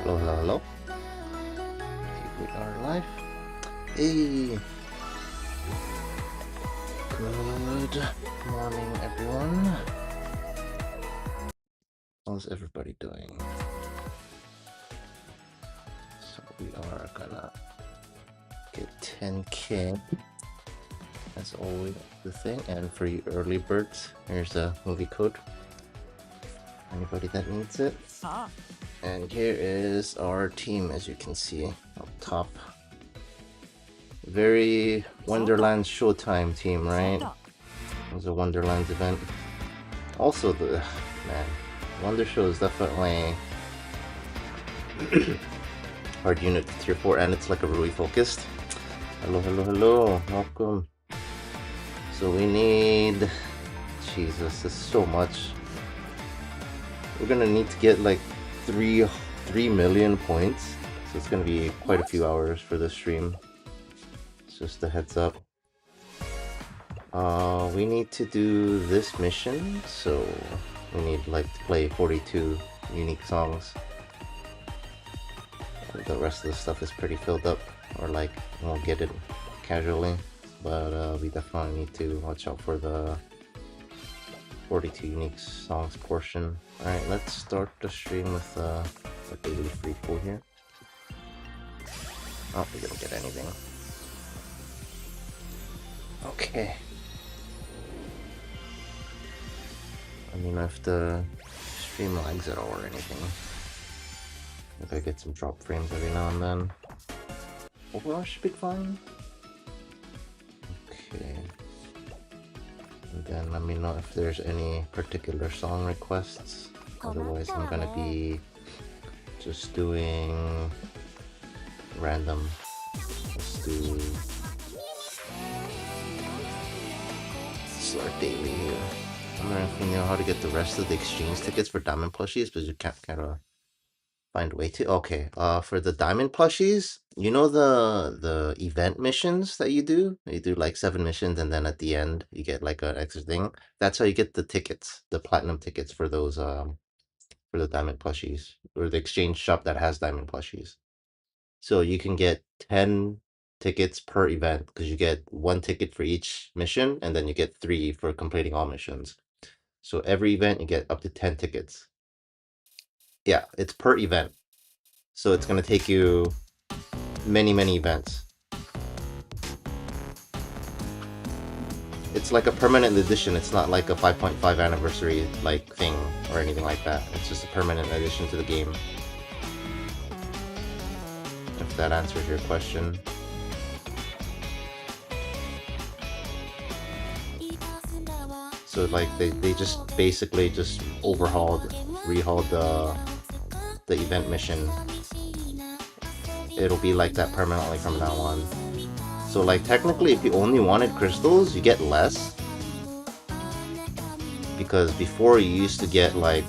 Hello, hello, hello. We are live. Hey. Good morning, everyone. How's everybody doing? So we are gonna get 10k. As always, the thing. And for you early birds, here's a movie code. Anybody that needs it. And here is our team, as you can see up top. Very Wonderland Showtime team, right? It was a Wonderlands event. Also, man, Wonder Show is definitely hard unit tier 4, and it's like a really focused. Hello, hello, hello, welcome. So we need, Jesus, this is so much. We're gonna need to get like 3 million points, so it's gonna be quite a few hours for this stream. It's just a heads up. We need to do this mission, so we need like to play 42 unique songs. And the rest of the stuff is pretty filled up, or like we'll get it casually, but we definitely need to watch out for the 42 unique songs portion. Alright, let's start the stream with a daily free pool here. Oh, we didn't get anything. Okay. I mean, if the stream lags at all or anything, if I get some drop frames every now and then, overall should be fine. Okay. And then let me know if there's any particular song requests. Otherwise, I'm gonna be just doing random. Let's do our daily here. I'm wondering if we know how to get the rest of the exchange tickets for diamond plushies, but you can't kind of find a way to. Okay, for the diamond plushies, you know the event missions that you do like 7 missions, and then at the end you get like an extra thing. That's how you get the tickets, the platinum tickets for those for the diamond plushies, or the exchange shop that has diamond plushies. So you can get 10 tickets per event, because you get 1 ticket for each mission, and then you get 3 for completing all missions. So every event you get up to 10 tickets. Yeah, it's per event. So it's gonna take you many events. It's like a permanent edition. It's not like a 5.5 anniversary like thing or anything like that. It's just a permanent addition to the game. If that answers your question. So like they just basically just rehauled the event mission. It'll be like that permanently from now on. So like technically, if you only wanted crystals, you get less. Because before you used to get like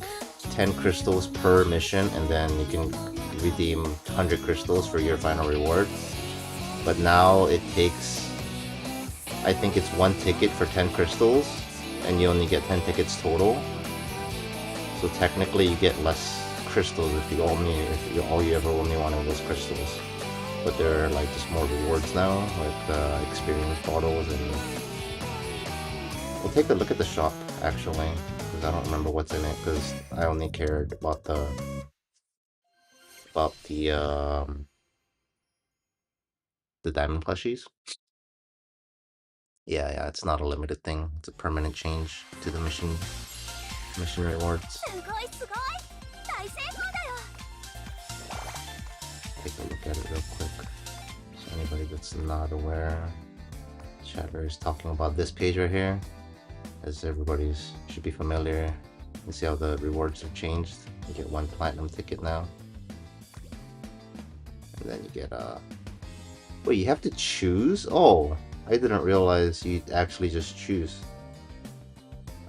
10 crystals per mission, and then you can redeem 100 crystals for your final reward. But now it takes, I think it's 1 ticket for 10 crystals, and you only get 10 tickets total. So technically you get less crystals if all you ever only wanted was crystals. But there are like just more rewards now, like experience bottles, and we'll take a look at the shop actually, because I don't remember what's in it, because I only cared about the diamond plushies. Yeah, it's not a limited thing. It's a permanent change to the mission rewards. Take a look at it real quick. So anybody that's not aware, Chatter is talking about this page right here, as everybody should be familiar. You see how the rewards have changed. You get 1 platinum ticket now, and then you get wait, you have to choose? Oh, I didn't realize you actually just choose.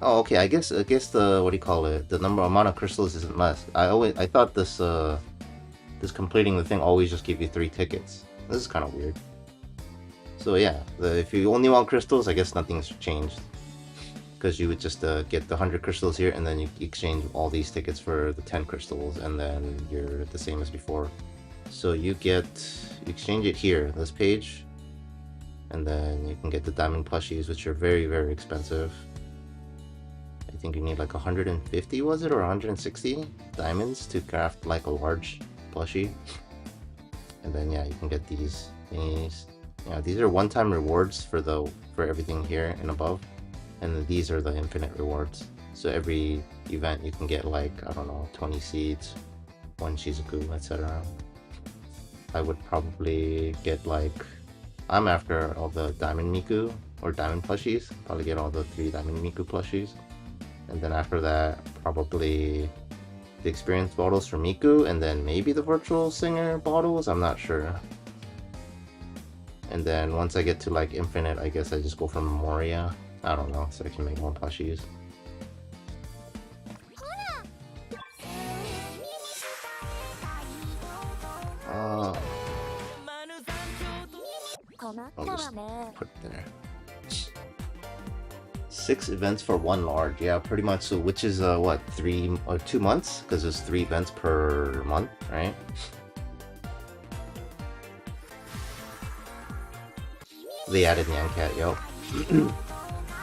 Oh, okay. I guess the, what do you call it? The amount of crystals isn't less. I thought this completing the thing always just gave you 3 tickets. This is kind of weird. So yeah, if you only want crystals, I guess nothing's changed. because you would just get the 100 crystals here, and then you exchange all these tickets for the 10 crystals, and then you're the same as before. So you exchange it here, this page, and then you can get the diamond plushies, which are very, very expensive. I think you need like 150, was it, or 160 diamonds to craft like a large plushie. And then yeah, you can get these. Yeah, these are one-time rewards for everything here and above, and then these are the infinite rewards. So every event you can get like, I don't know, 20 seeds, 1 Shizuku, etc. I would probably get like, I'm after all the diamond Miku or diamond plushies. Probably get all the 3 diamond Miku plushies, and then after that probably the experience bottles for Miku, and then maybe the virtual singer bottles, I'm not sure. And then once I get to like infinite, I guess I just go for Memoria. I don't know, so I can make more plushies. I'll just put it there. 6 events for 1 large, yeah, pretty much. So which is what, 3 or 2 months? Because there's 3 events per month, right? They added Nyan Cat, yo.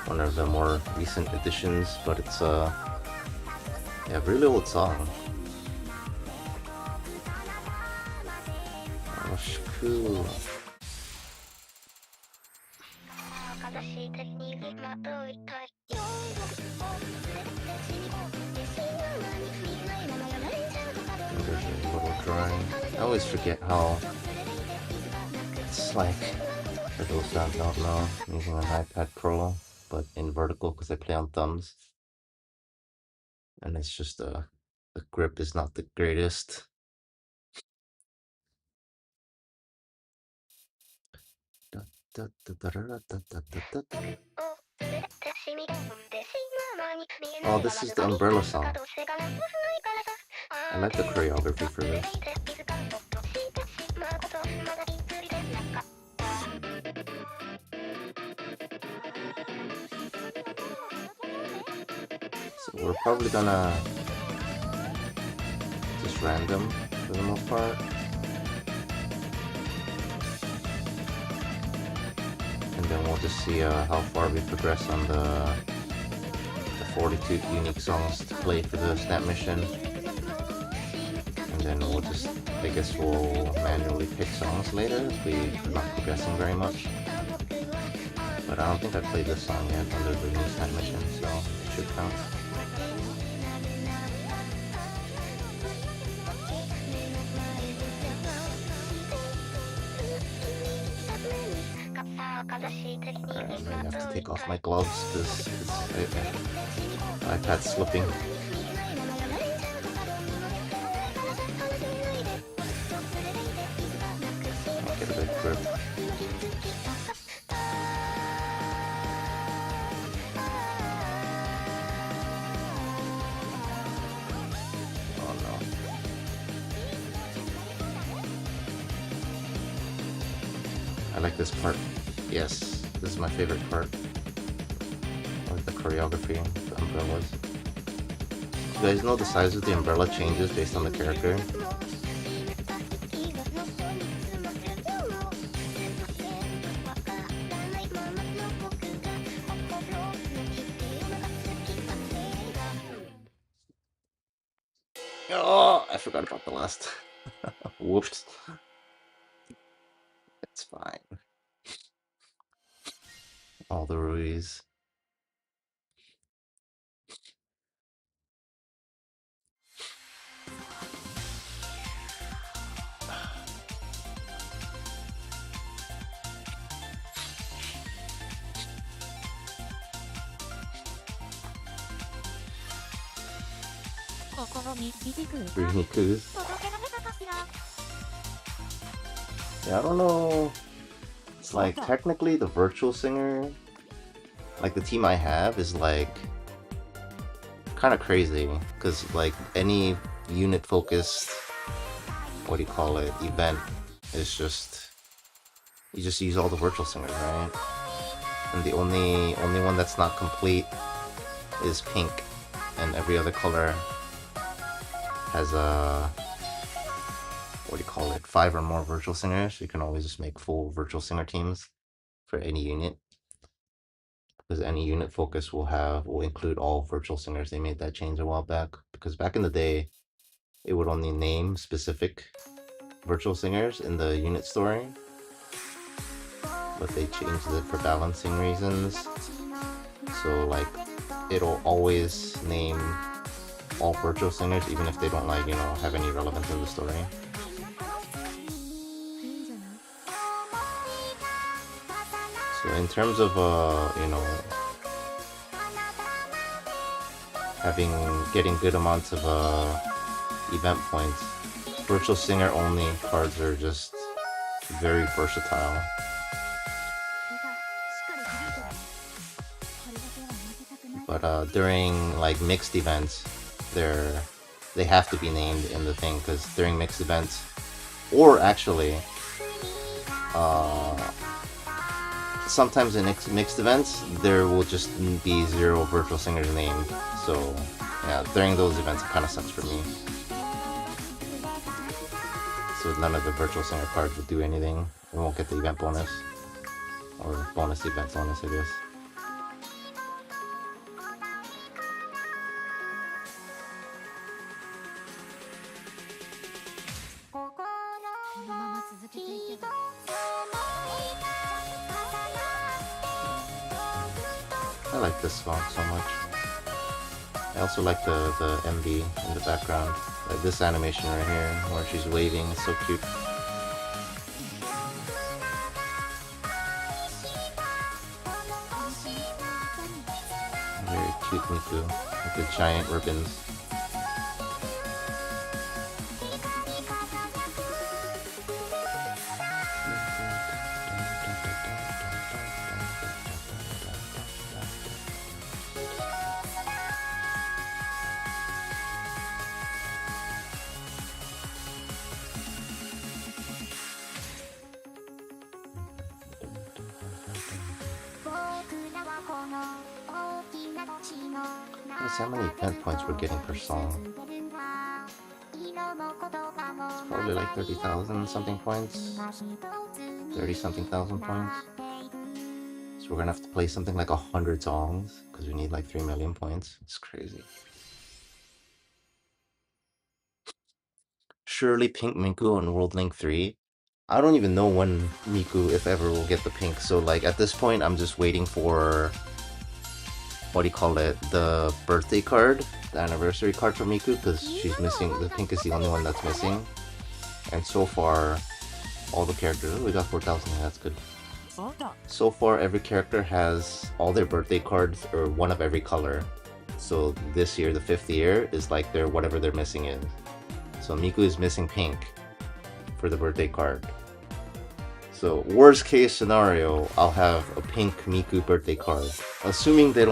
One of the more recent additions, but it's yeah, really old song. Cool. I always forget how it's like, for those that don't know, I'm using an iPad Pro, but in vertical because I play on thumbs, and it's just the grip is not the greatest. Oh, this is the umbrella song. I like the choreography for this. So we're probably gonna just random for the most part. And then we'll just see how far we progress on the 42 unique songs to play for the snap mission. And then we'll just, I guess we'll manually pick songs later if we're not progressing very much. But I don't think I played this song yet under the new snap mission, so it should count. Alright, I'm gonna have to take off my gloves because my iPad's slipping. I'll get a big grip. Oh no. I like this part. Yes, this is my favorite part. I like the choreography, the umbrellas. You guys know the size of the umbrella changes based on the character? Oh, I forgot about the last. Whoops. It's fine. All the Ruiz. Mikus. Yeah, I don't know. It's like technically the virtual singer, like the team I have is like kind of crazy because like any unit focused, what do you call it, event is just, you just use all the virtual singers, right? And the only one that's not complete is pink, and every other color has a, what do you call it, 5 or more virtual singers. You can always just make full virtual singer teams for any unit, because any unit focus will include all virtual singers. They made that change a while back, because back in the day it would only name specific virtual singers in the unit story, but they changed it for balancing reasons. So like it'll always name all virtual singers even if they don't like, you know, have any relevance in the story. So in terms of you know, getting good amounts of event points, virtual singer only cards are just very versatile. But during like mixed events, they have to be named in the thing, because during mixed events, or actually sometimes in mixed events there will just be 0 virtual singers named. So yeah, during those events it kind of sucks for me. So none of the virtual singer cards will do anything. We won't get the event bonus, or bonus event bonus, I guess. I like this song so much. I also like the MV in the background. Like this animation right here, where she's waving, is so cute. Very cute Miku with the giant ribbons. Let's see how many event points we're getting per song. It's probably like 30,000 something points. 30 something thousand points. So we're gonna have to play something like 100 songs, because we need like 3 million points. It's crazy. Surely pink Miku on World Link 3. I don't even know when Miku, if ever, will get the pink. So like at this point I'm just waiting for, what do you call it, the birthday card, the anniversary card for Miku, because she's missing. The pink is the only one that's missing. And so far all the characters, we got 4,000, that's good. So far every character has all their birthday cards, or one of every color. So this year, the 5th year, is like their whatever they're missing is. So Miku is missing pink for the birthday card. So worst case scenario, I'll have a pink Miku birthday card, assuming they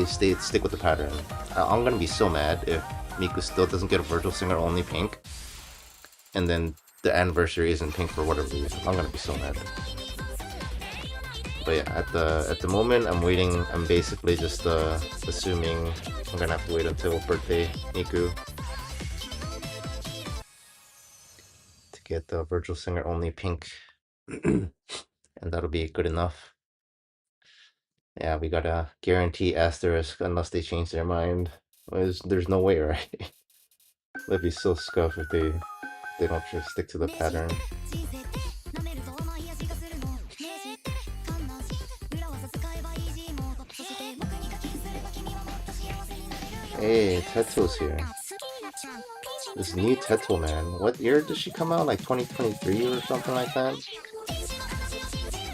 stick with the pattern. I'm gonna be so mad if Miku still doesn't get a virtual singer only pink, and then the anniversary isn't pink for whatever reason. I'm gonna be so mad. But yeah, at the moment I'm waiting. I'm basically just assuming I'm gonna have to wait until birthday Miku to get the virtual singer only pink. And that'll be good enough. Yeah, we gotta guarantee asterisk unless they change their mind. There's no way, right? That'd be so scuff if they don't just stick to the pattern. Hey, Teto's here. This new Teto, man. What year did she come out? Like 2023 or something like that?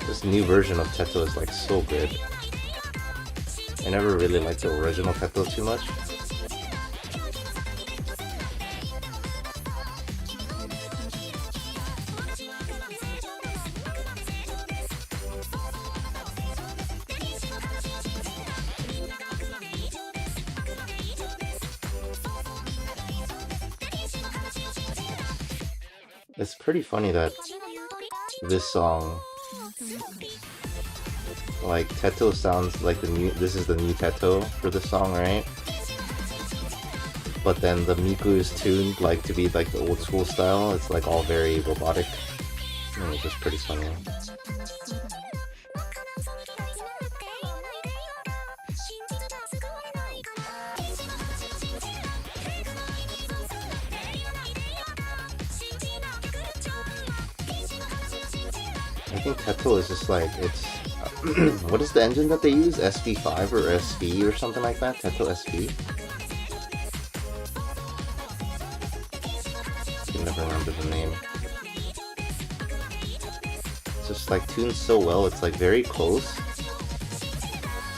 This new version of Teto is like so good. I never really liked the original Teto too much. It's pretty funny that this song Like Teto sounds like this is the new Teto for the song, right? But then the Miku is tuned like to be like the old school style. It's like all very robotic. And it's just pretty funny. I think Teto is just like, it's what is the engine that they use? SV5 or SV or something like that? Teto SV? I can never remember the name. It's just like tuned so well, it's like very close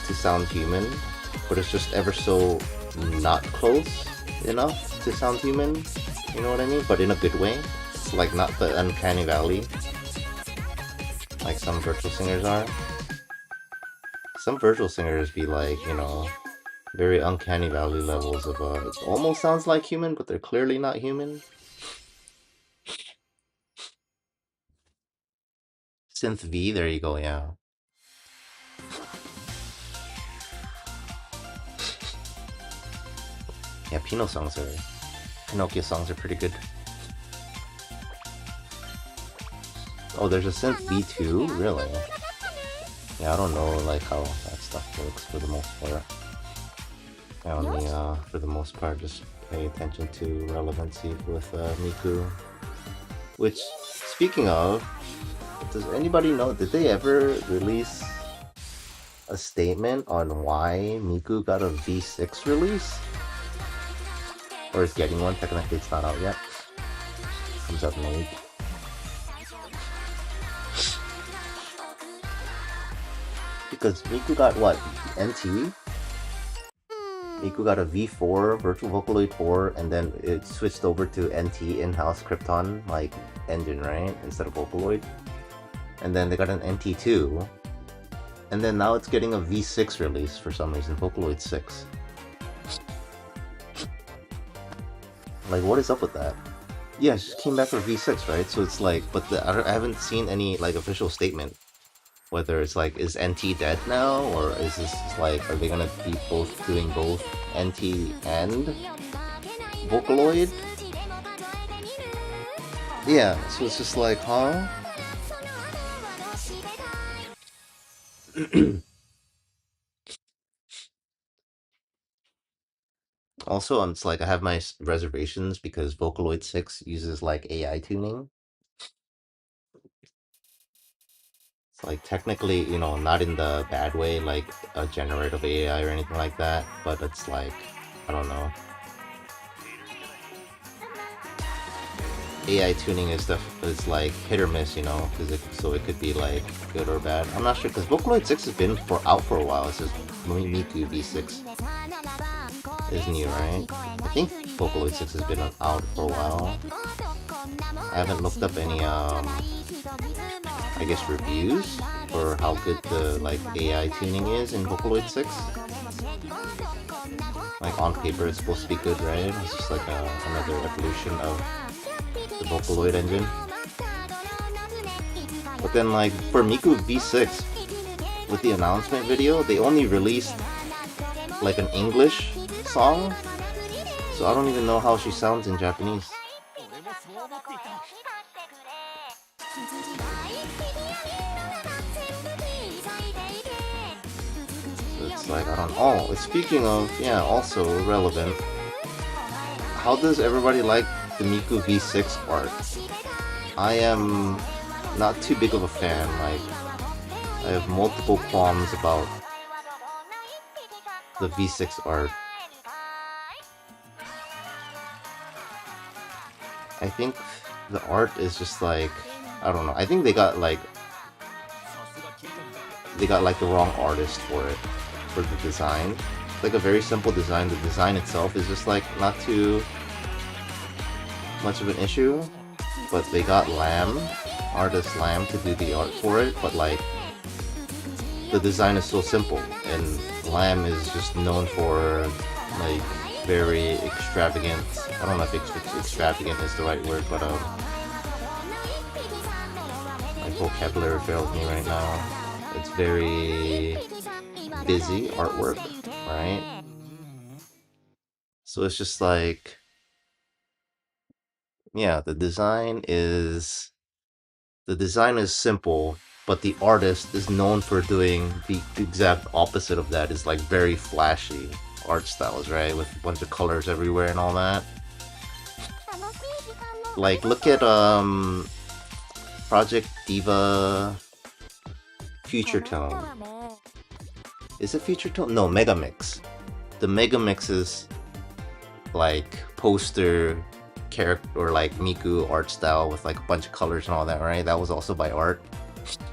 to sound human, but it's just ever so not close enough to sound human, you know what I mean? But in a good way. It's like not the uncanny valley like some virtual singers are. Some virtual singers be like, you know, very uncanny valley levels of it almost sounds like human, but they're clearly not human. Synth V, there you go, yeah. Yeah, Pinocchio songs are pretty good. Oh, there's a synth V2? Really? Yeah, I don't know like how that stuff works for the most part. I only, for the most part, just pay attention to relevancy with Miku. Which, speaking of, does anybody know, did they ever release a statement on why Miku got a V6 release? Or is getting one? Technically it's not out yet. Comes out in a week. Because Miku got what? NT? Miku got a V4, Virtual Vocaloid 4, and then it switched over to NT in-house Krypton like engine, right? Instead of Vocaloid. And then they got an NT2. And then now it's getting a V6 release for some reason, Vocaloid 6. Like, what is up with that? Yeah, it just came back for V6, right? So it's like, but I haven't seen any like official statement. Whether it's like, is NT dead now? Or is this like, are they gonna be both doing both NT and Vocaloid? Yeah, so it's just like, huh? Also, it's like I have my reservations because Vocaloid 6 uses like AI tuning. It's like technically, you know, not in the bad way, like a generative AI or anything like that, but it's like, I don't know. AI tuning is like hit or miss, you know, so it could be like good or bad. I'm not sure because Vocaloid 6 has been out for a while. It's just Miku V6 is new, right? I think Vocaloid 6 has been out for a while. I haven't looked up any I guess reviews for how good the like AI tuning is in Vocaloid 6. Like on paper it's supposed to be good, right? It's just like another evolution of the Vocaloid engine. But then like for Miku V6 with the announcement video, they only released like an English song, so I don't even know how she sounds in Japanese. So it's like, I don't know. Oh, speaking of, yeah, also relevant, how does everybody like the Miku V6 art? I am not too big of a fan. Like, I have multiple qualms about the V6 art. I think the art is just like, I don't know. I think they got like the wrong artist for it, for the design. It's like a very simple design. The design itself is just like not too much of an issue, but they got artist Lamb to do the art for it, but like the design is so simple, and Lamb is just known for like very extravagant, I don't know if extravagant is the right word, but my vocabulary fails me right now. It's very busy artwork, right? So it's just like, yeah, the design is simple, but the artist is known for doing the exact opposite of that. Is like very flashy art styles, right? With a bunch of colors everywhere and all that. Like, look at Project Diva Future Tone. Is it Future Tone? No, Megamix. The Megamix is like poster character or like Miku art style with like a bunch of colors and all that, right? That was also by art.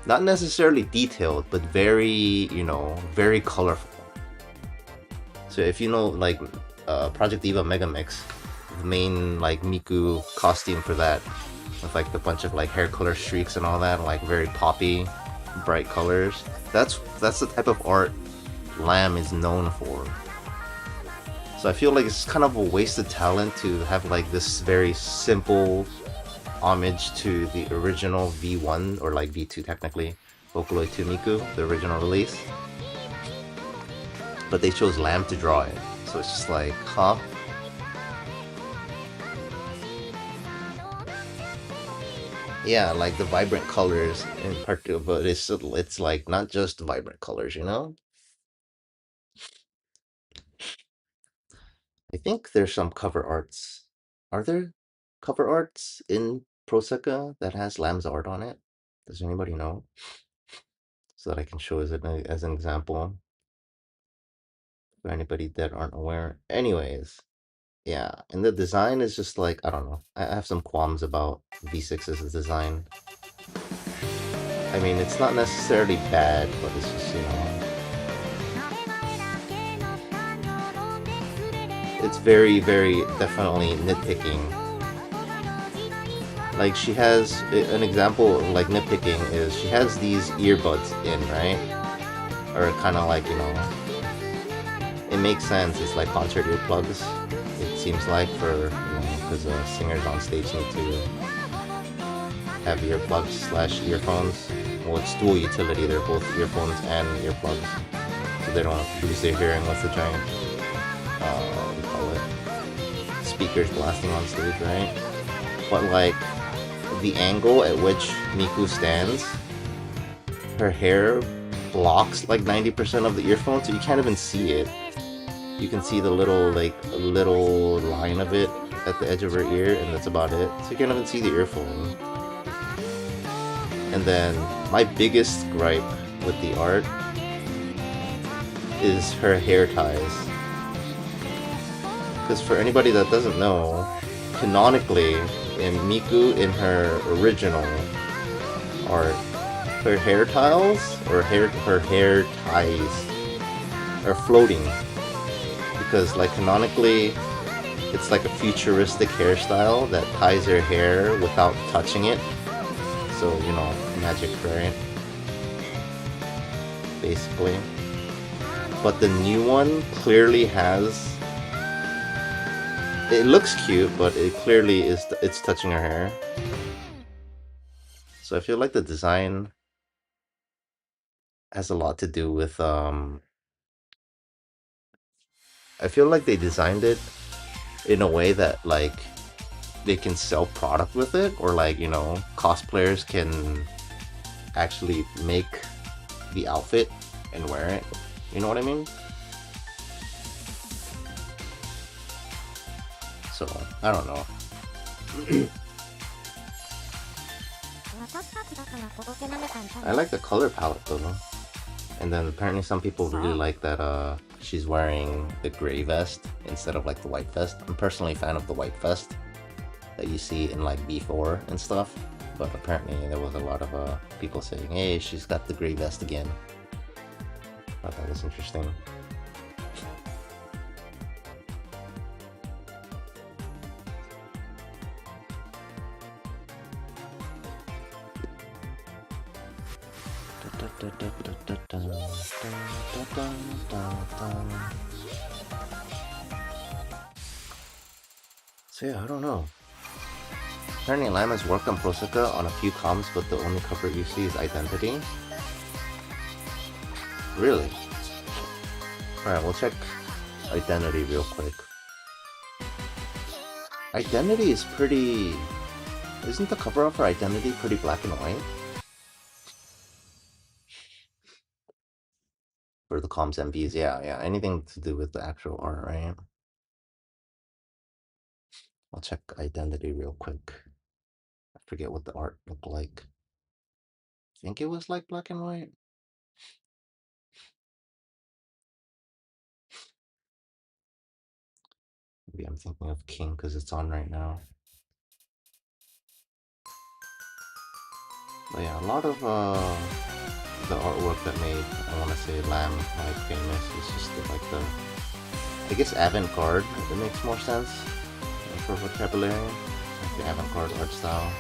Not necessarily detailed, but very, you know, very colorful. So if you know like Project Diva Megamix, the main like Miku costume for that, with like a bunch of like hair color streaks and all that, like very poppy, bright colors. That's the type of art Lamb is known for. So I feel like it's kind of a wasted talent to have like this very simple homage to the original V1 or like V2 technically, Vocaloid 2 Miku, the original release. But they chose Lamb to draw it, so it's just like, huh? Yeah, like the vibrant colors in particular, but it's like not just vibrant colors, you know? I think there's some cover arts. Are there cover arts in Proseka that has Lamb's art on it? Does anybody know? So that I can show as an example for anybody that aren't aware. Anyways, yeah, and the design is just like, I don't know. I have some qualms about V6's design. I mean, it's not necessarily bad, but it's just, you know, it's very, very definitely nitpicking. Like, she has an example, like nitpicking is she has these earbuds in, right? Or kind of like, you know, it makes sense. It's like concert earplugs. It seems like for, you know, because singers on stage need to have earplugs / earphones. Well, it's dual utility. They're both earphones and earplugs, so they don't lose their hearing with the giant, what do you call it, speakers blasting on stage, right? But like the angle at which Miku stands, her hair blocks like 90% of the earphone, so you can't even see it. You can see the little line of it at the edge of her ear, and that's about it. So you can't even see the earphone. And then my biggest gripe with the art is her hair ties. Because for anybody that doesn't know, canonically, in Miku, in her original art, her hair tiles or her hair ties are floating. Because like canonically, it's like a futuristic hairstyle that ties her hair without touching it. So, you know, magic, right? Basically. But the new one clearly has... It looks cute, but it clearly is... It's touching her hair. So I feel like the design has a lot to do with... I feel like they designed it in a way that, like, they can sell product with it, or like, you know, cosplayers can actually make the outfit and wear it. You know what I mean? So, I don't know. I like the color palette though. And then apparently some people really like that she's wearing the gray vest instead of like the white vest. I'm personally a fan of the white vest that you see in like B4 and stuff, but apparently there was a lot of people saying, hey, she's got the gray vest again. I thought that was interesting. So yeah, I don't know. Apparently Lama's worked on Proseka on a few comms, but the only cover you see is Identity. Really? Alright, we'll check Identity real quick. Identity is pretty... Isn't the cover art for Identity pretty black and white? For the comms MVs, yeah. Anything to do with the actual art, right? I'll check Identity real quick. I forget what the art looked like. I think it was like black and white. Maybe I'm thinking of King because it's on right now. But yeah, a lot of the artwork that made, I want to say, Lamb like famous is just I guess avant-garde. It makes more sense for vocabulary, like the avant-garde art style.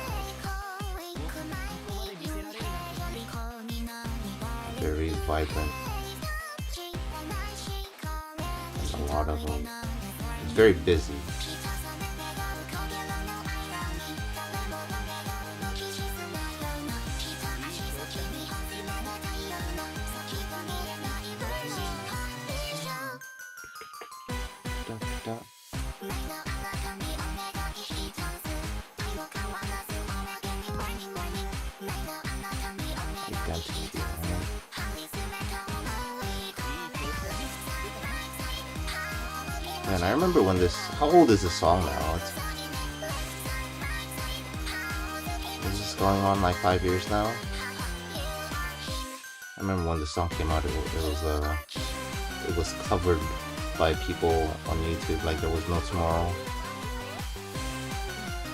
Very vibrant. And a lot of them. It's very busy. Man, I remember when this... How old is this song now? Is this going on like 5 years now? I remember when the song came out, it was covered by people on YouTube like there was no tomorrow.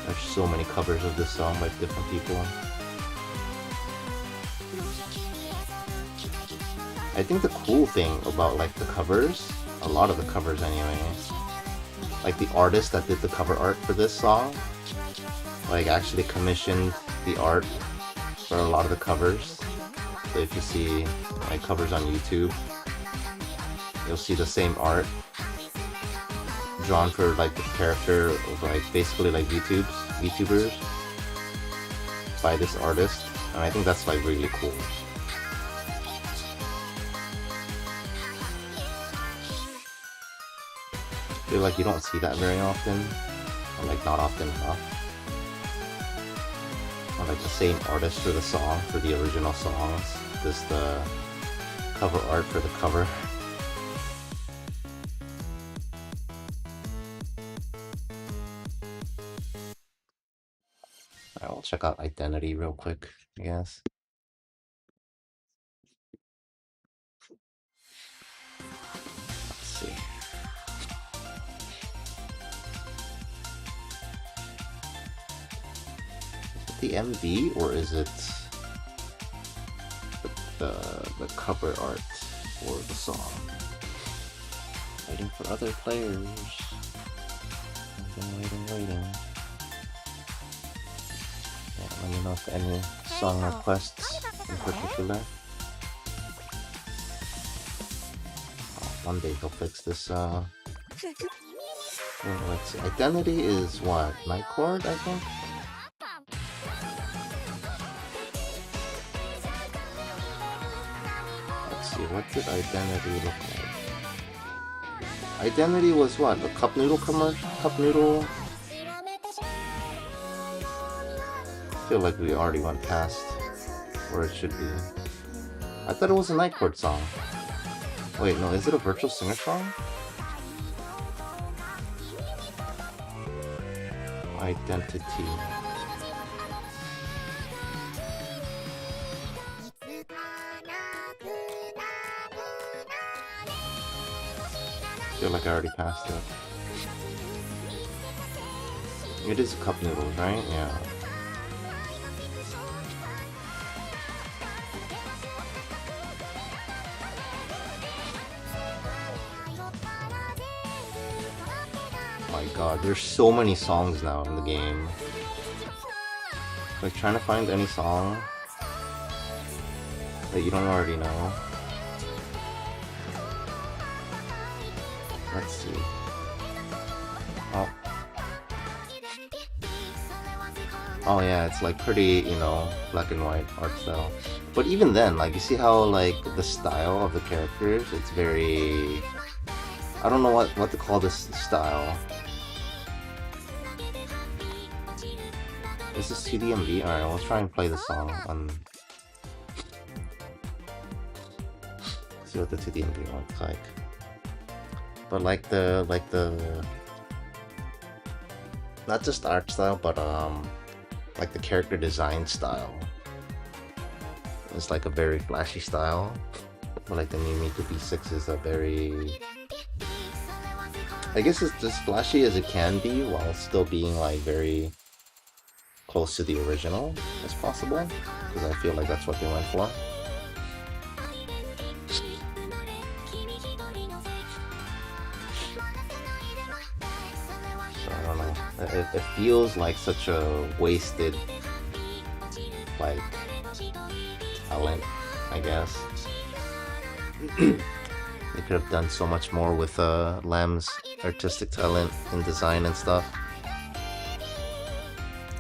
There's so many covers of this song by different people. I think the cool thing about like the covers, a lot of the covers anyway, like the artist that did the cover art for this song, like actually commissioned the art for a lot of the covers. So if you see like covers on YouTube, you'll see the same art drawn for like the character of like basically like VTubers by this artist, and I think that's like really cool. I feel like you don't see that very often, or like not often enough. Or like the same artist for the song, for the original songs, just the cover art for the cover. Alright, we'll check out Identity real quick, I guess. Let's see. The MV, or is it the cover art for the song? Waiting for other players. I've been waiting. Yeah, let me know if any song requests in particular. One day they'll fix this. Let's see. Identity is what? Night chord, I think. What did Identity look like? Identity was what? The cup noodle commercial? Cup noodle? I feel like we already went past where it should be. I thought it was a night chord song. Wait, no, is it a virtual singer song? Identity. I feel like I already passed it. It is cup noodles, right? Yeah. My god, there's so many songs now in the game. Like trying to find any song that you don't already know. Let's see. Oh yeah, it's like pretty, you know, black and white art style. But even then, like, you see how, like, the style of the characters, it's very... I don't know what to call this style. Is this TDMV? Alright, let's try and play the song on... see what the TDMV looks like. But like the... not just art style, but like the character design style. It's like a very flashy style. But like the new Miku V6 is a very... I guess it's as flashy as it can be while still being like very close to the original as possible. Because I feel like that's what they went for. So I don't know. It feels like such a wasted like talent, I guess. They could have done so much more with Lam's artistic talent and design and stuff.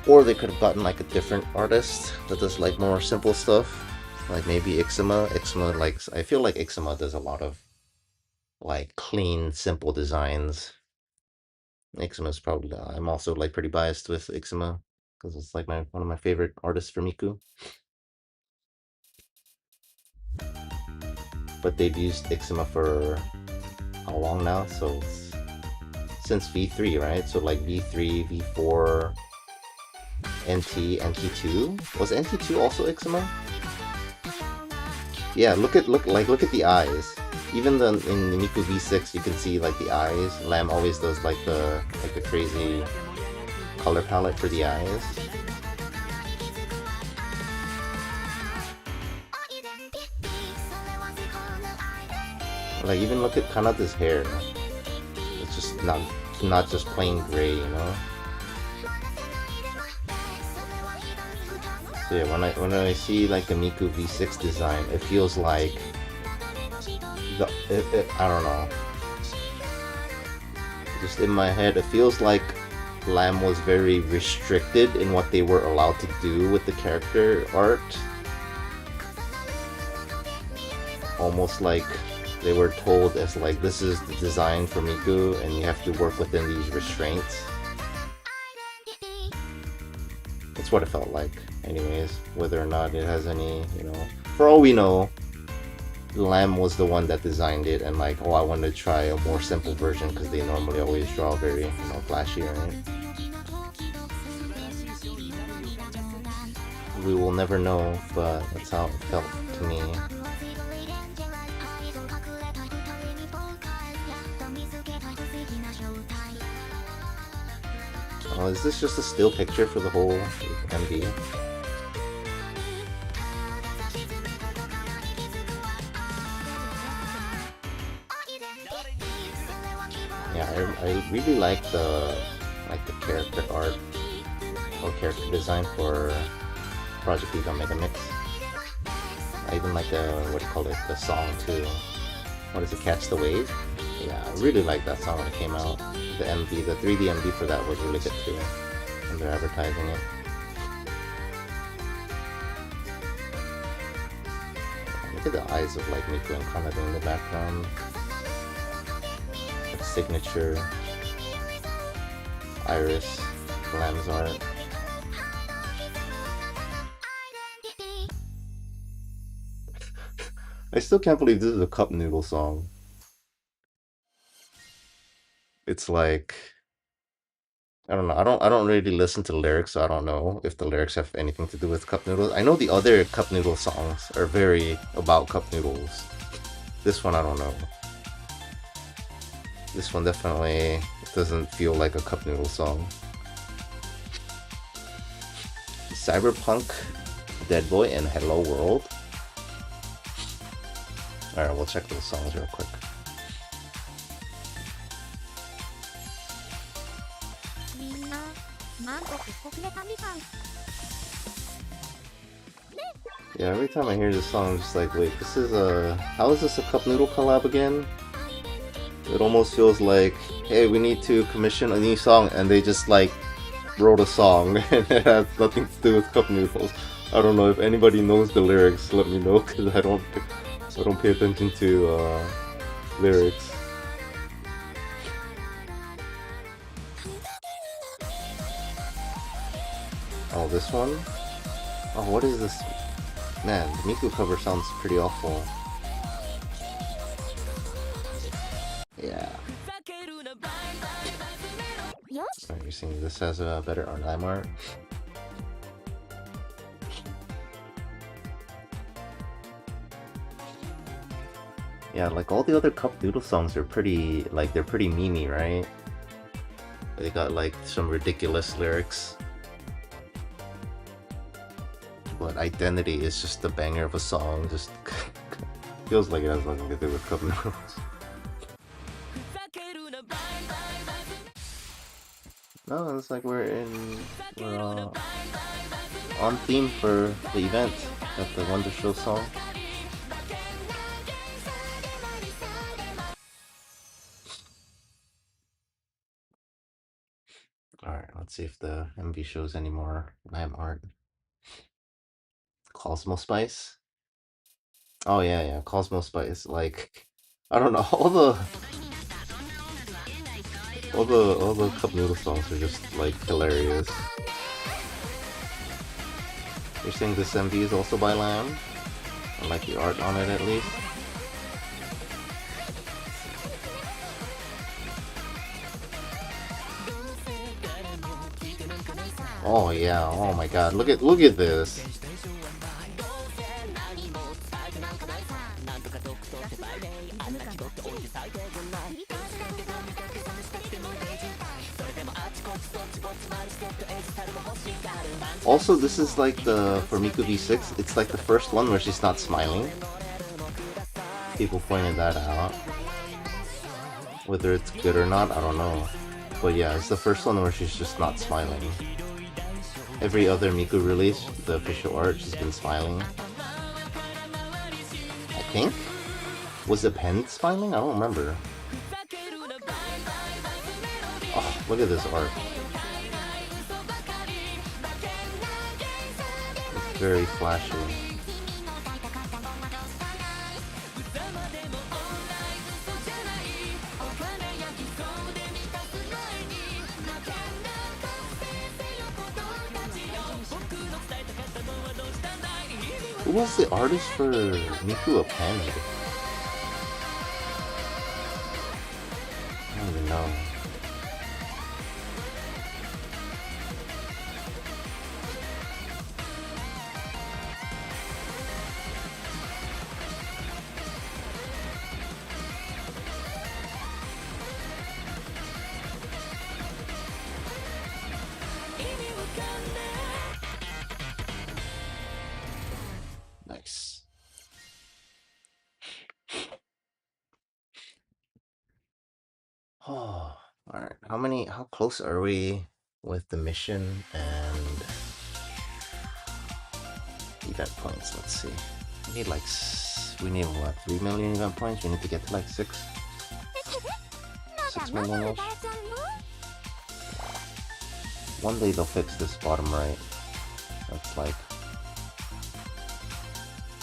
Or they could have gotten like a different artist that does like more simple stuff. Like maybe Ixima. Ixima, like, I feel like Ixima does a lot of like clean, simple designs. Ixima's probably, I'm also like pretty biased with Ixima because it's like one of my favorite artists for Miku. But they've used Ixima for how long now? So since V3, right? So like V3, V4, NT, NT2. Was NT2 also Ixima? Yeah, look at the eyes. Even in the Miku V6, you can see like the eyes. Lam always does like the crazy color palette for the eyes. Like even look at Kanata's hair. It's just not just plain gray, you know. So yeah, when I see like the Miku V6 design, it feels like I don't know. Just in my head, it feels like Lam was very restricted in what they were allowed to do with the character art. Almost like they were told as like, this is the design for Miku and you have to work within these restraints. That's what it felt like, anyways. Whether or not it has any, you know, for all we know, Lam was the one that designed it and like, oh, I wanted to try a more simple version because they normally always draw very, you know, flashy, right? We will never know, but that's how it felt to me. Oh, is this just a still picture for the whole MV? Yeah, I really like the character art or character design for Project Eva Megamix. I even like the, what do you call it, the song too. What is it, Catch the Wave? Yeah, I really liked that song when it came out. The MV, the 3D MV for that was really good too. And they're advertising it. Look at the eyes of like Miku and Kanata in the background. Like signature iris, Lam's art. I still can't believe this is a cup noodle song. It's like, I don't know. I don't really listen to lyrics, so I don't know if the lyrics have anything to do with cup noodles. I know the other cup noodle songs are very about cup noodles. This one, I don't know. This one definitely doesn't feel like a cup noodle song. Cyberpunk, Dead Boy, and Hello World. Alright, we'll check those songs real quick. Yeah, every time I hear this song, I'm just like, wait, this is a... How is this a cup noodle collab again? It almost feels like, hey, we need to commission a new song, and they just like wrote a song and it has nothing to do with cup noodles. I don't know if anybody knows the lyrics. Let me know because I don't pay attention to lyrics. Oh, this one? Oh, what is this? Man, the Miku cover sounds pretty awful. Yeah. Oh, you're seeing this has a better lime art. Yeah, like all the other cup noodle songs are pretty, like they're pretty memey, right? They got like some ridiculous lyrics. But Identity is just a banger of a song, just feels like it has nothing to do with cup noodles. No, it's like we're on theme for the event. Got the Wonder Show song. Alright, let's see if the MV shows any more lime art. Cosmo Spice? Oh yeah, Cosmo Spice. Like, I don't know, all the cup noodle songs are just like hilarious. You're saying this MV is also by Lamb? I like the art on it at least. Oh yeah, oh my god, look at this. Also, this is like for Miku V6, it's like the first one where she's not smiling. People pointed that out. Whether it's good or not, I don't know. But yeah, it's the first one where she's just not smiling. Every other Miku release, the official art, she's been smiling. I think? Was the pen smiling? I don't remember. Oh, look at this art. It's very flashy. Who was the artist for Miku Append? I don't even know. Nice. Oh, alright. How close are we with the mission and event points? Let's see. We need we need what? 3 million event points? We need to get to like 6 million-ish. One day they'll fix this bottom right. That's like...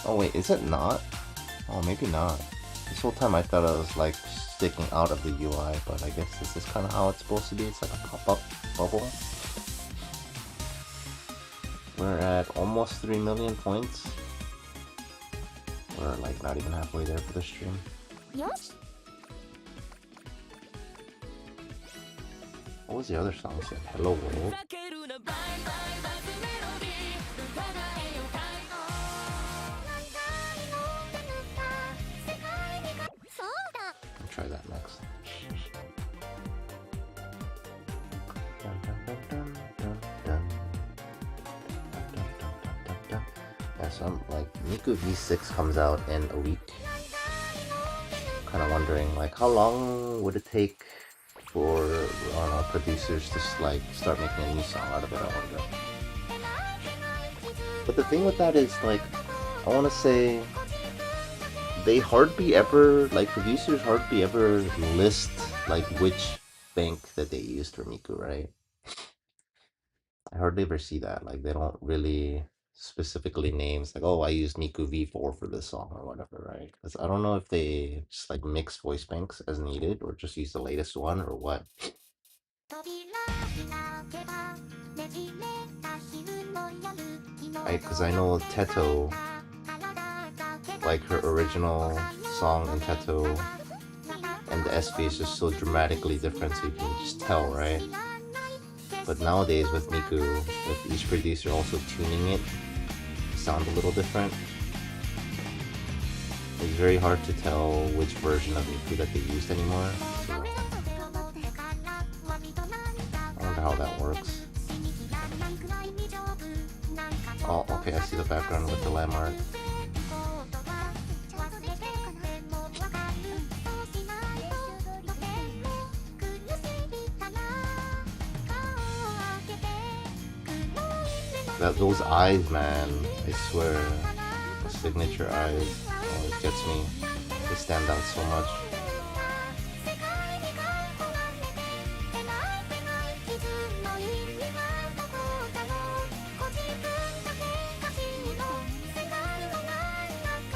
Oh wait, is it not? Oh, maybe not. This whole time I thought it was like sticking out of the UI, but I guess this is kind of how it's supposed to be. It's like a pop-up bubble. We're at almost 3 million points. We're like not even halfway there for the stream. Yes. What was the other song? It said Hello World. I'll try that next. Yeah, so I'm like, Miku V6 comes out in a week. Kind of wondering, like, how long would it take for producers to like start making a new song out of it? I wonder. But the thing with that is, like, I want to say they hardly ever, like, producers hardly ever list like which bank that they used for Miku, right? I hardly ever see that. Like they don't really specifically names like, oh, I used Miku V4 for this song or whatever, right? Because I don't know if they just like mix voice banks as needed or just use the latest one or what. Because I know Teto, like her original song in Teto and the SV is just so dramatically different, so you can just tell, right? But nowadays with Miku, with each producer also tuning it, sound a little different. It's very hard to tell which version of Miku that they used anymore. So I wonder how that works. Oh, okay, I see the background with the landmark. Those eyes, man, I swear, the signature eyes, it gets me. They stand out so much.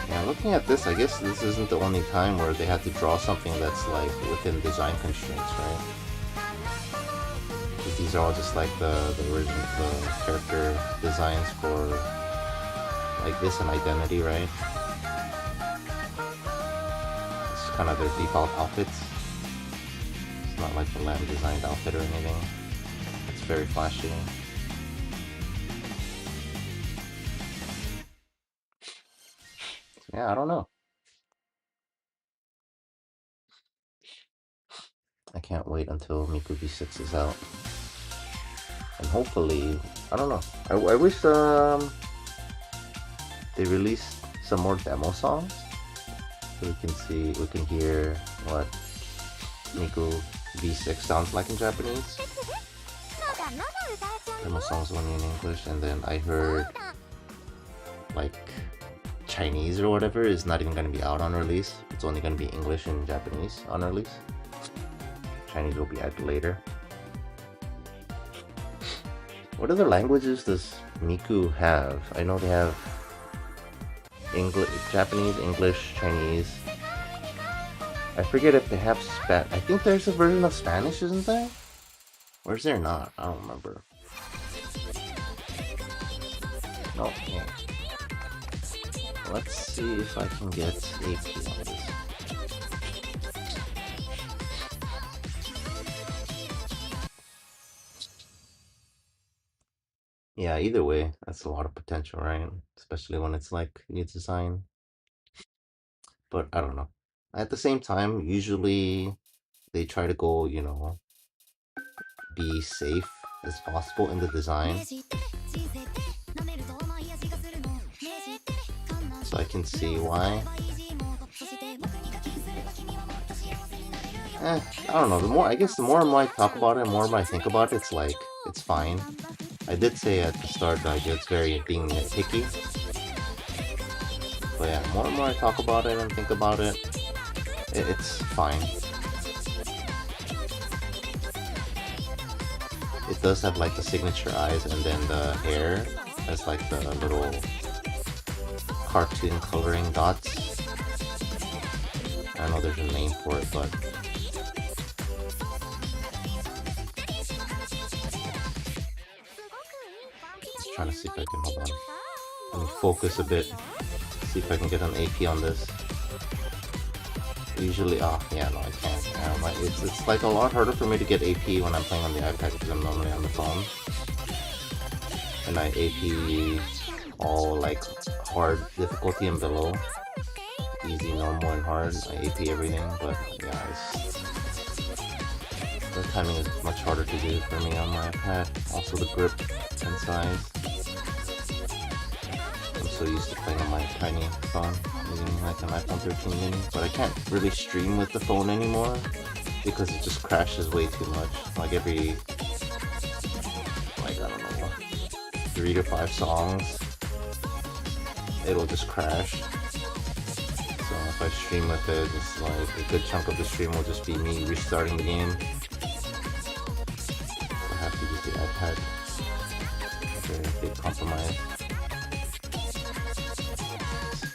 Yeah, looking at this, I guess this isn't the only time where they had to draw something that's like within design constraints, right? These are all just like the character designs for like this and Identity, right? It's kind of their default outfits. It's not like the Lamb designed outfit or anything. It's very flashy. Yeah, I don't know. I can't wait until Miku V6 is out. And hopefully, I don't know. I wish they released some more demo songs so we can hear what Miku V6 sounds like in Japanese. Demo songs only in English, and then I heard like Chinese or whatever is not even gonna be out on release. It's only gonna be English and Japanese on release. Chinese will be added later. What other languages does Miku have? I know they have English, Japanese, English, Chinese. I forget if they have I think there's a version of Spanish, isn't there? Or is there not? I don't remember. No. Yeah. Let's see if I can get AP on this. Yeah, either way, that's a lot of potential, right? Especially when it's like new design. But I don't know. At the same time, usually they try to go, you know, be safe as possible in the design. So I can see why. I don't know. I guess the more and more I talk about it, the more and more I think about it, it's like, it's fine. I did say at the start that it's very being nitpicky. But yeah, more and more I talk about it and think about it, it's fine. It does have like the signature eyes, and then the hair has like the little cartoon coloring dots. I know there's a name for it, but just trying to see if I can, hold on. Let me focus a bit. See if I can get an AP on this. Usually, oh yeah, no, I can't. It's like a lot harder for me to get AP when I'm playing on the iPad because I'm normally on the phone. And I AP all like hard difficulty and below. Easy, normal, and hard. I AP everything, but yeah, the timing is much harder to do for me on my iPad. Also the grip and size. I'm so used to playing on my tiny phone, using like an iPhone 13 mini, but I can't really stream with the phone anymore because it just crashes way too much. Like every, like I don't know, 3 to 5 songs, it'll just crash. So if I stream with it, it's like a good chunk of the stream will just be me restarting the game. I have to use the iPad. big compromise.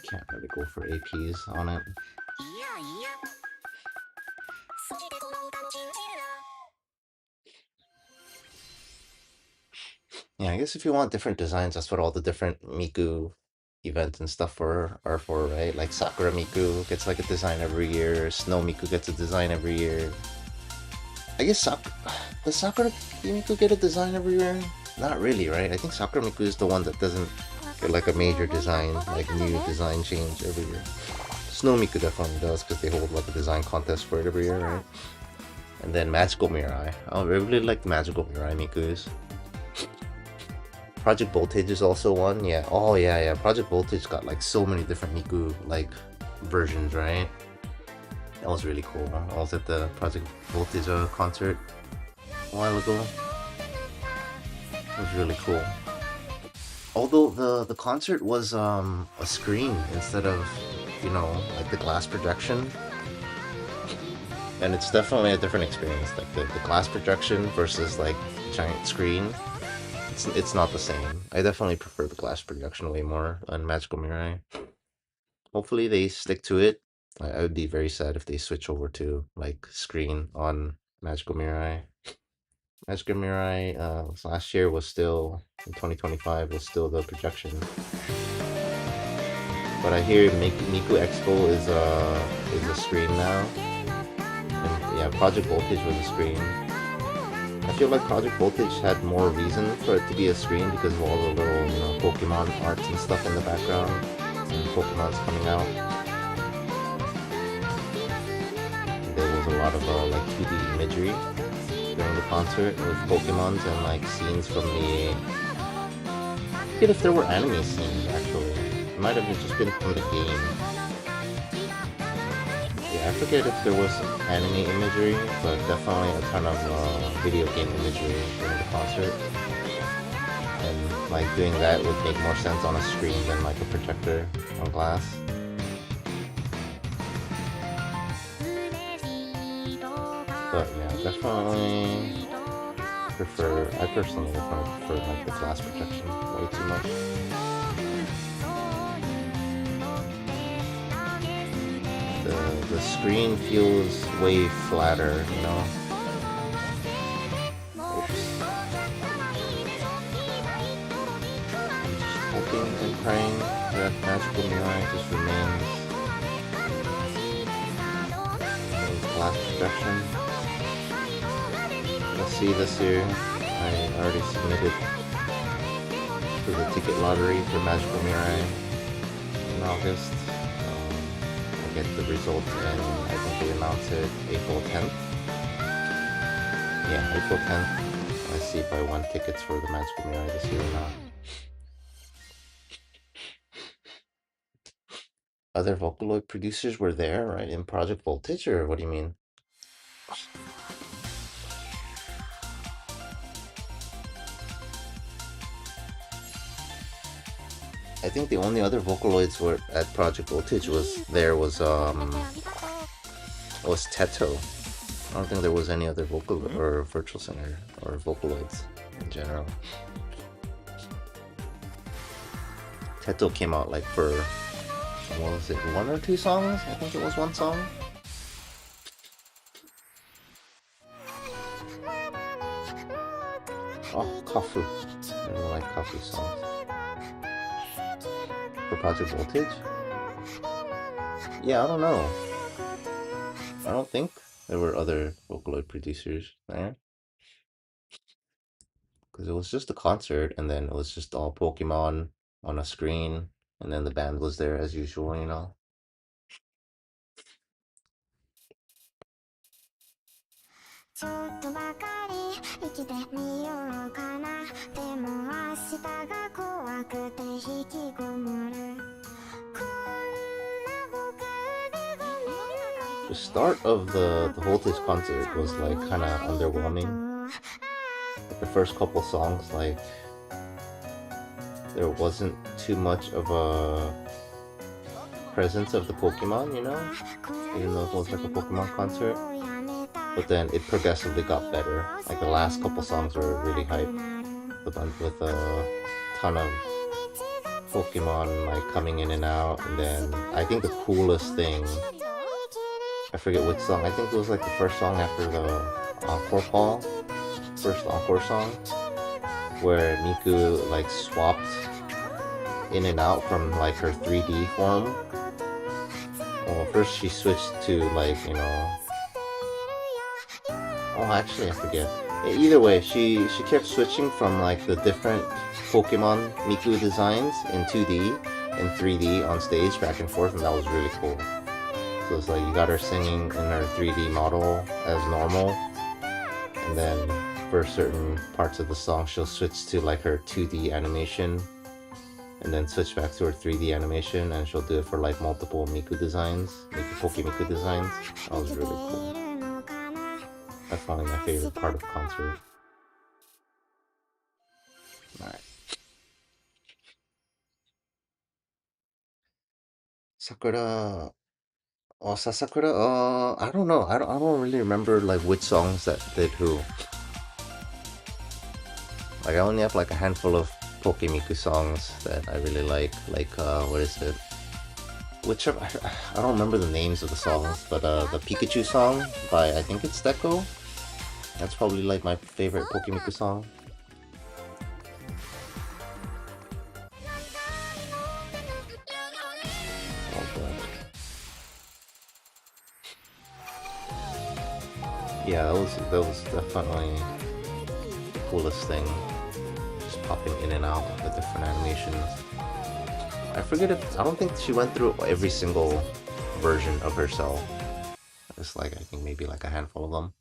Can't really go for APs on it. Yeah, I guess if you want different designs, that's what all the different Miku events and stuff are for, right? Like Sakura Miku gets like a design every year, Snow Miku gets a design every year. I guess does Sakura Miku get a design every year? Not really, right? I think Sakura Miku is the one that doesn't get like a major design, like new design change every year. Snow Miku definitely does because they hold like a design contest for it every year, right? And then Magical Mirai. I really like the Magical Mirai Mikus. Project Voltage is also one, yeah. Oh yeah. Project Voltage got like so many different Miku like versions, right? That was really cool. I was at the Project Voltage concert a while ago. It was really cool. Although the concert was a screen instead of, you know, like the glass projection. And it's definitely a different experience. Like the glass projection versus like giant screen. It's not the same. I definitely prefer the glass projection way more on Magical Mirai. Hopefully they stick to it. I would be very sad if they switch over to like screen on Magical Mirai. Magical Mirai last year was still, in 2025, was still the projection. But I hear Miku Expo is a screen now. And yeah, Project Voltage was a screen. I feel like Project Voltage had more reason for it to be a screen because of all the little, you know, Pokemon arts and stuff in the background, and Pokemon's coming out. There was a lot of like 2D imagery during the concert with Pokemons and like scenes from the. I forget if there were anime scenes actually. It might have just been from the game. Yeah, I forget if there was anime imagery, but definitely a ton of video game imagery during the concert. And like doing that would make more sense on a screen than like a projector on glass. But yeah, definitely I personally definitely prefer like the glass projection way too much. The screen feels way flatter, you know? Oops. I'm just hoping and praying that Magical Mirai just remains glass projection. We'll see this year. I already submitted for the ticket lottery for Magical Mirai in August. Get the results and I think they announce it April 10th. Yeah, April 10th. Let's see if I won tickets for the Magical Mirai this year or not. Other Vocaloid producers were there, right, in Project Voltage, or what do you mean? I think the only other Vocaloids were at Project Voltage was Teto. I don't think there was any other vocal or virtual singer or Vocaloids in general. Teto came out like for, what was it, 1 or 2 songs? I think it was 1 song. Oh, Kafu. I really like Kafu's songs. For Project Voltage? Yeah, I don't know. I don't think there were other Vocaloid producers there. Because it was just a concert, and then it was just all Pokemon on a screen, and then the band was there as usual, you know? The start of the Voltage concert was like kind of underwhelming. Like the first couple songs, like there wasn't too much of a presence of the Pokemon, you know? Even though it was like a Pokemon concert. But then it progressively got better. Like the last couple songs were really hype. The one with ton of Pokemon like coming in and out, and then I think the coolest thing, I forget which song, I think it was like the first song after the encore call, first encore song, where Miku like swapped in and out from like her 3D form. Well, first she switched to like, you know, oh actually I forget. Either way, she kept switching from like the different Pokemon Miku designs in 2D and 3D on stage back and forth, and that was really cool. So it's like you got her singing in her 3D model as normal, and then for certain parts of the song she'll switch to like her 2D animation and then switch back to her 3D animation, and she'll do it for like multiple Miku designs, Miku designs. That was really cool. That's probably my favorite part of the concert. Alright. Sakura. Oh, Sasakura. I don't know. I don't really remember like which songs that did who. Like I only have like a handful of Pokemiku songs that I really like. Like what is it? Whichever, I don't remember the names of the songs, but the Pikachu song by, I think it's Deco. That's probably like my favorite Pokemiku song. Oh god. Yeah, that was definitely the coolest thing. Just popping in and out of the different animations. I forget if, I don't think she went through every single version of herself. It's like, I think maybe like a handful of them.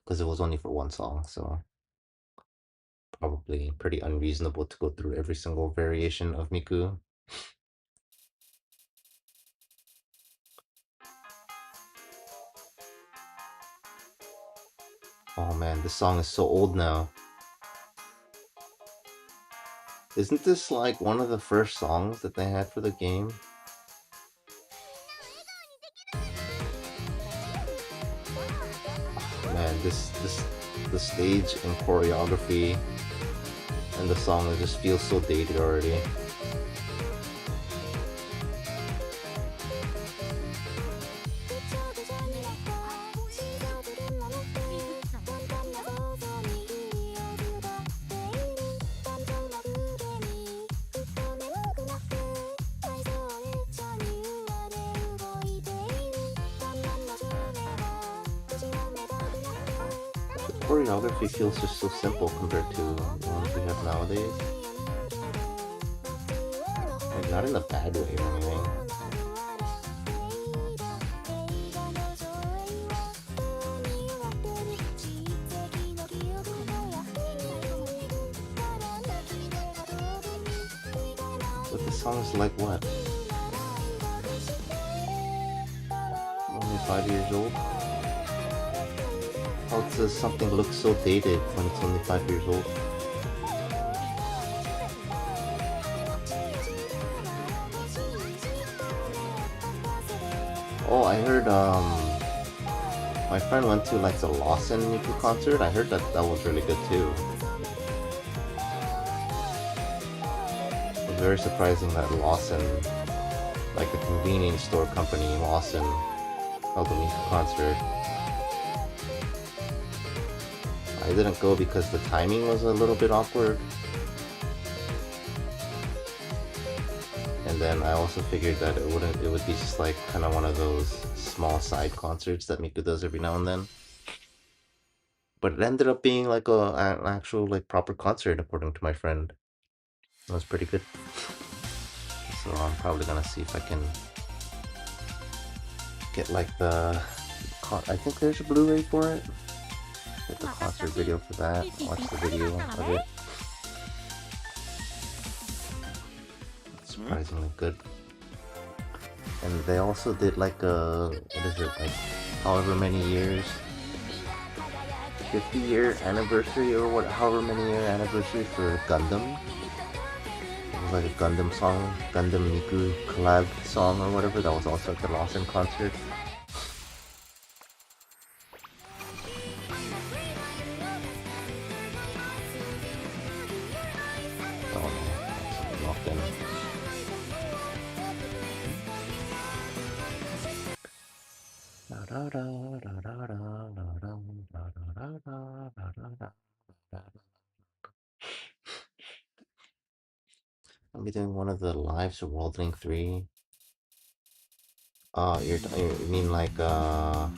Because it was only for one song, so probably pretty unreasonable to go through every single variation of Miku. Oh man, this song is so old now. Isn't this like one of the first songs that they had for the game? Oh, man, the stage and choreography and the song, it just feels so dated already. Choreography feels just so simple compared to the ones we have nowadays. Like, not in a bad way or anything. But this song is like what? Only 5 years old? How does something look so dated when it's only 5 years old? Oh, I heard my friend went to like the Lawson Miku concert. I heard that was really good too. It was very surprising that Lawson, like the convenience store company Lawson, held a Miku concert. I didn't go because the timing was a little bit awkward. And then I also figured that it would be just like kind of one of those small side concerts that Miku does every now and then. But it ended up being like an actual like proper concert according to my friend. It was pretty good. So I'm probably gonna see if I can get like I think there's a Blu-ray for it. Get the concert video for that, watch the video of it. It's surprisingly good. And they also did like what is it, like however many years, 50-year anniversary or what, however many year anniversary for Gundam. It was like a Gundam song, Gundam Miku collab song or whatever, that was also at the Lawson concert. then. I'll be doing one of the lives of World Link 3. You mean like a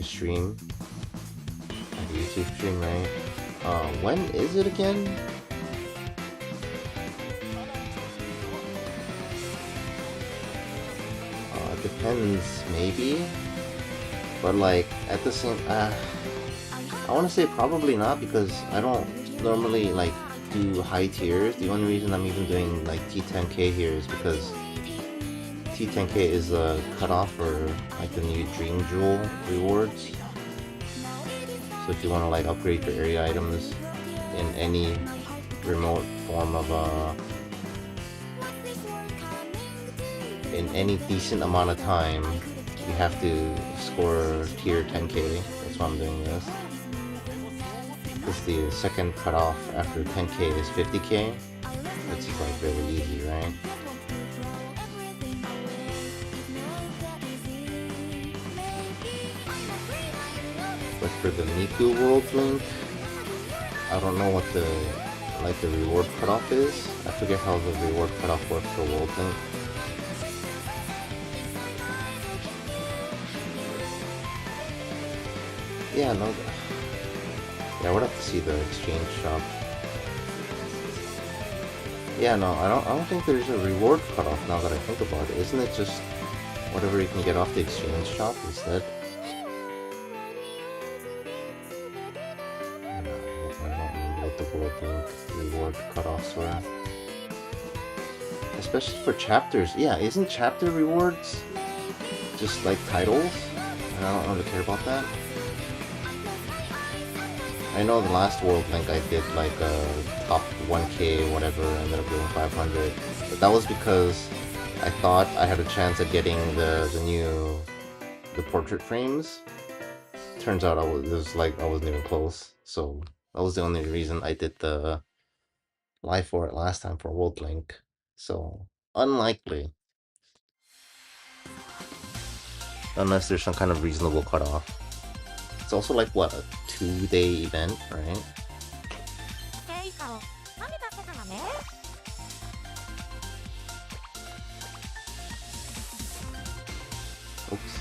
stream? Like a YouTube stream, right? When is it again? Depends, maybe. But like, at the same, I want to say probably not, because I don't normally like do high tiers. The only reason I'm even doing like T10k here is because T10k is a cutoff for like the new Dream Jewel rewards. So if you want to like upgrade your area items in any remote form of in any decent amount of time, you have to score tier 10k. That's why I'm doing this. Because the second cutoff after 10k is 50k. Which is like really easy, right? But for the Miku World Link, I don't know what the reward cutoff is. I forget how the reward cutoff works for World Link. Yeah, no. Yeah, we'd have to see the exchange shop. Yeah, no, I don't think there's a reward cutoff now that I think about it. Isn't it just whatever you can get off the exchange shop instead? I don't remember what the World Link reward cutoffs were. Especially for chapters. Yeah, isn't chapter rewards just like titles? And I don't really care about that. I know the last World Link I did like a top 1k or whatever, and ended up doing 500. But that was because I thought I had a chance at getting the portrait frames. Turns out I wasn't even close. So that was the only reason I did the live for it last time for World Link. So unlikely. Unless there's some kind of reasonable cutoff. It's also like, what, a 2-day event, right? Oops.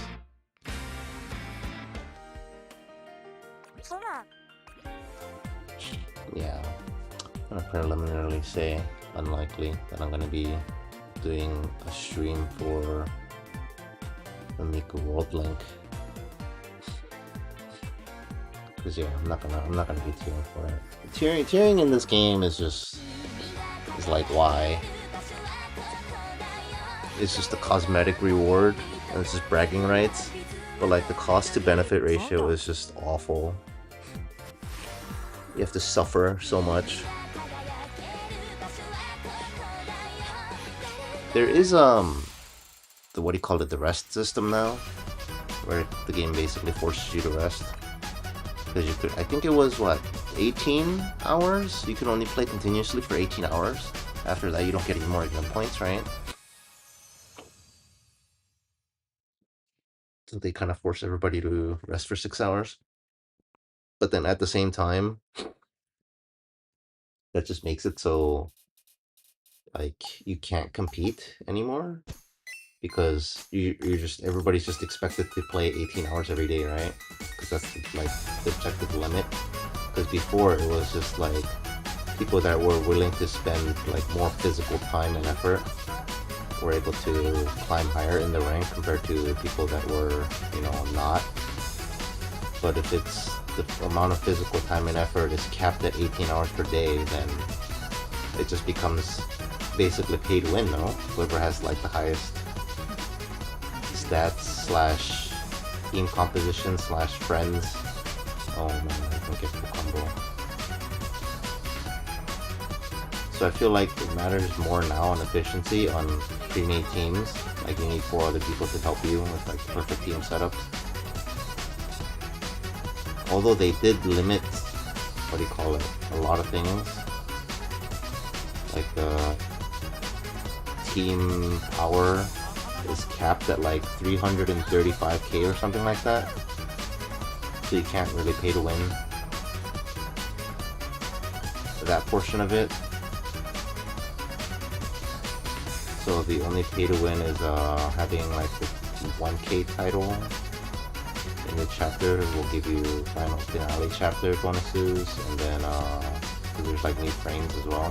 Yeah, I'm gonna preliminarily say unlikely that I'm gonna be doing a stream for the Miku World Link. Because yeah, I'm not gonna be tearing for it. Tearing in this game is like why? It's just a cosmetic reward and it's just bragging rights. But like the cost to benefit ratio is just awful. You have to suffer so much. There is the what do you call it, the rest system now, where the game basically forces you to rest. Because you could, I think it was what, 18 hours? You can only play continuously for 18 hours. After that, you don't get any more exam points, right? So they kind of force everybody to rest for 6 hours. But then at the same time, that just makes it so like you can't compete anymore. Because everybody's just expected to play 18 hours every day, right? Because that's like the objective limit. Because before it was just like people that were willing to spend like more physical time and effort were able to climb higher in the rank compared to people that were, you know, not. But if it's the amount of physical time and effort is capped at 18 hours per day, then it just becomes basically pay to win, no? Whoever has like the highest stats / team composition / friends. Oh man, I don't get the combo. So I feel like it matters more now on efficiency on pre-made teams. Like you need 4 other people to help you with like perfect team setups. Although they did limit, what do you call it, a lot of things. Like the team power is capped at like 335k or something like that. So you can't really pay to win that portion of it. So the only pay to win is having like the 1k title in the chapter will give you final finale chapter bonuses, and then there's like new frames as well.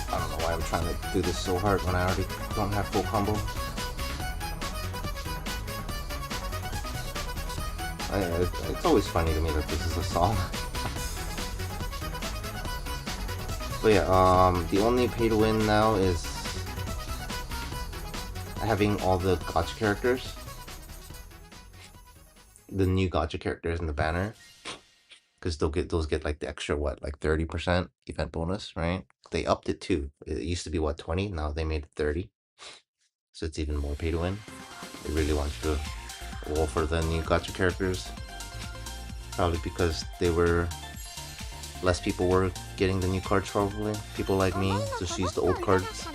I don't know why I'm trying to do this so hard when I already don't have full combo. It's always funny to me that this is a song. But yeah, the only pay to win now is having all the gacha characters. The new gacha characters in the banner. Because those get like the extra, what, like 30% event bonus, right? They upped it too. It used to be, what, 20? Now they made it 30. So it's even more pay to win. They really want you to roll for the new gacha characters. Probably because less people were getting the new cards, probably. People like me just use the old cards.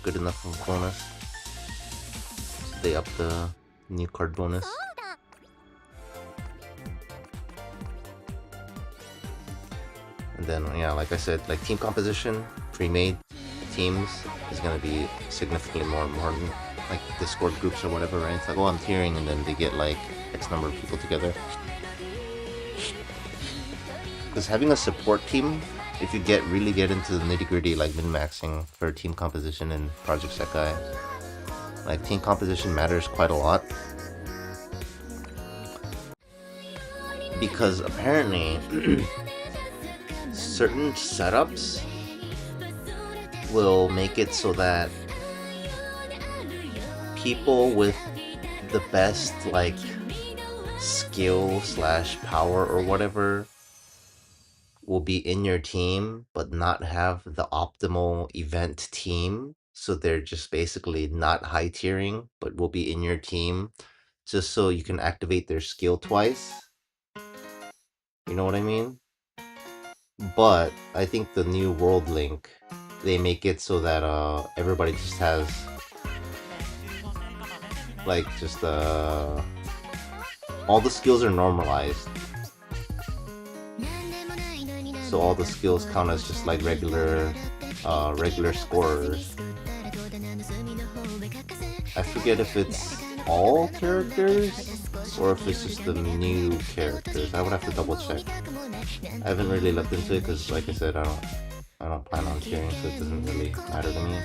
Good enough for bonus. So they upped the new card bonus. And then, yeah, like I said, like team composition, pre-made teams is gonna be significantly more important. Like Discord groups or whatever, right? It's like, oh, I'm tiering, and then they get like X number of people together. Because having a support team, if you really get into the nitty-gritty, like min-maxing for team composition in Project Sekai, like team composition matters quite a lot. Because apparently certain setups will make it so that people with the best like skill / power or whatever will be in your team but not have the optimal event team, so they're just basically not high tiering but will be in your team just so you can activate their skill twice. You know what I mean? But I think the new World Link, they make it so that everybody just has like just all the skills are normalized. So all the skills count as just like regular scorers. I forget if it's all characters or if it's just the new characters. I would have to double check. I haven't really looked into it because, like I said, I don't plan on tiering, so it doesn't really matter to me.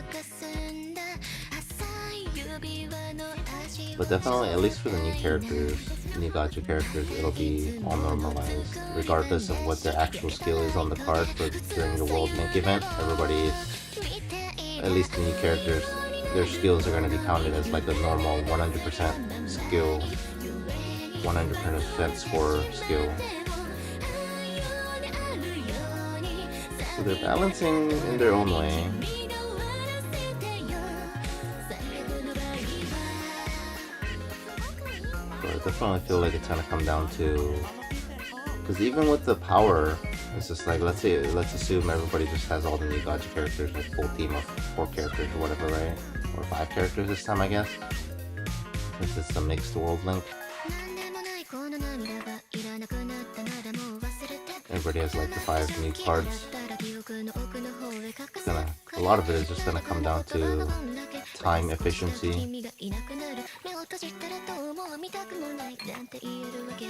But definitely, at least for the new characters, new gacha characters, it'll be all normalized, regardless of what their actual skill is on the card for during the World Link event. Everybody, at least the new characters, their skills are going to be counted as like a normal 100% skill, 100% score skill. So they're balancing in their own way. But I definitely feel like it's gonna come down to, because even with the power, it's just like, let's assume everybody just has all the new gacha characters, like full team of 4 characters or whatever, right? Or 5 characters this time, I guess, since it's a mixed World Link. Everybody has like the 5 new cards. A lot of it is just gonna come down to time efficiency.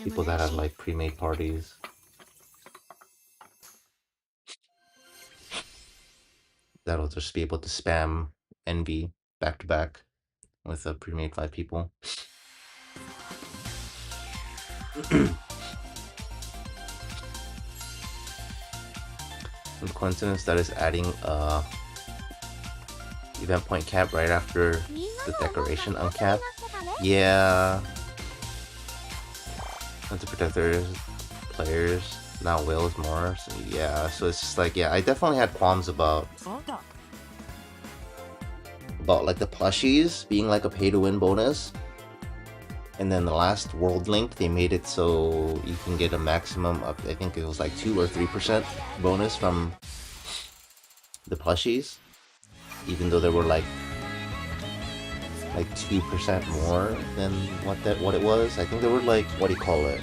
People that have like pre-made parties. That'll just be able to spam NV back to back with a pre-made 5 people. And coincidence that is adding event point cap right after the decoration uncap. Yeah. And to protect their players. Now Will is more. So yeah, so it's just like, yeah, I definitely had qualms about like the plushies being like a pay to win bonus. And then the last World Link, they made it so you can get a maximum of, I think it was like 2 or 3% bonus from the plushies, even though they were like 2% more than what it was. I think they were like, what do you call it?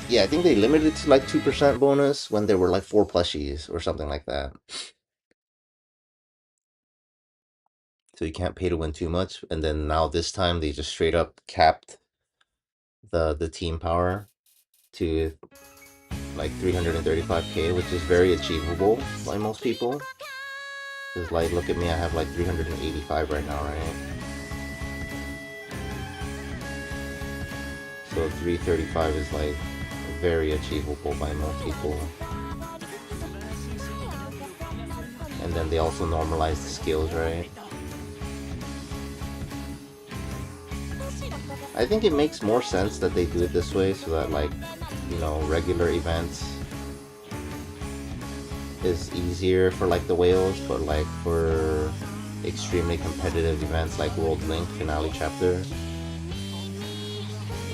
Yeah, I think they limited it to like 2% bonus when there were like 4 plushies or something like that. So you can't pay to win too much. And then now this time they just straight up capped the team power to like 335k, which is very achievable by most people. Because like, look at me, I have like 385 right now, right? So 335 is like very achievable by most people. And then they also normalize the skills, right? I think it makes more sense that they do it this way so that, like, you know, regular events is easier for like the whales, but like for extremely competitive events like World Link Finale Chapter,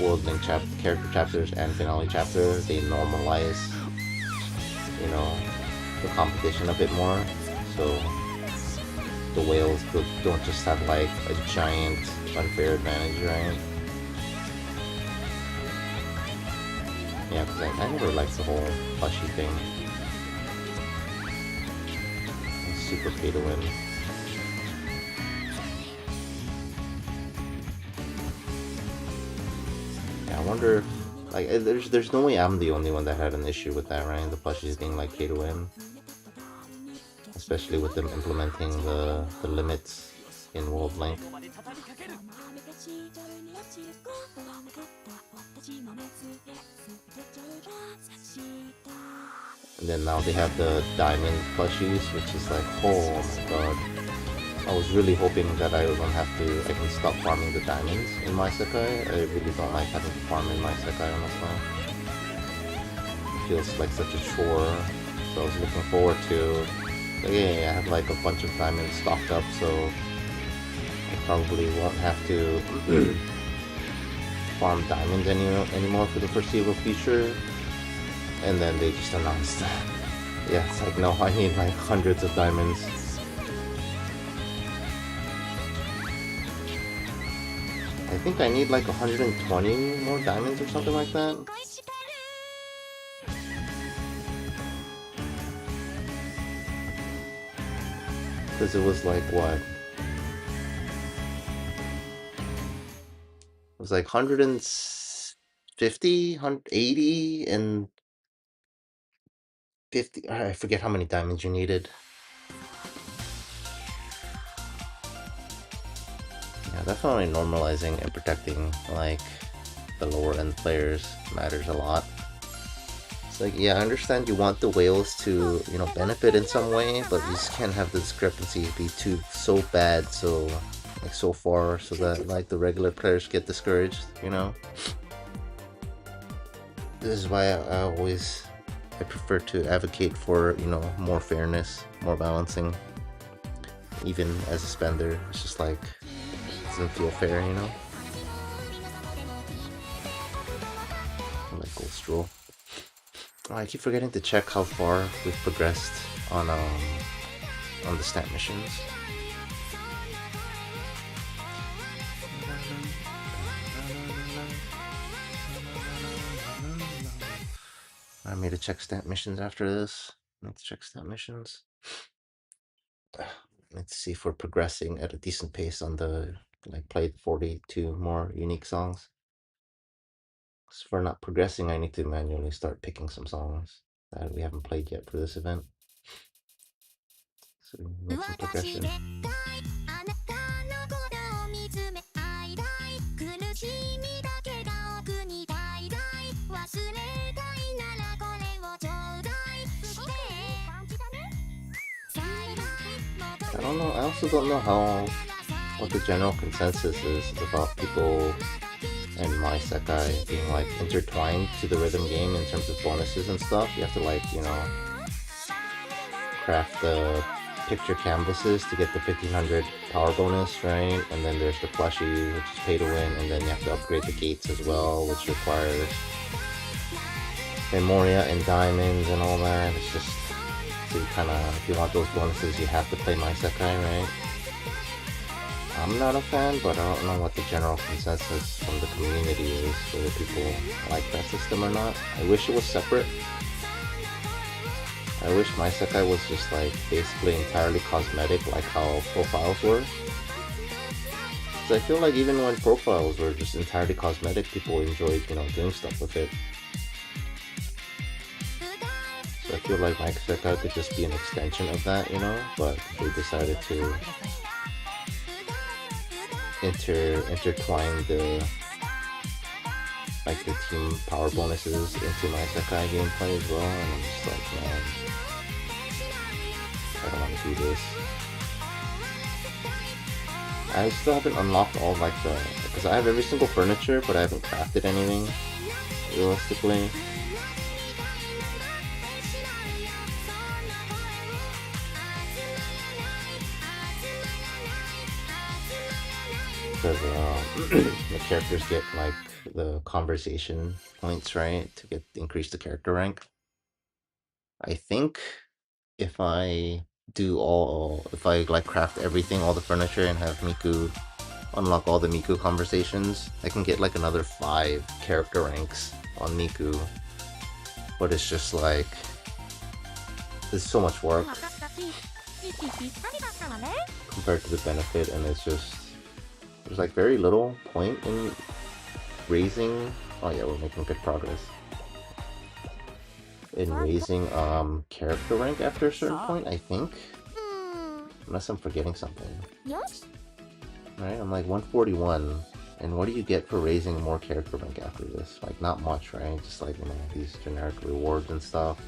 World Link character chapters and Finale Chapter, they normalize, you know, the competition a bit more, so the whales don't just have like a giant unfair advantage, right? Yeah, because I never liked the whole plushie thing. It's super pay to win. Yeah, I wonder if, like, there's no way I'm the only one that had an issue with that, right? The plushies being like pay to win. Especially with them implementing the limits in World Link. And then now they have the diamond plushies, which is like, oh my god. I was really hoping that I can stop farming the diamonds in my Sekai. I really don't like having to farm in my Sekai, honestly. It feels like such a chore. So I was looking forward to, yeah, I have like a bunch of diamonds stocked up, so I probably won't have to farm diamonds anymore for the foreseeable future. And then they just announced that, yeah, it's like, no, I need like hundreds of diamonds. I think I need like 120 more diamonds or something like that. Because it was like, what? It was like 150, 180, and 50. I forget how many diamonds you needed. Yeah, definitely normalizing and protecting like the lower end players matters a lot. It's like, yeah, I understand you want the whales to, you know, benefit in some way, but you just can't have the discrepancy be so bad, so far, so that like the regular players get discouraged, you know. This is why I prefer to advocate for, you know, more fairness, more balancing. Even as a spender, it's just like, it doesn't feel fair, you know. Like Gold Stroll. Oh, I keep forgetting to check how far we've progressed on the stat missions. I made to check stat missions after this. Let's check stat missions. Let's see if we're progressing at a decent pace on the, like, played 42 more unique songs. So if we're not progressing, I need to manually start picking some songs that we haven't played yet for this event. So make some progression. I don't know, I also don't know what the general consensus is about people and my Sekai being like intertwined to the rhythm game in terms of bonuses and stuff. You have to, like, you know, craft the picture canvases to get the 1500 power bonus, right? And then there's the plushie, which is pay to win, and then you have to upgrade the gates as well, which requires Memoria and diamonds and all that. It's just, so you kind of, if you want those bonuses, you have to play My Sekai, right? I'm not a fan, but I don't know what the general consensus from the community is, whether people like that system or not. I wish it was separate. I wish My Sekai was just like basically entirely cosmetic, like how profiles were. So I feel like even when profiles were just entirely cosmetic, people enjoyed, you know, doing stuff with it. So I feel like My Sekai could just be an extension of that, you know, but they decided to intertwine the team power bonuses into My Sekai gameplay as well, and I'm just like, man, I don't want to do this. I still haven't unlocked all like the, because I have every single furniture, but I haven't crafted anything realistically. Because the characters get like the conversation points, right, to increase the character rank. I think if I like craft everything, all the furniture, and have Miku unlock all the Miku conversations, I can get like another 5 character ranks on Miku. But it's just like, it's so much work compared to the benefit, and it's just, there's like very little point in raising. Oh yeah, we're making good progress in raising character rank after a certain point, I think, unless I'm forgetting something. Right, I'm like 141, and what do you get for raising more character rank after this? Like not much, right? Just like, you know, these generic rewards and stuff.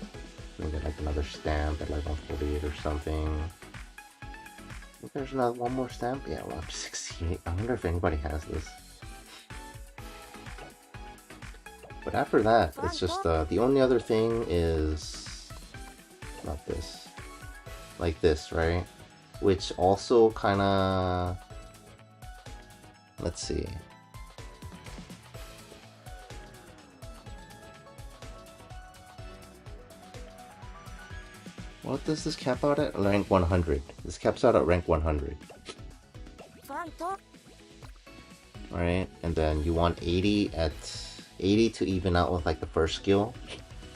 You get like another stamp at like 148 or something. I think there's another one more stamp. Yeah, well, 68. I wonder if anybody has this. But after that, it's just the only other thing is not this, like this, right? Which also kind of, let's see. What does this cap out at? Rank 100. This caps out at rank 100. Right, and then you want 80 to even out with like the first skill,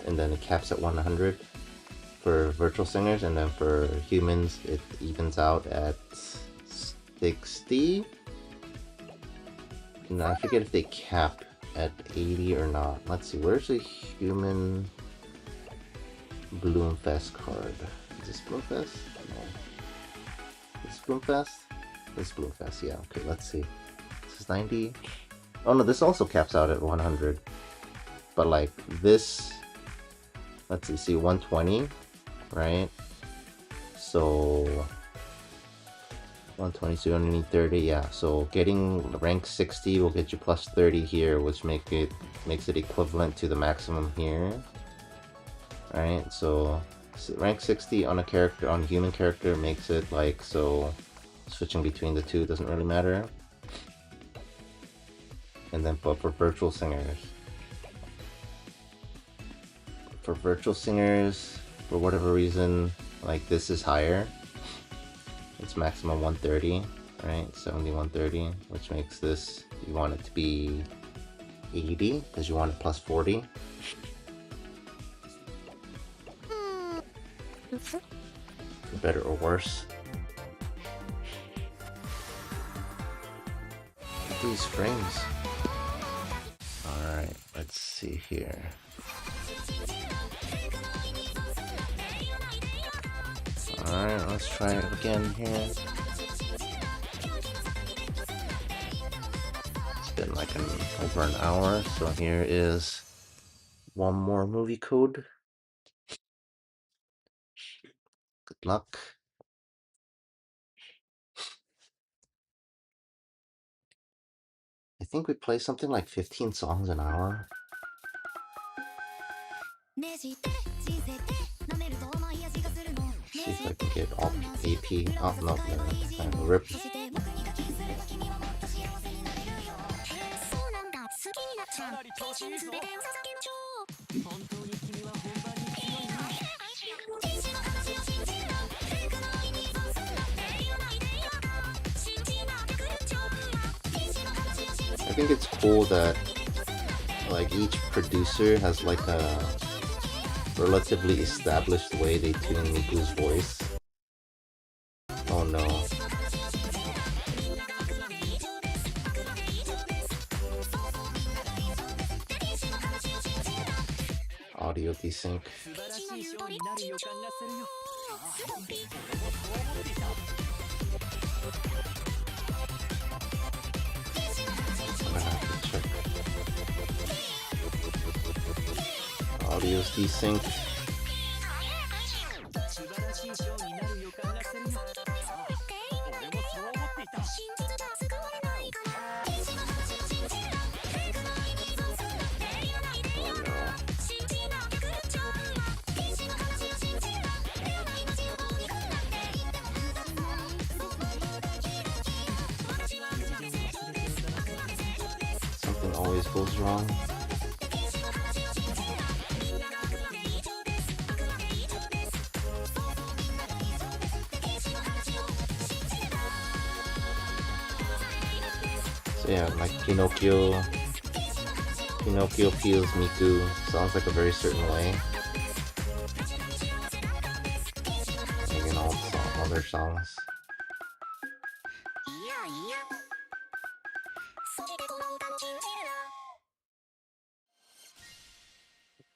and then it caps at 100 for virtual singers, and then for humans it evens out at 60. And I forget if they cap at 80 or not. Let's see, where's the human Bloomfest card? Is this Bloomfest? No. Is this Bloomfest? This is Bloomfest, yeah, okay, let's see. This is 90. Oh no, this also caps out at 100. But like this, let's see, 120, right? So 120, so you only need 30, yeah. So getting rank 60 will get you plus 30 here, which makes it equivalent to the maximum here. Right, so rank 60 on a character, on a human character, makes it like, so switching between the two doesn't really matter. And then but for virtual singers, for whatever reason, like this is higher. It's maximum 130, right? 70, 130, which makes this, you want it to be 80 because you want it plus 40. For better or worse. These frames. Alright, let's see here. Alright, let's try it again here. It's been like over an hour, so here is one more movie code. Good luck. I think we play something like 15 songs an hour. See if I can get all AP. Oh no, rip. I think it's cool that like each producer has like a relatively established way they tune Miku's voice. Oh no. Audio desync. I'm gonna have to check. Audio's desynced. Something always goes wrong. So yeah, like Pinocchio feels Miku, sounds like a very certain way. Like in all other songs.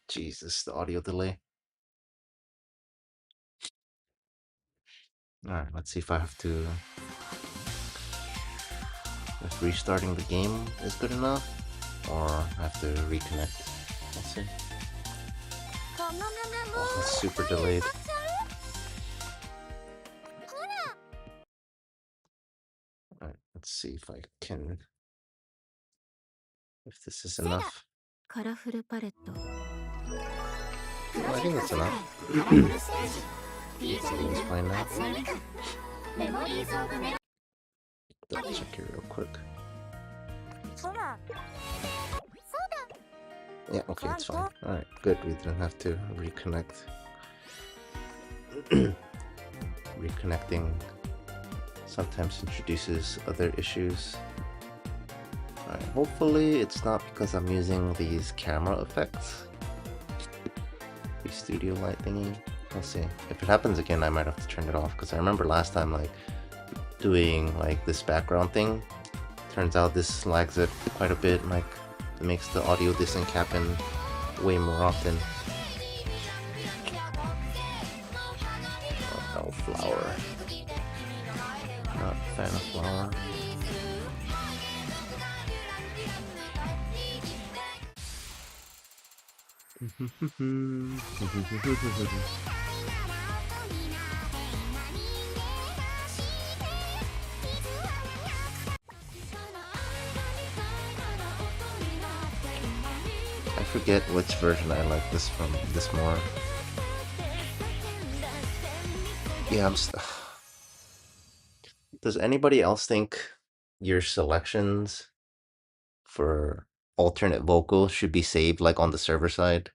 Jesus, the audio delay. Alright, let's see if I have to... if restarting the game is good enough, or I have to reconnect. Let's see. Oh, that's super delayed. Alright, let's see if I can... if this is enough. Oh, I think it's enough. It's fine now. Double check here real quick. Yeah, okay, it's fine. Alright, good. We didn't have to reconnect. Reconnecting sometimes introduces other issues. Alright, hopefully it's not because I'm using these camera effects. The studio light thingy. We'll see. If it happens again, I might have to turn it off, because I remember last time like doing like this background thing. Turns out this lags it quite a bit, like it makes the audio desync happen way more often. Oh no, flower. Not a fan of flower. I forget which version I like this more. Yeah, Does anybody else think your selections for alternate vocals should be saved like on the server side?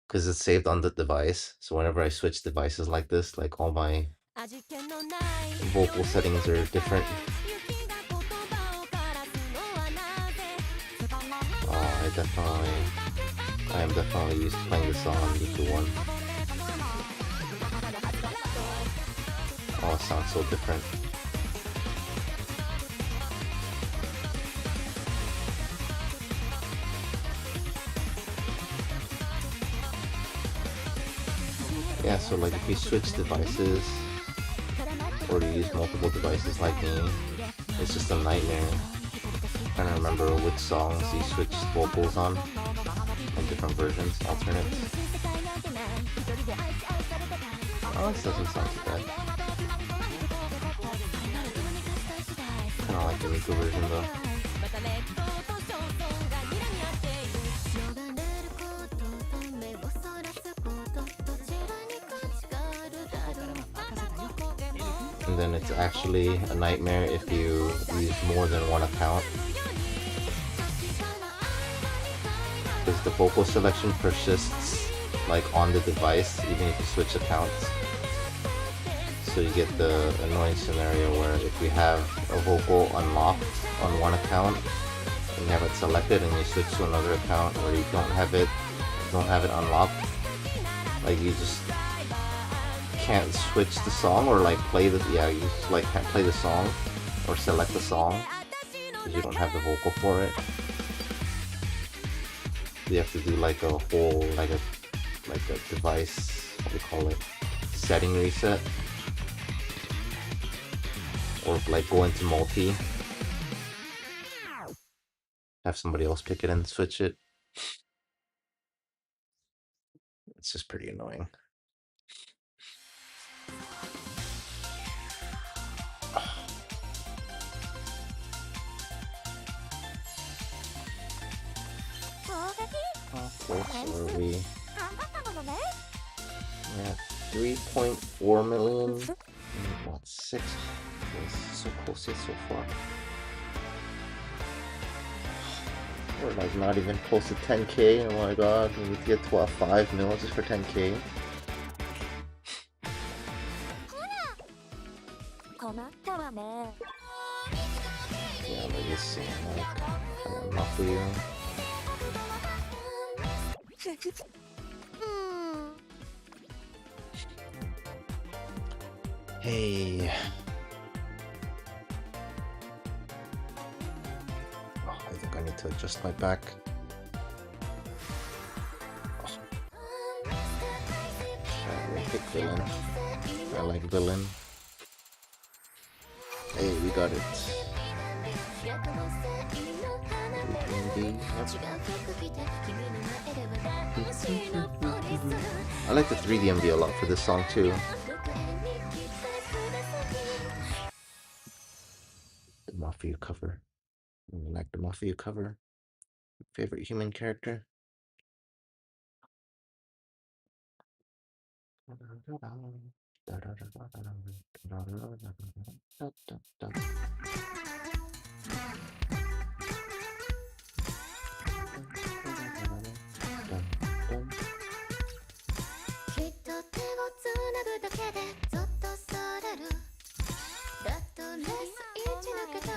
Because it's saved on the device, so whenever I switch devices like this, like all my vocal settings are different. I am definitely used to playing this on Miku 1. Oh, it sounds so different. Yeah, so like if you switch devices, or you use multiple devices like me, it's just a nightmare. Trying to remember which songs you switch vocals on, and different versions, alternates. Oh, this doesn't sound too bad. Kinda like the Miku version though. and then it's actually a nightmare if you use more than one account, because the vocal selection persists like on the device even if you switch accounts. So you get the annoying scenario where if you have a vocal unlocked on one account and you have it selected and you switch to another account where you don't have it unlocked, like you just can't switch the song or like play the you just like can't play the song or select the song because you don't have the vocal for it. You have to do like a whole like a device, what do you call it, setting reset, or like go into multi, have somebody else pick it and switch it. It's just pretty annoying. How close are we? Yeah, 3.4 million. About 6. So close yet so far. We're like not even close to 10k. Oh my god, we need to get to 5 mil just for 10k. Yeah, like this scene, like, kind of enough for you. Hey. Oh, I think I need to adjust my back. Oh. I pick villain. I like villain. Hey, we got it. 3D. I like the 3D MV a lot for this song too. The Mafia cover. I like the Mafia cover. Favorite human character.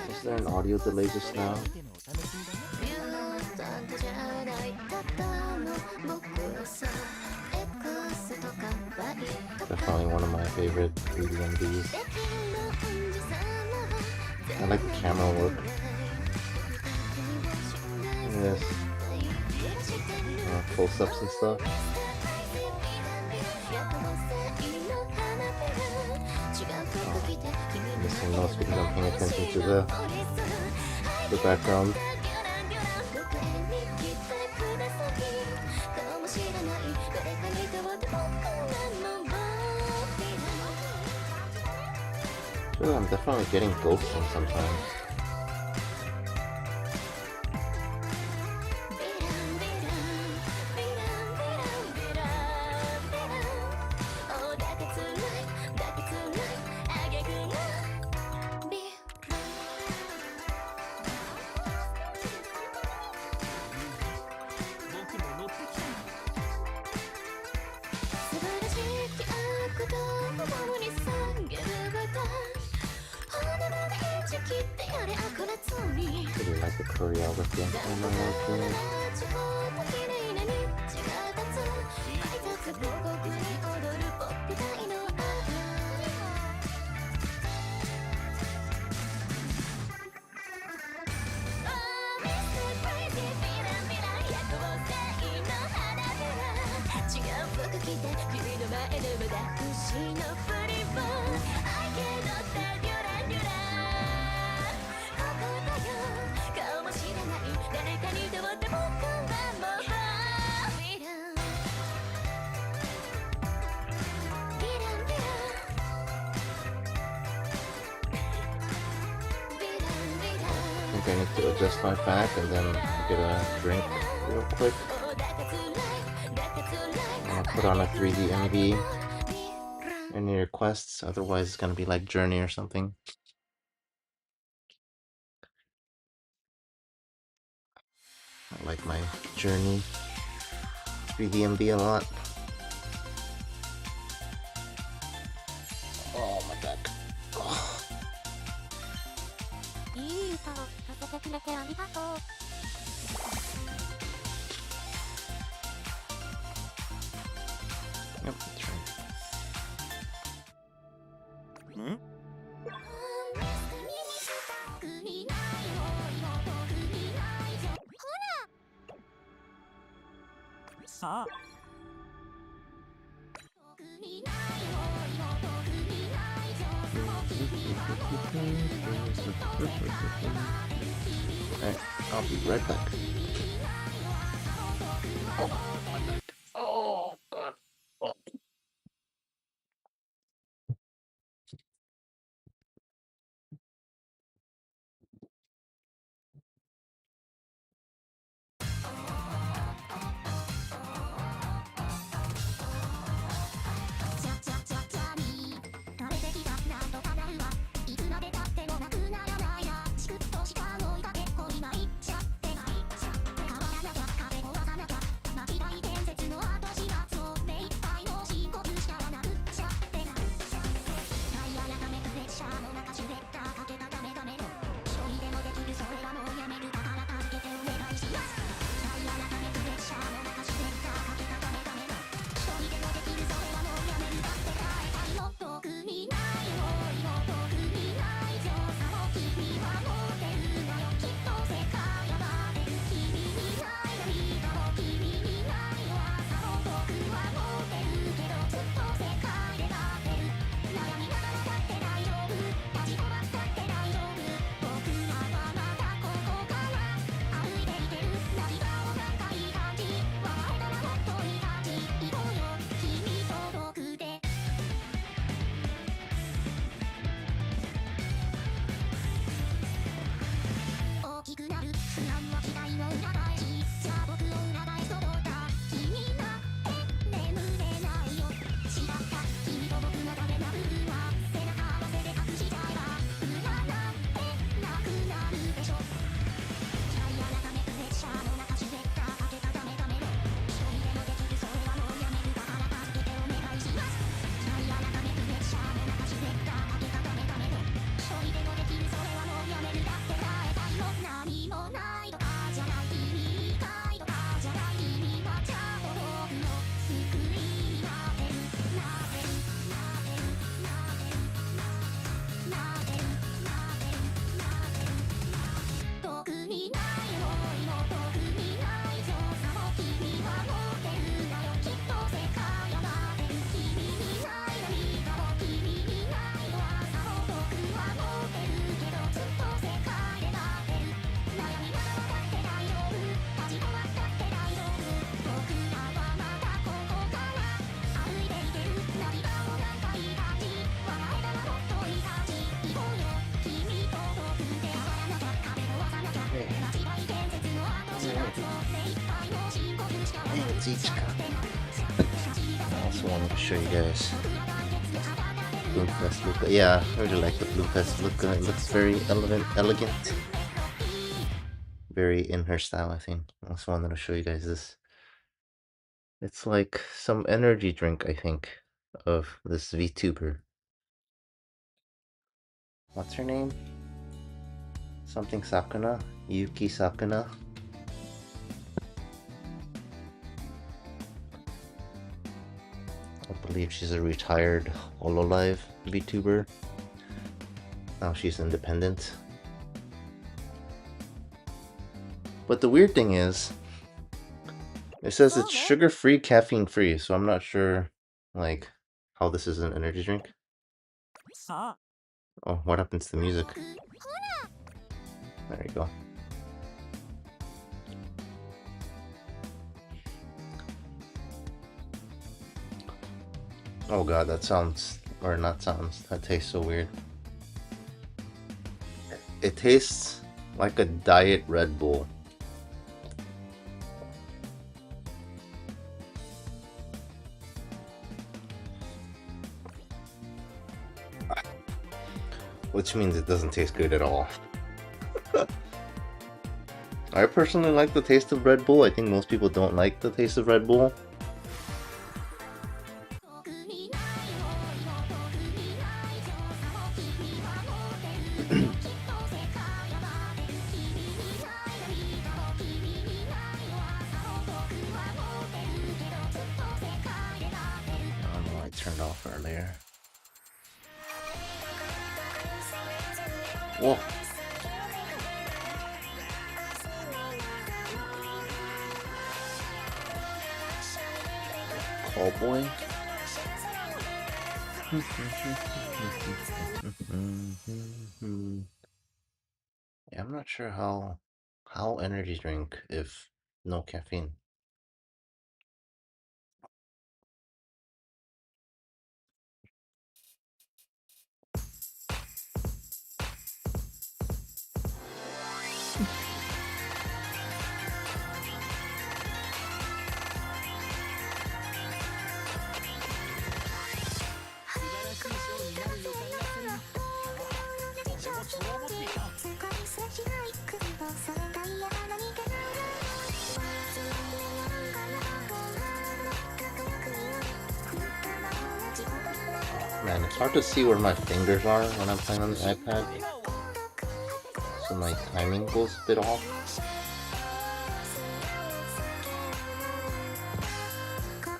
Is there an audio delay just now? Definitely one of my favorite 3D MVs. I like the camera work. Yes. Close-ups and stuff. I'm missing notes because I'm paying attention to the background. Well, I'm definitely getting ghosting sometimes. Really like the choreography. Oh my god. I think I need to adjust my back and then get a drink real quick. I'll put on a 3D MV. Any requests? Otherwise, it's gonna be like Journey or something. I like my Journey 3DMB a lot. Oh my god. Oh. いい歌をさせてくれてありがとう。Yep, that's right. さあ Alright, I'll be right back. Oh my god. Oh god. Oh. I also wanted to show you guys Bloomfest look. Yeah, I really like the Bloomfest look. It looks very elegant. Very in her style, I think. I also wanted to show you guys this. It's like some energy drink, I think, of this VTuber. What's her name? Something Sakuna? Yuki Sakuna? I believe she's a retired HoloLive VTuber. Now she's independent. But the weird thing is, it says it's sugar-free, caffeine-free, so I'm not sure, like, how this is an energy drink. Oh, what happened to the music? There you go. Oh god, that sounds, or not sounds, that tastes so weird. It tastes like a diet Red Bull. which means it doesn't taste good at all. I personally like the taste of Red Bull. I think most people don't like the taste of Red Bull. Turned off earlier. Whoa. Cowboy. Yeah, I'm not sure how energy drink if no caffeine. Man, it's hard to see where my fingers are when I'm playing on the iPad, so my timing goes a bit off.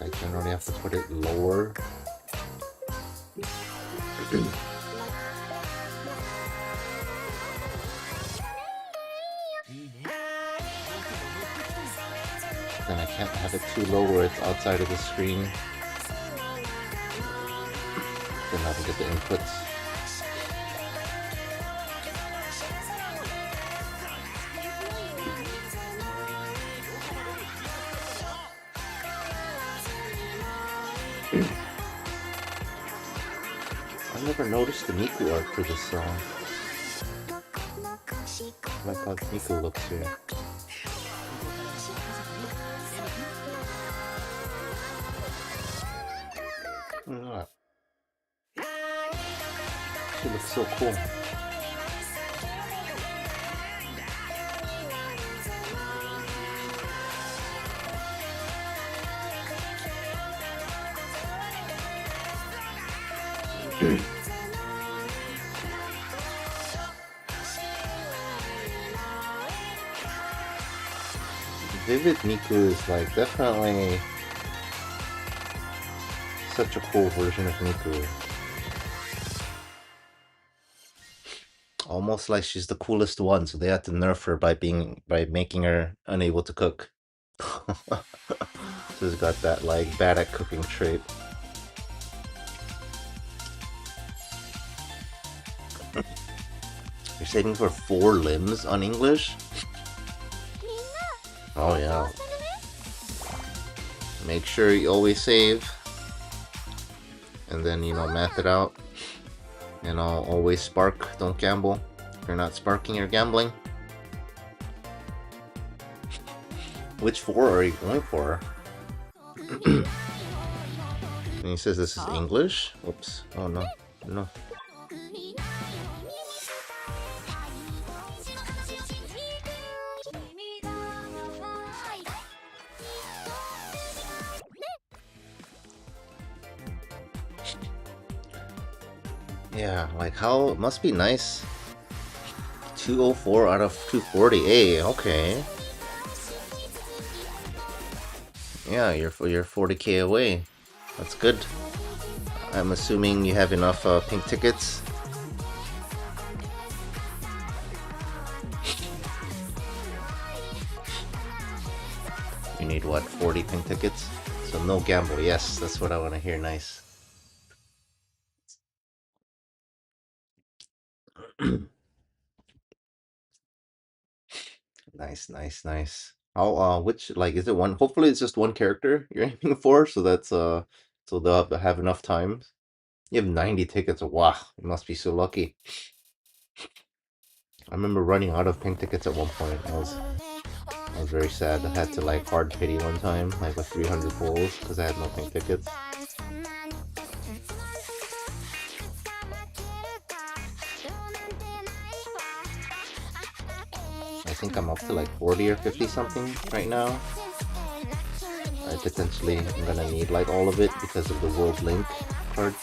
I generally have to put it lower. Then I can't have it too low where it's outside of the screen. Then I can get the inputs. I never noticed the Miku art for this song. I like how Miku looks here. Look at that. She looks so cool. Vivid Miku is like definitely such a cool version of Miku. Almost like she's the coolest one, so they had to nerf her by making her unable to cook. She's got that like bad at cooking trait. You're saving for 4 limbs on English? Oh yeah. Make sure you always save. And then, you know, math it out. And I'll always spark, don't gamble. If you're not sparking, you're gambling. Which 4 are you going for? And he says this is English? Whoops. Oh no. No. Yeah, like how it must be nice. 204 out of 240. Hey, okay. Yeah, you're 40k away. That's good. I'm assuming you have enough pink tickets. You need what, 40 pink tickets? So no gamble. Yes, that's what I want to hear. Nice. Nice. How which, like, is it one? Hopefully it's just one character you're aiming for, so that's so they'll have enough time. You have 90 tickets. Wow, you must be so lucky. I remember running out of pink tickets at one point. I was very sad. I had to like hard pity one time, like with 300 pulls, because I had no pink tickets. think I'm up to like 40 or 50 something right now. Potentially I'm gonna need like all of it because of the World Link cards.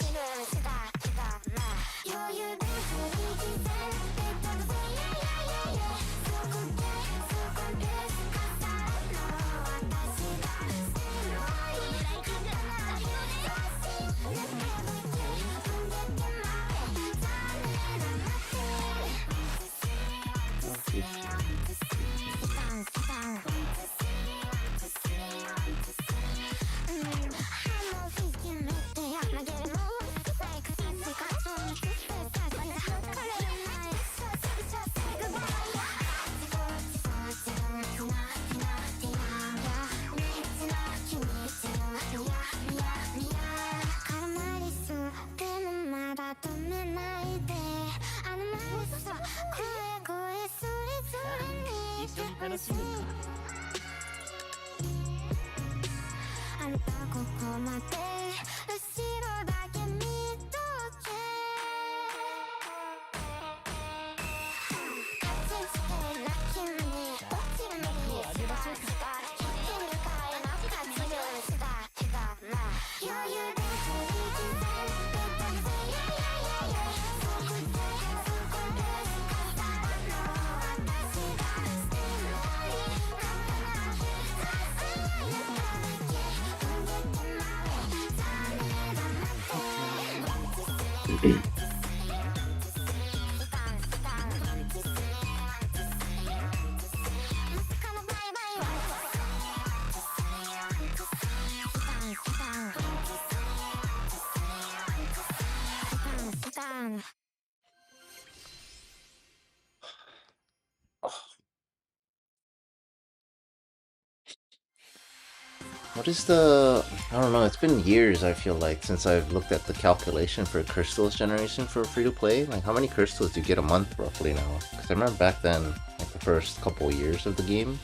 What is the... I don't know, it's been years, I feel like, since I've looked at the calculation for crystals generation for free-to-play. Like, how many crystals do you get a month, roughly, now? Because I remember back then, like, the first couple years of the game,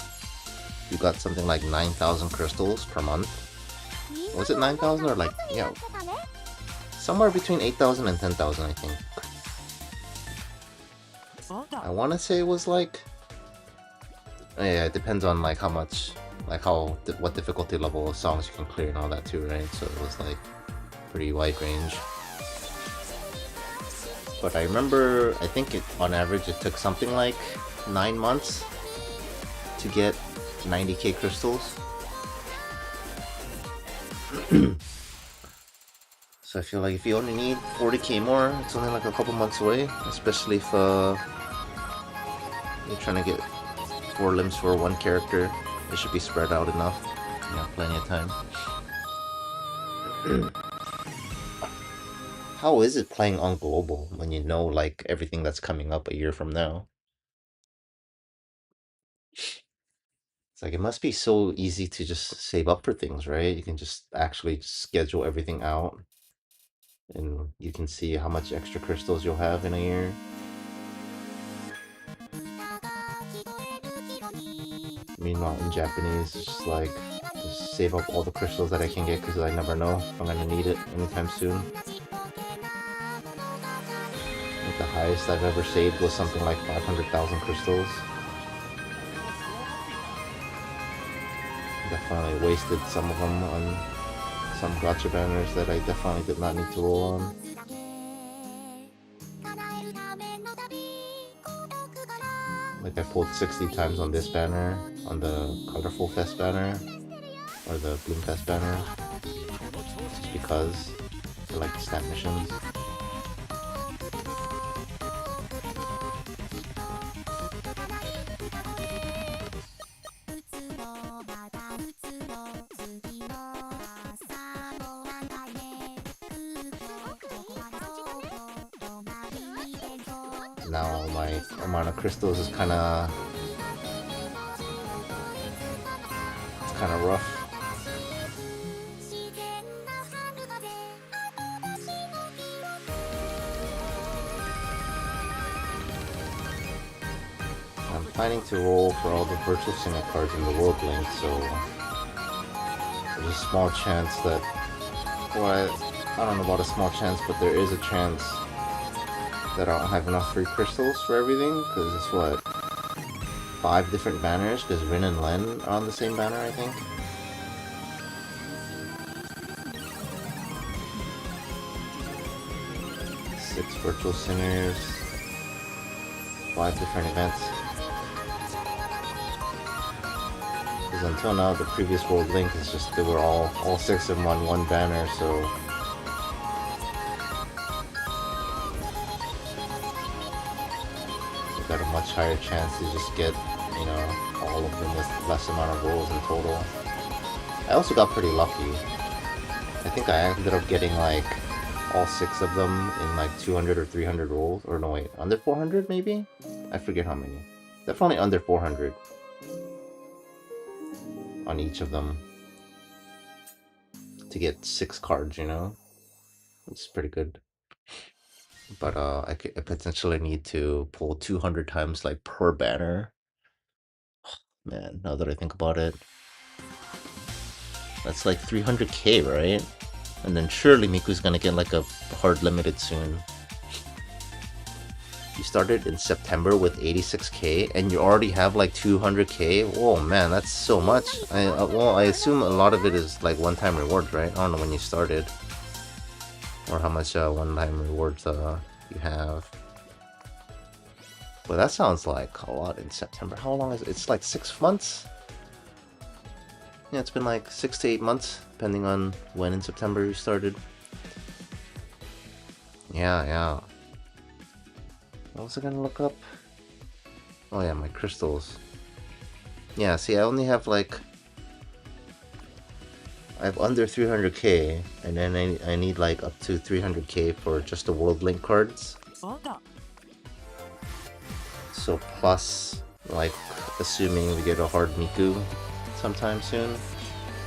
you got something like 9,000 crystals per month. Was it 9,000 or, like, yeah, somewhere between 8,000 and 10,000, I think. I want to say it was, like... Yeah, it depends on, like, how much... like what difficulty level of songs you can clear and all that too, right? So it was like pretty wide range. But I remember, I think on average it took something like 9 months to get 90k crystals. So I feel like if you only need 40k more, it's only like a couple months away, especially if you're trying to get 4 limbs for one character. It should be spread out enough. Yeah, plenty of time. How is it playing on global when you know like everything that's coming up a year from now? It's like it must be so easy to just save up for things, right? You can just actually schedule everything out and you can see how much extra crystals you'll have in a year. Meanwhile, in Japanese, it's just like, just save up all the crystals that I can get because I never know if I'm gonna need it anytime soon. I think the highest I've ever saved was something like 500,000 crystals. Definitely wasted some of them on some gacha banners that I definitely did not need to roll on. Like I pulled 60 times on this banner, on the Colorful Fest banner, or the Bloom Fest banner, just because I like the stat missions. Now my amount of crystals is kind of rough. I'm planning to roll for all the virtual singer cards in the World Link, so there's a small chance that, well, I don't know about a small chance, but there is a chance that I don't have enough free crystals for everything, because it's what, 5 different banners because Rin and Len are on the same banner, I think. Six virtual singers, 5 different events. Because until now, the previous World Link is just, they were all 6 of them on one banner, so you got a much higher chance to just get, you know, all of them with less amount of rolls in total. I also got pretty lucky. I think I ended up getting like all 6 of them in like 200 or 300 rolls. Or no, wait, under 400 maybe? I forget how many. Definitely under 400 on each of them to get 6 cards, you know? Which is pretty good. But I potentially need to pull 200 times like per banner. Man, now that I think about it, that's like 300k, right? And then surely Miku's gonna get like a hard limited soon. You started in September with 86k and you already have like 200k? Whoa, man, that's so much. Well, I assume a lot of it is like one-time rewards, right? I don't know when you started or how much one-time rewards you have. But that sounds like a lot in September. How long is it? It's like 6 months? Yeah, it's been like 6 to 8 months, depending on when in September you started. Yeah. What was I gonna look up? Oh yeah, my crystals. Yeah, see, I only have like... I have under 300k, and then I need like up to 300k for just the World Link cards. So plus, like, assuming we get a hard Miku sometime soon,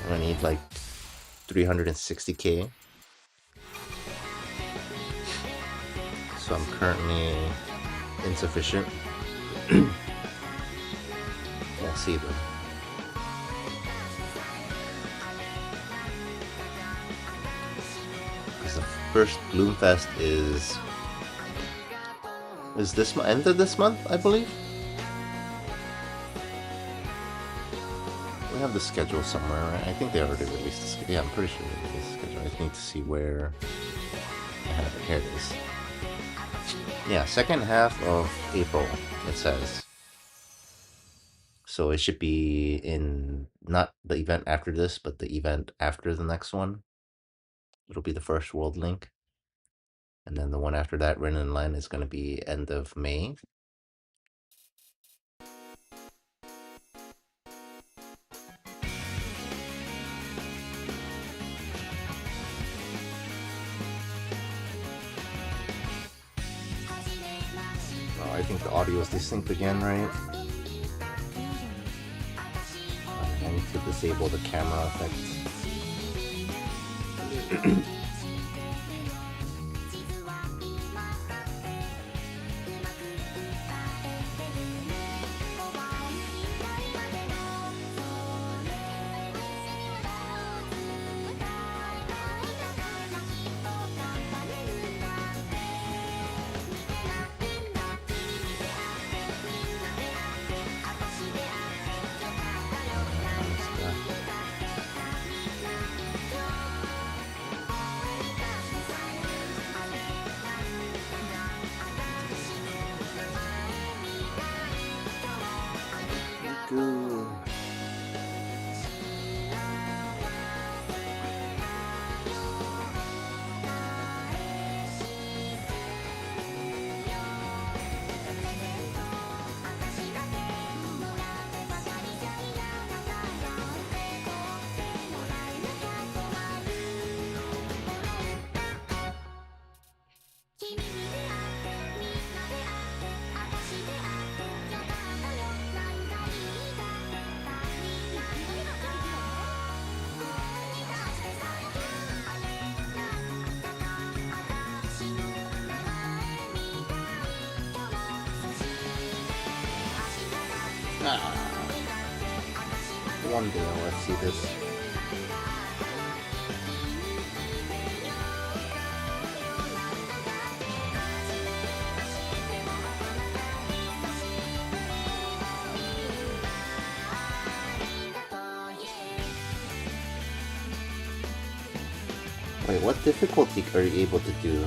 I'm gonna need like 360k. So I'm currently insufficient. We'll see though. Because the first Bloomfest is this end of this month, I believe. We have the schedule somewhere, right? I think they already released the schedule. Yeah, I'm pretty sure they released the schedule. I just need to see where I have it. Here it is. Yeah, second half of April, it says. So it should be in, not the event after this, but the event after the next one. It'll be the first World Link. And then the one after that, Rin and Len, is going to be end of May. Oh, I think the audio is distinct again, right? I need to disable the camera effect. One day I'll see this. Wait, what difficulty are you able to do?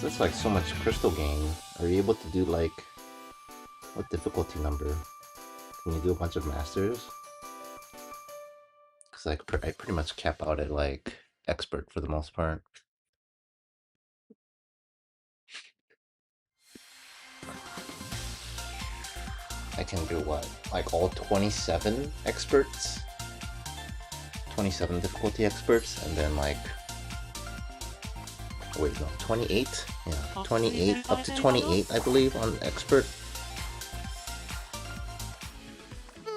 That's like so much crystal gain. Are you able to do like what difficulty number? Can you do a bunch of masters? Cause like I pretty much cap out at like expert for the most part. I can do what? Like all 27 experts? 27 difficulty experts, and then like wait, no, 28? Yeah, 28, up to 28, I believe, on expert.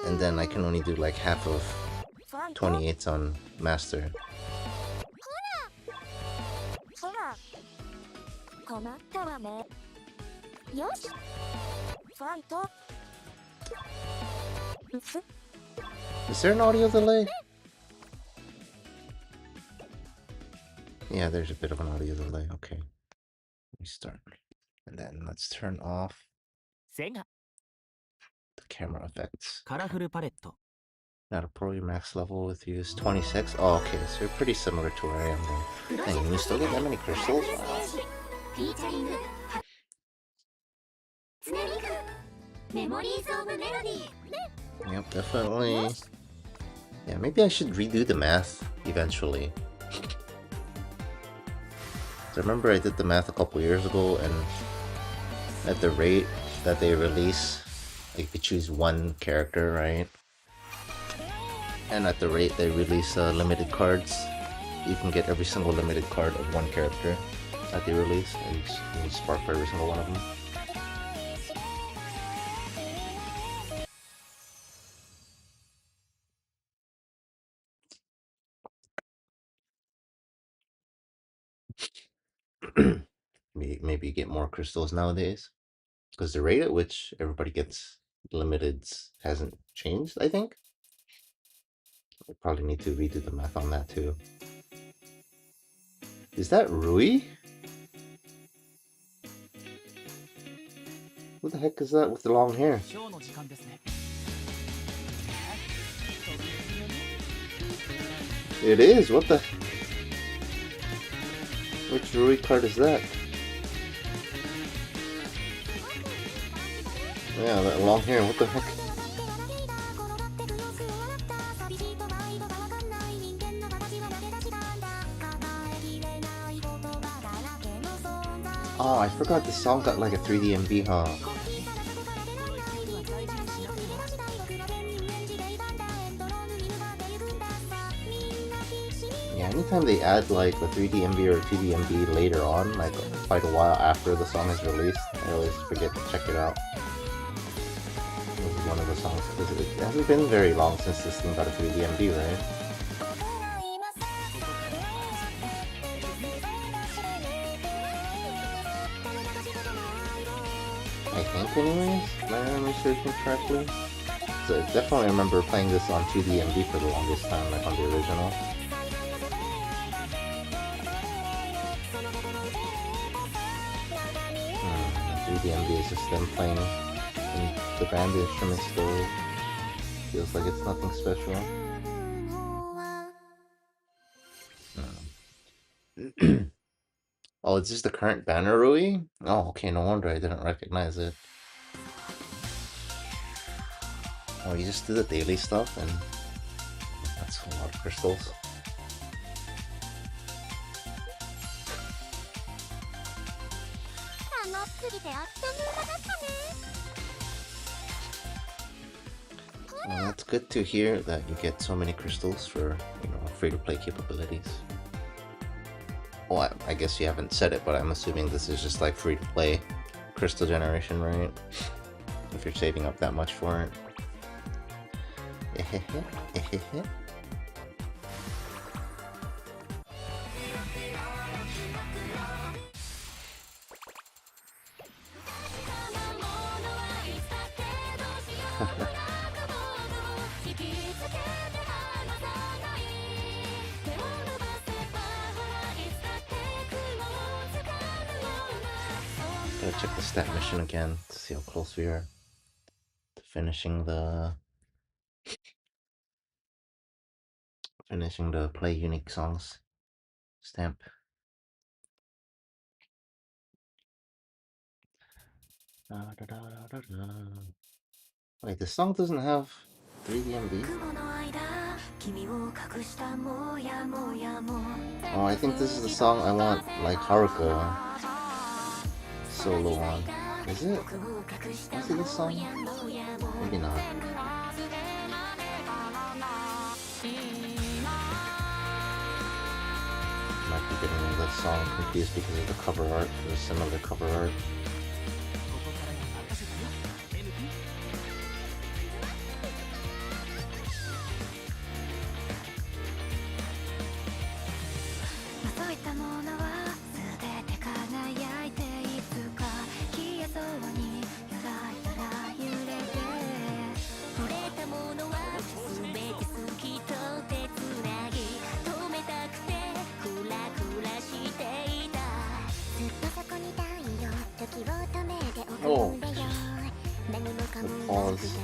And then I can only do like half of 28s on master. Is there an audio delay? Yeah, there's a bit of an audio delay. Okay. Let me start. And then let's turn off the camera effects. Not a pro, your max level with you is 26. Oh, okay, so you're pretty similar to where I am then. Dang, you still get that many crystals? Yep, definitely. Yeah, maybe I should redo the math eventually. I remember I did the math a couple years ago, and at the rate that they release, like, you could choose one character, right? And at the rate they release limited cards, you can get every single limited card of one character that they release, and you spark for every single one of them. Maybe you get more crystals nowadays, because the rate at which everybody gets limiteds hasn't changed, I think. We'll probably need to redo the math on that too. Is that Rui? Who the heck is that with the long hair? It is, what the... Which Rui card is that? Yeah, that long hair, what the heck? Oh, I forgot the song got like a 3D MV, huh? Yeah, anytime they add like a 3D MV or a 2D MV later on, like quite a while after the song is released, I always forget to check it out. This is one of the songs, because it hasn't been very long since this thing got a 3D MV, right? I think anyways, am I researching correctly? So I definitely remember playing this on 2D MV for the longest time, like on the original. 3D MV is just them playing in the band instruments, still feels like it's nothing special. Oh, is this the current banner Rui? Oh, okay, no wonder I didn't recognize it. Oh, you just do the daily stuff, and that's a lot of crystals. Well, that's good to hear that you get so many crystals for, you know, free-to-play capabilities. Well, I guess you haven't said it, but I'm assuming this is just like free-to-play crystal generation, right? If you're saving up that much for it. Gotta check the stat mission again to see how close we are to finishing the play unique songs. Stamp. Wait, this song doesn't have 3D MV? Oh, I think this is the song I want, like, Haruka solo on. Is it? Is it this song? Maybe not. Might be getting that song confused because of the cover art. There's similar cover art. Oh, the pause.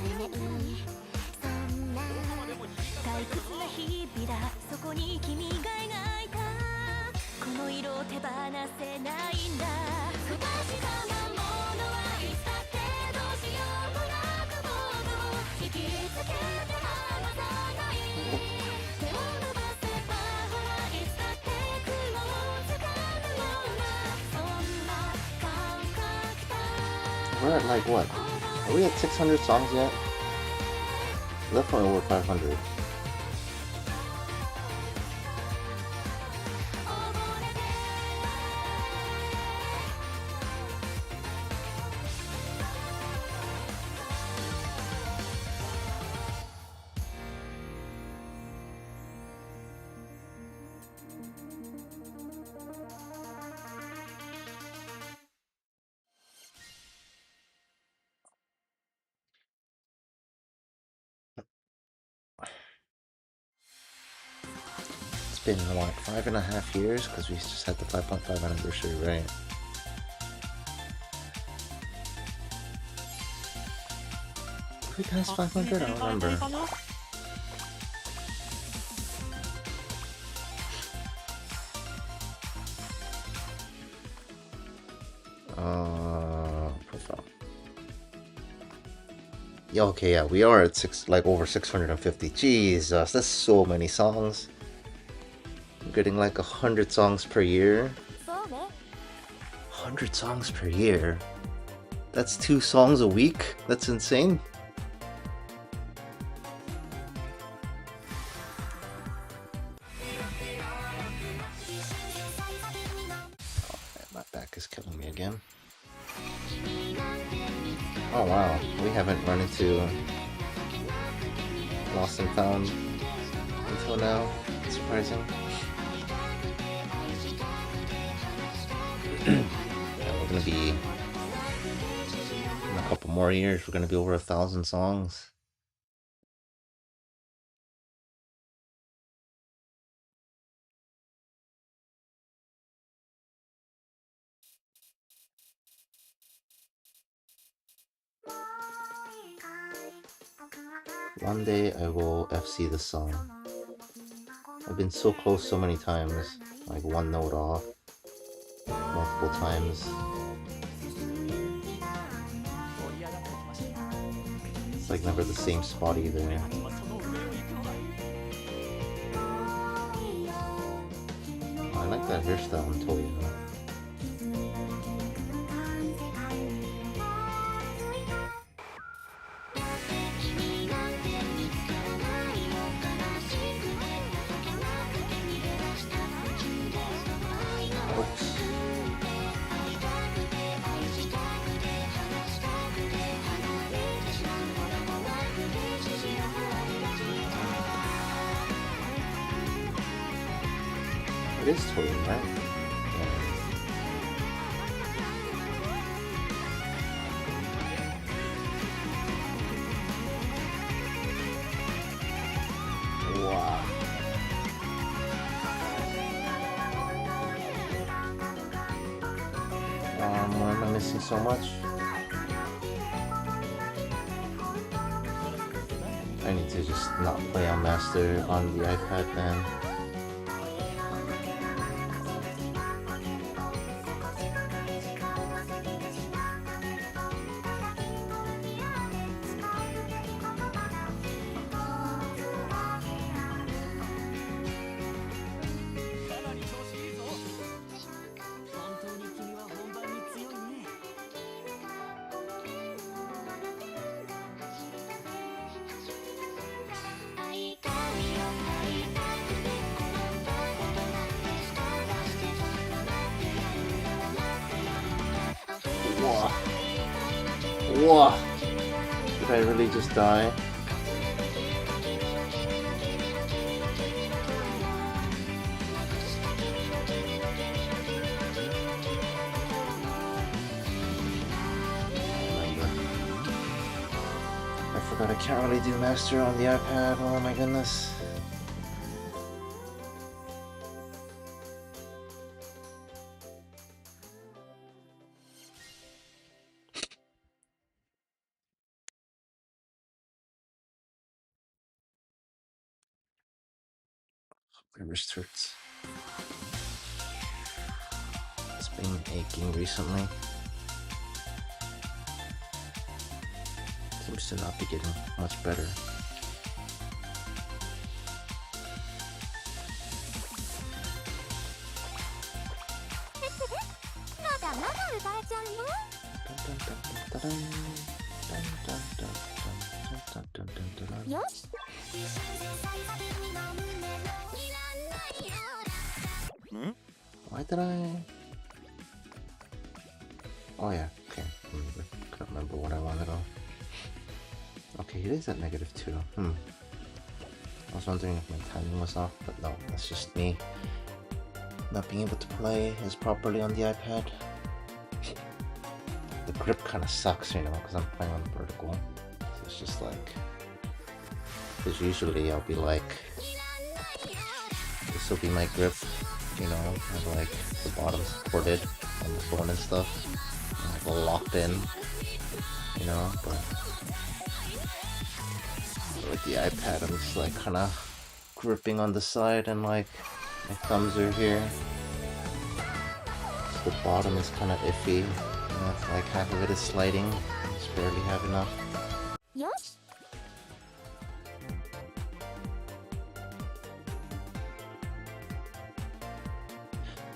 We're at like what? Are we at 600 songs yet? Definitely over 500. Been what, 5.5 years, because we just had the 5.5 anniversary, right? Did we pass 500? I don't remember. Profile. Yeah, okay, yeah, we are at over 650. Jesus, that's so many songs. Getting like 100 songs per year. 100 songs per year? That's 2 songs a week? That's insane. Oh, my back is killing me again. Oh wow, we haven't run into Lost and Found until now. It's surprising. We're gonna be, in a couple more years, we're gonna be over 1,000 songs. One day I will FC this song. I've been so close so many times, like one note off, multiple times. It's like never the same spot either. I like that hairstyle on Toya. It is Toya, right? Wow. Why am I missing so much? I need to just not play on Master on the iPad, man. Whoa. Whoa. Did I really just die? But I can't really do master on the iPad. Oh my goodness. My wrist hurts. It's been aching recently. Seems to not be getting much better. Why did I? Oh yeah, okay. Couldn't remember what I wanted on. Okay, it is at -2. I was wondering if my timing was off, but no, that's just me not being able to play as properly on the iPad. The grip kind of sucks, you know, because I'm playing on vertical. So it's just like, because usually I'll be like, this will be my grip, you know, and like the bottom supported on the phone and stuff, and like locked in, you know, but with the iPad I'm just like kind of gripping on the side and like my thumbs are here, so the bottom is kind of iffy, and it's like half of it is sliding, just barely have enough.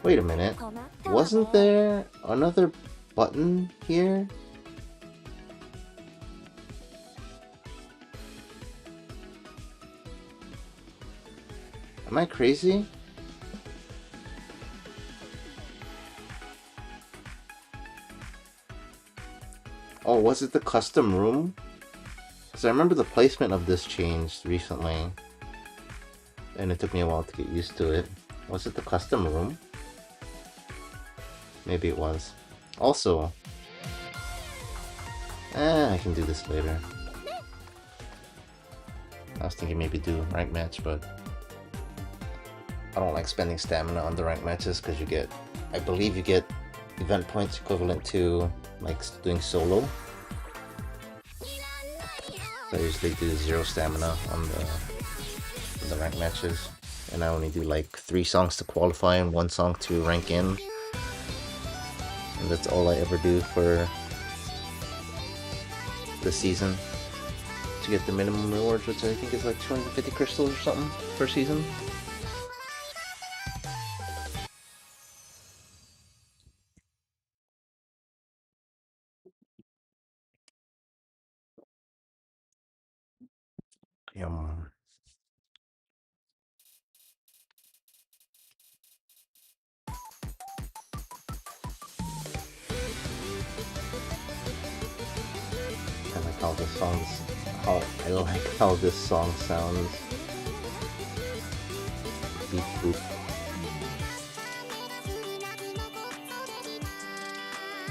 Wait a minute, wasn't there another button here? Am I crazy? Oh, was it the custom room? Because I remember the placement of this changed recently, and it took me a while to get used to it. Was it the custom room? Maybe it was. Also, I can do this later. I was thinking maybe do rank match, but I don't like spending stamina on the rank matches because you get, I believe you get event points equivalent to like doing solo. So I usually do 0 stamina on the rank matches, and I only do like 3 songs to qualify and 1 song to rank in, and that's all I ever do for the season to get the minimum rewards, which I think is like 250 crystals or something per season. Yum. I like how this song's, I like how this song sounds. Beep boop.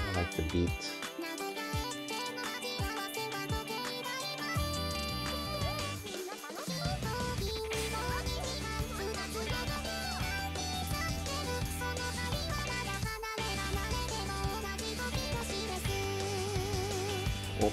I like the beat. Oh.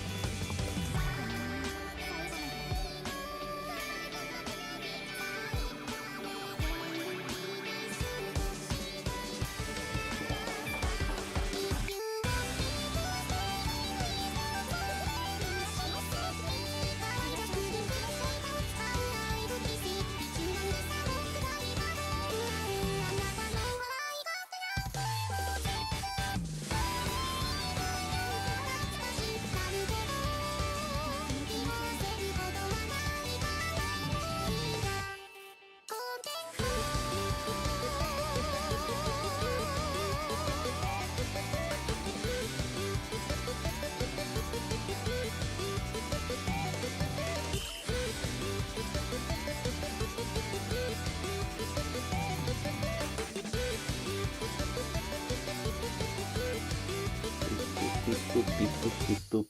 Beep boop, beep boop, beep boop.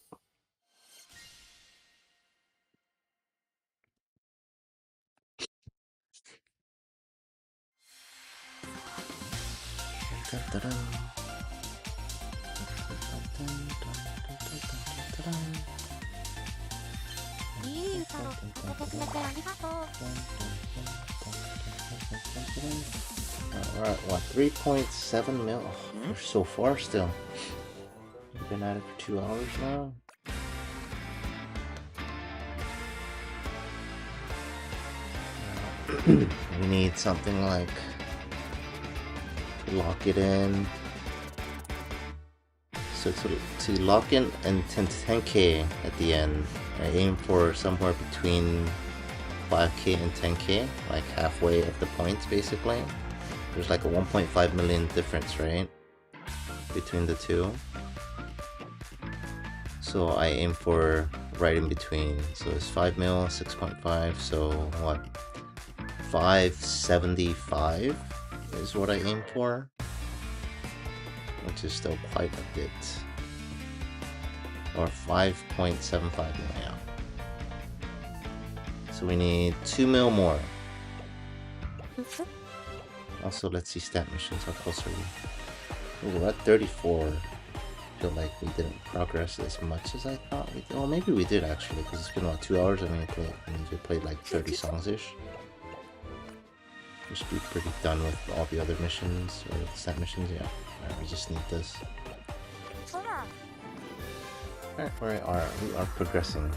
We're at what, 3.7 mil? Oh, we're so far still. We've been at it for 2 hours now. We need something like to lock it in. So to lock in and 10k at the end, I aim for somewhere between 5k and 10k, like halfway of the points basically. There's like a 1.5 million difference, right, between the two. So I aim for right in between. So it's 5 mil, 6.5, so what, 575 is what I aim for, which is still quite a bit. Or 5.75 mil, yeah. So we need 2 mil more. Also, let's see stat missions, how close are we? Ooh, we're at 34. I feel like we didn't progress as much as I thought we did. Well, maybe we did actually, because it's been about 2 hours. I mean, we played like 30 songs-ish. We should be pretty done with all the other missions, or the stat missions, yeah. Alright, we just need this. Alright, we are progressing.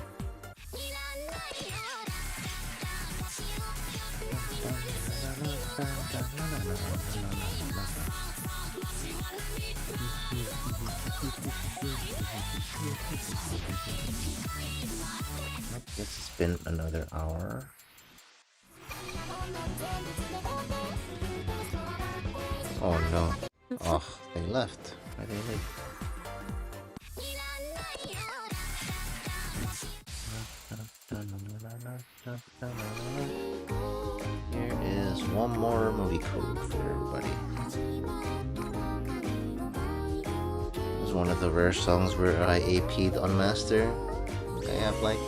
I guess it's been another hour. Oh no. Oh, they left. Why did they leave? Here is one more movie code for everybody. This is one of the rare songs where I AP'd on Master. I have like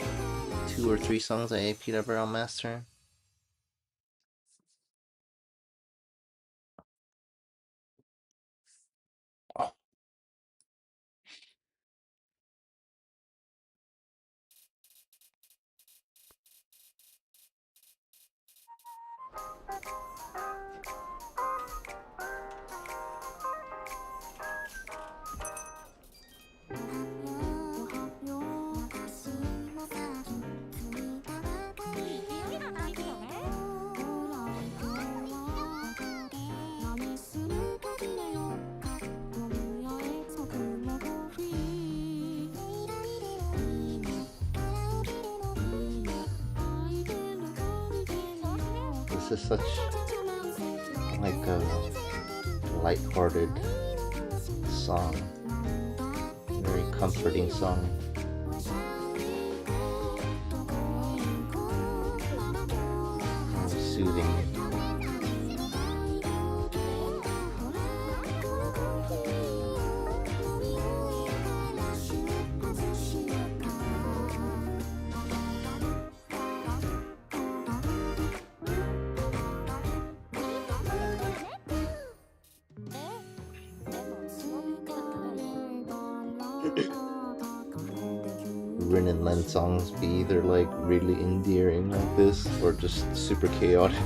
2 or 3 songs I AP'd ever on Master. Oh. This is such like a light-hearted song, very comforting song. Very soothing. Rin and Len songs be either like really endearing like this or just super chaotic.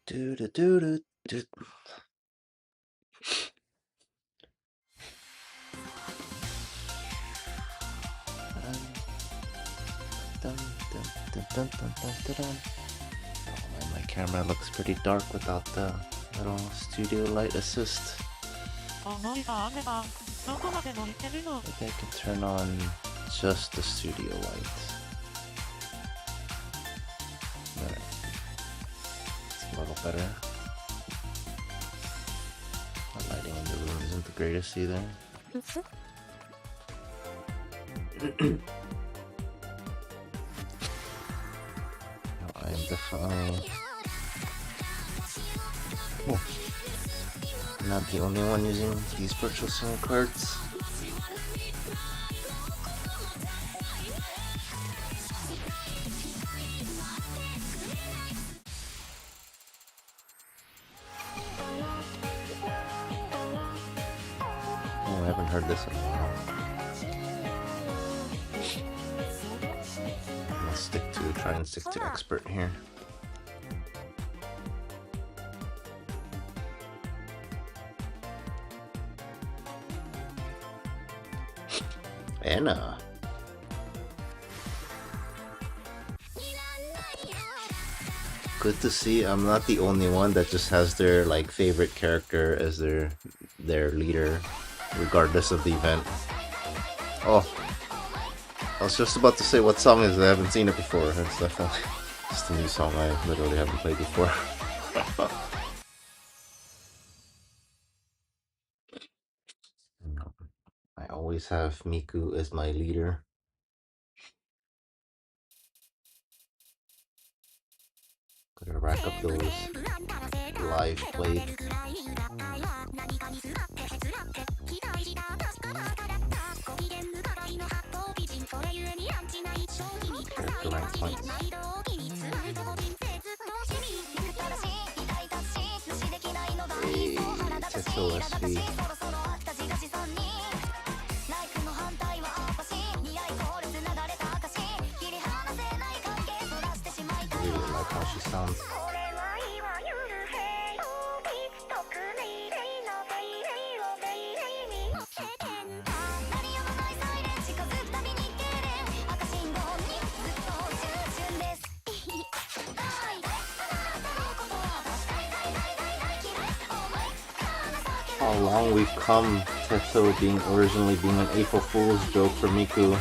Do. Dun, dun, man, my camera looks pretty dark without the little studio light assist. I think I can turn on just the studio light. There. It's a little better. The lighting in the room isn't the greatest either. I am definitely not the only one using these virtual SIM cards. Oh, I haven't heard this in a while. Try and stick to expert here. Anna. Good to see I'm not the only one that just has their like favorite character as their leader, regardless of the event. Oh. I was just about to say what song is it? I haven't seen it before. It's definitely just a new song I literally haven't played before. I always have Miku as my leader. Gotta rack up those live played. Character rank points. Hey, Tetsuo SV. I really like how she sounds. How long we've come, Tetsuo originally being an April Fool's joke for Miku.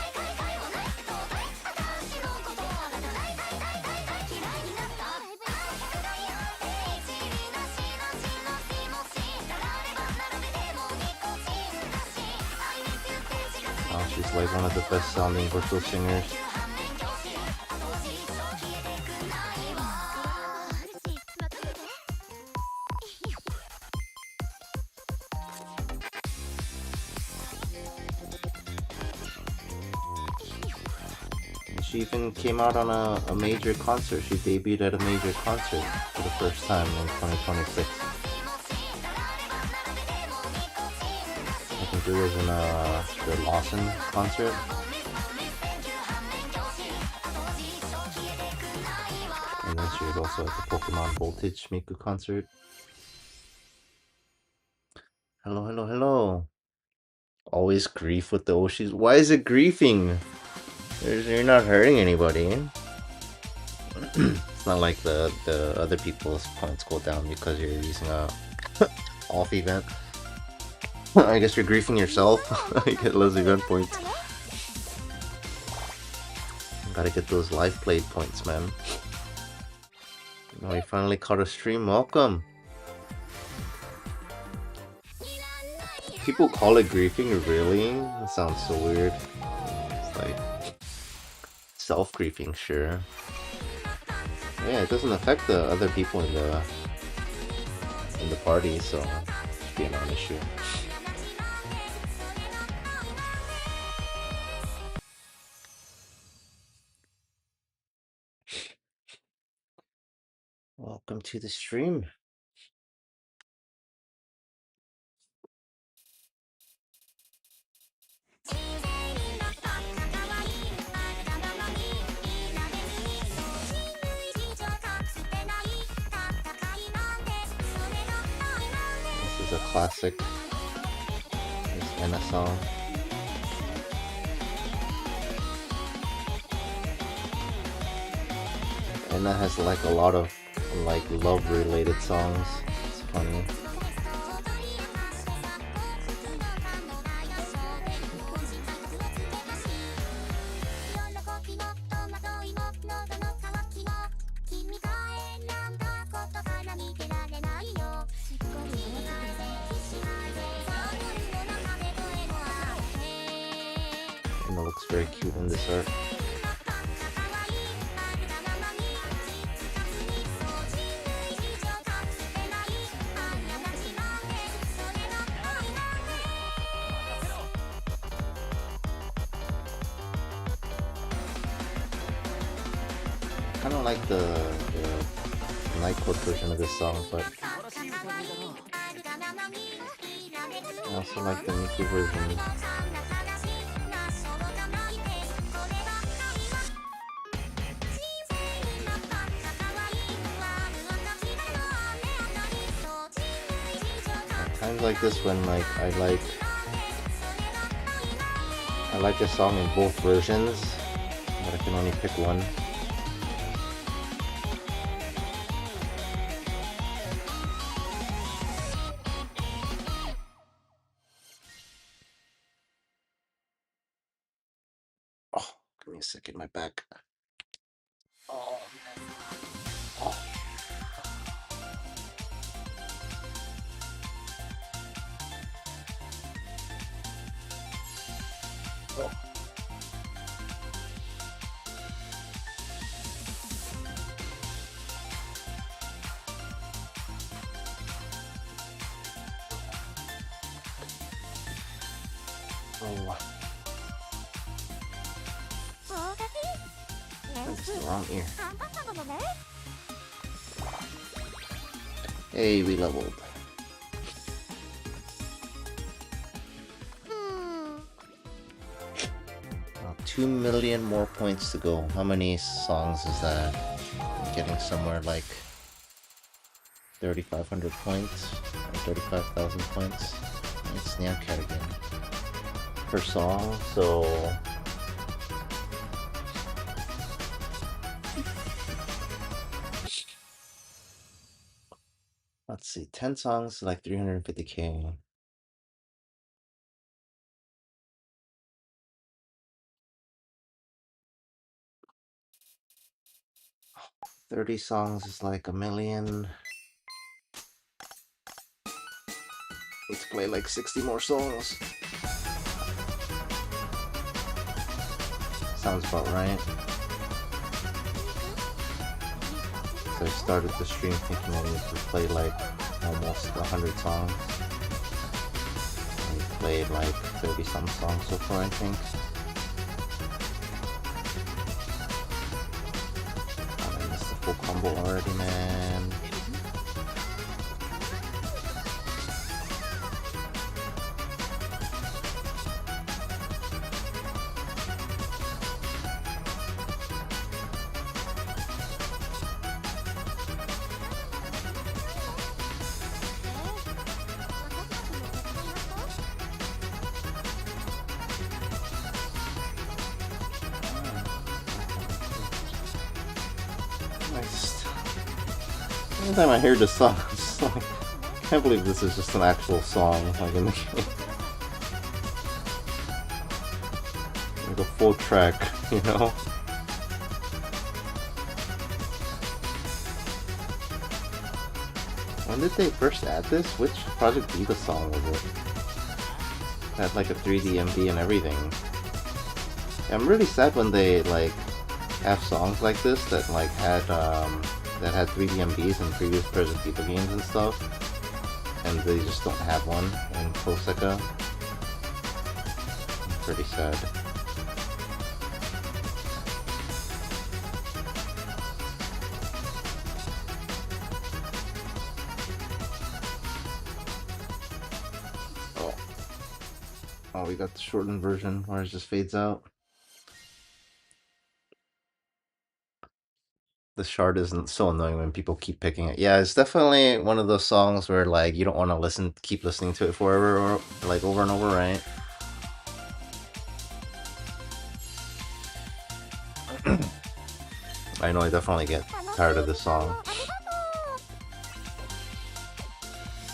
Oh, she's like one of the best sounding virtual singers. She even came out on a major concert. She debuted at a major concert for the first time in 2026. I think it was in the Lawson concert. And then she was also at the Pokemon Voltage Miku concert. Hello, hello, hello. Always grief with the Oshis. Why is it griefing? You're not hurting anybody. It's not like the other people's points go down because you're using a off event. I guess you're griefing yourself. You get less event points. Gotta get those live played points, man. Oh, you finally caught a stream. Welcome. People call it griefing, really? That sounds so weird. It's like self-griefing, sure. Yeah, it doesn't affect the other people in the party, so it should be a non-issue. Welcome to the stream. This is a classic. This Anna song. And that has like a lot of like love related songs. It's funny. And it looks very cute in this art. I don't like the night code version of this song, but I also like the Miku version. Times like this when like I like a song in both versions, but I can only pick one. Oh, give me a second, my back. Oh man. Oh. Oh. Oh. That's the wrong ear. Hey, we leveled. 2 million more points to go. How many songs is that? I'm getting somewhere like 3,500 points or 35,000 points. It's Snapcat again per song. So let's see, 10 songs, like 350k. 30 songs is like 1 million. Need to play like 60 more songs. Sounds about right. So I started the stream thinking I need to play like almost 100 songs. I played like 30 some songs so far, I think. Oh, I missed the full combo already, man. Every time I hear this song, I'm just like, I can't believe this is just an actual song, like in the game. Like a full track, you know? When did they first add this? Which Project Beta song was it? It had like a 3D MV and everything. I'm really sad when they like have songs like this that like had 3D MVs in previous Project Beta games and stuff, and they just don't have one in Proseka. Pretty sad. Oh, we got the shortened version where it just fades out. The shard isn't so annoying when people keep picking it. Yeah, it's definitely one of those songs where like you don't want to keep listening to it forever or like over and over, right? I know I definitely get tired of this song.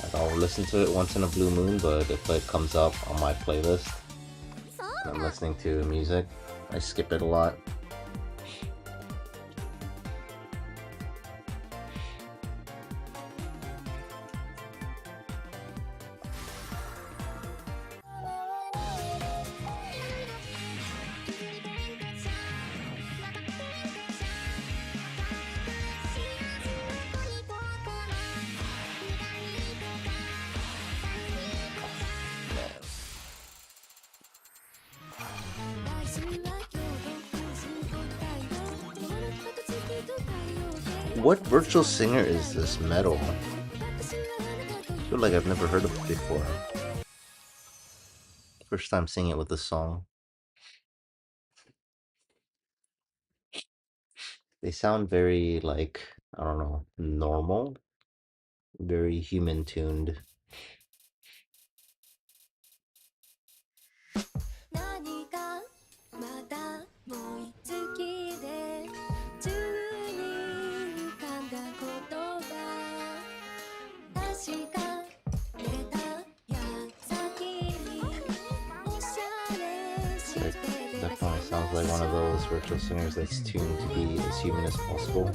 Like, I'll listen to it once in a blue moon, but if it comes up on my playlist and I'm listening to music, I skip it a lot. What virtual singer is this metal? I feel like I've never heard of it before. First time seeing it with this song. They sound very, like, I don't know, normal. Very human tuned. Definitely sounds like one of those virtual singers that's tuned to be as human as possible.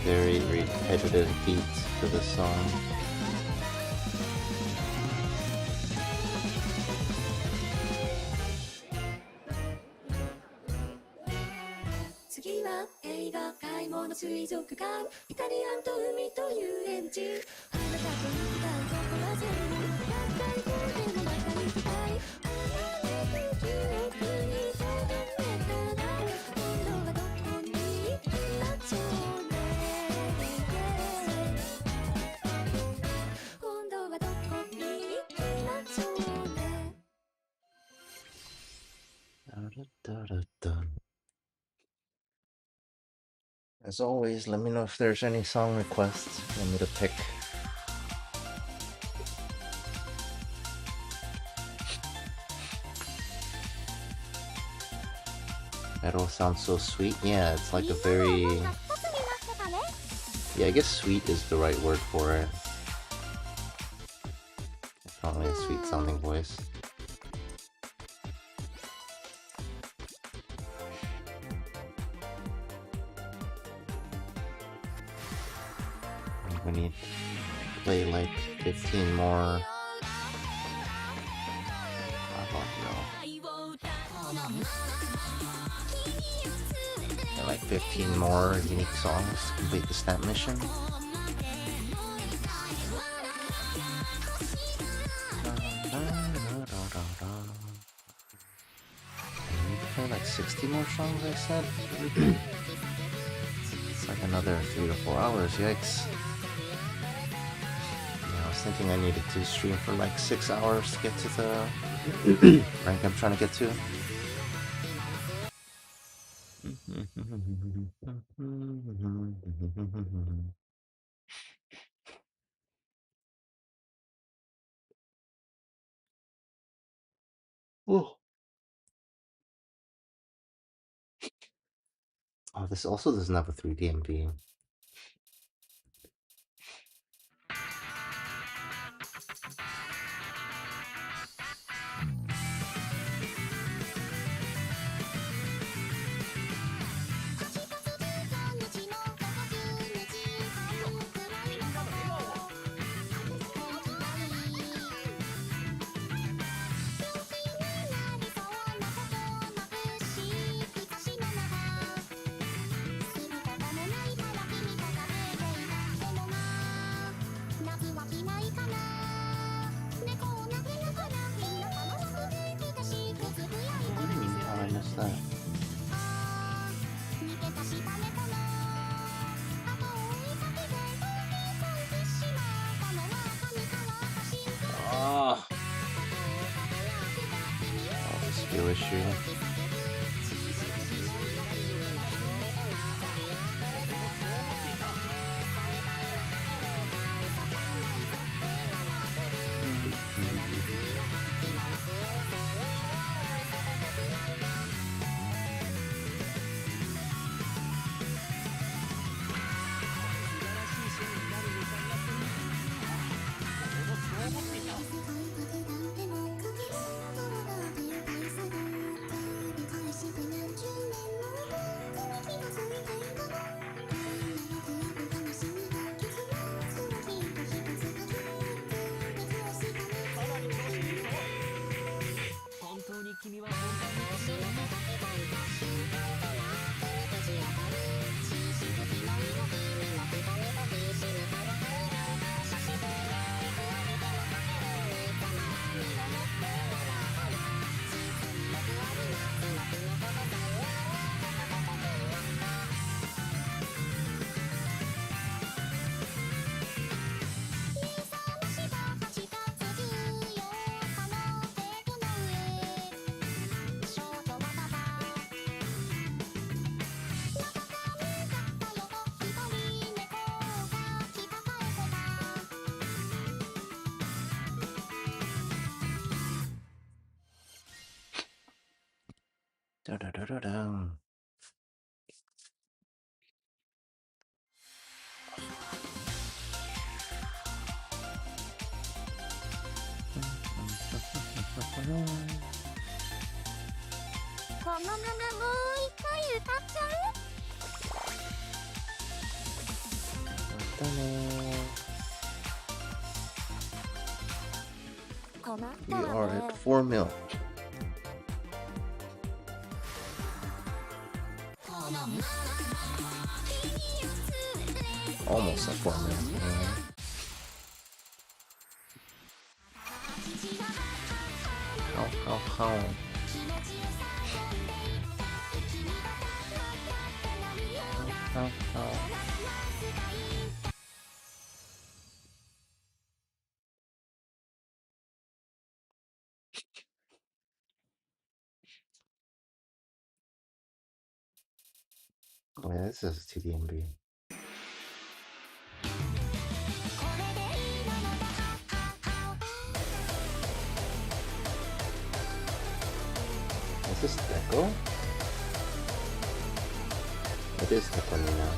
Very repetitive beats for this song. As always, let me know if there's any song requests for me to pick. Metal sounds so sweet. Yeah, it's like a very... Yeah, I guess sweet is the right word for it. Definitely a sweet sounding voice. We need to play like 15 more. Yeah, like 15 more unique songs to complete the stamp mission. I need to play like 60 more songs, I said. It's like another 3 to 4 hours, yikes. Yeah, I was thinking I needed to stream for like 6 hours to get to the rank I'm trying to get to. Oh, this also doesn't have a 3D MV. What's that? Ah. Oh, the skill issue. Da-da-da-da-da. We are at 4 mil. Almost at 4 mil. How? Oh yeah, this is TDMB. Is this Deco? It is Deco now.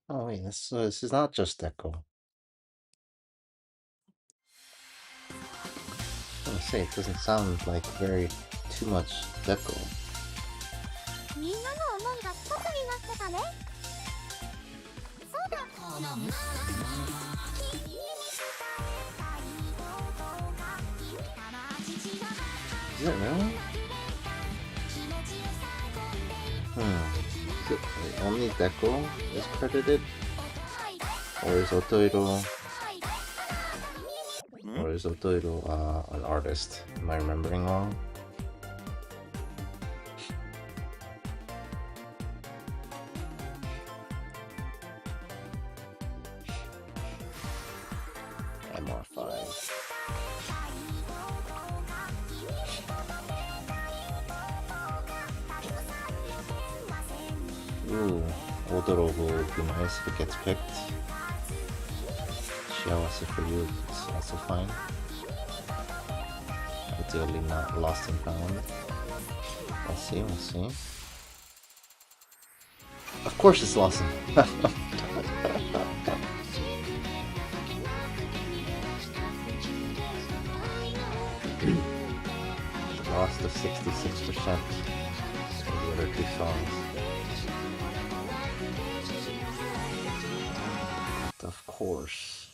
Oh yes, so this is not just Deco. gonna say, it doesn't sound like very too much deco. みんなの思いが一つになってたね。そうだ。 Is it really? Is it only Deco is credited? Or is Otoiro an artist? Am I remembering wrong? MR5. Ooh, Odoro would be nice if it gets picked. Shiawase for you is also fine. Ideally not lost and found. We'll see, we'll see. Of course it's lost and lost to 66% for the other two songs. Of course.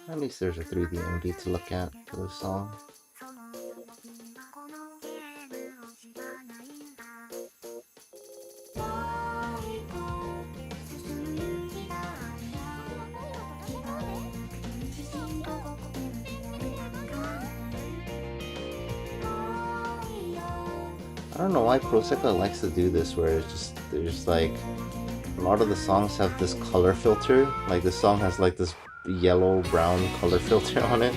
At least there's a 3D MD to look at for this song. I don't know why Proseka likes to do this, where it's just there's like a lot of the songs have this color filter. Like this song has like this yellow brown color filter on it.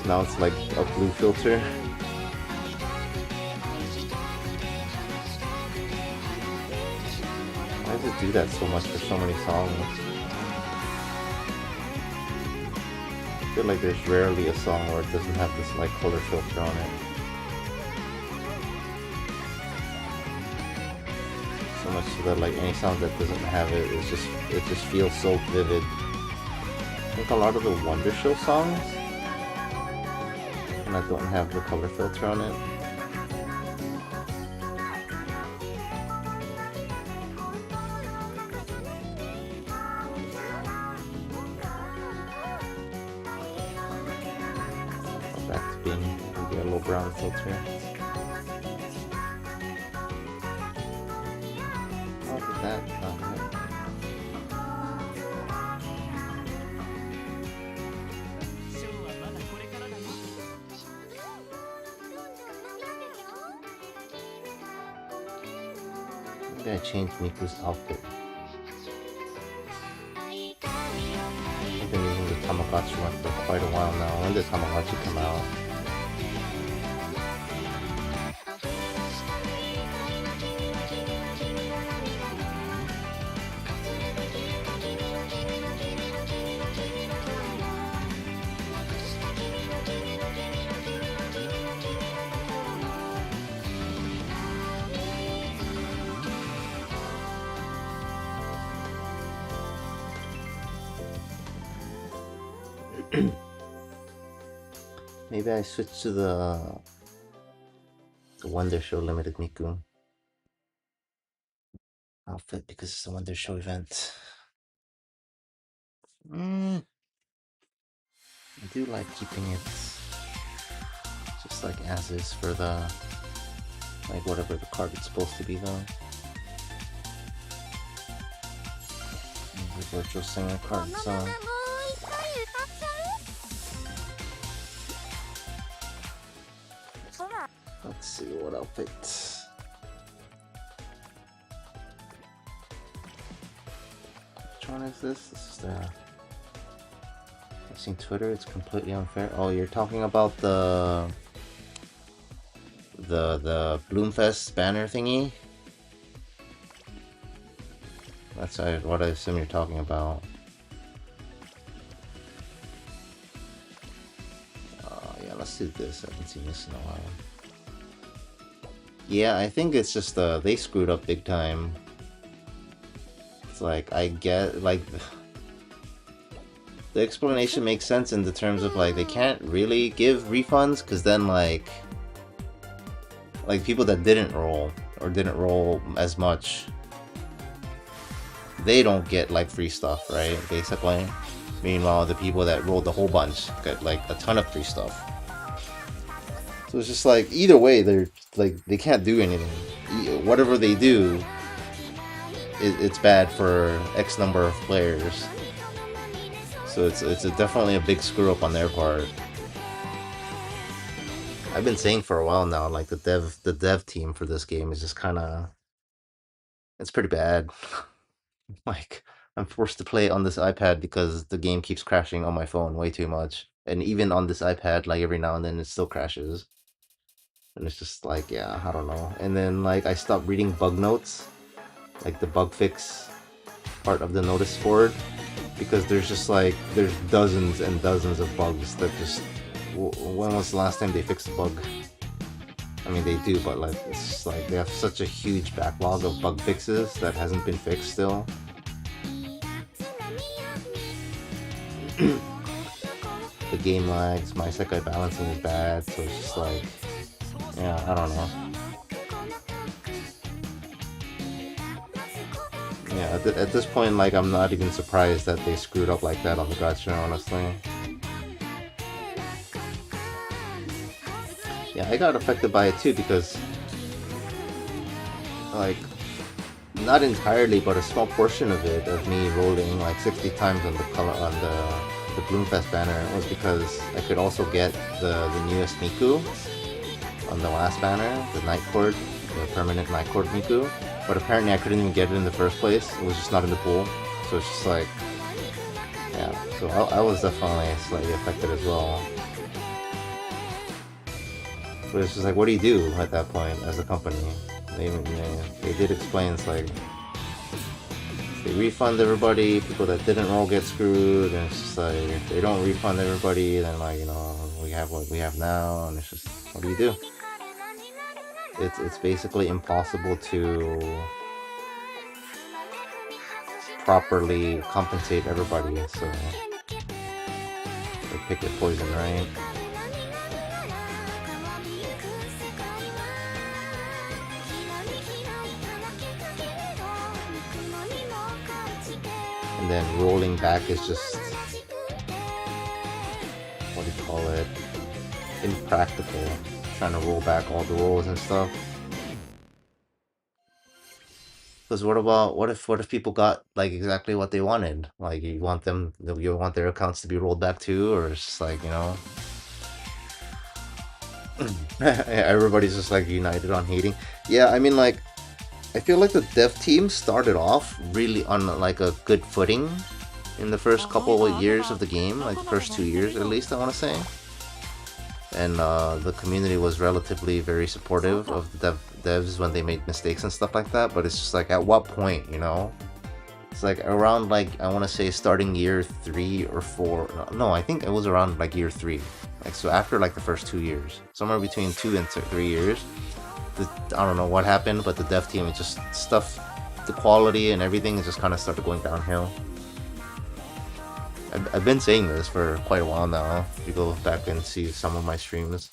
Now it's like a blue filter. Why does it do that so much for so many songs? I feel like there's rarely a song where it doesn't have this like color filter on it. So much so that like any song that doesn't have it, it just feels so vivid. I think a lot of the Wonder Show songs, and I don't have the color filter on it. Back to being the yellow brown filter. Oh, look at that. Oh, maybe I changed Miku's outfit. I've been using the Tamagotchi one for quite a while now. When did Tamagotchi come out? Maybe I switch to the Wonder Show limited Miku outfit because it's a Wonder Show event. I do like keeping it just like as is for the like whatever the card is supposed to be though. The virtual singer card song. Let's see what outfit. Which one is this? This is the. I've seen Twitter. It's completely unfair. Oh, you're talking about the Bloomfest banner thingy. That's what I assume you're talking about. Yeah, let's do this. I haven't seen this in a while. Yeah, I think it's just they screwed up big time. It's like, I get, like, the explanation makes sense in the terms of, like, they can't really give refunds, because then, like, people that didn't roll, or didn't roll as much, they don't get, like, free stuff, right, basically. Meanwhile, the people that rolled a whole bunch get, like, a ton of free stuff. So it's just like, either way, they're like, they can't do anything. Whatever they do, it's bad for X number of players. So it's definitely a big screw up on their part. I've been saying for a while now, like, the dev team for this game is just kind of, it's pretty bad. Like, I'm forced to play on this iPad because the game keeps crashing on my phone way too much. And even on this iPad, like, every now and then it still crashes. And it's just like, yeah, I don't know. And then, like, I stopped reading bug notes, like the bug fix part of the notice board, because there's just like, there's dozens and dozens of bugs that just, when was the last time they fixed a bug? I mean, they do, but like, it's just like, they have such a huge backlog of bug fixes that hasn't been fixed still. The game lags, my Sekai balancing is bad, so it's just like, yeah, I don't know. Yeah, at this point, like, I'm not even surprised that they screwed up like that on the gacha, honestly. Yeah, I got affected by it too, because, like, not entirely, but a small portion of it, of me rolling like 60 times on the color, on the Bloomfest banner, was because I could also get the newest Miku on the last banner, the Night Court, the permanent Night Court Miku, but apparently I couldn't even get it in the first place. It was just not in the pool, so it's just like, yeah, so I was definitely slightly affected as well. But it's just like, what do you do at that point as a company? They did explain, it's like, they refund everybody, people that didn't roll get screwed, and it's just like, if they don't refund everybody, then, like, you know, we have what we have now, and it's just, what do you do? It's basically impossible to properly compensate everybody, so they pick a poison, right? And then rolling back is just, what do you call it, impractical, trying to roll back all the rolls and stuff. Because what if people got, like, exactly what they wanted? Like, you want their accounts to be rolled back too, or it's just like, you know, everybody's just like united on hating. Yeah, I mean, like, I feel like the dev team started off really on, like, a good footing in the first couple of years of the game, like the first 2 years at least, I want to say. And the community was relatively very supportive of the devs when they made mistakes and stuff like that, but it's just like, at what point, you know? It's like around, like, I want to say starting year 3 or 4, no, I think it was around like year 3, like, so after like the first 2 years, somewhere between 2 and 3 years, I don't know what happened, but the dev team, it just, stuff, the quality and everything just kind of started going downhill. I've been saying this for quite a while now. If you go back and see some of my streams.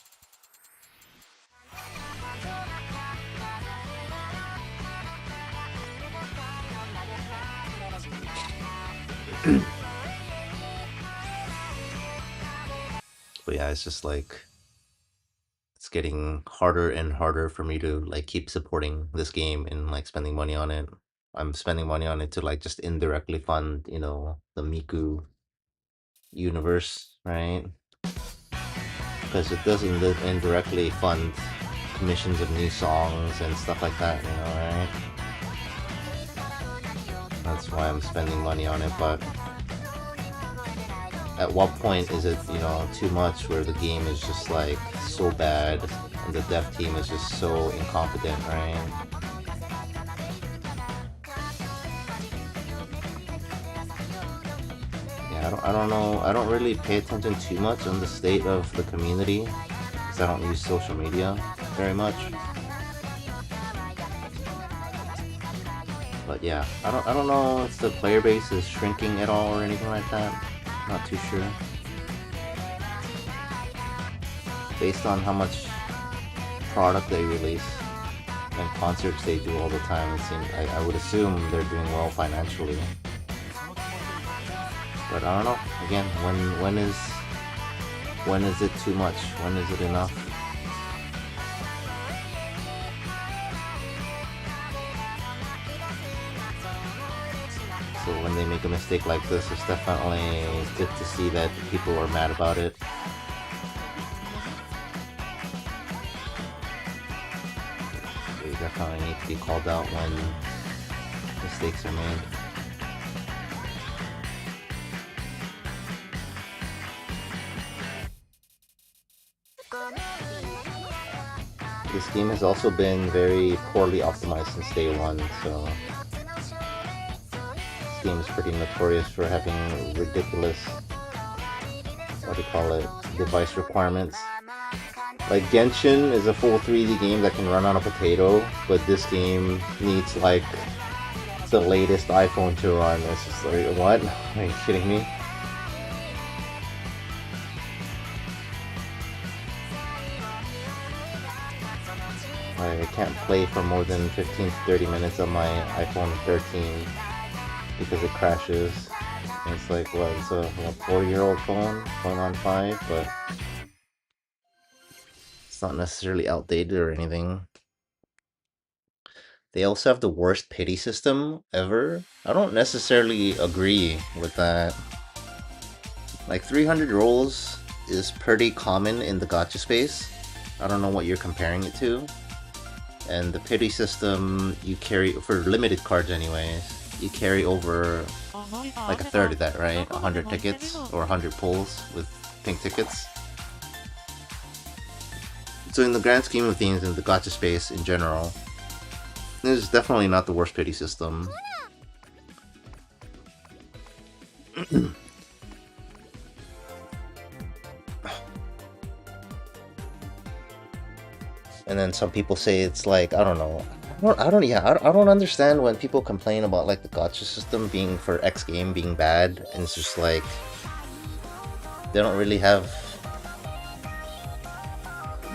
But yeah, it's just like, it's getting harder and harder for me to, like, keep supporting this game and, like, spending money on it. I'm spending money on it to, like, just indirectly fund, you know, the Miku universe, right? Because it doesn't indirectly fund commissions of new songs and stuff like that, you know, right? That's why I'm spending money on it, but at what point is it, you know, too much, where the game is just, like, so bad and the dev team is just so incompetent, right? I don't know. I don't really pay attention too much on the state of the community because I don't use social media very much. But yeah, I don't know if the player base is shrinking at all or anything like that. Not too sure. Based on how much product they release and concerts they do all the time, it seems I would assume they're doing well financially. But I don't know. Again, when is it too much? When is it enough? So when they make a mistake like this, it's definitely good to see that people are mad about it. They definitely need to be called out when mistakes are made. This game has also been very poorly optimized since day one, so this game is pretty notorious for having ridiculous, device requirements. Like Genshin is a full 3D game that can run on a potato, but this game needs like the latest iPhone to run. It's just like, what? Are you kidding me? I can't play for more than 15 to 30 minutes on my iPhone 13 because it crashes. And it's like, what, it's a 4-year-old phone going on 5, but it's not necessarily outdated or anything. They also have the worst pity system ever. I don't necessarily agree with that. Like 300 rolls is pretty common in the gacha space. I don't know what you're comparing it to. And the pity system, you carry, for limited cards anyways, you carry over like a third of that, right? 100 tickets or 100 pulls with pink tickets. So in the grand scheme of things, in the gacha space in general, this is definitely not the worst pity system. And then some people say it's like, I don't know. I don't understand when people complain about like the gacha system being for X game being bad, and it's just like they don't really have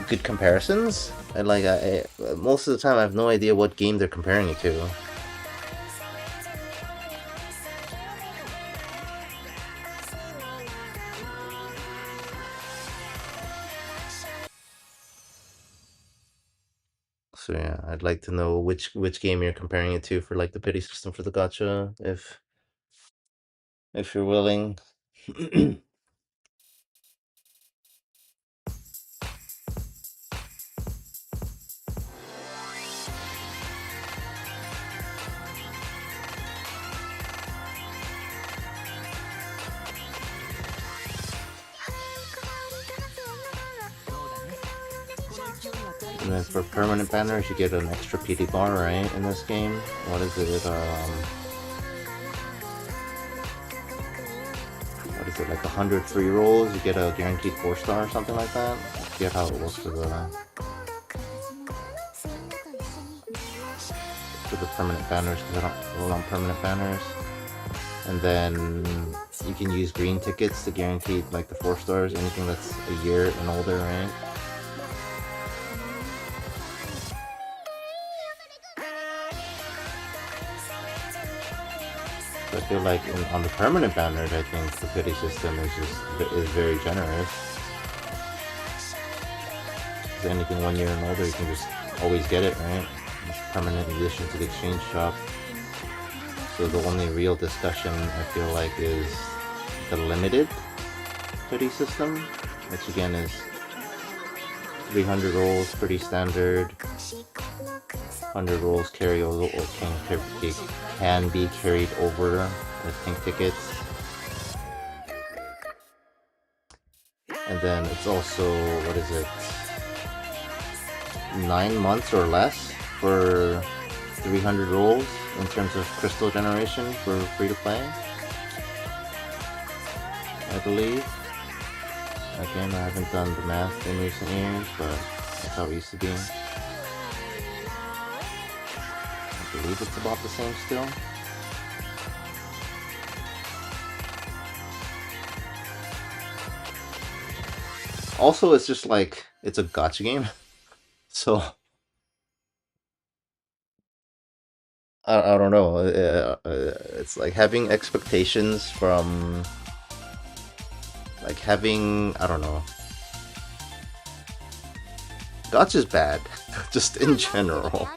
good comparisons. And like most of the time I have no idea what game they're comparing it to. So yeah, I'd like to know which game you're comparing it to for like the pity system for the gacha, if you're willing. And then for permanent banners, you get an extra PD bar, right, in this game? What is it, what is it, like 100 free rolls, you get a guaranteed 4-star or something like that? I forget how it works for the permanent banners, because I don't roll on permanent banners. And then you can use green tickets to guarantee like the 4 stars, anything that's a year and older, right? I feel like on the permanent banners, I think the pity system is very generous. Because anything 1 year and older, you can just always get it, right? It's permanent addition to the exchange shop. So the only real discussion, I feel like, is the limited pity system, which again is 300 rolls, pretty standard. 100 rolls carry over, or can be carried over with pink tickets. And then it's also, what is it, 9 months or less for 300 rolls in terms of crystal generation for free to play. I believe. Again, I haven't done the math in recent years, but that's how it used to be. I believe it's about the same still. Also, it's just like, it's a gacha game. So, I don't know. It's like having expectations from, like having, I don't know. Gacha's bad, just in general.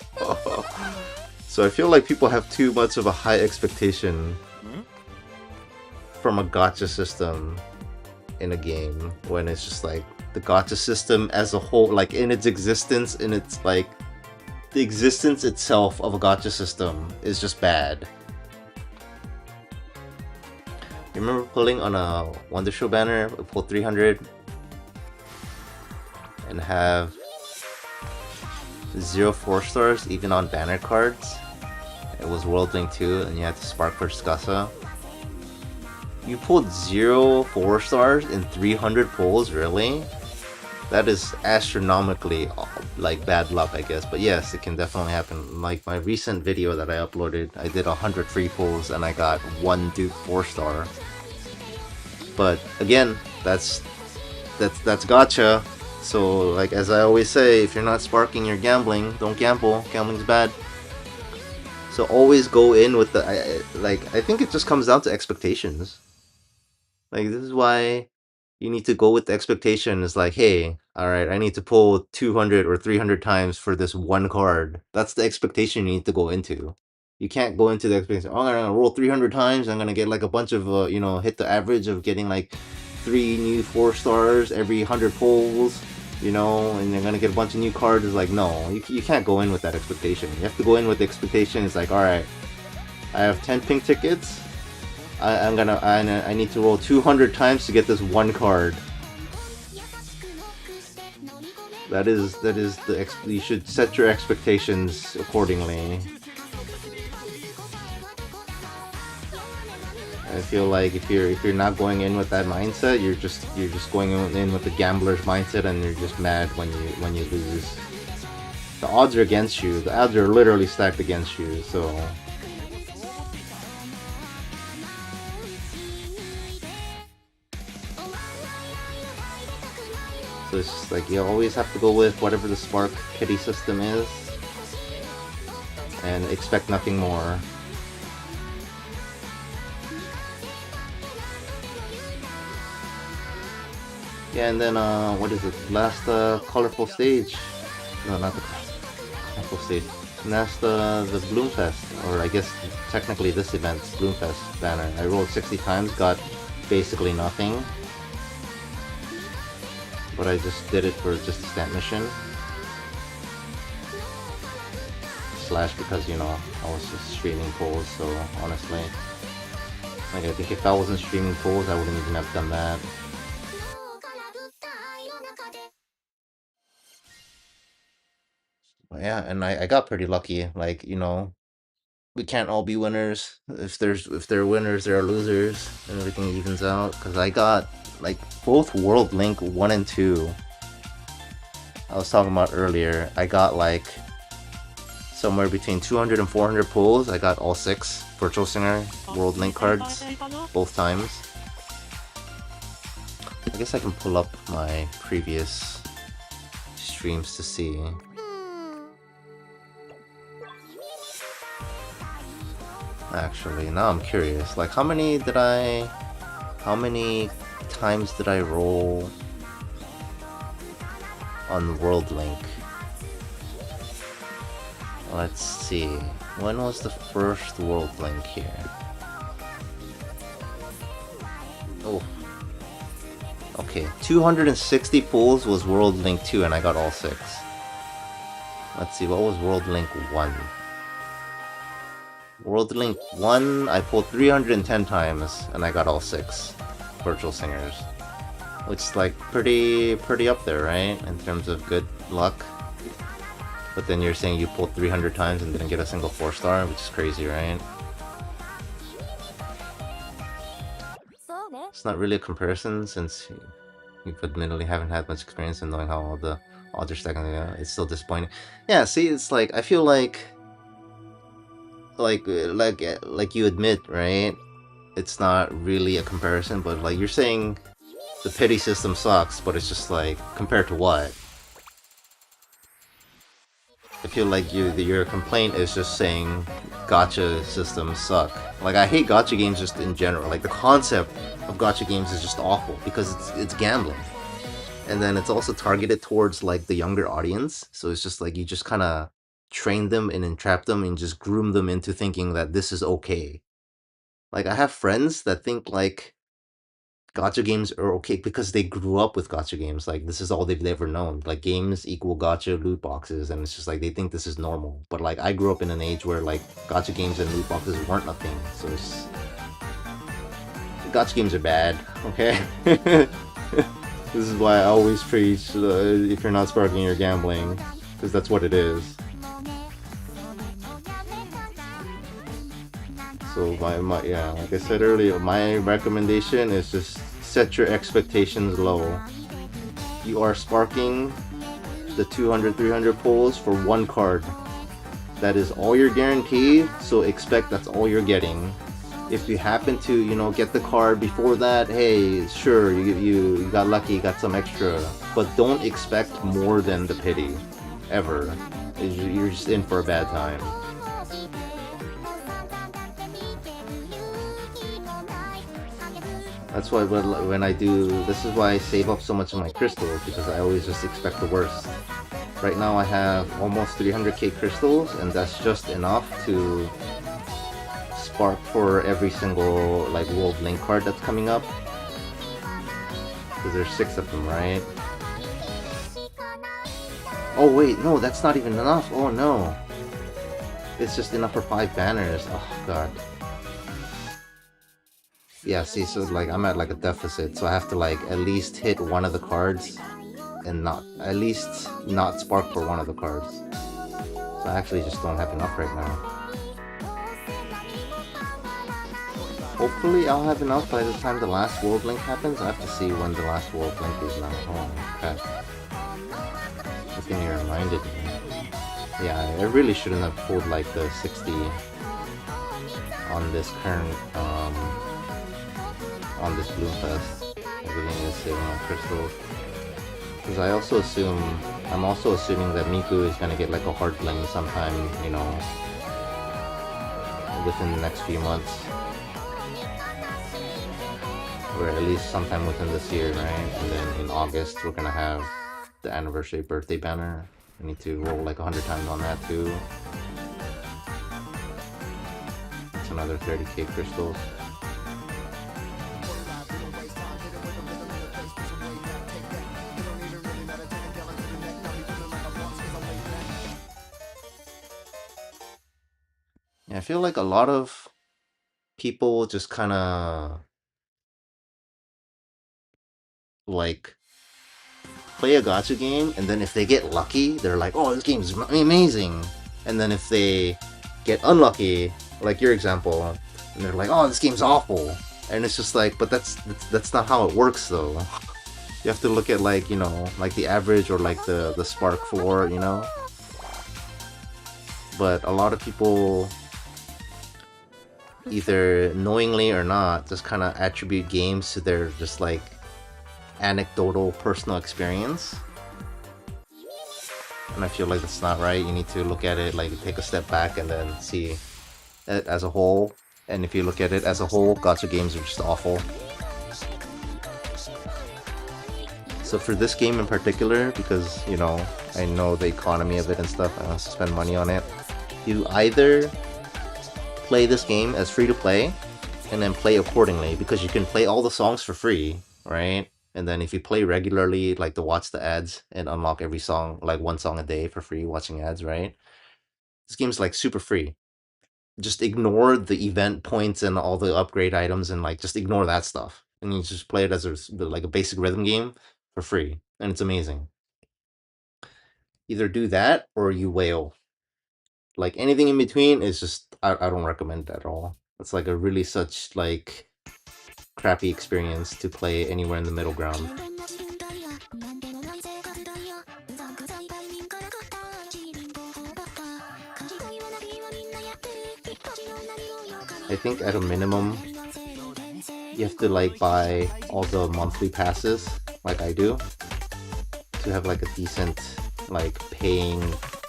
So I feel like people have too much of a high expectation from a gacha system in a game, when it's just like the gacha system as a whole, like in its existence, in its like the existence itself of a gacha system is just bad. You remember pulling on a Wonder Show banner, pull 300 and have 0 4-stars even on banner cards? It was World Link 2 and you had to spark for Skasa. You pulled 0 4-stars in 300 pulls, really? That is astronomically like bad luck, I guess. But yes, it can definitely happen. Like my recent video that I uploaded, I did 100 free pulls and I got 1 Duke 4-star. But again, that's gacha. So like as I always say, if you're not sparking, you're gambling. Don't gamble. Gambling's bad. So always go in with the I think it just comes down to expectations. Like this is why you need to go with the expectation. Is like, hey, alright, I need to pull 200 or 300 times for this one card. That's the expectation you need to go into. You can't go into the expectation, oh, I'm gonna roll 300 times, I'm gonna get like a bunch of, hit the average of getting like 3 new 4-stars every 100 pulls, and you're gonna get a bunch of new cards. It's like, no, you can't go in with that expectation. You have to go in with the expectation. It's like, alright, I have 10 pink tickets, I need to roll 200 times to get this one card. That is you should set your expectations accordingly. I feel like if you're not going in with that mindset, you're just going in with the gambler's mindset, and you're just mad when you lose. The odds are against you. The odds are literally stacked against you. So it's just like you always have to go with whatever the spark kitty system is, and expect nothing more. Yeah, and then what is it? Last colorful stage? No, not the colorful stage. And that's the Bloomfest, or I guess technically this event's Bloomfest banner. I rolled 60 times, got basically nothing. But I just did it for just a stamp mission. Slash because, I was just streaming polls, so honestly. Like, I think if I wasn't streaming polls, I wouldn't even have done that. But yeah, and I got pretty lucky. Like, we can't all be winners. If there are winners, there are losers, and everything evens out. Because I got like both World Link 1 and 2 I was talking about earlier. I got like somewhere between 200 and 400 pulls. I got all 6 Virtual Singer World Link cards both times. I guess I can pull up my previous streams to see. Actually, now I'm curious. Like, how many times did I roll on World Link? Let's see. When was the first World Link here? Oh. Okay, 260 pulls was World Link 2 and I got all 6. Let's see, what was World Link 1? World Link 1, I pulled 310 times and I got all 6 Virtual Singers. Which is like pretty up there, right? In terms of good luck. But then you're saying you pulled 300 times and didn't get a single 4-star, which is crazy, right? it's not really a comparison since you admittedly haven't had much experience in knowing how all the odds are stacking together. It's still disappointing. Yeah, see, it's like I feel like you admit, right? It's not really a comparison, but like you're saying the pity system sucks, but it's just like compared to what? I feel like your complaint is just saying gacha systems suck. Like I hate gacha games just in general. Like the concept of gacha games is just awful because it's gambling. And then it's also targeted towards like the younger audience. So it's just like you just kind of train them and entrap them and just groom them into thinking that this is okay. Like I have friends that think like gacha games are okay because they grew up with gacha games. Like this is all they've ever known. Like games equal gacha loot boxes, and it's just like they think this is normal. But like I grew up in an age where like gacha games and loot boxes weren't a thing. So it's gacha games are bad. Okay. This is why I always preach if you're not sparking, you're gambling, because that's what it is. So yeah, like I said earlier, my recommendation is just set your expectations low. You are sparking the 200, 300 pulls for one card. That is all you're guaranteed, so expect that's all you're getting. If you happen to, get the card before that, hey, sure, you got lucky, got some extra, but don't expect more than the pity, ever. You're just in for a bad time. That's why when I do, this is why I save up so much of my crystals, because I always just expect the worst. Right now I have almost 300k crystals, and that's just enough to spark for every single like World Link card that's coming up. Because there's 6 of them, right? Oh wait, no, that's not even enough. Oh no. It's just enough for 5 banners. Oh god. Yeah, see, so like I'm at like a deficit, so I have to like at least hit one of the cards and at least not spark for one of the cards. So I actually just don't have enough right now. Hopefully I'll have enough by the time the last World Link happens. I have to see when the last World Link is now. Oh crap. I think you reminded me. Yeah, I really shouldn't have pulled like the 60 on this current on this Bloom Fest. I really need to save my crystals. Because I'm also assuming that Miku is gonna get like a hard bling sometime, within the next few months. Or at least sometime within this year, right? And then in August we're gonna have the anniversary birthday banner. I need to roll like 100 times on that too. That's another 30k crystals. Yeah, I feel like a lot of people just kind of like play a gacha game, and then if they get lucky, they're like, oh, this game's amazing. And then if they get unlucky, like your example, and they're like, oh, this game's awful. And it's just like, but that's not how it works though. You have to look at like, like the average or like the spark floor, But a lot of people, either knowingly or not, just kind of attribute games to their just like anecdotal personal experience, and I feel like that's not right. You need to look at it, like take a step back and then see it as a whole. And if you look at it as a whole, gacha games are just awful. So for this game in particular, because I know the economy of it and stuff, I want to spend money on it, you either play this game as free to play and then play accordingly, because you can play all the songs for free, right? And then if you play regularly, like to watch the ads and unlock every song, like one song a day for free, watching ads, right? This game's like super free. Just ignore the event points and all the upgrade items, and like just ignore that stuff. And you just play it as like a basic rhythm game for free. And it's amazing. Either do that or you wail. Like anything in between is just, I don't recommend that at all. It's like a really such like crappy experience to play anywhere in the middle ground. I think at a minimum, you have to like buy all the monthly passes, like I do, to have like a decent like paying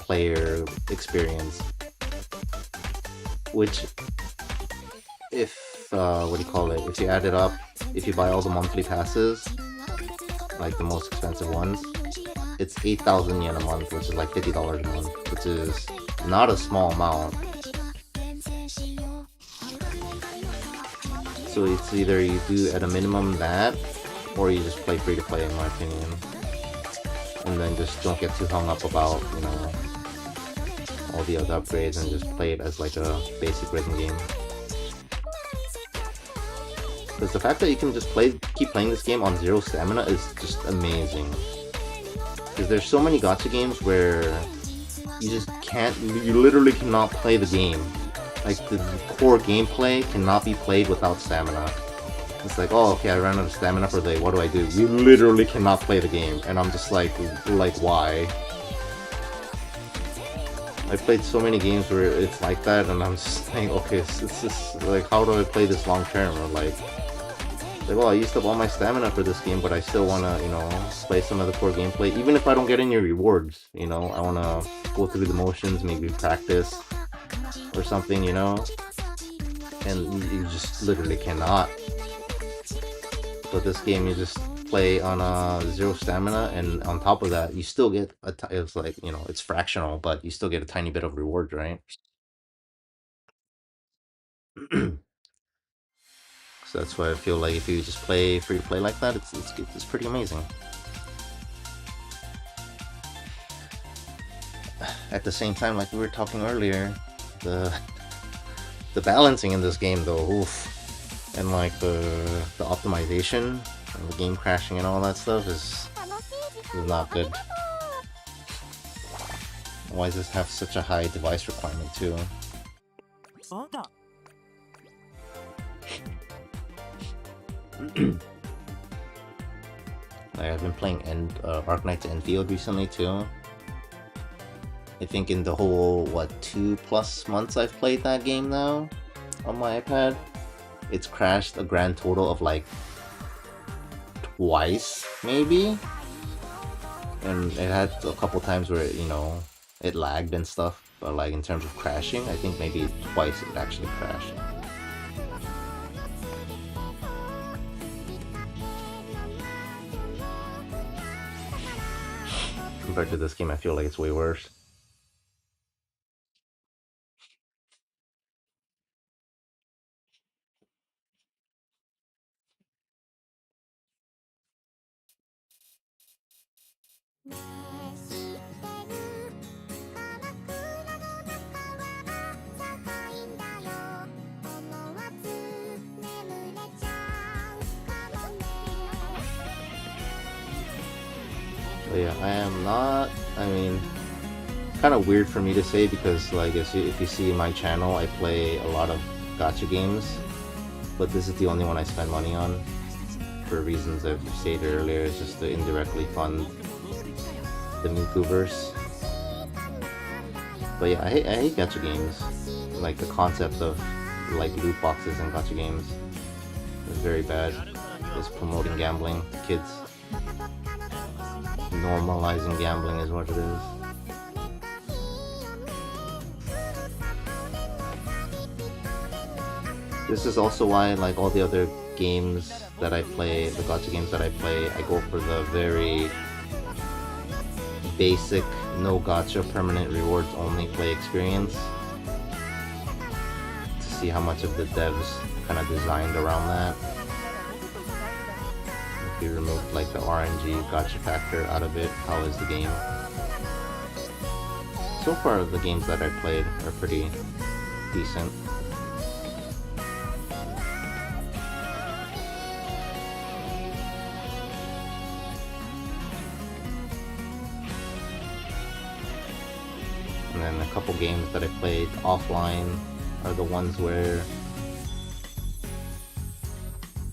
player experience. Which, if if you add it up, if you buy all the monthly passes, like the most expensive ones, it's 8,000 yen a month, which is like $50 a month, which is not a small amount. So it's either you do at a minimum that, or you just play free to play, in my opinion. And then just don't get too hung up about, you know, all the other upgrades, and just play it as like a basic rhythm game. Because the fact that you can just keep playing this game on 0 stamina is just amazing. Because there's so many gacha games where you just can't, you literally cannot play the game. Like the core gameplay cannot be played without stamina. It's like, oh, okay, I ran out of stamina for the day, what do I do? You literally cannot play the game, and I'm just like why? I've played so many games where it's like that, and I'm just like, okay, it's just like, how do I play this long term? Or like, well, I used up all my stamina for this game, but I still want to, you know, play some of the core gameplay, even if I don't get any rewards, you know, I want to go through the motions, maybe practice or something, you know, and you just literally cannot. But this game, you just play on 0 stamina, and on top of that, you still get it's like, you know, it's fractional, but you still get a tiny bit of reward, right? So that's why I feel like if you just play free to play like that, it's pretty amazing. At the same time, like we were talking earlier, the balancing in this game though, oof, and like the optimization and the game crashing and all that stuff is not good. Why does this have such a high device requirement too? Like I've been playing Arknights Enfield recently too. I think in the whole, 2+ months I've played that game now on my iPad, it's crashed a grand total of like twice, maybe? And it had a couple times where, you know, it lagged and stuff, but like in terms of crashing, I think maybe twice it actually crashed. Compared to this game, I feel like it's way worse. But yeah, I am not, I mean, kind of weird for me to say, because like if you see my channel, I play a lot of gacha games, but this is the only one I spend money on, for reasons I've stated earlier. It's just to indirectly fund the Miku-verse. But yeah, I hate gacha games. Like the concept of like loot boxes in gacha games is very bad. It's promoting gambling to kids. Normalizing gambling is what it is. This is also why, like all the other games that I play, the gacha games that I play, I go for the very basic, no gacha, permanent rewards only play experience, to see how much of the devs kind of designed around that. If you remove like the RNG gacha factor out of it, how is the game? So far the games that I played are pretty decent. And then a couple games that I played offline are the ones where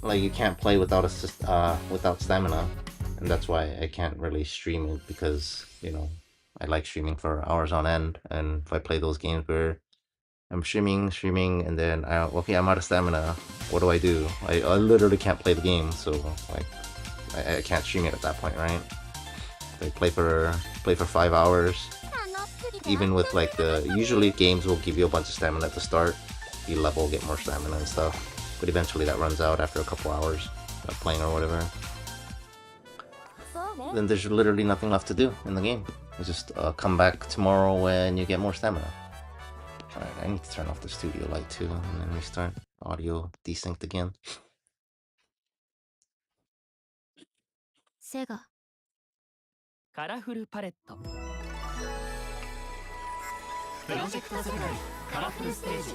like you can't play without without stamina, and that's why I can't really stream it, because you know I like streaming for hours on end, and if I play those games where I'm streaming, and then I'm out of stamina, what do? I literally can't play the game, so like I can't stream it at that point, right? I play for 5 hours, even with like usually games will give you a bunch of stamina at the start, you level, get more stamina and stuff, but eventually that runs out after a couple hours of playing or whatever. Then there's literally nothing left to do in the game. You just come back tomorrow when you get more stamina. Alright, I need to turn off the studio light too, and then restart. Audio desynced again. Sega. カラフルパレット。プロジェクトセカイカラフルステージ。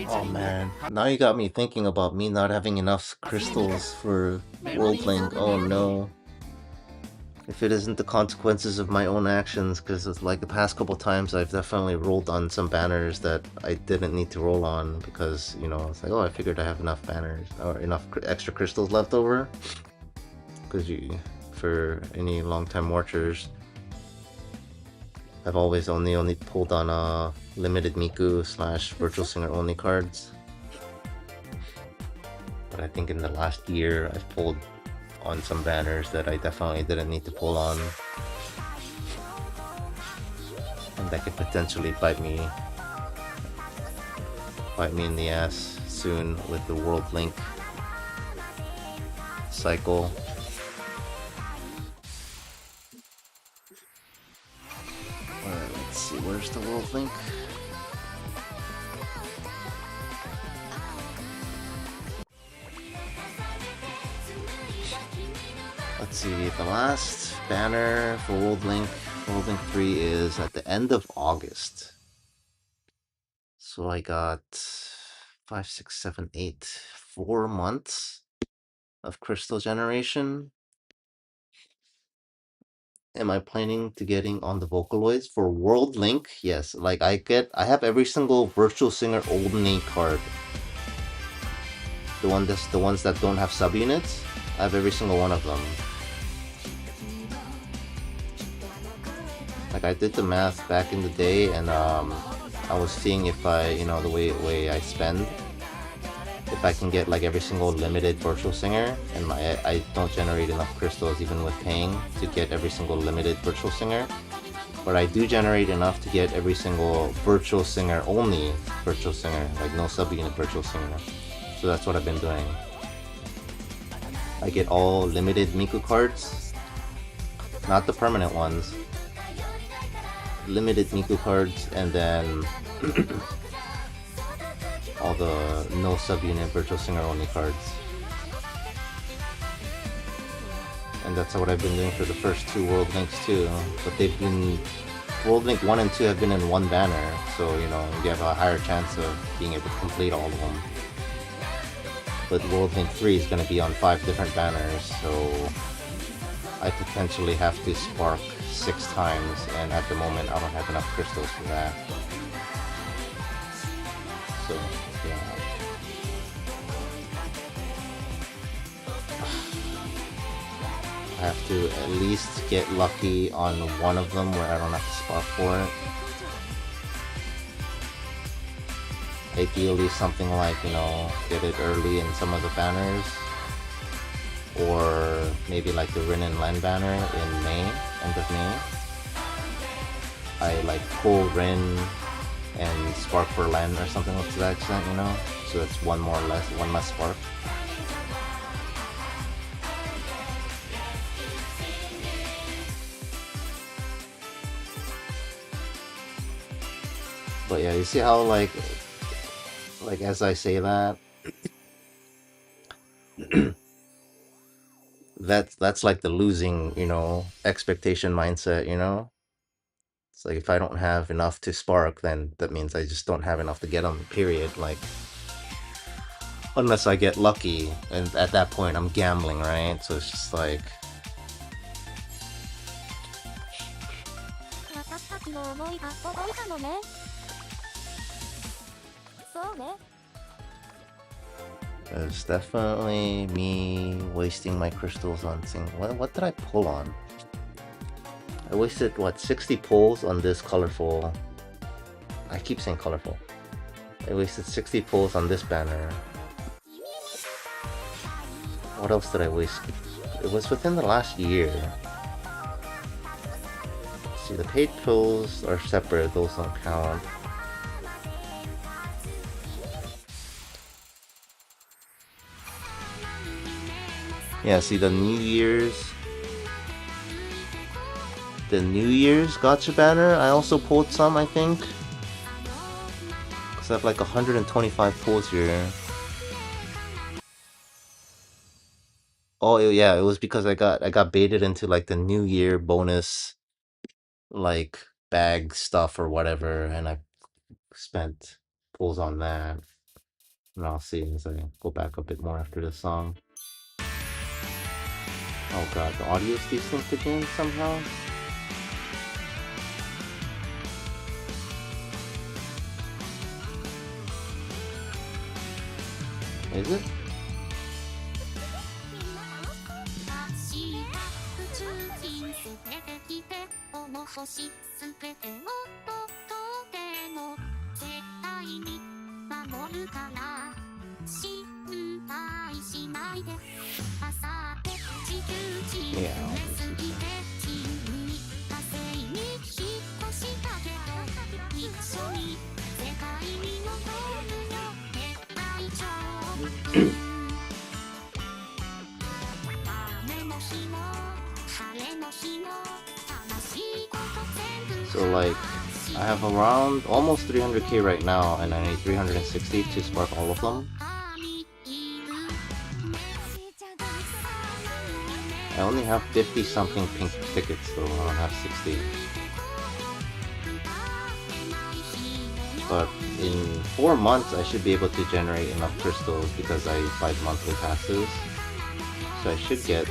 Oh man, now you got me thinking about me not having enough crystals for role-playing. Oh no. If it isn't the consequences of my own actions, because like the past couple times I've definitely rolled on some banners that I didn't need to roll on, because, you know, it's like, oh, I figured I have enough banners, or enough extra crystals left over. Because for any long-time watchers, I've always only pulled on limited Miku / Virtual Singer only cards. But I think in the last year I've pulled on some banners that I definitely didn't need to pull on, and that could potentially bite me in the ass soon with the World Link cycle. Alright, let's see, where's the World Link? Let's see, the last banner for World Link 3 is at the end of August. So I got 5, 6, 7, 8, 4 months of crystal generation. Am I planning to getting on the Vocaloids for World Link? Yes, like I have every single Virtual Singer only card. The ones that don't have subunits, I have every single one of them. Like I did the math back in the day, and I was seeing if I, you know, the way I spend, if I can get like every single limited Virtual Singer, and I don't generate enough crystals even with paying to get every single limited Virtual Singer, but I do generate enough to get every single Virtual Singer only Virtual Singer, like no subunit Virtual Singer. So that's what I've been doing. I get all limited Miku cards, not the permanent ones. Limited Miku cards, and then all the no subunit Virtual Singer only cards. And that's what I've been doing for the first 2 World Links too. But they've been, World Link 1 and 2 have been in one banner, so you know, you have a higher chance of being able to complete all of them. But World Link 3 is going to be on 5 different banners, so I potentially have to spark 6 times, and at the moment I don't have enough crystals for that. So yeah, I have to at least get lucky on one of them where I don't have to spark for it. Ideally something like, you know, get it early in some of the banners, or maybe like the Rin and Len banner in May, end of May. I like pull Rin and spark for Len or something to that extent, you know? So it's one less spark. But yeah, you see how like as I say that, that's like the losing, you know, expectation mindset, you know? It's like if I don't have enough to spark, then that means I just don't have enough to get them, period. Like, unless I get lucky, and at that point I'm gambling, right? So it's just like, It's definitely me wasting my crystals on things. What did I pull on? I wasted, what, 60 pulls on this colorful... I keep saying colorful. I wasted 60 pulls on this banner. What else did I waste? It was within the last year. See, the paid pulls are separate, those don't count. Yeah, see the New Year's gacha banner, I also pulled some, I think. Cause I have like 125 pulls here. Oh yeah, it was because I got baited into like the New Year bonus like bag stuff or whatever, and I spent pulls on that. And I'll see as I go back a bit more after this song. Oh god, the audio is desynced again somehow? Is it? Yeah, so like, I have around almost 300k right now, and I need 360 to spark all of them. I only have 50 something pink tickets though, I don't have 60. But in 4 months I should be able to generate enough crystals because I buy monthly passes. So I should get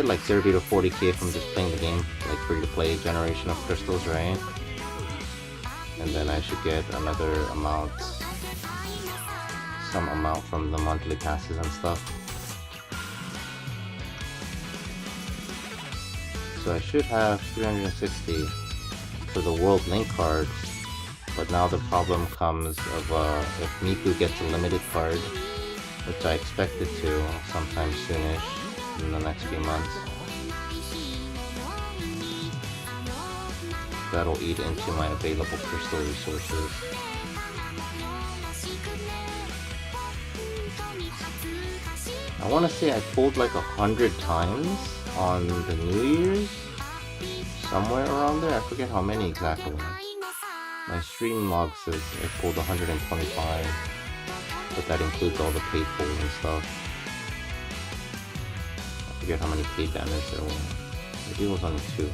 like 30 to 40k from just playing the game, like free to play generation of crystals, right? And then I should get another amount, some amount from the monthly passes and stuff. So I should have 360 for the World Link cards, but now the problem comes of if Miku gets a limited card, which I expect it to sometime soonish in the next few months. That'll eat into my available crystal resources. I want to say I pulled like 100 times on the New Year's, somewhere around there. I forget how many exactly. My stream log says I pulled 125, but that includes all the paid pulls and stuff. I forget how many paid banners there were. Maybe it was only 2.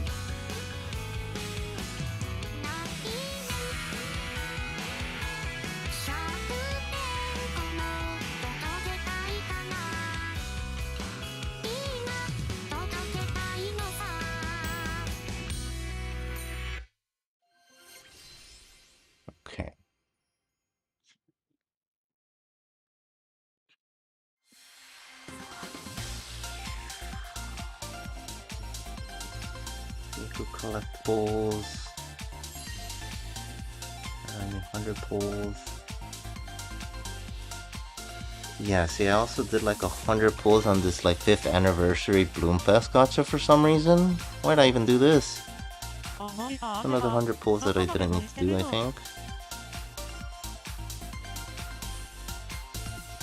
Okay. Miku collectibles. 100 pulls. Yeah, see, I also did like 100 pulls on this like 5th anniversary Bloomfest gacha for some reason. Why'd I even do this? Another 100 pulls that I didn't need to do, I think.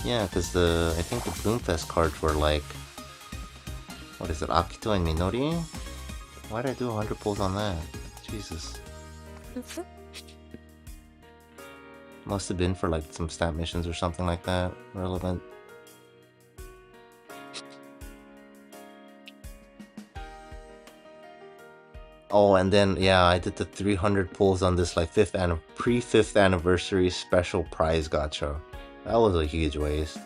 Yeah, because I think the Bloomfest cards were like, what is it, Akito and Minori? Why did I do 100 pulls on that? Jesus. Must have been for like some stat missions or something like that, relevant. Oh, and then, yeah, I did the 300 pulls on this like pre-5th anniversary special prize gacha. That was a huge waste.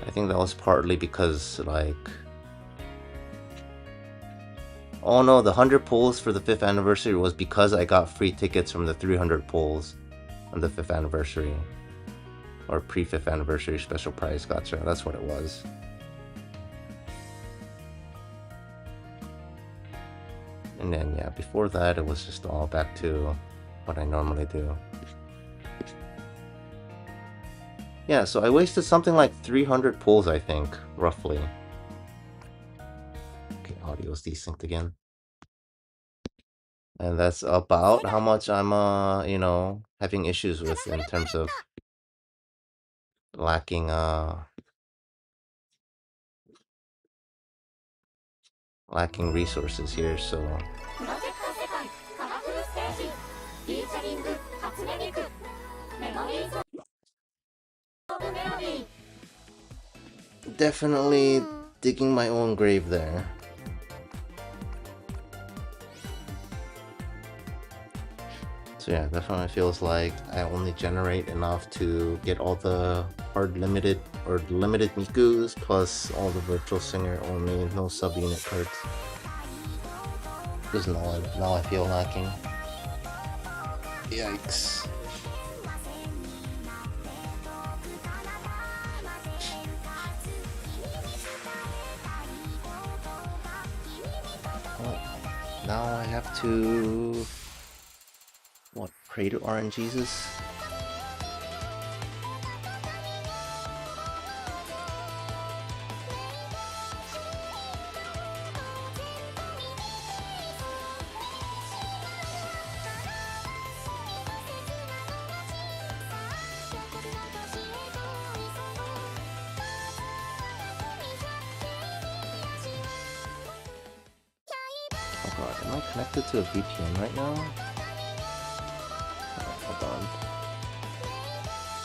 I think that was partly because, like, Oh no, the 100 pulls for the 5th anniversary was because I got free tickets from the 300 pulls on the 5th anniversary. Or pre-5th anniversary special prize gotcha. That's what it was. And then yeah, before that it was just all back to what I normally do. Yeah, so I wasted something like 300 pulls, I think, roughly. Okay, audio's desynced again. And that's about how much I'm, you know, having issues with in terms of lacking resources here, so... プロジェクト世界カラフルステージフィーチャリング初音ミクメモリーズオブメロディ Definitely digging my own grave there. So yeah, definitely feels like I only generate enough to get all the hard limited or limited Mikus plus all the virtual singer only, no sub-unit cards. Because now I feel lacking. Yikes. Well, now I have to... What, pray to RNGesus? Oh god, am I connected to a VPN right now? Hold on.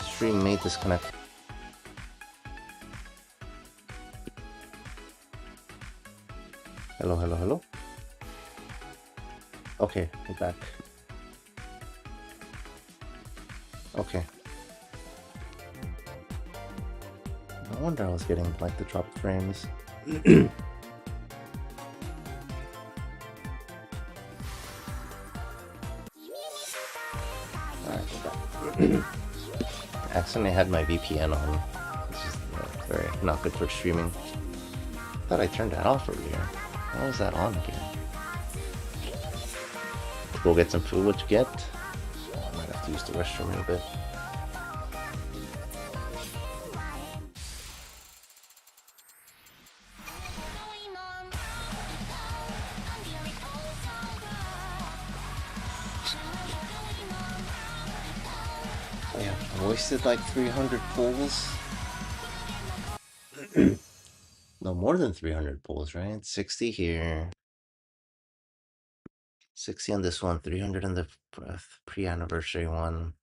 Stream may disconnect. Hello, hello, hello. Okay, we're back. Okay. No wonder I was getting like the dropped frames. I accidentally had my VPN on, which is very not good for streaming. Thought I turned that off earlier. Why was that on again? Go get some food, what you get? Oh, I might have to use the restroom in a bit. Yeah, I wasted like 300 pulls. No, more than 300 pulls, right? 60 here. 60 on this one, 300 on the pre-anniversary one.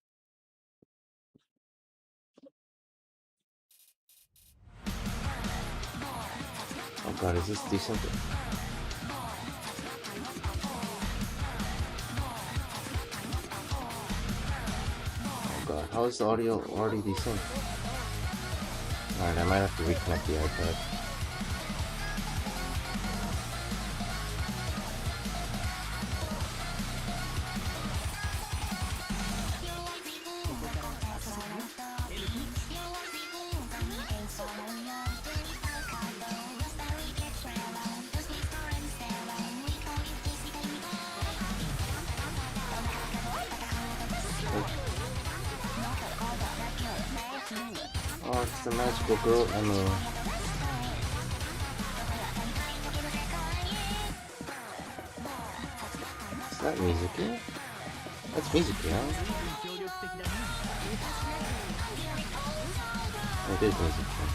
Oh god, is this decent? Oh god, how is the audio already decent? Alright, I might have to reconnect the iPad. Oh, it's the magical girl, I mean... Is that music here? That's music here, huh? It is music here.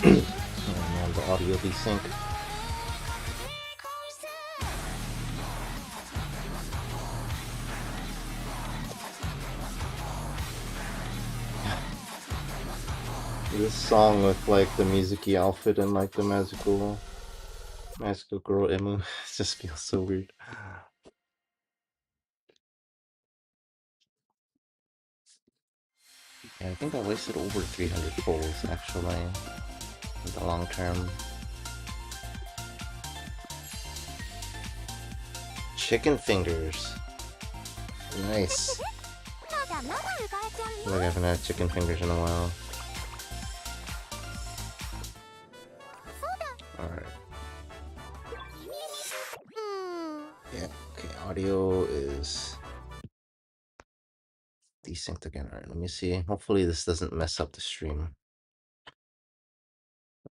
Oh man, the audio desync. This song with like the Mizuki outfit and like the magical girl Emu just feels so weird. Yeah, I think I wasted over 300 pulls actually in the long term. Chicken fingers. Nice. I feel like I haven't had chicken fingers in a while. Alright. Yeah, okay, audio is desynced again. Alright, let me see. Hopefully this doesn't mess up the stream.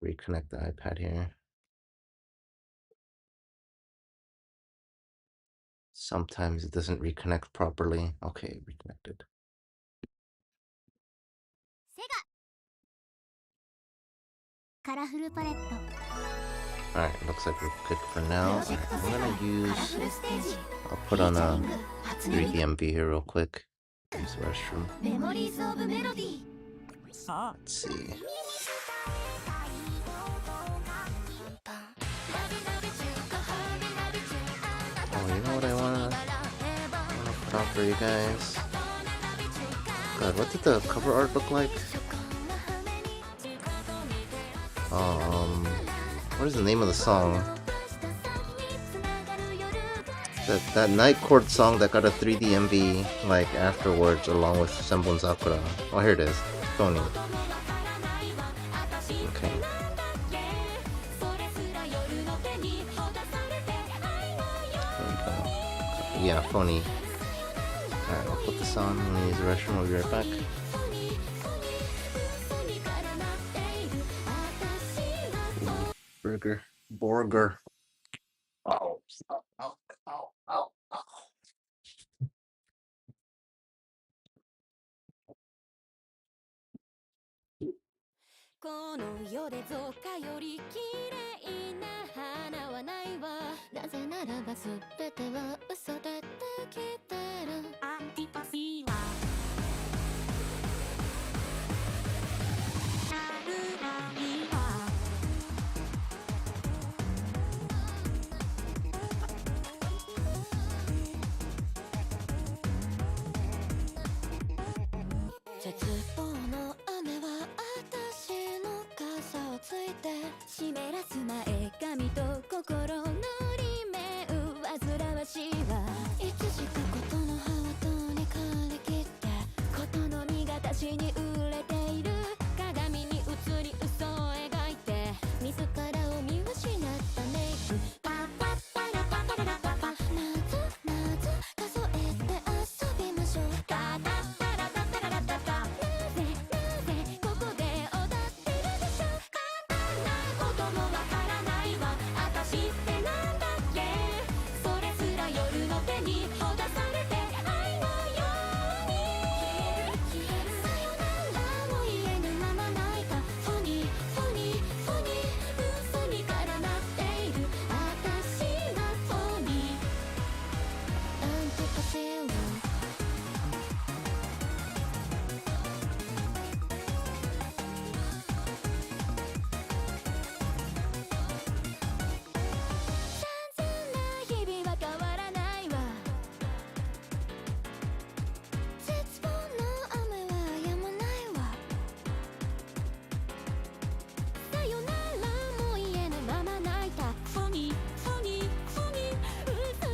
Reconnect the iPad here. Sometimes it doesn't reconnect properly. Okay, reconnected. Alright, looks like we're good for now. Right, I'm gonna use... I'll put on a 3DMB here real quick. Use the restroom. Let's see. Oh, you know what I wanna put on for you guys? God, what did the cover art look like? What is the name of the song? That night court song that got a 3D MV like afterwards along with Senbon Sakura. Oh, here it is. Phony. Okay. Yeah, phony. Alright, I'll put this on. I'm gonna use the restroom. I'll be right back. Burger. Oh, ow. この世で造花より綺麗な花はないわ。なぜならば全ては嘘でできてる。アンティパシーは絶望の雨は私の傘をついて湿らす前髪と心のり目煩わしいわ。いつしかことの葉はとにかりきってことの実が私に売れている。鏡に映り嘘を描いて自らを見失ったメイク。パパパラパパラパパなぞ数えて遊びましょう。タタタラタタラタタなぜここで踊ってるでしょ。簡単なこともわからないわ。私ってなんだっけ。それすら夜の手にほだされて愛のように消える。さよならも言えぬまま泣いた。フォニー嘘に絡まっている。私はフォニーアンティパシーは散々な日々は変わらないわ。絶望の雨は止まないわ。さよならも言えぬまま泣いた。フォニー嘘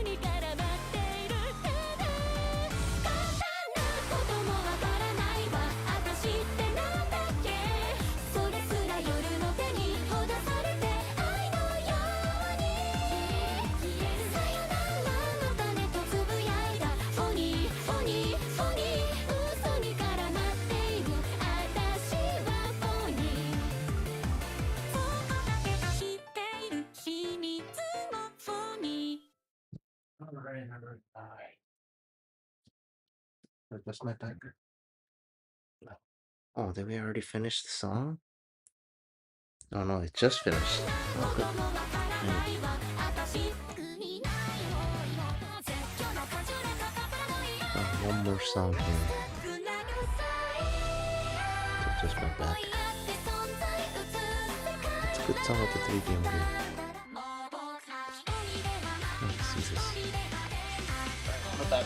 に絡まっている。ただ簡単なこともわからないわ。私ってなんだっけ。それすら夜の手にほだされて愛のように消える。さよならの種とつぶやいた。フォニー嘘に絡まっている。私はフォニーそうだけが知っている。秘密のフォニー。Alright. Where's my tiger? Oh, did we already finish the song? Oh no, it just finished. Oh, good. Oh, one more song here. So just went back. What's up with the 3DMB? Let's see this. Not that.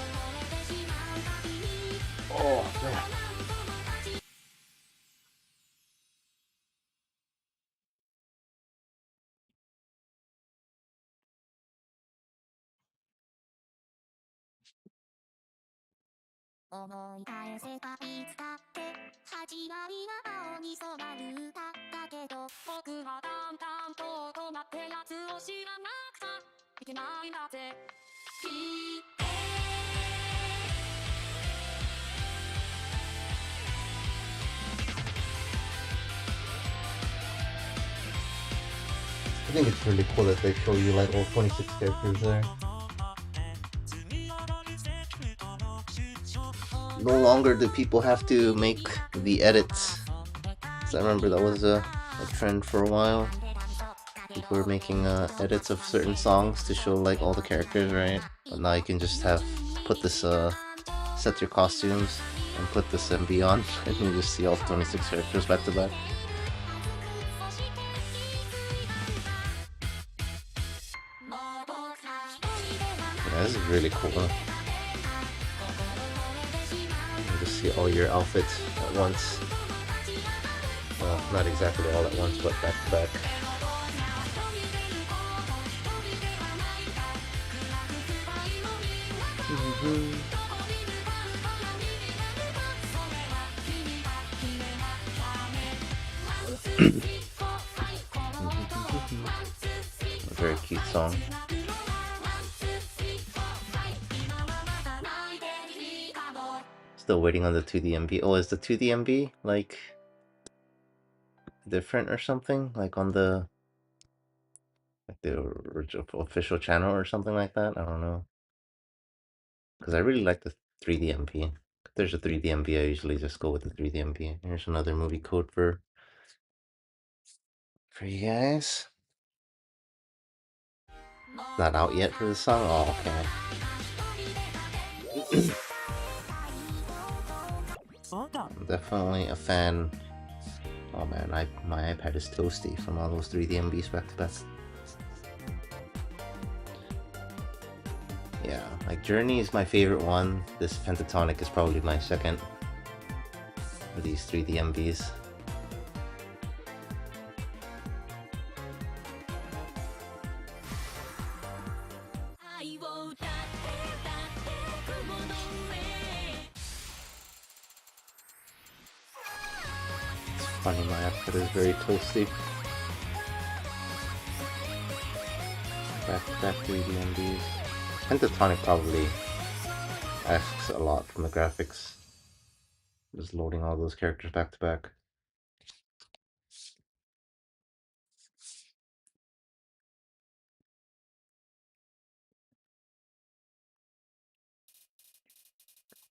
Oh man. I think it's really cool that they show you like all 26 characters there. No longer do people have to make the edits. So I remember that was a trend for a while. People were making edits of certain songs to show like all the characters, right? But now you can just put this set your costumes and put this MV on, and you just see all 26 characters back to back. Yeah, this is really cool. You just see all your outfits at once. Well, not exactly all at once, but back to back. A very cute song. Still waiting on the 2DMB. Oh, is the 2DMB like different or something? Like on the original official channel or something like that? I don't know. Because I really like the 3DMB. If there's a 3DMB, I usually just go with the 3DMB. Here's another movie code for you guys. Not out yet for the song? Oh, okay. I'm definitely a fan. Oh man, my iPad is toasty from all those 3DMBs back to back. Yeah, like Journey is my favorite one. This Pentatonic is probably my second for these 3DMBs. Funny, my iPad is very toasty. Back to back 3DMBs. Pentatonic probably asks a lot from the graphics. Just loading all those characters back to back.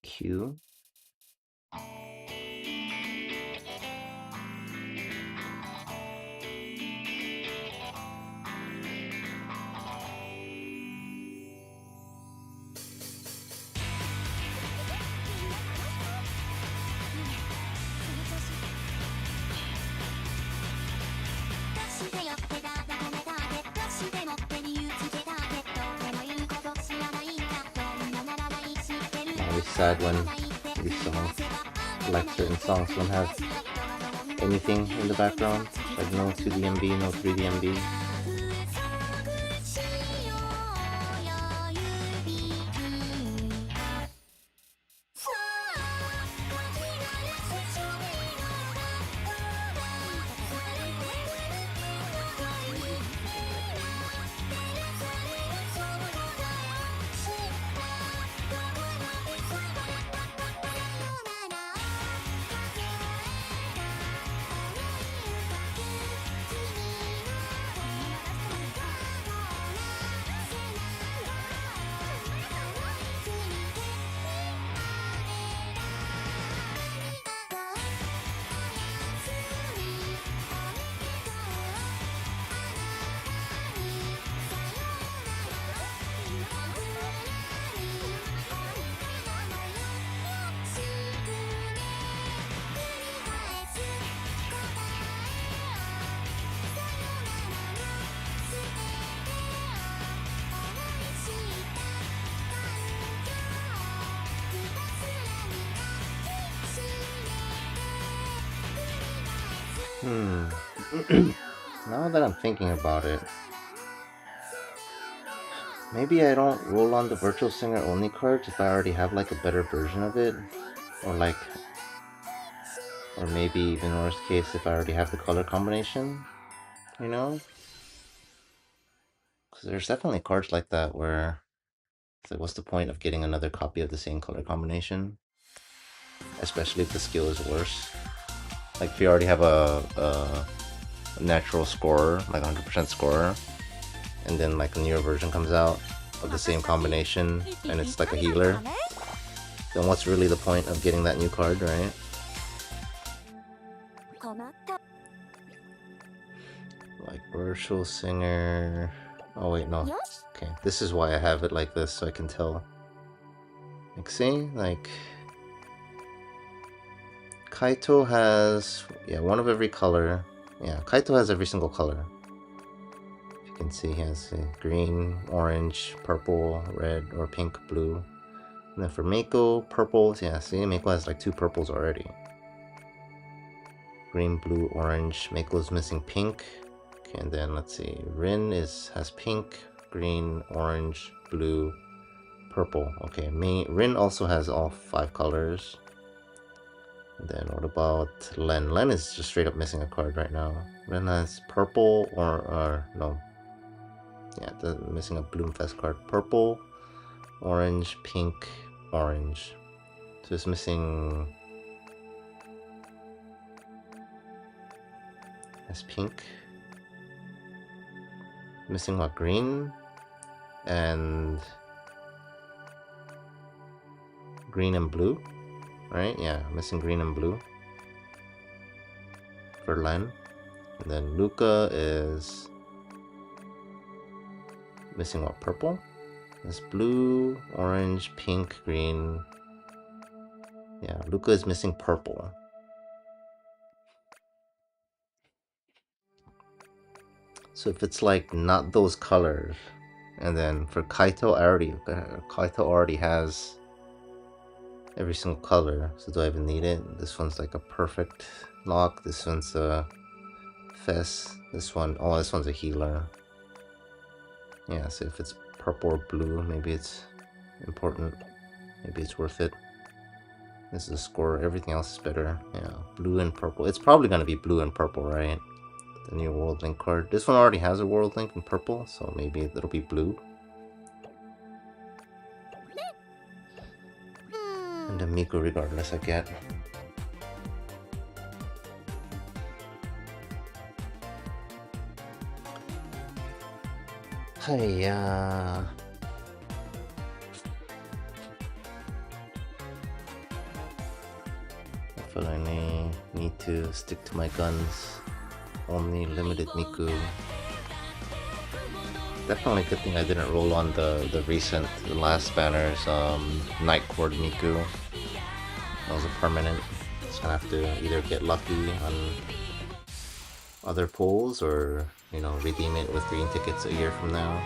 Q. Always sad when these songs, like certain songs, don't have anything in the background. Like no 2DMB, no 3DMB. Now that I'm thinking about it, maybe I don't roll on the Virtual Singer only cards if I already have like a better version of it. Or maybe even worst case if I already have the color combination, you know? Because there's definitely cards like that where it's like, what's the point of getting another copy of the same color combination? Especially if the skill is worse. Like if you already have a natural scorer, like 100% scorer, and then like a newer version comes out of the same combination and it's like a healer, then what's really the point of getting that new card, right? Like Virtual Singer... Oh wait, no. Okay, this is why I have it like this, so I can tell. Like, see? Like... Kaito has... yeah, one of every color. Yeah, Kaito has every single color. If you can see, he has green, orange, purple, red, or pink, blue. And then for Miku, purple. Yeah, see? Miku has like 2 purples already. Green, blue, orange. Miku's missing pink. Okay, and then let's see. Rin has pink, green, orange, blue, purple. Okay, Rin also has all 5 colors. And then what about Len? Len is just straight up missing a card right now. Ren has purple or no. Yeah, missing a Bloomfest card. Purple, orange, pink, orange. So it's missing... That's pink. Missing what? Green? And... green and blue? Right? Yeah, missing green and blue. For Len. And then Luca is... missing what? Purple? It's blue, orange, pink, green. Yeah, Luca is missing purple. So if it's like not those colors, and then for Kaito, Kaito already has every single color. So do I even need it? This one's like a perfect lock. This one's a fest. This one, oh, this one's a healer. Yeah, so if it's purple or blue, maybe it's important. Maybe it's worth it. This is a score. Everything else is better. Yeah, blue and purple. It's probably gonna be blue and purple, right? The new World Link card. This one already has a World Link in purple, so maybe it'll be blue. And then Miku regardless, I get. Hiya. I feel like I need to stick to my guns. Only limited Miku. Definitely a good thing I didn't roll on the last banner's Night Court Miku. That was a permanent. Just gonna have to either get lucky on other pulls or, you know, redeem it with green tickets a year from now.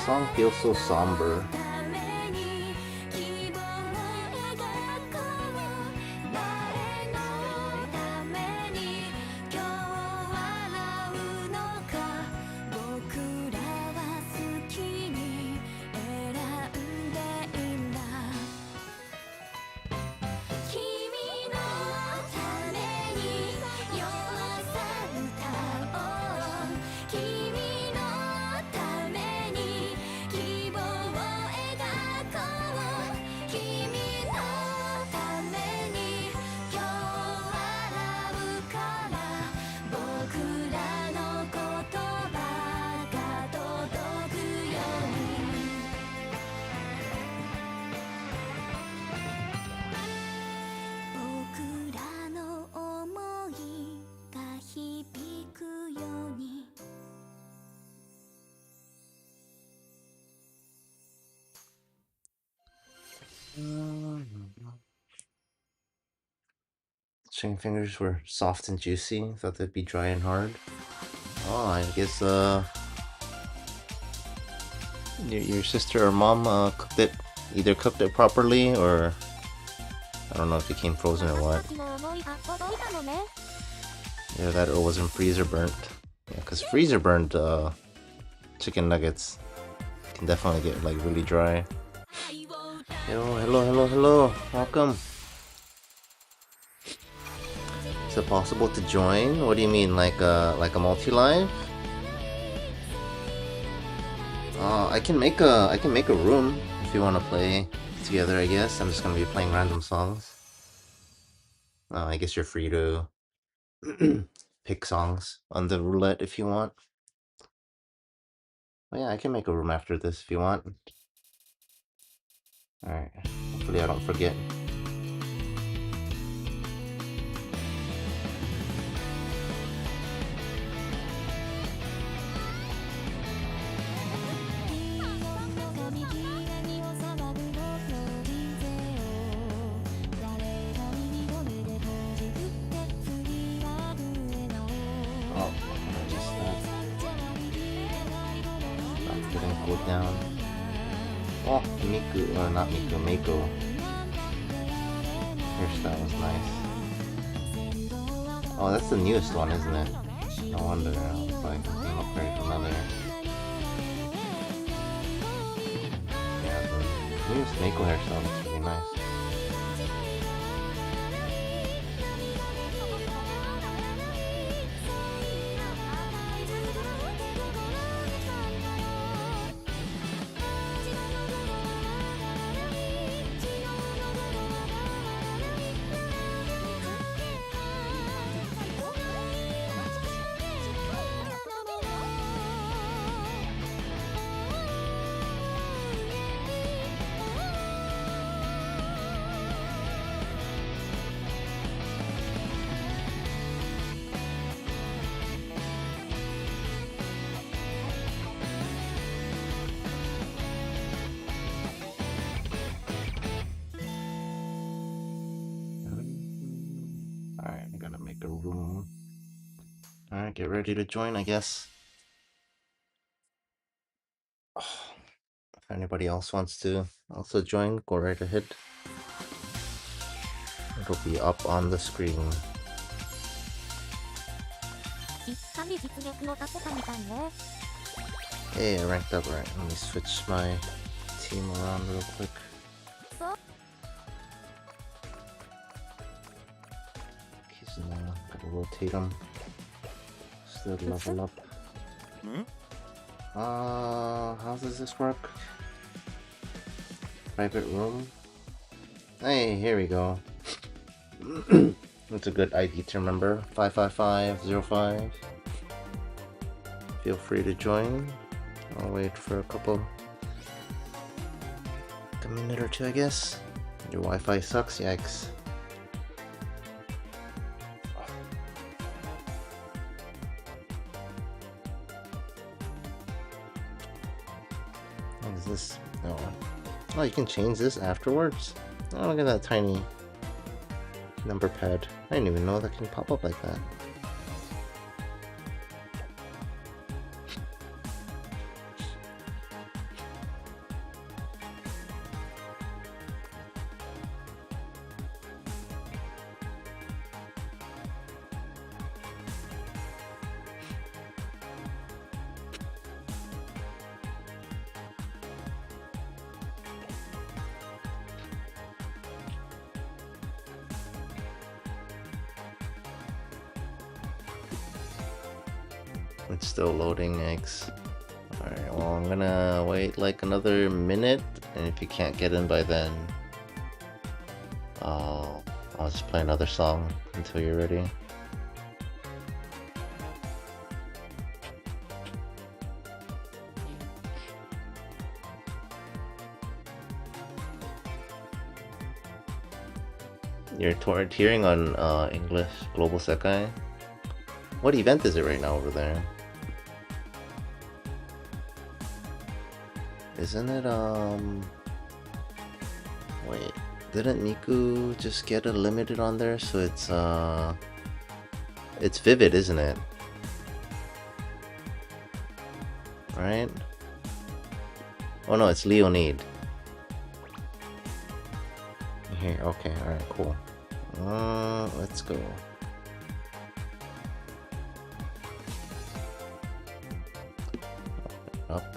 song feels so somber. Chicken fingers were soft and juicy. Thought they'd be dry and hard. Oh, I guess your sister or mom either cooked it properly, or I don't know if it came frozen or what. Yeah, that or wasn't freezer burnt. Yeah, because freezer burnt chicken nuggets can definitely get like really dry. Yo, hello, welcome. Is it possible to join? What do you mean, like a multi-live? I can make a room if you want to play together. I guess I'm just gonna be playing random songs. I guess you're free to pick songs on the roulette if you want. Oh, yeah, I can make a room after this if you want. Alright, hopefully I don't forget. Down. Oh, Miku, or not Miku, Miku. Hairstyle was nice. Oh, that's the newest one, isn't it? No wonder. I was like, I'm not very familiar. Yeah, the newest Miku hairstyle looks really nice. Make a room. Alright, get ready to join, I guess. Oh, if anybody else wants to also join, go right ahead. It'll be up on the screen. Hey, I ranked up right. Let me switch my team around real quick. Gotta rotate them. Still level up. How does this work? Private room? Hey, here we go. That's a good ID to remember. 55505. Feel free to join. I'll wait for a minute or two, I guess. Your Wi-Fi sucks, yikes. What is this? Oh, you can change this afterwards? Oh, look at that tiny number pad. I didn't even know that can pop up like that. It's still loading, X. Alright, well, I'm gonna wait like another minute, and if you can't get in by then, I'll just play another song until you're ready. You're tearing on English Global Sekai. What event is it right now over there? Isn't it wait, didn't Miku just get a limited on there? So it's Vivid, isn't it? Right? Oh no, it's Leonid. Here, okay, alright, cool. Let's go. Up.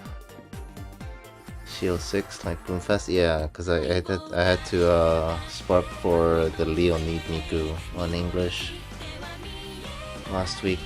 Shield 6, like Boomfest? Yeah, because I had to spark for the Leonid Miku on English last week.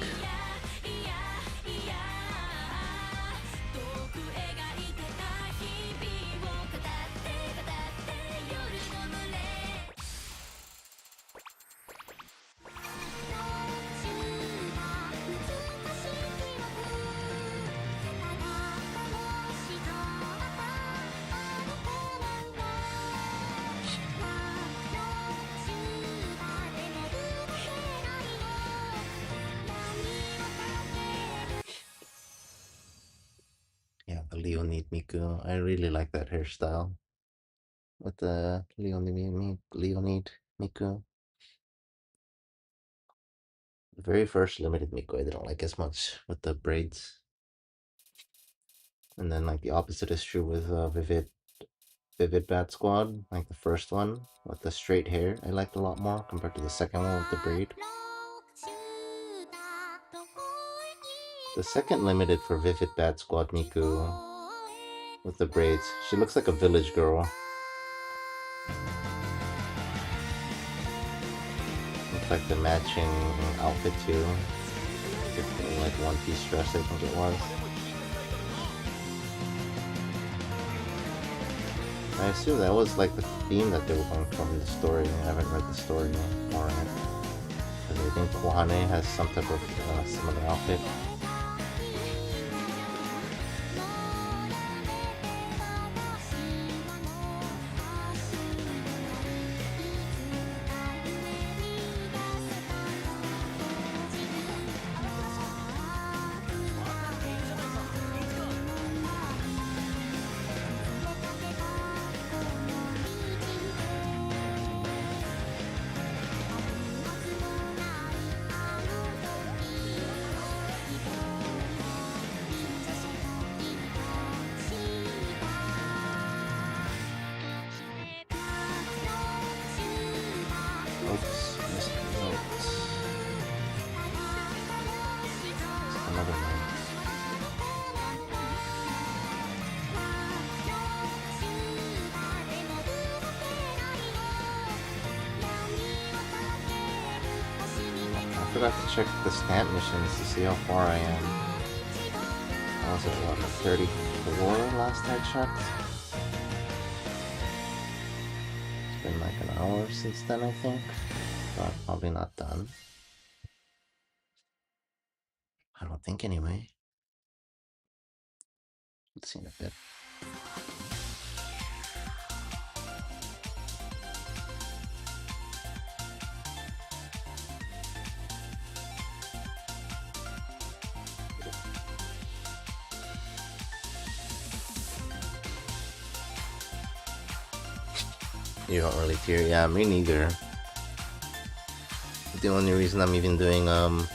Yeah, the Leonid Miku. I really like that hairstyle with the Leonid Miku. The very first limited Miku I didn't like as much with the braids. And then like the opposite is true with Vivid Bat Squad, like the first one with the straight hair. I liked a lot more compared to the second one with the braid. The second limited for Vivid Bat Squad Miku with the braids, she looks like a village girl. Looks like the matching outfit too. Like one-piece dress, I think it was. I assume that was like the theme that they were going from in the story. I haven't read the story more yet. Because I think Kohane has some type of similar outfit. Oops, missed the notes. It's another one. I forgot to check the stamp missions to see how far I am. I was at what, 34 last I checked? It's been like an hour since then, I think. But probably not done. I don't think anyway. Let's see in a bit. You don't really tear? Yeah, me neither. The only reason I'm even doing the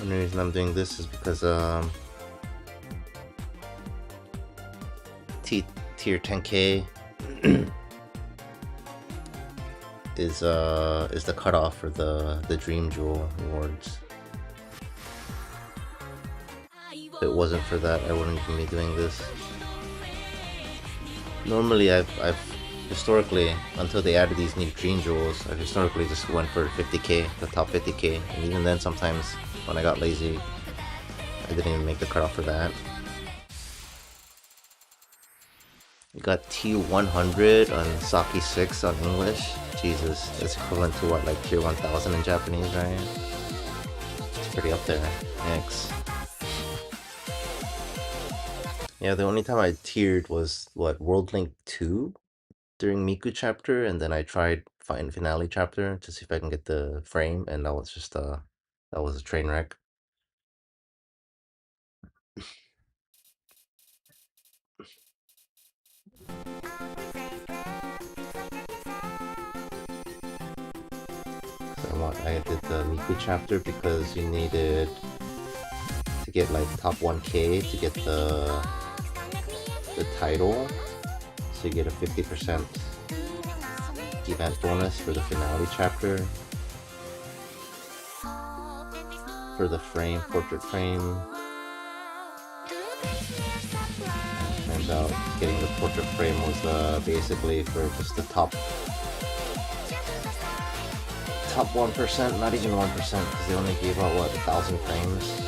only reason I'm doing this is because tier 10k is the cutoff for the Dream Jewel rewards. If it wasn't for that, I wouldn't even be doing this. Normally I've historically, until they added these new dream jewels, I historically just went for 50k, the top 50k, and even then sometimes when I got lazy, I didn't even make the cutoff for that. We got T100 on Saki 6 on English. Jesus, that's equivalent to what, like tier 1000 in Japanese, right? It's pretty up there. Thanks. Yeah, the only time I tiered was, what, World Link 2 during Miku chapter, and then I tried Finale chapter to see if I can get the frame, and that was just, that was a train wreck. So I did the Miku chapter because you needed to get like top 1k to get the title, so you get a 50% event bonus for the finale chapter. For the frame, portrait frame, turns out getting the portrait frame was basically for just the top 1%, not even 1%, because they only gave out what, 1,000 frames.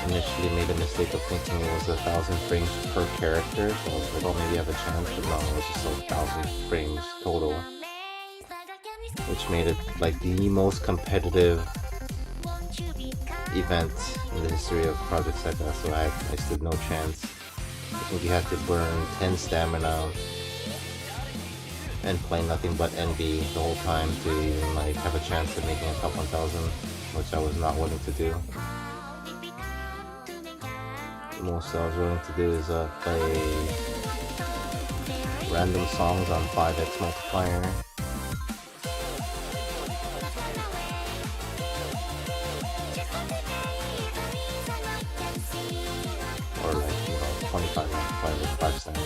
Initially made a mistake of thinking it was 1,000 frames per character, so I was like, oh, maybe I have a chance, but no, it was just like 1,000 frames total, which made it like the most competitive event in the history of Project Sekai, so I stood no chance. I think you had to burn 10 stamina and play nothing but NB the whole time to even like have a chance at making a top 1,000, which I was not willing to do. Most I was willing to do is play random songs on 5x multiplier. Or like, 25 multiplier with 5 stamina.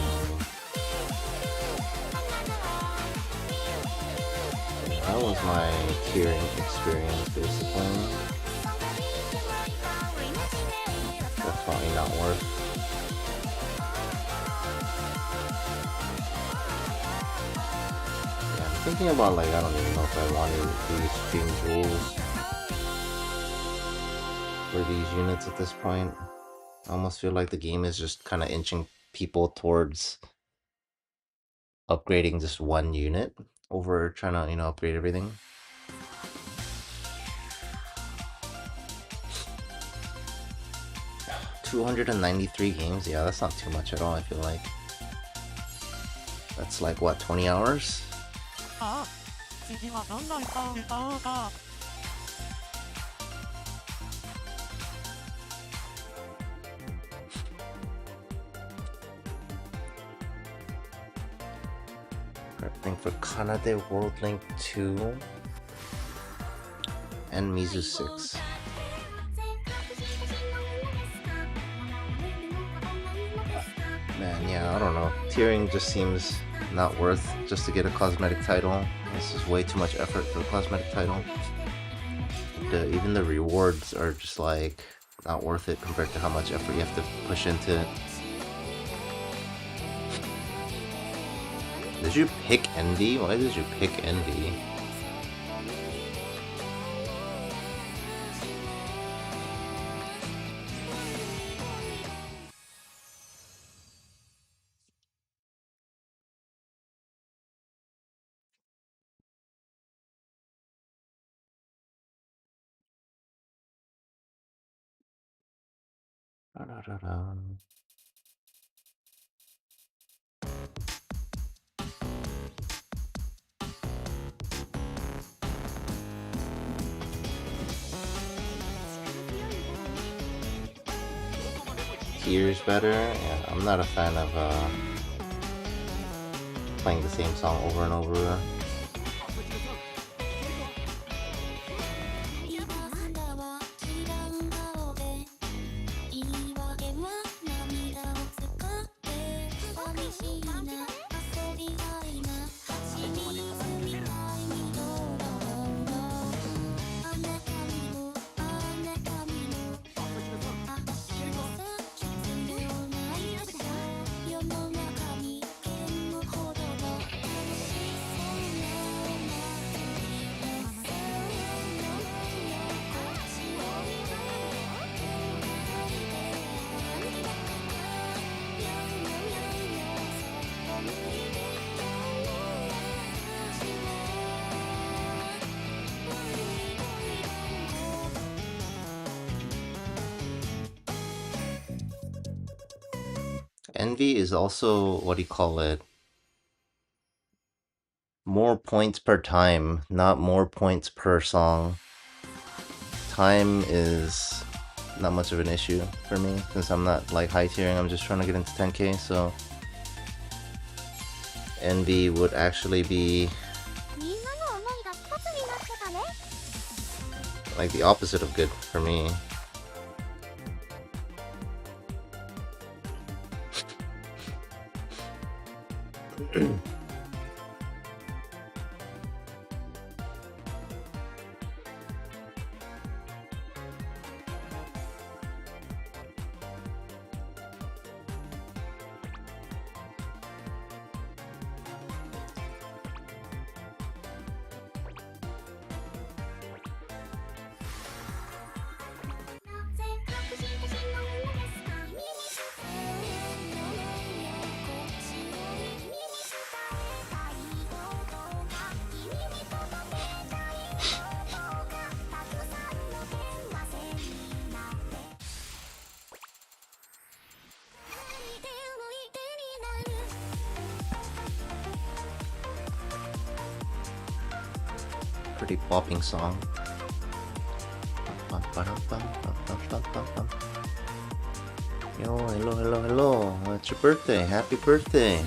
Yeah, that was my tiering experience basically. Definitely not worth. Yeah, I'm thinking about like, I don't even know if I wanted these dream jewels for these units at this point. I almost feel like the game is just kind of inching people towards upgrading just one unit over trying to, upgrade everything. $293 games? Yeah, that's not too much at all, I feel like. That's like, what, 20 hours? Prepping for Kanade World Link 2 and Mizu 6. Man, yeah, I don't know. Tiering just seems not worth just to get a cosmetic title. This is way too much effort for a cosmetic title. Even the rewards are just like not worth it compared to how much effort you have to push into it. Did you pick Envy? Why did you pick Envy? Tears better? Yeah, I'm not a fan of playing the same song over and over. Envy is also, what do you call it? More points per time, not more points per song. Time is not much of an issue for me since I'm not like high tiering, I'm just trying to get into 10k, so Envy would actually be like the opposite of good for me. Pretty popping song. Yo, hello. It's your birthday. Happy birthday.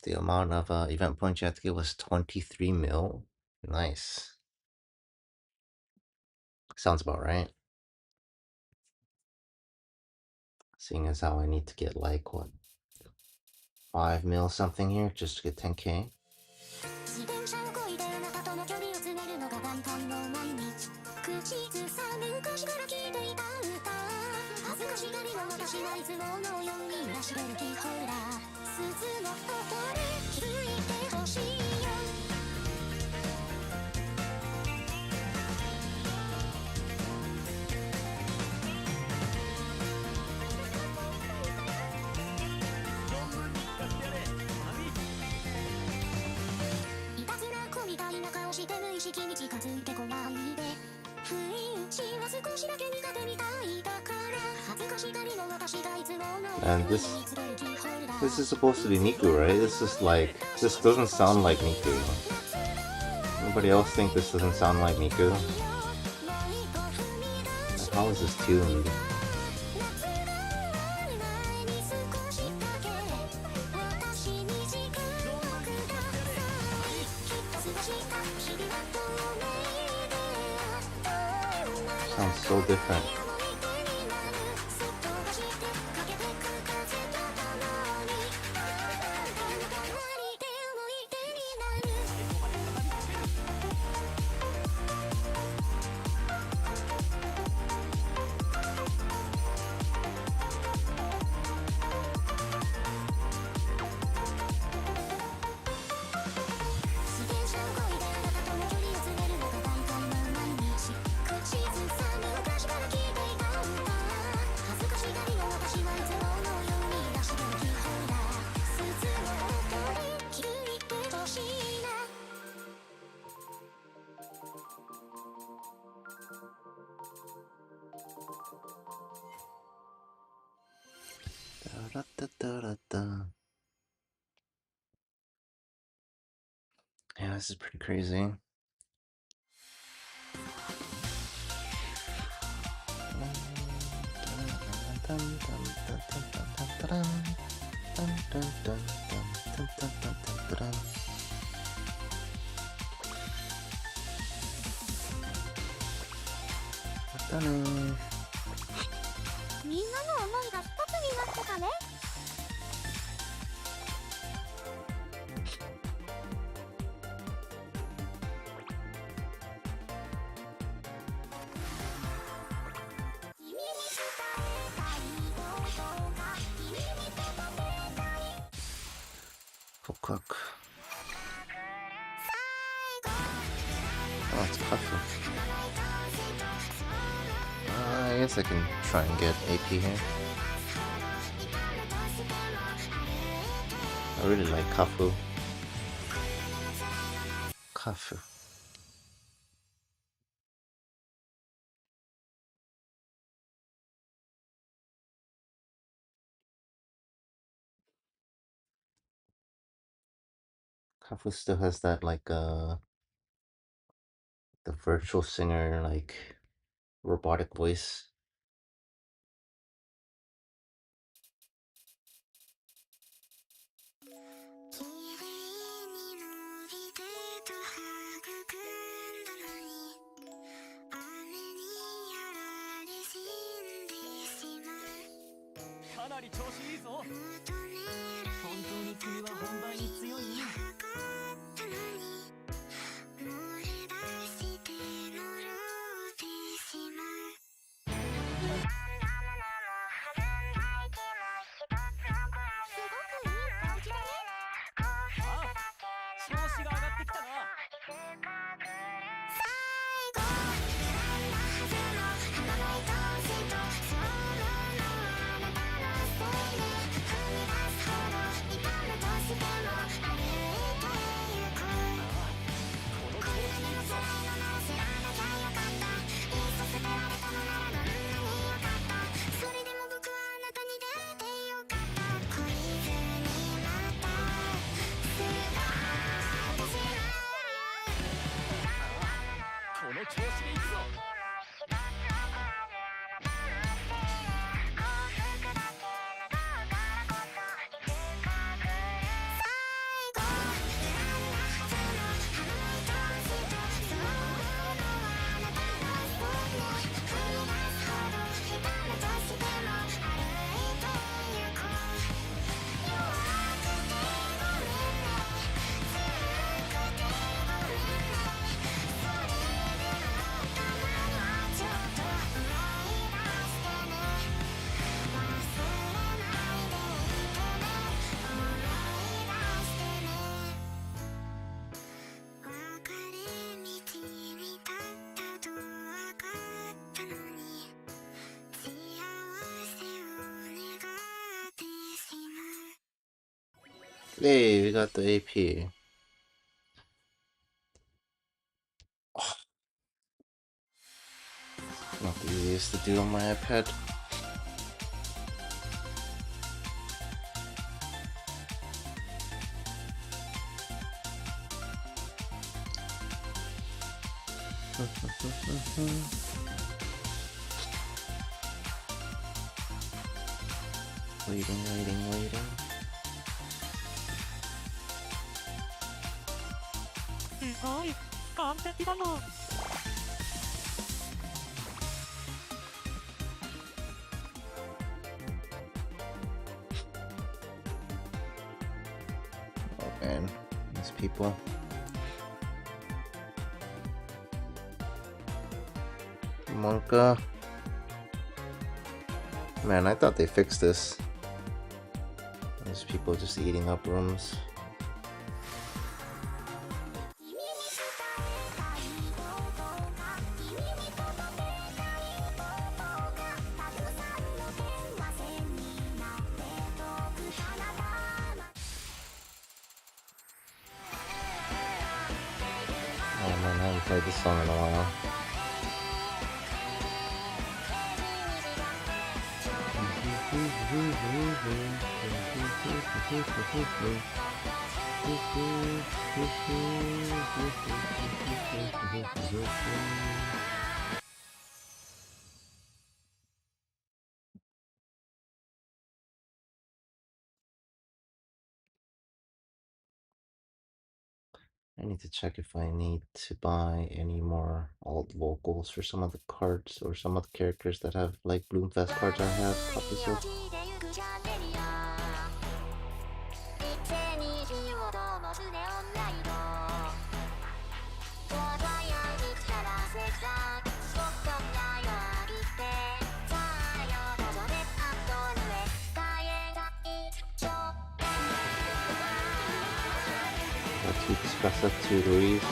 The amount of event points you have to get was 23 mil. Nice. Sounds about right. Seeing as how I need to get like, what, 5 mil something here just to get 10k. And this is supposed to be Miku, right? This doesn't sound like Miku. Nobody else think this doesn't sound like Miku? How is this tuned? Sounds so different. Yeah, this is pretty crazy. Oh, it's Kafu. I guess I can try and get AP here. I really like Kafu. Kafu. Kafu still has that like the virtual singer like robotic voice. Hey, we got the AP. Oh, not the easiest to do on my iPad. Waiting. すごい完璧だよ。Oh man, these people. Monka. Man, I thought they fixed this. These people just eating up rooms. Oh man, I haven't played this song in a while. I need to check if I need to buy any more alt vocals for some of the cards or some of the characters that have like Bloomfest cards I have copies of. Expressa to Ruiz.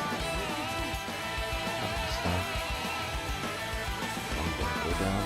I'm gonna go down.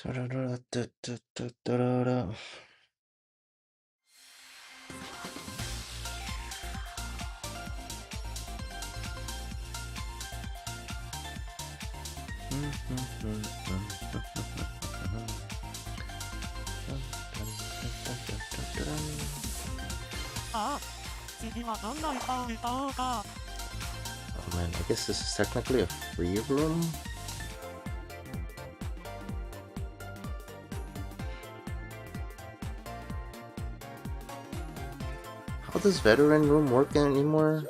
ああ、次はどんな歌を歌おうか。Oh man, I guess this is technically a free room. How does veteran room work anymore?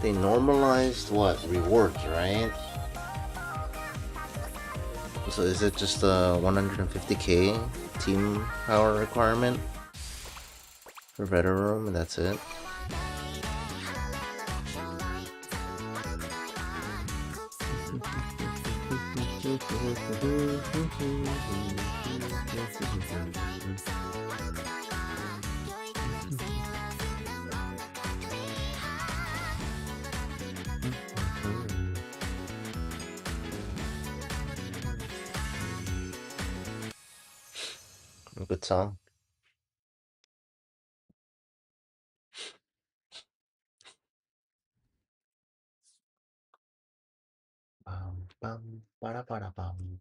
They normalized what? Rewards, right? So is it just a 150k team power requirement for veteran room and that's it? Good song. Bum, bum, bada, bada, bum.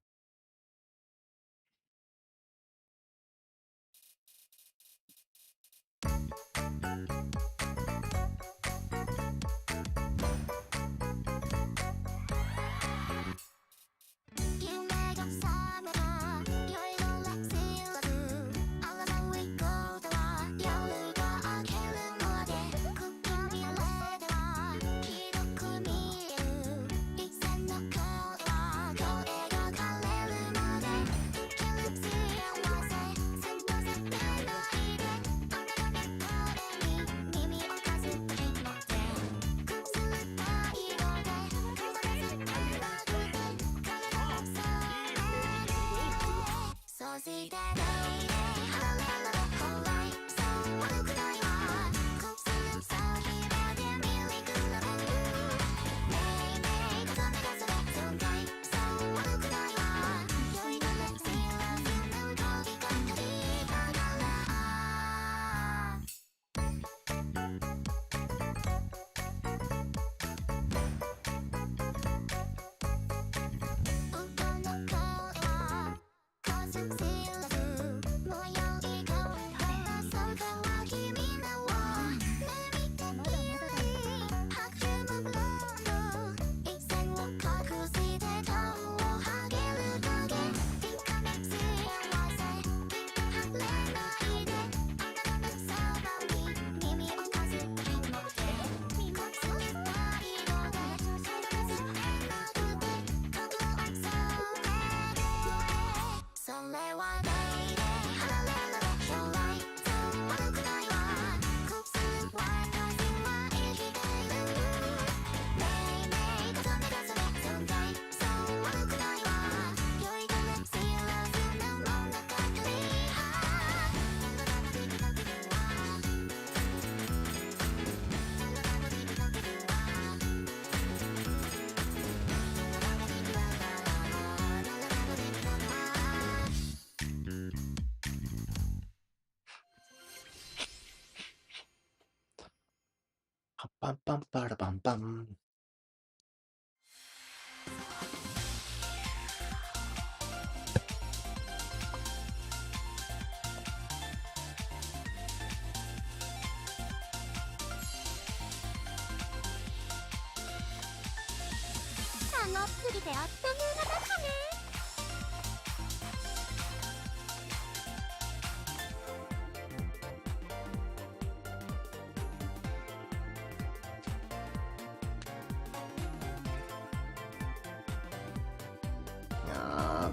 Bum, bum, bada, bum, bum.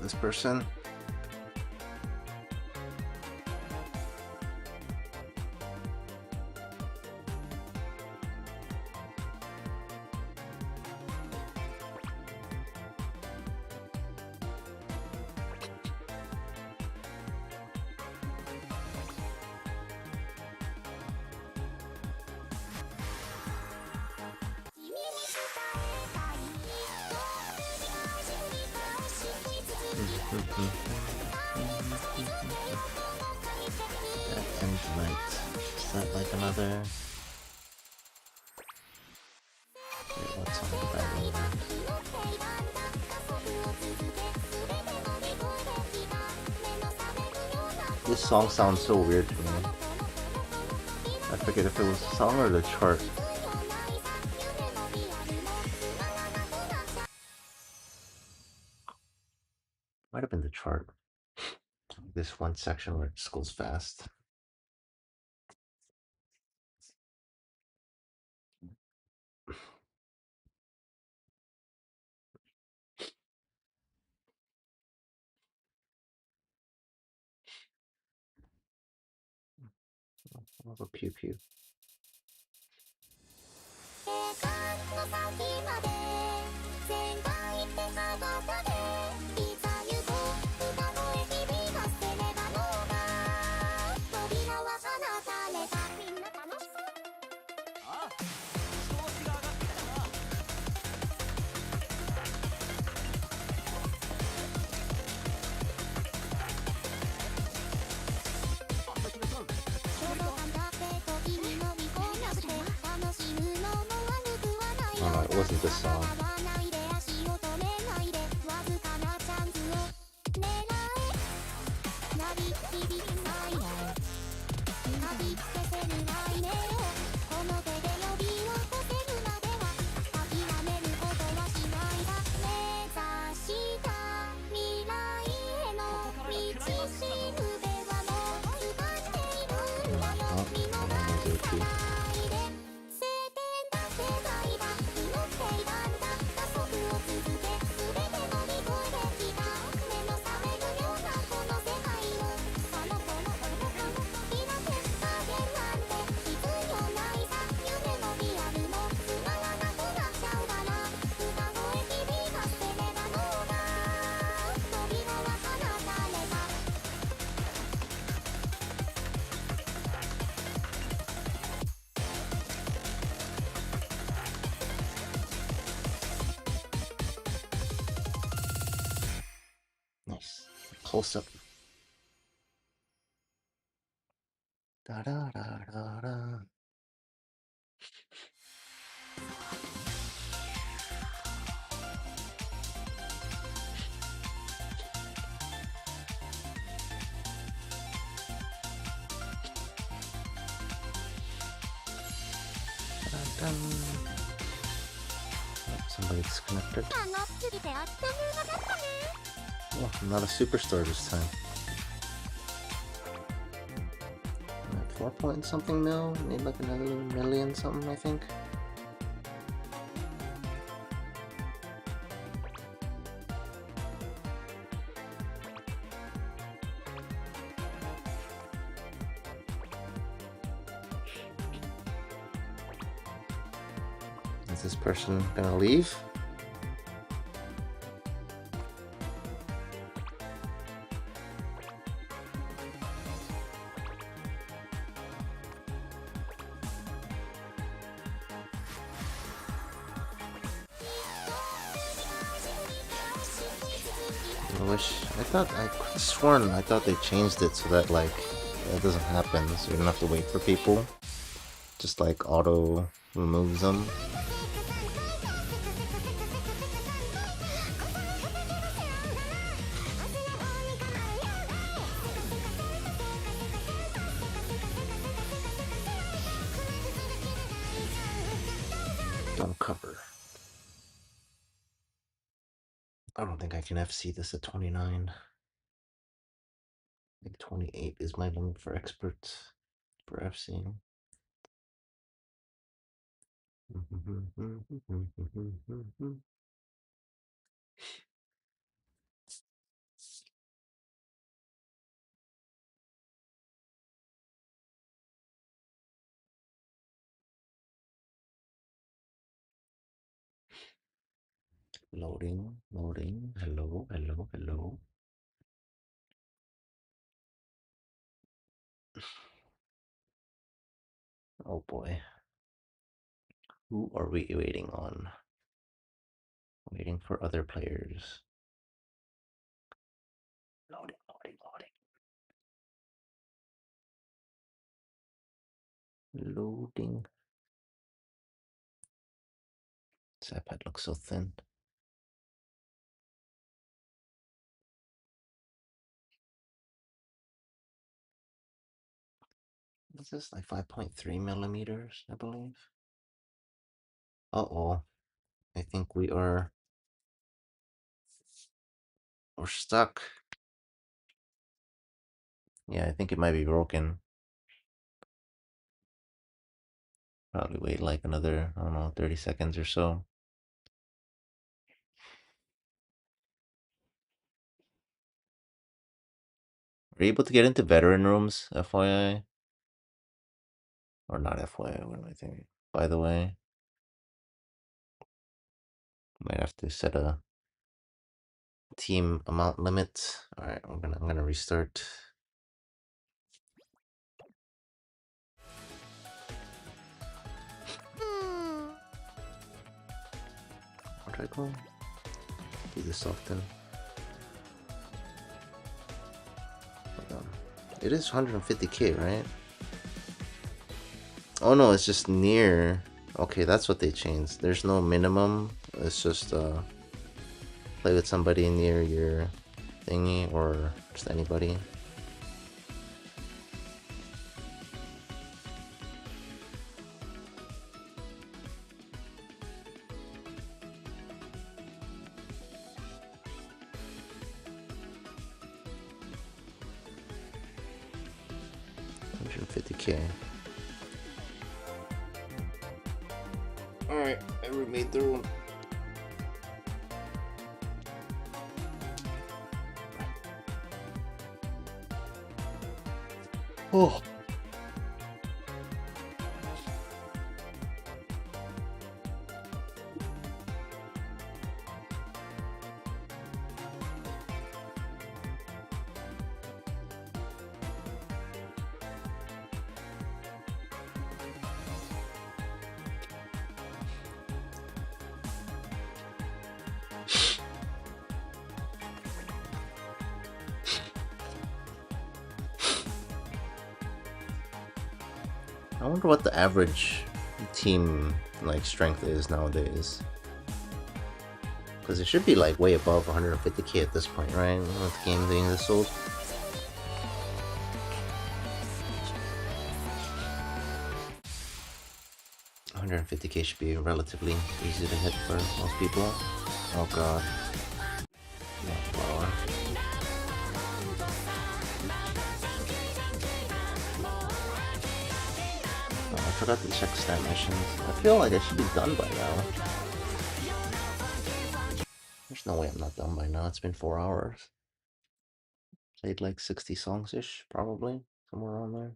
This person. That ends right. Is that like another? Wait, what song did I learn? This song sounds so weird to me. I forget if it was the song or the chart. Might have been the chart. This one section where it just goes fast. Oh, a pew pew. 'Cause no, it wasn't this song. Nice. Close up. Da da da da da. Dun. Oh, somebody disconnected. Oh, not a superstar this time. Like 4 point something mil? Need like another million something, I think. Is this person gonna leave? I could have sworn I thought they changed it so that like that doesn't happen, so you don't have to wait for people. Just like auto removes them. Don't cover. I don't think I can FC this at 29. I think 28 is my limit for experts for FCing. Loading, loading. Hello, hello, hello. Oh boy. Who are we waiting on? Waiting for other players. Loading. Loading. This iPad looks so thin. This is like 5.3 millimeters, I believe. Uh-oh. I think we're stuck. Yeah, I think it might be broken. Probably wait like another, I don't know, 30 seconds or so. Are you able to get into veteran rooms, FYI? Or not FYI, what am I thinking? By the way. Might have to set a team amount limit. Alright, I'm gonna restart. Where did I go? Do this often. It is 150k, right? Oh no, it's just near. Okay, that's what they changed. There's no minimum. It's just play with somebody near your thingy or just anybody. $150k. Alright, I made the room. Oh. I wonder what the average team like strength is nowadays. Because it should be like way above 150k at this point, right? With the game being this old. $150k should be relatively easy to hit for most people. Oh god. Yeah, flower. I forgot to check stat missions. I feel like I should be done by now. There's no way I'm not done by now. It's been 4 hours. Played like 60 songs-ish, probably. Somewhere around there.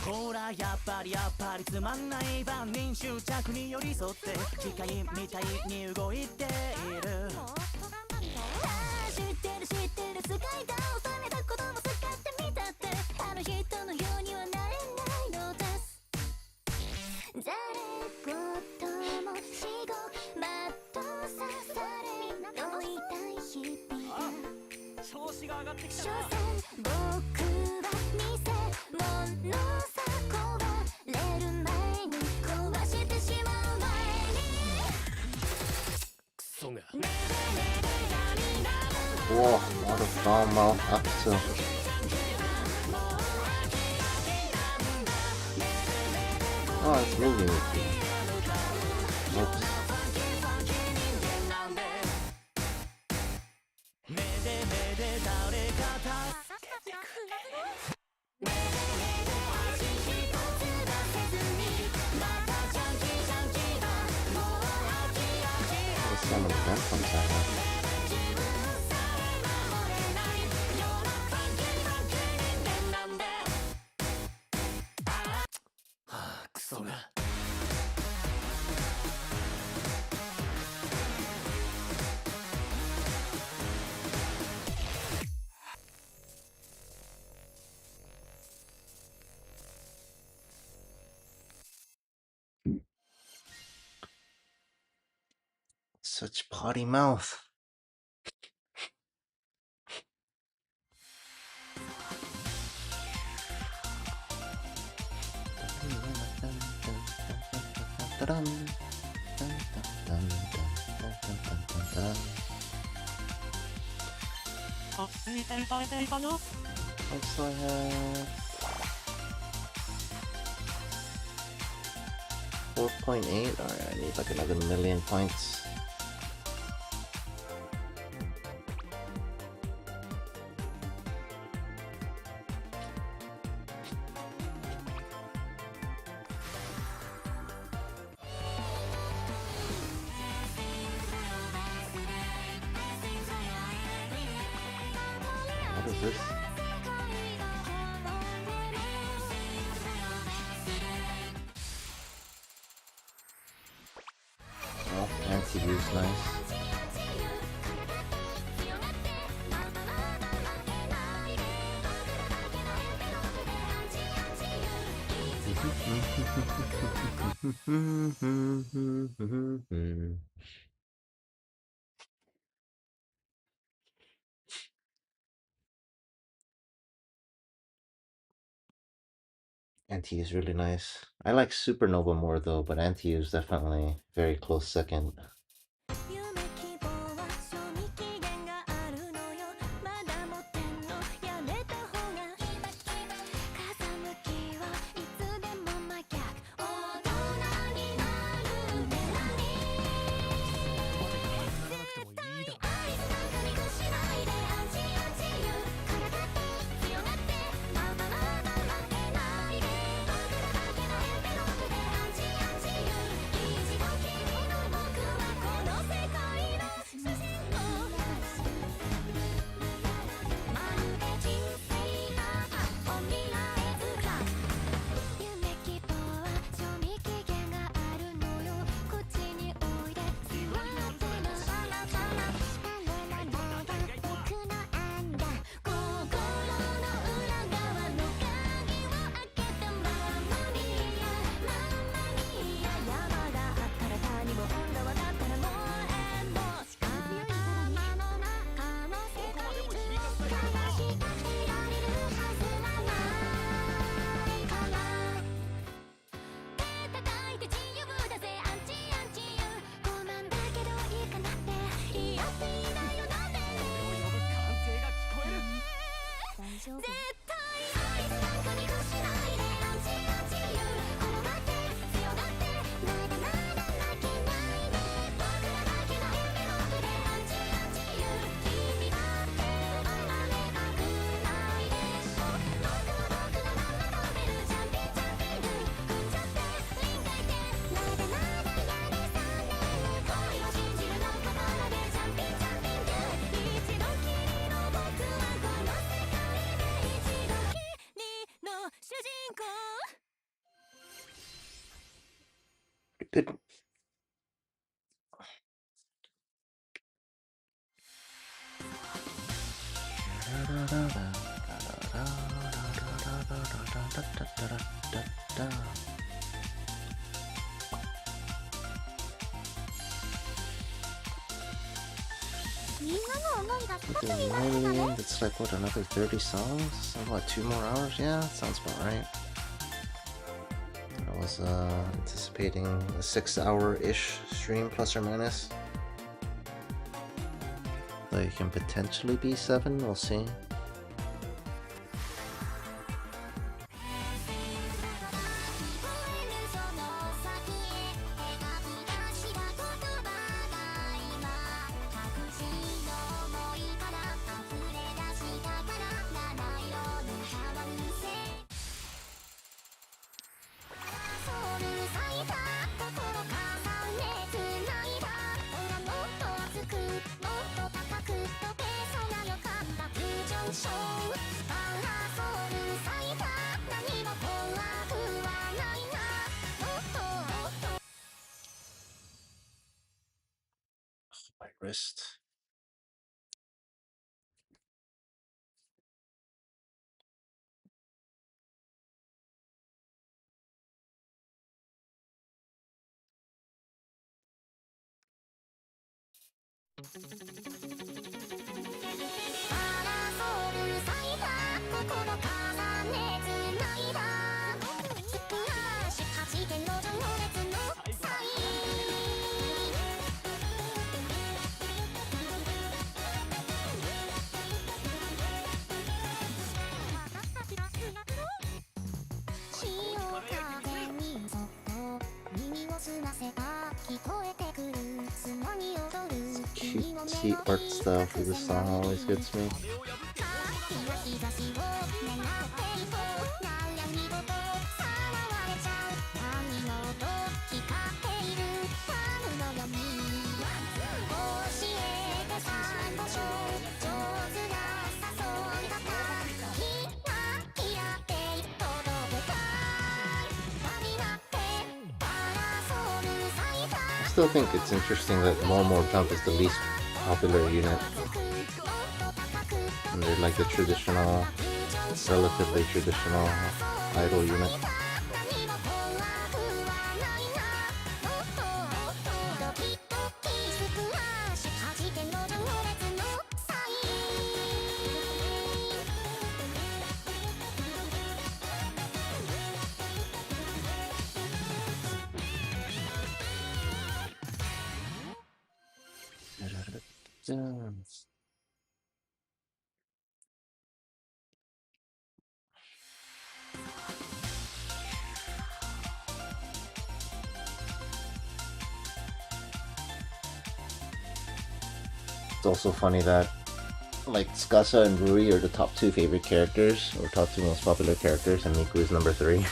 ほらやっぱりつまんない万人執着に寄り添って機械みたいに動いている知ってる世界が収めたことも使ってみたってあの人のようにはなれないのです誰事も死後全うさされの痛い日々が調子が上がってきたな所詮僕は偽物さ壊れる前に壊してしまう前にクソが Whoa, what a foul mouth after. Oh, it's moving with you. Oops. how many event points I have. Such potty mouth. Also I have 4.8. Alright, I need like another 1,000,000 points. What is this? Oh, anti-use, nice. Anti is really nice. I like Supernova more though, but Anti is definitely very close second. Good. It's like what, another 30 songs? So what, 2 more hours? Yeah, sounds about right. I was anticipating a 6-hour-ish stream, plus or minus. So it can potentially be 7, we'll see. wrist. Cutesy art style for this song always gets me. I still think it's interesting that Momo Jump is the least popular unit. And they're like the traditional, relatively traditional idol unit. It's also funny that like Tsukasa and Rui are the top 2 favorite characters, or top 2 most popular characters, and Miku is number 3.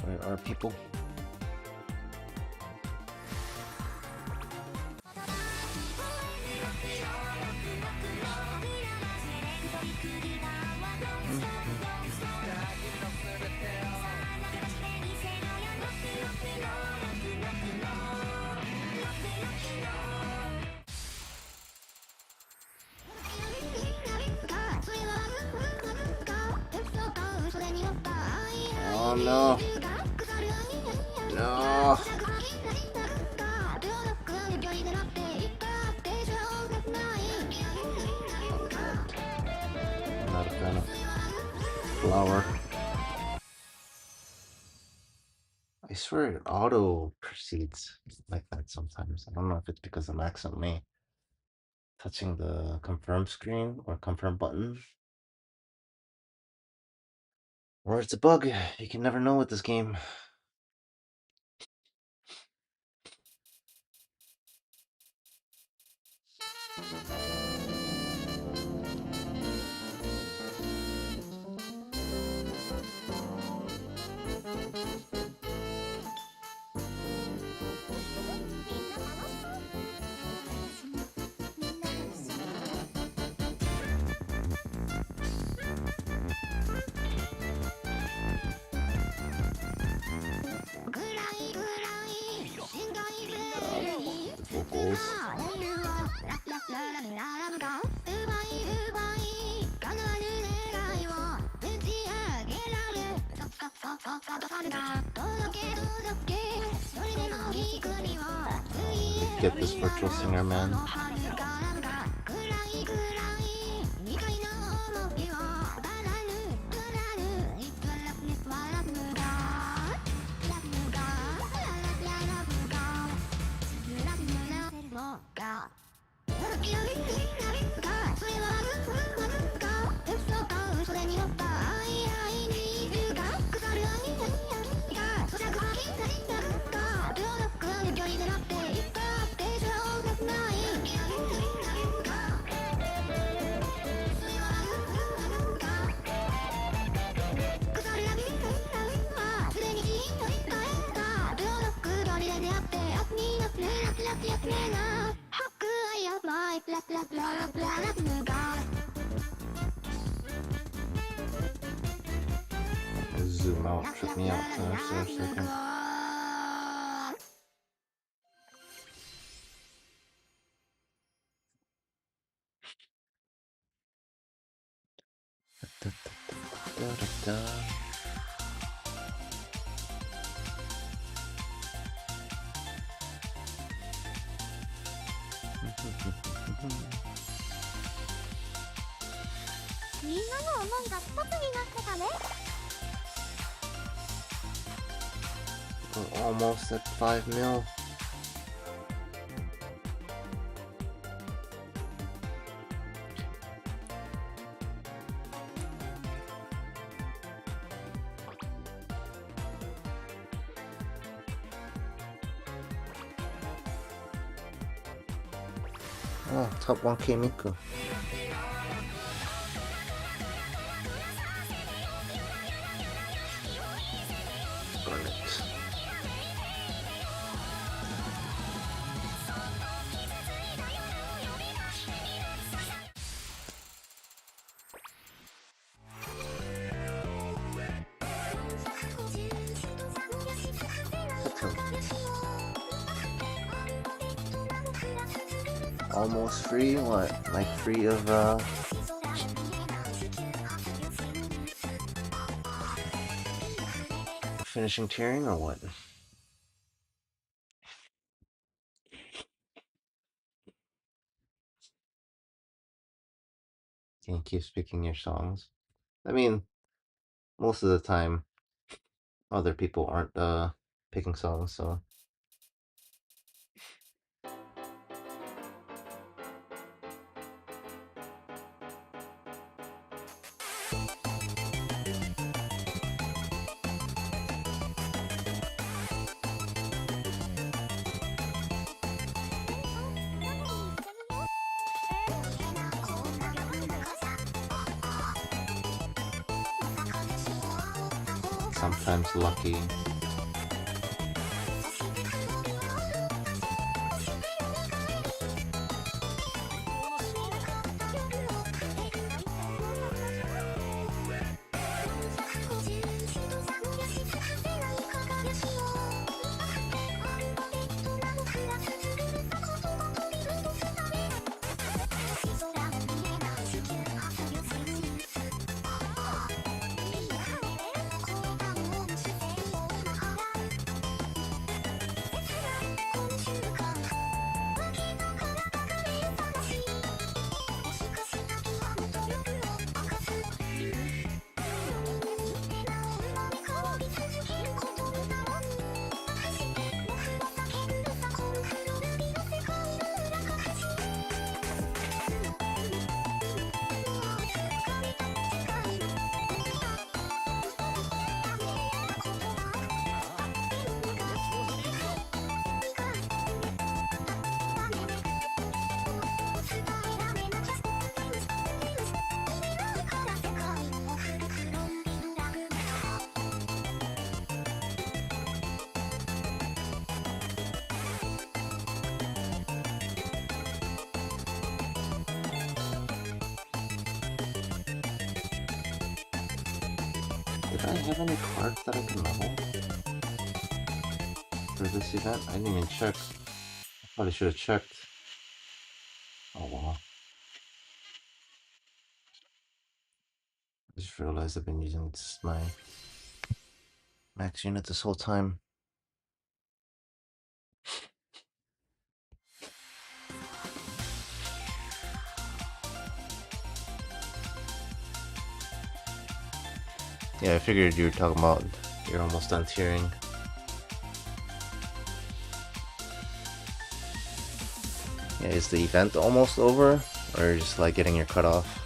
Where are people? Oh no. No. I'm not a fan of flower. I swear it auto proceeds like that sometimes. I don't know if it's because I'm accidentally touching the confirm screen or confirm button, or it's a bug. You can never know with this game. Vocals. Get this virtual singer, man. Zoom out, trip me out for a second. Da-da-da-da-da-da. みんなの思いが一つになってたね。We're almost at 5 mil. Oh, top 1k Miku. Darn it. Almost free? What? Like free of finishing tiering or what? Can you keep speaking your songs? I mean, most of the time other people aren't picking songs, so sometimes lucky. Did I have any cards that I can level for this event? I didn't even check. I probably should have checked. Oh well. I just realized I've been using my max unit this whole time. Yeah, I figured you were talking about you're almost done tiering. Yeah, is the event almost over? Or just like getting your cutoff?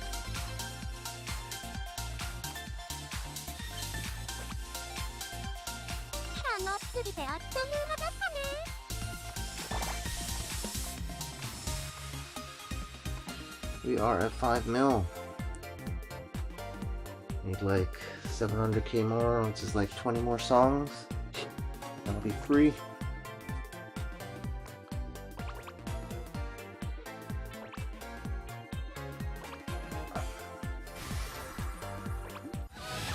We are at 5 mil. Need like 700k more, which is like 20 more songs. That'll be free.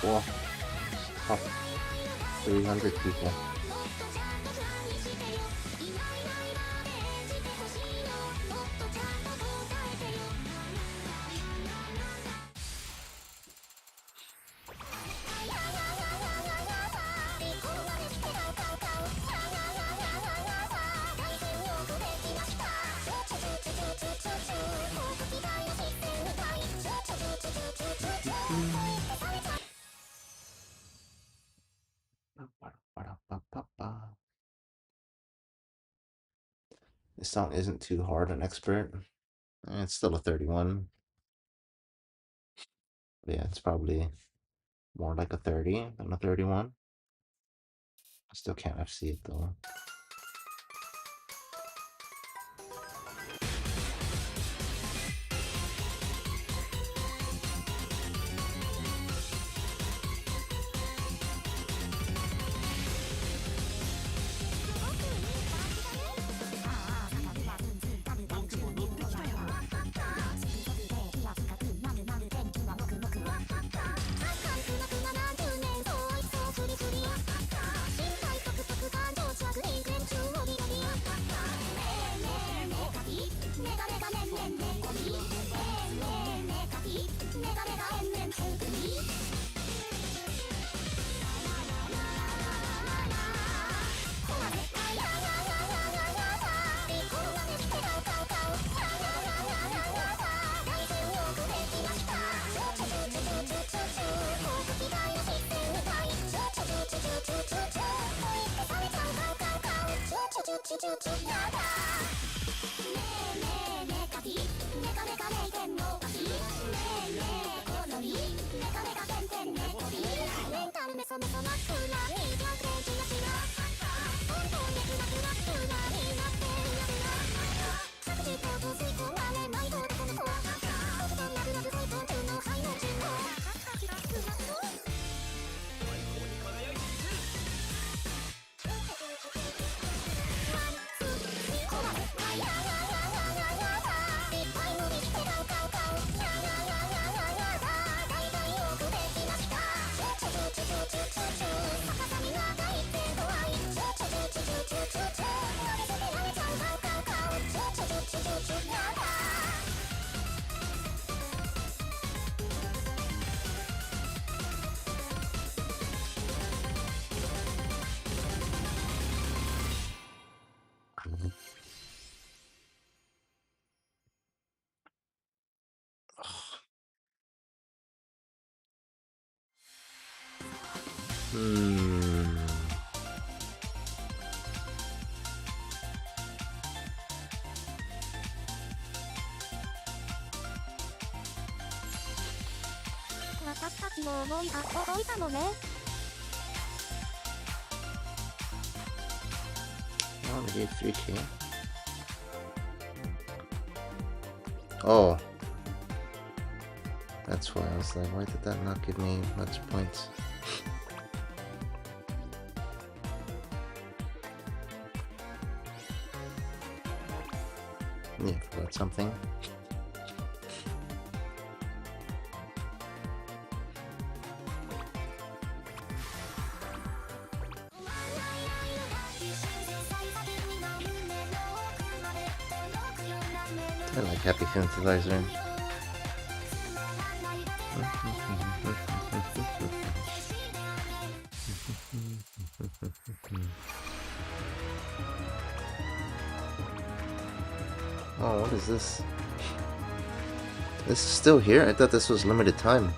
people. Top 300 people. This song isn't too hard on expert. It's still a 31. Yeah, it's probably more like a 30 than a 31. I still can't FC it though. I only gave 3k. Oh. That's why I was like, why did that not give me much points? Yeah, forgot something. I like Happy Synthesizer. Oh, what is this? This is still here? I thought this was limited time.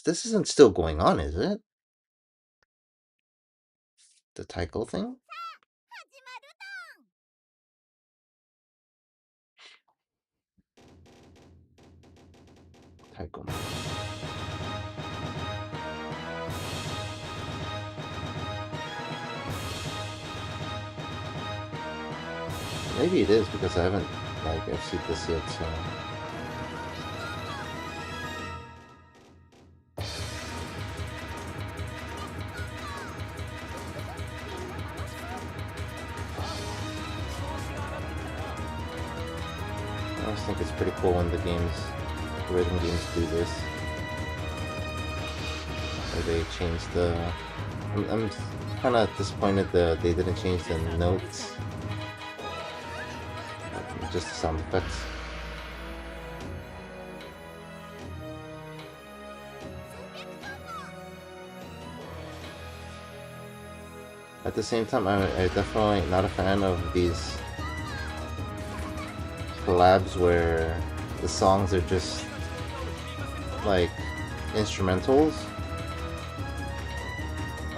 This isn't still going on, is it? The Tycho thing? Tycho. Maybe it is because I haven't like FC'd this yet, so I just think it's pretty cool when the rhythm games do this. Or they change the... I'm kind of disappointed that they didn't change the notes. Just the sound effects. At the same time, I'm definitely not a fan of these collabs where the songs are just like instrumentals.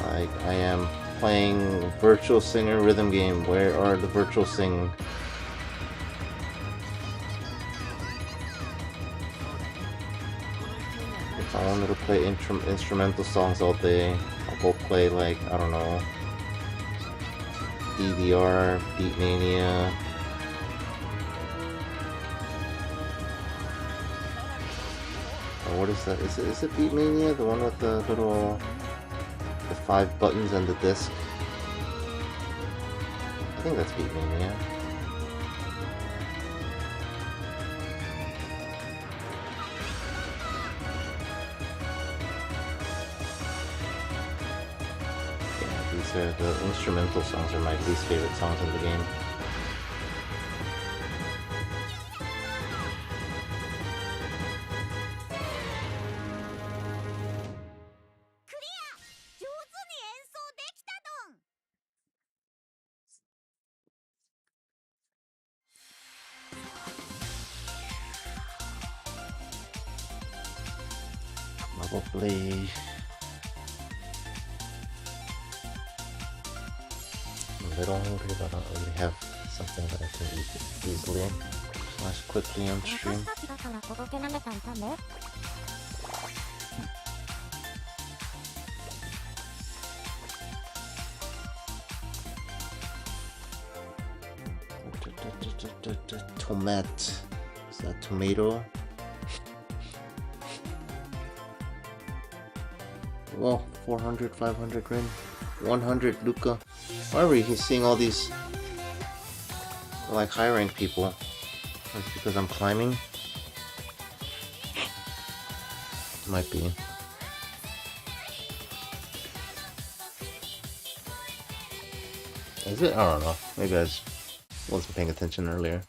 Like, I am playing Virtual Singer rhythm game. Where are the virtual sing? If I wanted to play instrumental songs all day, I'll go play, like, I don't know, DDR, Beatmania. Oh, what is that? Is it Beatmania? The one with the little... the 5 buttons and the disc? I think that's Beatmania. The instrumental songs are my least favorite songs in the game. Probably... a little hungry, but I don't really have something that I can eat easily. Slash quickly on stream. Tomate. Is that tomato? Whoa, 400, 500 rin. 100 Luca. Why are we seeing all these like high rank people? Is it because I'm climbing? Might be. Is it? I don't know. Maybe I just wasn't paying attention earlier.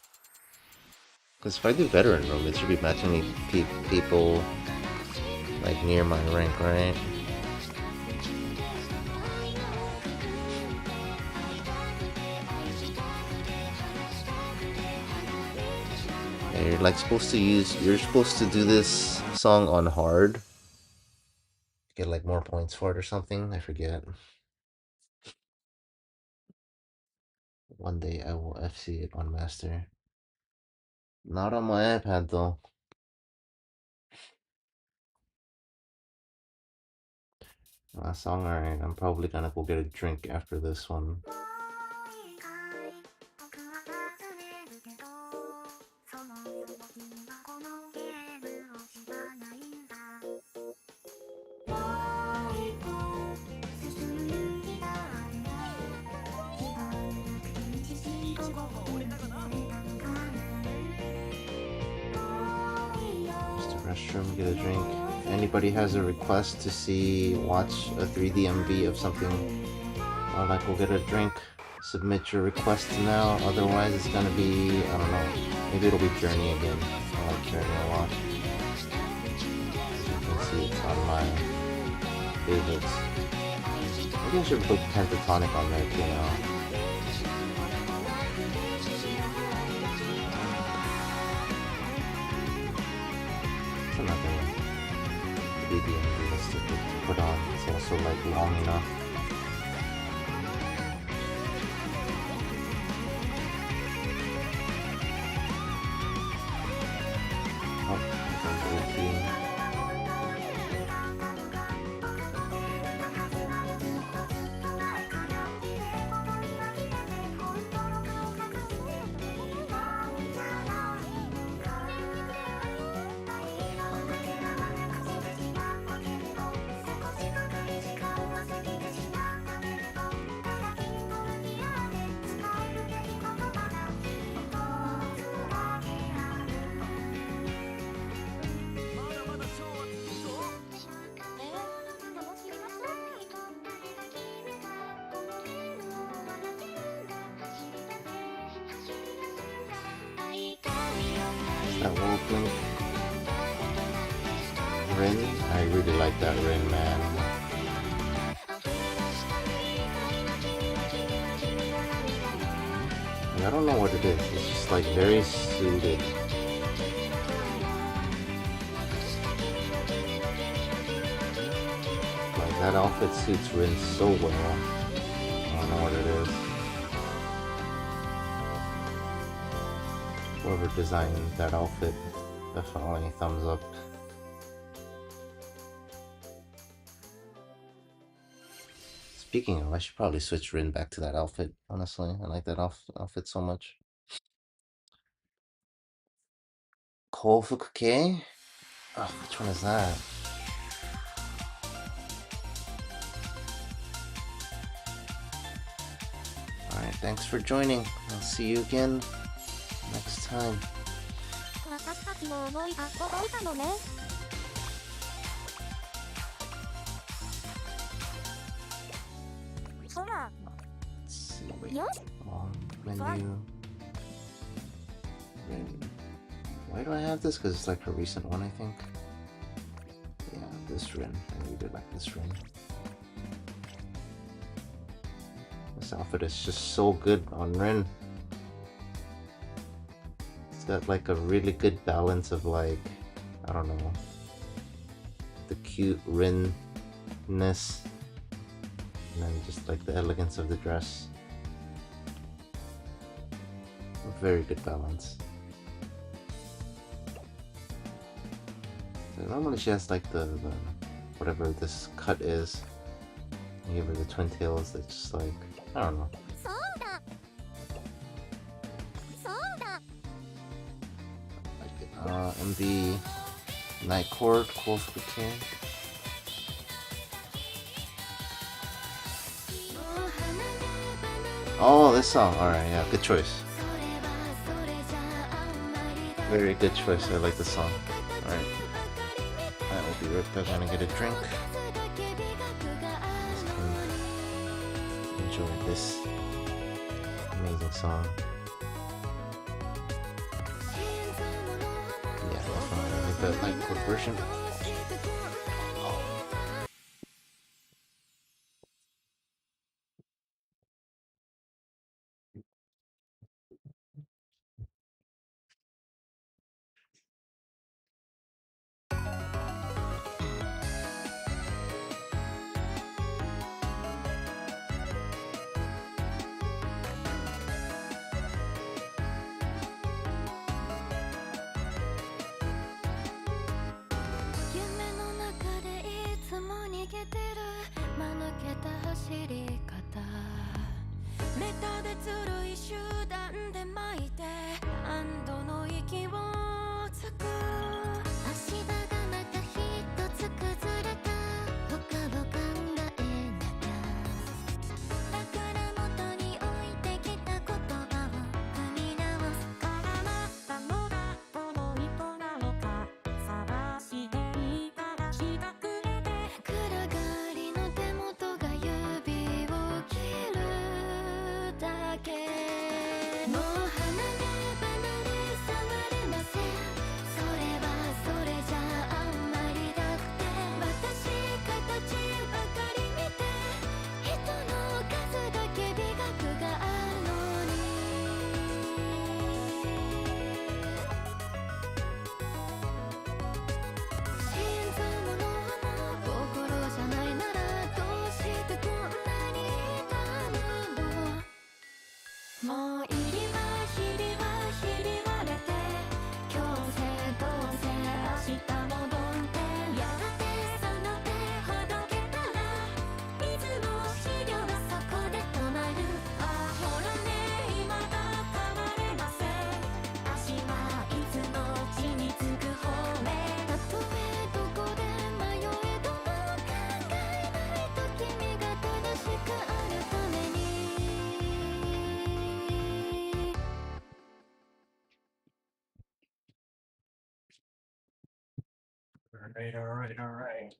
Because if I do veteran room, it should be matching me people like near my rank, right? You're like you're supposed to do this song on hard. Get like more points for it or something, I forget. One day I will FC it on master. Not on my iPad though. Last song, alright. I'm probably gonna go get a drink after this one. Restroom, get a drink. If anybody has a request to watch a 3D MV of something while I go get a drink, submit your request now. Otherwise, it's gonna be, I don't know, maybe it'll be Journey again. I like Journey a lot. As you can see, it's on my favorites. Maybe I should put Pentatonic on there too now. Another 3D MV to put on. It's also like long enough. Oh, That world link. Rin. I really like that Rin, man. I don't know what it is. It's just like very suited. Like that outfit suits Rin so well. I don't know what it is. Whoever designed that outfit, definitely thumbs up. Speaking of, I should probably switch Rin back to that outfit, honestly. I like that outfit so much. Kofuku-ke? Oh, which one is that? Alright, thanks for joining. I'll see you again next time. 私たちの思いが届いたのね。ほら、 Let's see, wait. よし。 Menu. Why do I have this? Because it's like a recent one, I think. Yeah, this Rin. I really like this Rin. This outfit is just so good on Rin. It's got like a really good balance of like, I don't know, the cute Rin-ness and then just like the elegance of the dress. A very good balance. So normally she has like the whatever this cut is. You give her the twin tails that's just like, I don't know. そうだ。そうだ。 Like MV Night Court, Kofuku-ke. Oh, this song. Alright, yeah, good choice. Very good choice. I like this song. Alright. I will be right back. I'm gonna get a drink. Enjoy this amazing song. Yeah, definitely the Night Court version. Alright.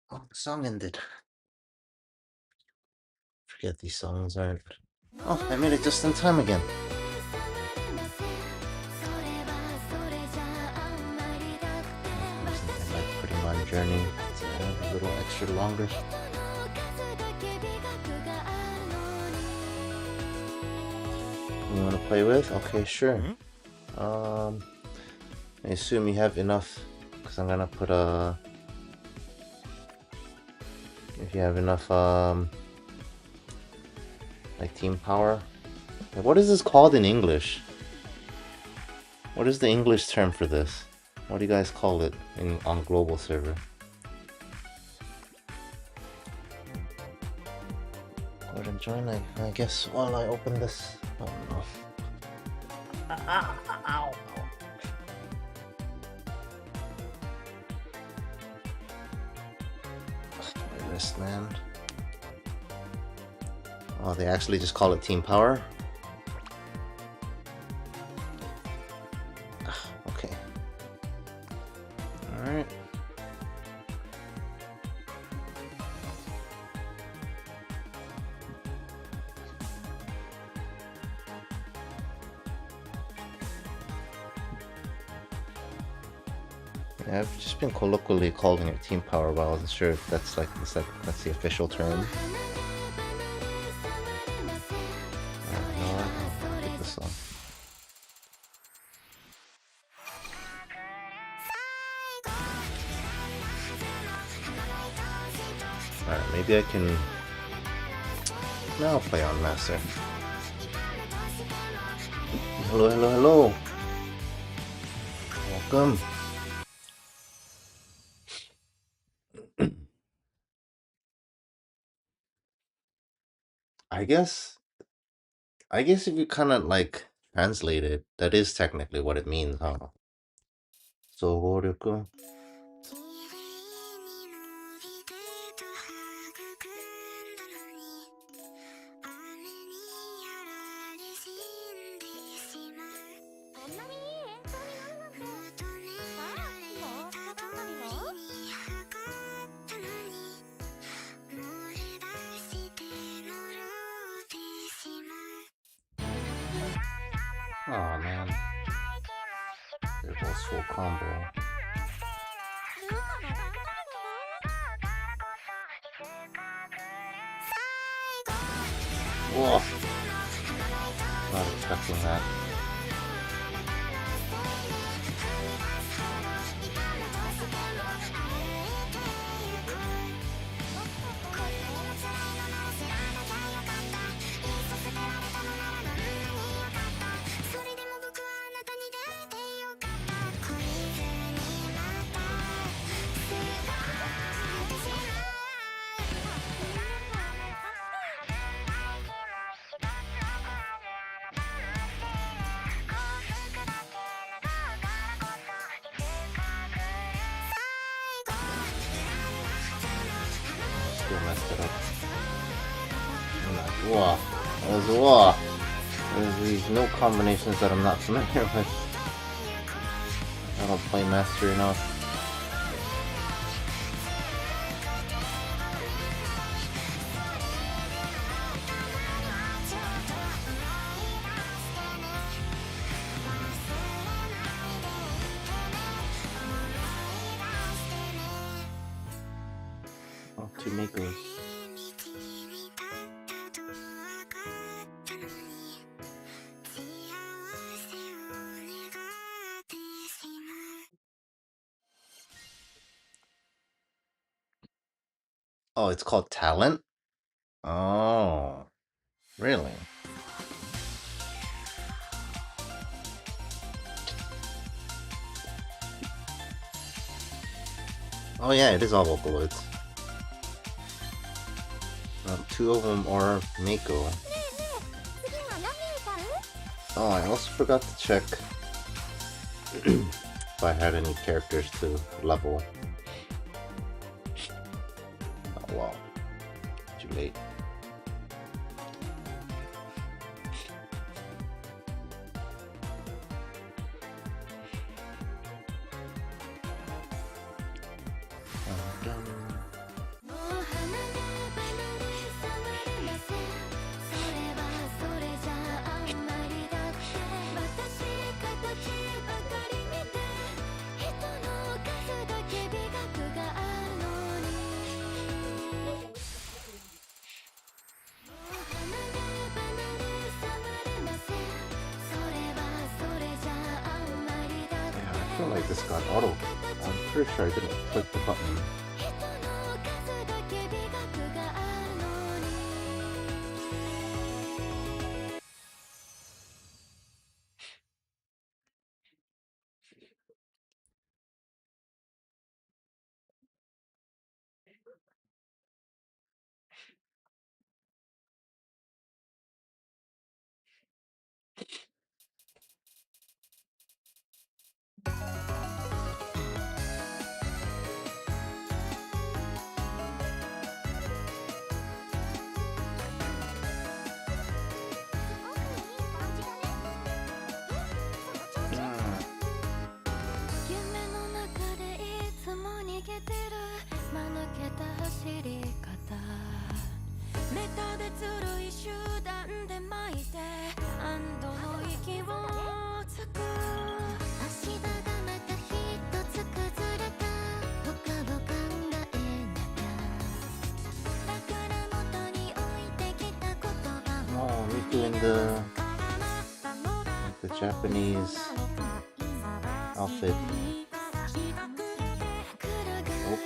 Oh, the song ended. Forget these songs aren't. Oh, I made it just in time again. journey to have a little extra longer. You want to play with? Okay, sure. I assume you have enough, because I'm gonna put if you have enough like team power. Like, what is this called in English? What is the English term for this? What do you guys call it on global server? Go ahead and join, I guess, while I open this. Oh no. Ow. My wrist, man. Oh, they actually just call it team power? Okay. Alright. Yeah, I've just been colloquially calling it team power, but I wasn't sure if that's that's the official term. Alright, maybe I can... Now I'll play on Master. Hello. Welcome. I guess if you kind of like translate it, that is technically what it means, huh? 総合力. Oh man. There goes full combo. Whoa. Not expecting that. Still messed it up. Whoa. There's these no combinations that I'm not familiar with. I don't play Master enough. Oh, 2 Mikos. Oh, it's called talent? Oh, really? Oh yeah, it is all Vocaloids. 2 of them are Miku. Oh, I also forgot to check if I had any characters to level. Oh wow, too late. felt like this got auto. I'm pretty sure I didn't click the button. Oh, Miku in the Japanese outfit. Oh.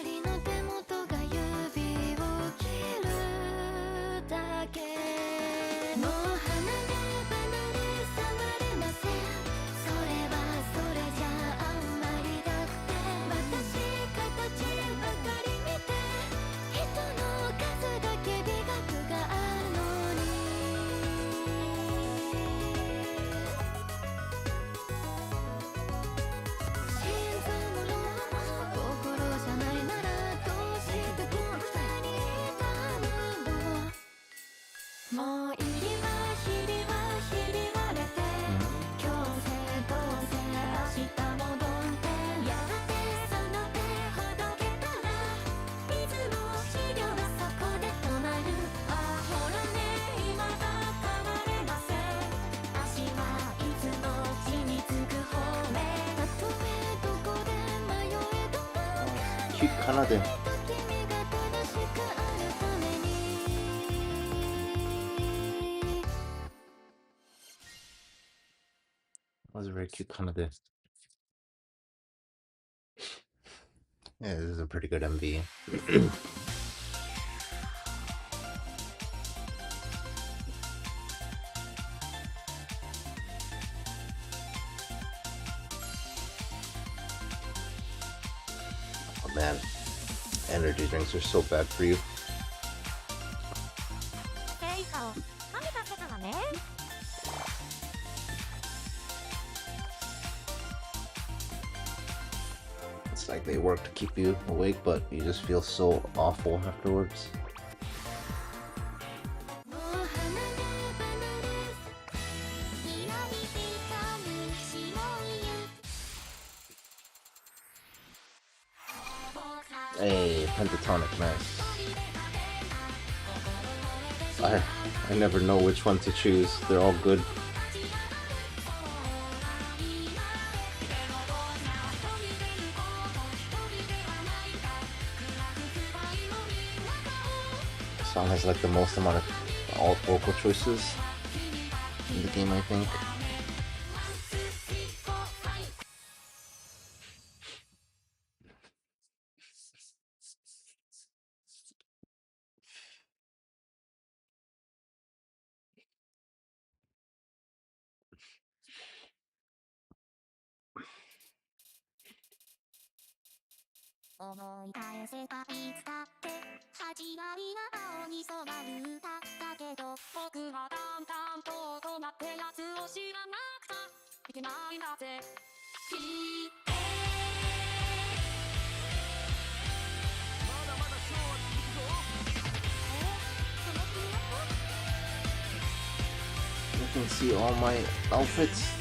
Cute Kanade. That was a very cute Kanade. Yeah, this is a pretty good MV. Oh man, energy drinks are so bad for you. It's like they work to keep you awake, but you just feel so awful afterwards. Hey, pentatonic, nice. I never know which one to choose. They're all good. The song has like the most amount of alt vocal choices in the game, I think. You can see all my outfits.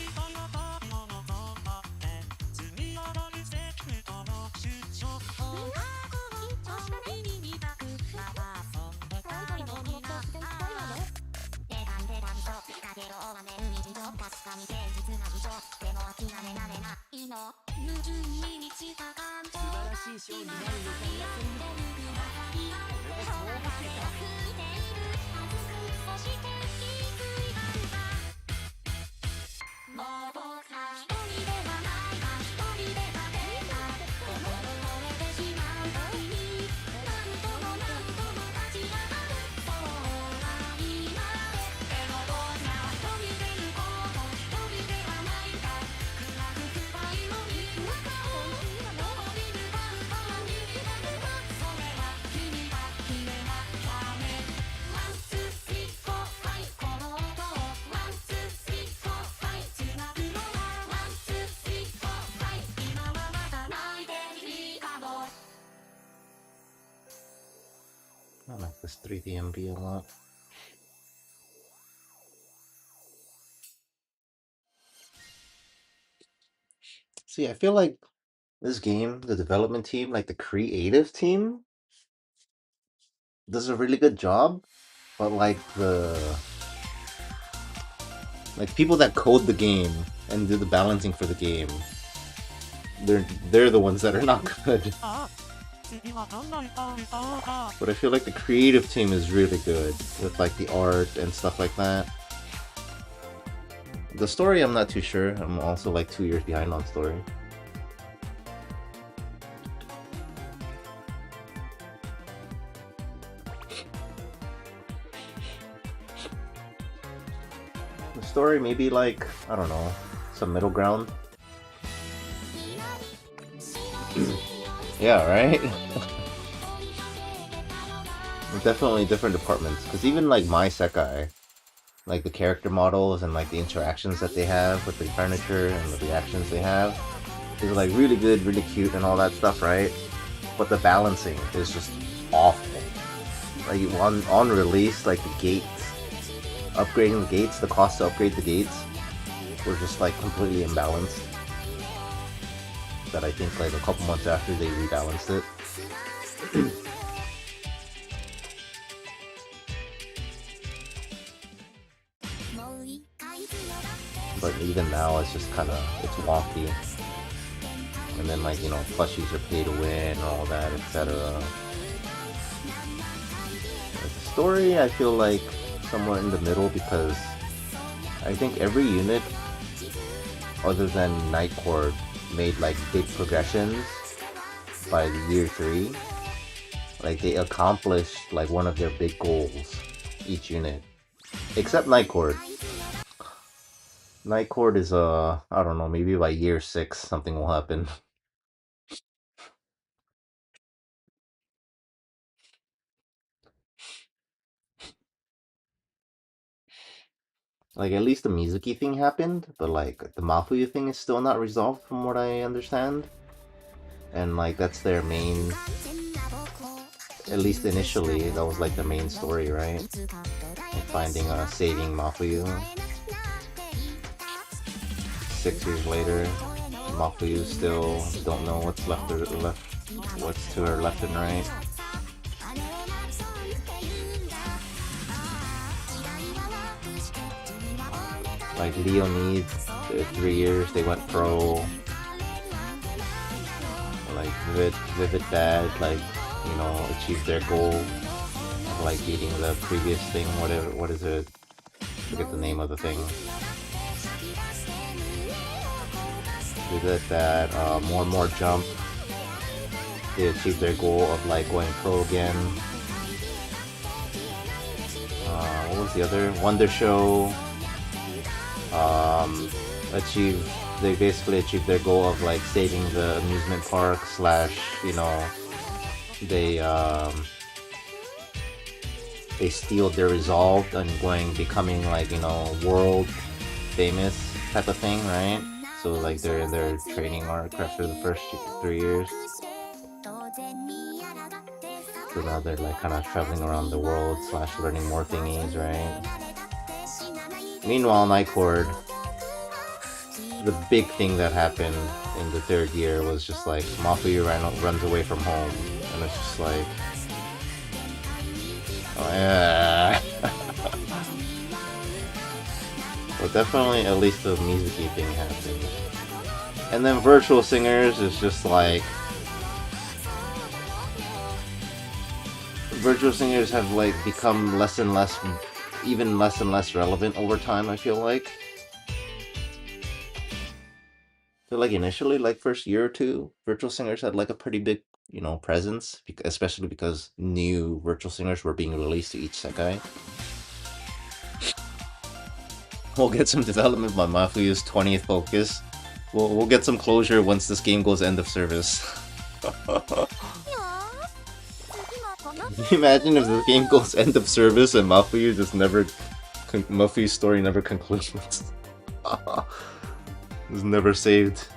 like this 3D MV a lot. See, I feel like this game, the development team, like the creative team, does a really good job, but like people that code the game and do the balancing for the game, they're the ones that are not good. But I feel like the creative team is really good with like the art and stuff like that. The story, I'm not too sure. I'm also like 2 years behind on story. The story, maybe like, I don't know, some middle ground. Yeah, right? Definitely different departments, because even like my Sekai, like the character models and like the interactions that they have with the furniture and the reactions they have is like really good, really cute and all that stuff, right? But the balancing is just awful. Like on release, like the gates, upgrading the gates, the cost to upgrade the gates were just like completely imbalanced. That I think like a couple months after they rebalanced it. But even now it's just kind of, it's wonky. And then like, you know, plushies are pay to win and all that, etc. The story, I feel like somewhere in the middle, because I think every unit other than Night Court made like big progressions by the year 3. Like they accomplished like one of their big goals, each unit. Except Night Court. Night Court is I don't know, maybe by year 6 something will happen. Like at least the Mizuki thing happened, but like the Mafuyu thing is still not resolved from what I understand. And like that's their main, at least initially, that was like the main story, right? Like finding saving Mafuyu. 6 years later, Mafuyu still don't know what's what's to her left and right. Like Leonid, 3 years they went pro. Like Vivid Bad, like, you know, achieved their goal of like beating the previous thing, whatever, what is it? I forget the name of the thing. Vivid Bad, more Jump. They achieved their goal of like going pro again. What was the other? Wonder Show. They basically achieved their goal of like saving the amusement park / you know, they steeled their resolve and becoming like, you know, world famous type of thing, right? So like their training arc after the first 3 years. So now they're like kind of traveling around the world / learning more thingies, right? Meanwhile, Night Court, the big thing that happened in the 3rd year was just like Mafuyu runs away from home, and it's just like, oh yeah. But definitely, at least the Mizuki thing happened. And then Virtual Singers is just like, Virtual Singers have like become less and less relevant over time, I feel like. So like initially, like first year or 2, Virtual Singers had like a pretty big, you know, presence, especially because new Virtual Singers were being released to each Sekai. We'll get some development by Mafuyu's 20th focus. We'll get some closure once this game goes end of service. Can you imagine if this game goes end of service and Mafuyu just never... Mafuyu's story never concludes? It's never saved.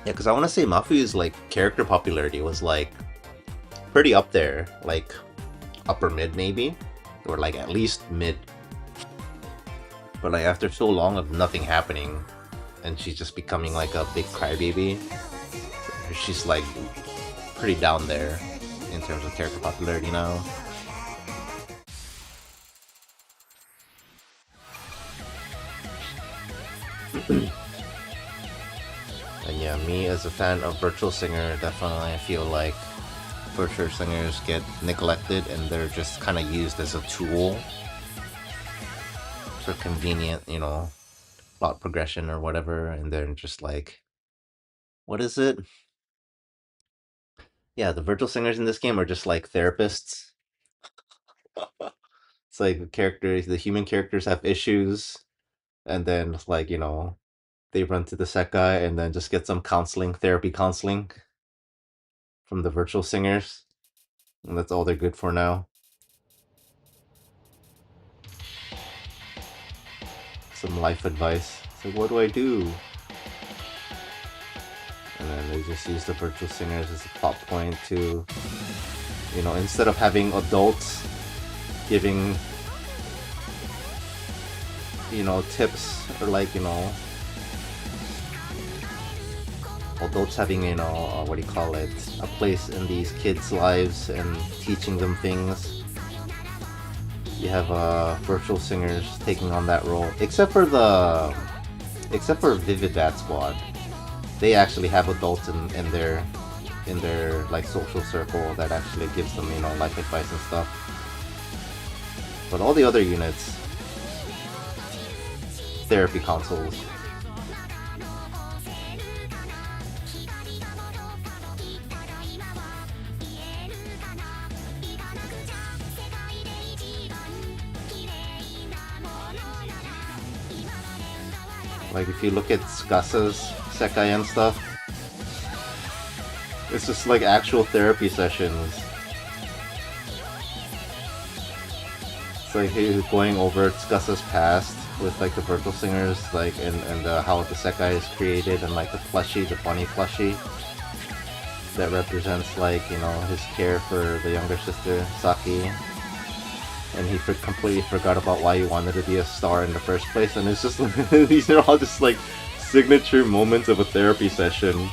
Yeah, because I want to say Mafu's like character popularity was like pretty up there, like upper mid maybe, or like at least mid. But like after so long of nothing happening, and she's just becoming like a big crybaby, she's like pretty down there in terms of character popularity now. And yeah, me as a fan of virtual singer, definitely I feel like virtual singers get neglected and they're just kind of used as a tool for convenient, you know, plot progression or whatever, and they're just like, what is it? Yeah, the virtual singers in this game are just like therapists. It's like the human characters have issues, and then like, you know, they run to the Sekai and then just get some therapy counseling from the virtual singers, and that's all they're good for now. Some life advice. It's like, what do I do? And then they just use the virtual singers as a plot point to, you know, instead of having adults giving, you know, tips, or like, you know, adults having, you know, what do you call it, a place in these kids' lives and teaching them things. You have virtual singers taking on that role, except for Vivid Bat Squad. They actually have adults in their like social circle that actually gives them, you know, life advice and stuff. But all the other units, therapy consoles. Like if you look at Tsukasa's Sekai and stuff, it's just like actual therapy sessions. It's like he's going over Tsukasa's past with like the virtual singers, like and how the Sekai is created, and like the plushie, the bunny plushie that represents like, you know, his care for the younger sister Saki. And he completely forgot about why he wanted to be a star in the first place, and it's just these are all just like signature moments of a therapy session.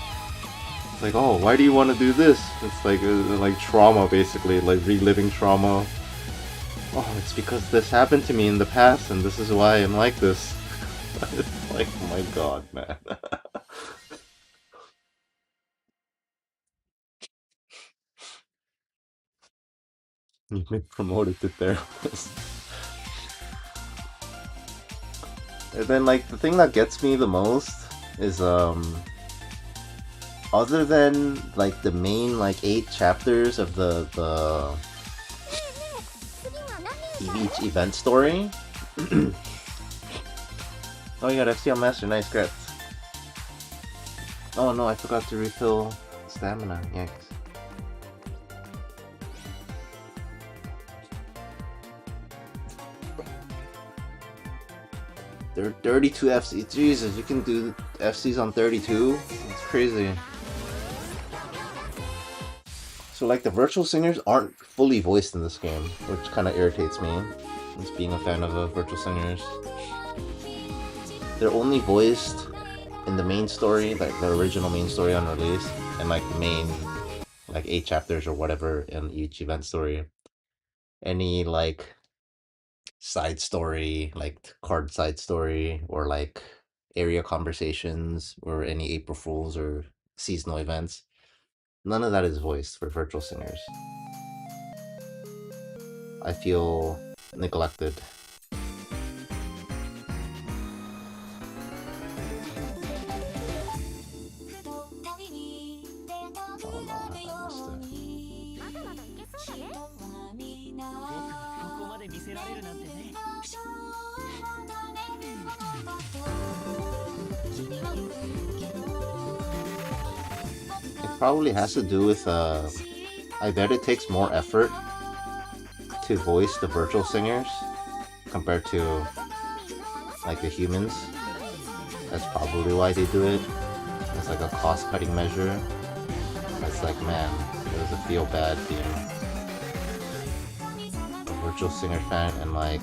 It's like, oh, why do you want to do this? It's like trauma, basically, like reliving trauma. Oh, it's because this happened to me in the past, and this is why I'm like this. It's like, oh my god, man. You've been promoted to therapist. And then like the thing that gets me the most is other than like the main like 8 chapters of the each event story. Oh, you got FCL Master, nice, congrats. Oh no, I forgot to refill stamina, yikes. There are 32 FCs. Jesus, you can do FCs on 32? It's crazy. So like the virtual singers aren't fully voiced in this game, which kind of irritates me, as being a fan of virtual singers. They're only voiced in the main story, like the original main story on release, and like the main like 8 chapters or whatever in each event story. Any like side story, like card side story, or like area conversations, or any April Fools or seasonal events, none of that is voiced for virtual singers. I feel neglected. Oh no, I missed it. It probably has to do with I bet it takes more effort to voice the virtual singers compared to like the humans. That's probably why they do it. It's like a cost-cutting measure. It's like, man, it was a feel-bad being a virtual singer fan, and like,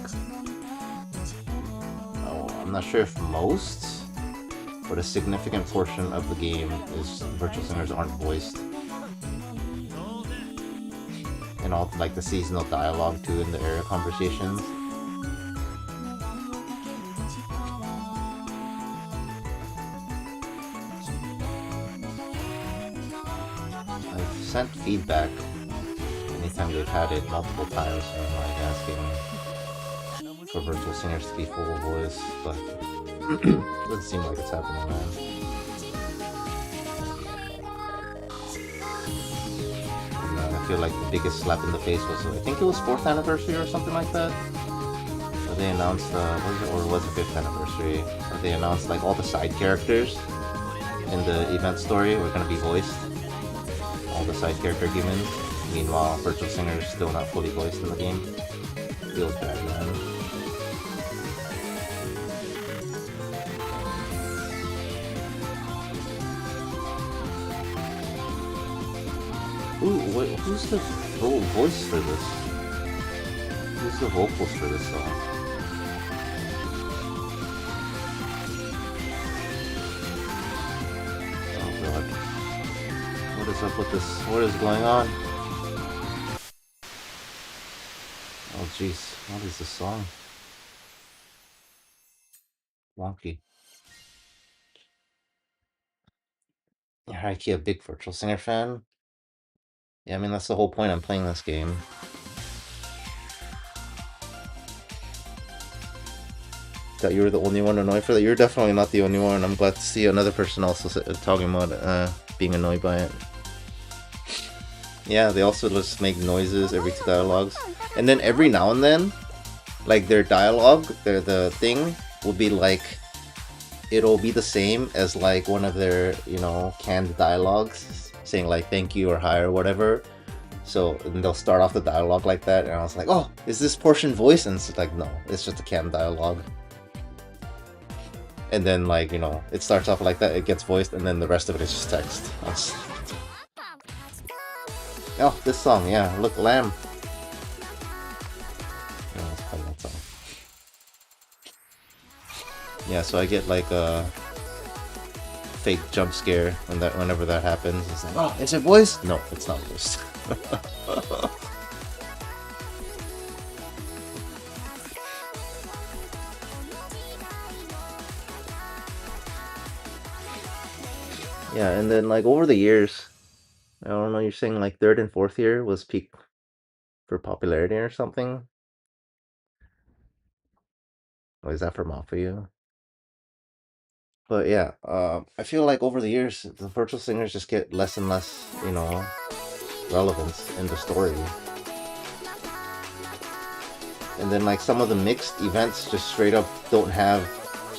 oh, I'm not sure if most, but a significant portion of the game is virtual singers aren't voiced. And all like the seasonal dialogue too in the area conversations. I've sent feedback anytime they've had it multiple times, and like asking for virtual singers to be full voice, but it doesn't seem like it's happening, man. And I feel like the biggest slap in the face was, I think it was 4th anniversary or something like that. So they announced, or was it 5th anniversary? They announced like all the side characters in the event story were gonna be voiced. All the side character humans. Meanwhile, virtual singers still not fully voiced in the game. Feels bad, man. Ooh, wait, who's the voice for this? Who's the vocals for this song? Oh god. What is up with this? What is going on? Oh jeez, what is this song? Wonky. Haiki, a big virtual singer fan? Yeah, I mean, that's the whole point I'm playing this game. That you were the only one annoyed for that? You're definitely not the only one. I'm glad to see another person also talking about being annoyed by it. Yeah, they also just make noises every 2 dialogues. And then every now and then, like their dialogue, the thing will be like, it'll be the same as like one of their, you know, canned dialogues, saying like thank you or hi or whatever. So and they'll start off the dialogue like that, and I was like, oh, is this portion voice? And it's like, no, it's just a canned dialogue. And then like, you know, it starts off like that, it gets voiced, and then the rest of it is just text. Oh, this song, yeah, look, Lamb. Yeah, let's play that song. Yeah, so I get like a fake jump scare whenever that happens. It's like, oh, is it voiced? No, it's not voiced. Yeah, and then like over the years, I don't know, you're saying like 3rd and 4th year was peak for popularity or something? Or is that for Mafia? But yeah, I feel like over the years, the virtual singers just get less and less, you know, relevance in the story. And then like some of the mixed events just straight up don't have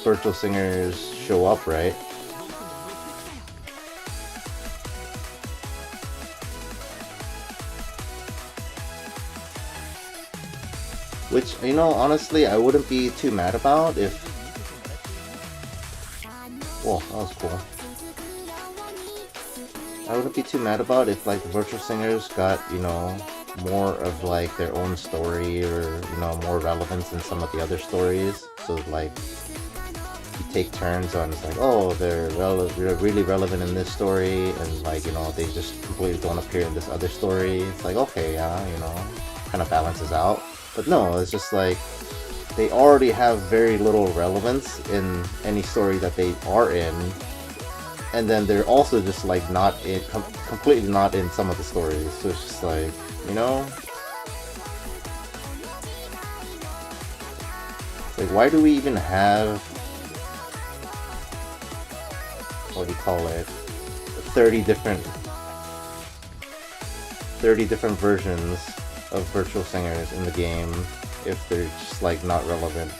virtual singers show up, right? Which, you know, honestly, I wouldn't be too mad about if... Whoa, that was cool. I wouldn't be too mad about if, like, the virtual singers got, you know, more of, like, their own story or, you know, more relevance in some of the other stories. So, like, you take turns on, it's like, oh, they're really relevant in this story, and, like, you know, they just completely don't appear in this other story. It's like, okay, yeah, you know, kind of balances out. But no, it's just like, they already have very little relevance in any story that they are in, and then they're also just like not in, completely not in some of the stories. So it's just like, you know, like why do we even have, what do you call it, 30 different versions of virtual singers in the game if they're just like not relevant?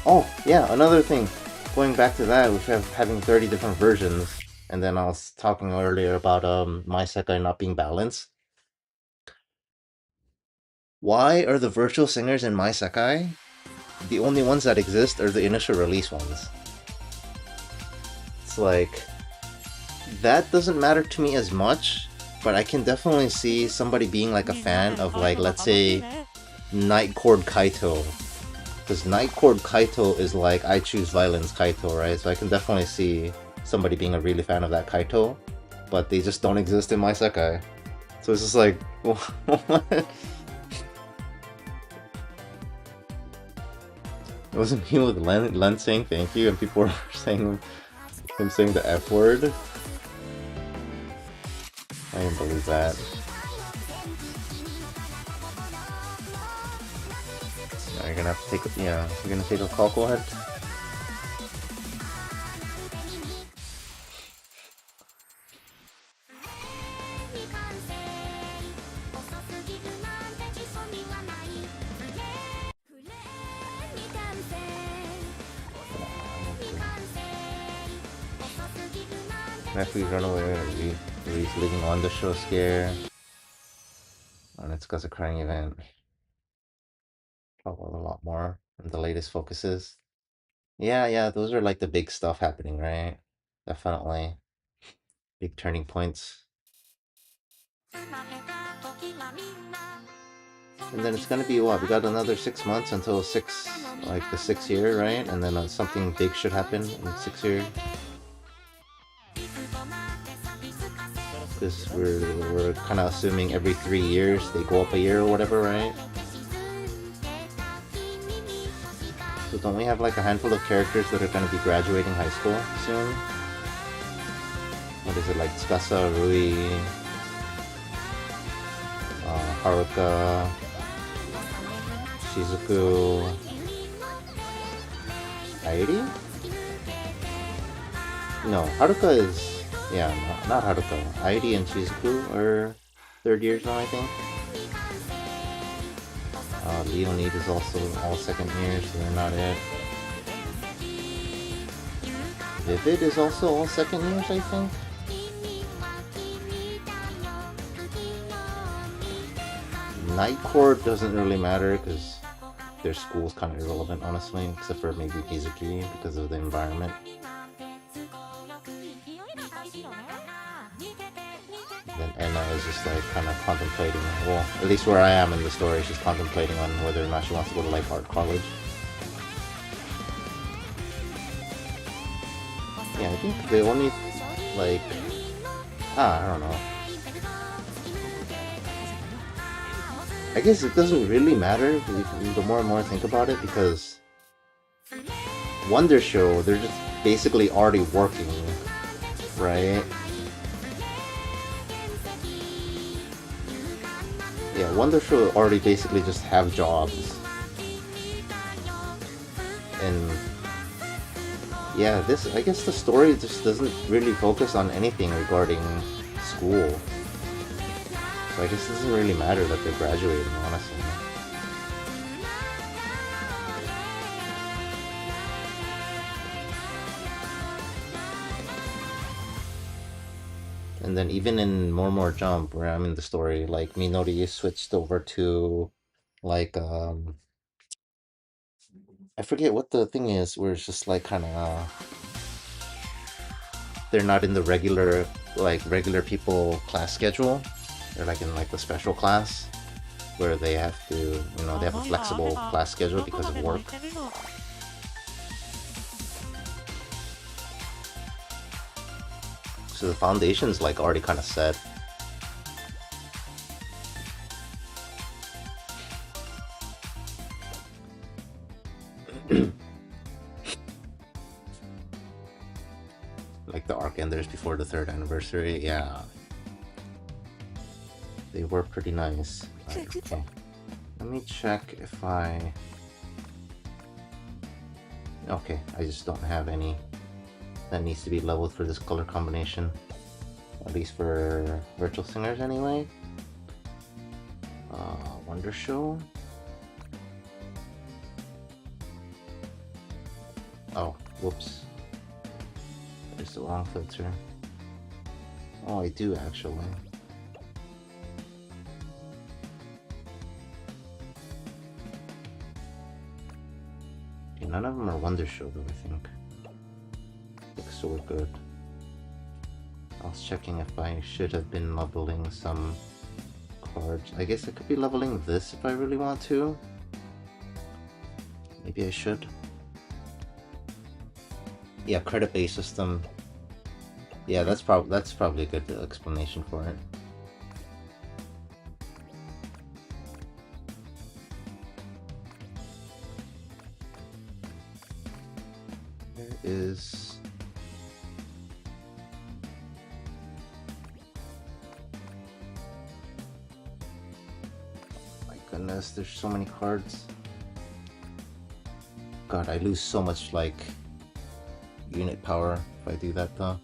Oh yeah, another thing, going back to that, which having 30 different versions, and then I was talking earlier about my Sekai not being balanced. Why are the virtual singers in my Sekai the only ones that exist are the initial release ones? it's like that doesn't matter to me as much, but I can definitely see somebody being like a fan of like, let's say, Night Chord Kaito. Because Night Chord Kaito is like I Choose Violence Kaito, right? So I can definitely see somebody being a really fan of that Kaito, but they just don't exist in my Sekai. So it's just like, what? It wasn't me with Len saying thank you and people were saying him saying the F word. I didn't believe that. Now you're gonna have to take a, yeah, you're gonna take a call, go ahead. After we run away, he's leaving on the show scare. And it's because of crying event. Probably a lot more in the latest focuses. Yeah, those are like the big stuff happening, right? Definitely. Big turning points. And then it's gonna be what? We got another 6 months until the 6th year, right? And then something big should happen in 6 years. Because we're kind of assuming every 3 years they go up a year or whatever, right? So don't we have like a handful of characters that are going to be graduating high school soon? What is it, like Tsukasa, Rui, Haruka, Shizuku, Airi? No, Haruka is... yeah, not Haruka. Airi and Shizuku are 3rd years now, I think. Leonid is also all 2nd years, so they're not it. Vivid is also all 2nd years, I think. Night Chord doesn't really matter because their school's kind of irrelevant, honestly, except for maybe Mizuki because of the environment. Then Enna is just like kind of contemplating, well, at least where I am in the story, she's contemplating on whether or not she wants to go to like art college. Yeah, I think the only like, I don't know. I guess it doesn't really matter the more and more I think about it, because Wonder Show, they're just basically already working, right? Yeah, Wonder Show already basically just have jobs. And yeah, I guess the story just doesn't really focus on anything regarding school. So I guess it doesn't really matter that they're graduating, honestly. And then even in More Jump, where I'm in the story, like Minori switched over to like I forget what the thing is, where it's just like kind of they're not in the regular people class schedule. They're like in like the special class where they have to, you know, they have a flexible class schedule because of work. So the foundation's like already kind of set. Like the arc enders before the 3rd anniversary, yeah. They were pretty nice. Right, okay. Let me check if okay, I just don't have any that needs to be leveled for this color combination. At least for Virtual Singers anyway. Wonder Show. Oh, whoops. That is the wrong filter. Oh, I do actually. Okay, none of them are Wonder Show though, I think. So we're good. was checking if I should have been leveling some cards. I guess I could be leveling this if I really want to. Maybe I should. Yeah, credit-based system. Yeah, that's probably a good explanation for it. There is... Oh my goodness, there's so many cards. God, I lose so much, like, unit power if I do that though.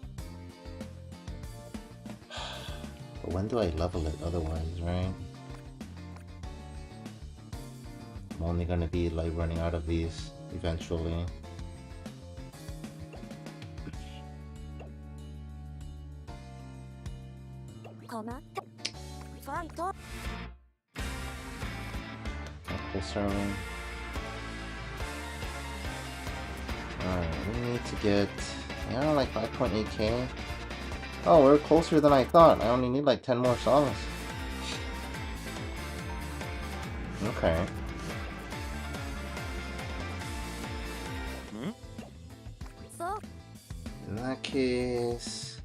But when do I level it otherwise, right? I'm only gonna be like running out of these eventually. Pulsarling. Alright, we need to get, yeah, like 5.8k. Oh, we're closer than I thought. I only need like 10 more songs. Okay. In that case...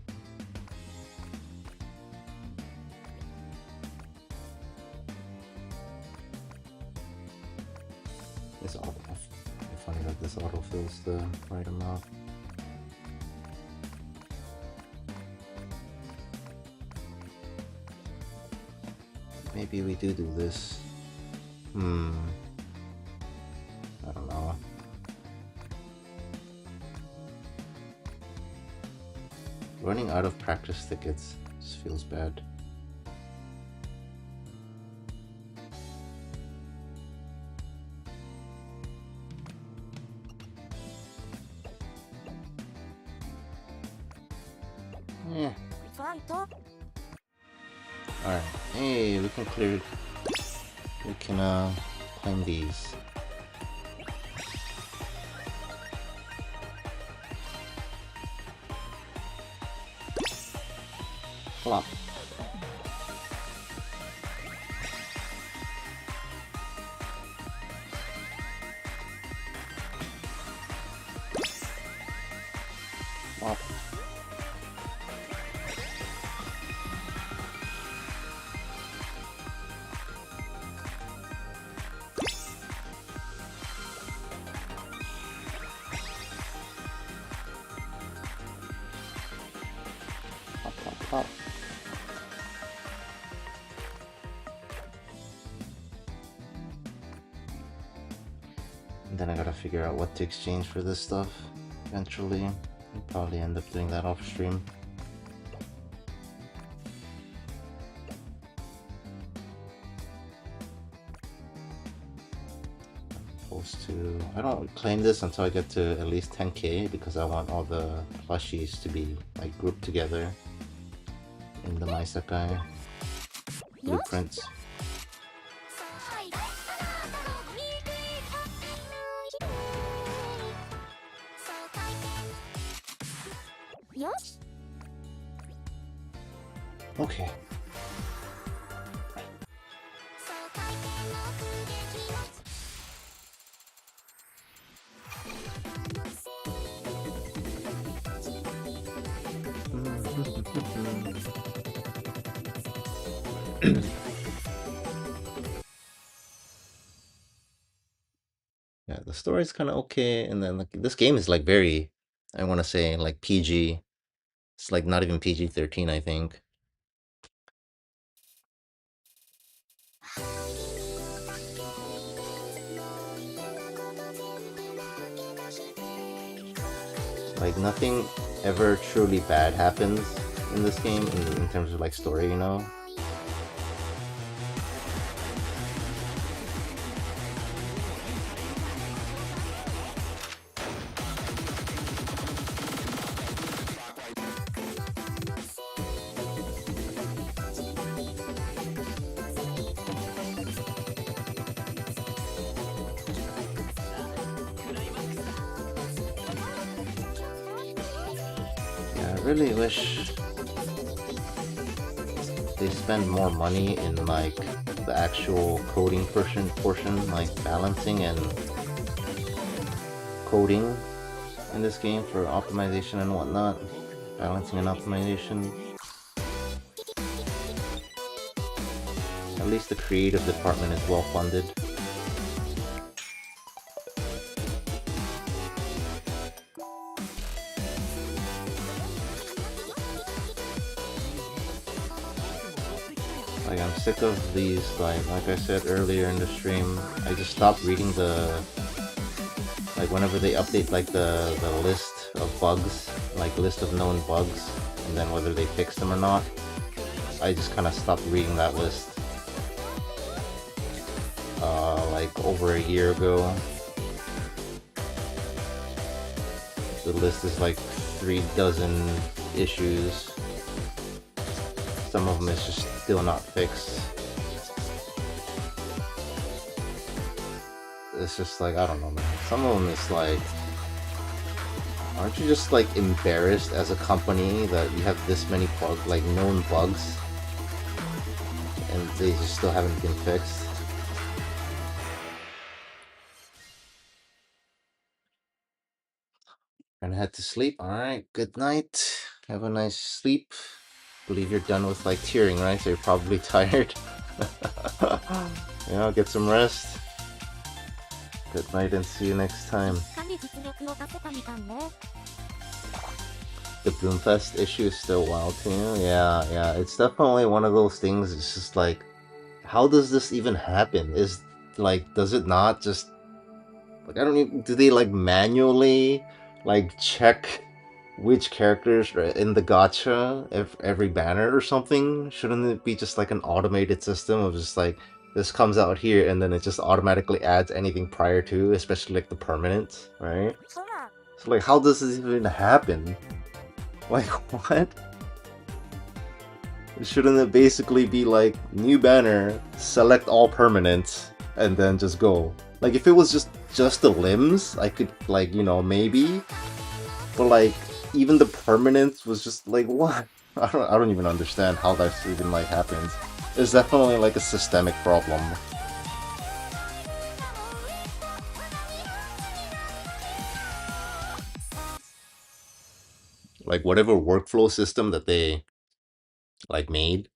This auto... It's funny that this autofills the right amount. Maybe we do this. I don't know. Running out of practice tickets just feels bad. Yeah. Alright, hey, we can clear... We can, claim these. Flop. Flop. Pop. And then I gotta figure out what to exchange for this stuff eventually. I'll probably end up doing that off stream. I don't claim this until I get to at least 10k because I want all the plushies to be like grouped together in the Sekai blueprints. Okay. Yeah, the story's kind of okay, and then like this game is like very, I want to say like PG. It's like not even PG-13, I think. Like nothing ever truly bad happens in this game in terms of like story, you know? I really wish spend more money in like the actual coding portion, like balancing and coding in this game for optimization and whatnot. Balancing and optimization. At least the creative department is well funded. Like, I'm sick of these, like I said earlier in the stream, I just stopped reading the, like whenever they update like the list of bugs, like list of known bugs, and then whether they fix them or not, I just kind of stopped reading that list. Like over a year ago. The list is like 36 issues. Some of them is just still not fixed. It's just like, I don't know, man. Some of them is like, aren't you just like embarrassed as a company that you have this many like known bugs and they just still haven't been fixed? And head to sleep. Alright, good night. Have a nice sleep. Believe you're done with like tearing, right? So you're probably tired. Yeah, get some rest. Good night and see you next time. The Boomfest issue is still wild to you? Yeah, it's definitely one of those things. It's just like, how does this even happen? Is like, does it not just like, I don't even, do they like manually like check which characters are in the gacha every banner or something? Shouldn't it be just like an automated system of just like, this comes out here and then it just automatically adds anything prior to, especially like the permanent, right? So like, how does this even happen? Like, what? Shouldn't it basically be like, new banner, select all permanent, and then just go? Like, if it was just the limbs, I could, like, you know, maybe. But like, even the permanent was just like, what? I don't even understand how that even like happens. It's definitely like a systemic problem. Like, whatever workflow system that they like made,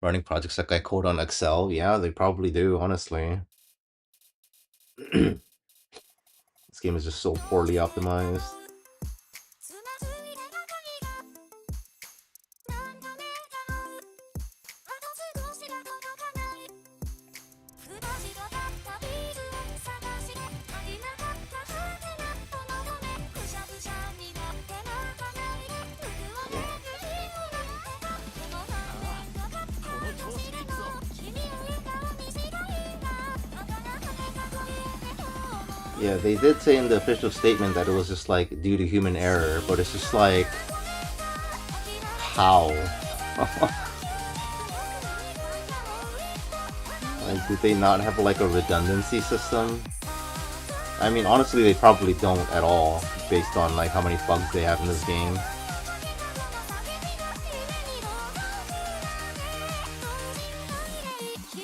running Project Sekai code on Excel, yeah, they probably do, honestly. This game is just so poorly optimized. Yeah, they did say in the official statement that it was just like due to human error, but it's just like, how? Like, did they not have like a redundancy system? I mean, honestly, they probably don't at all, based on like how many bugs they have in this game.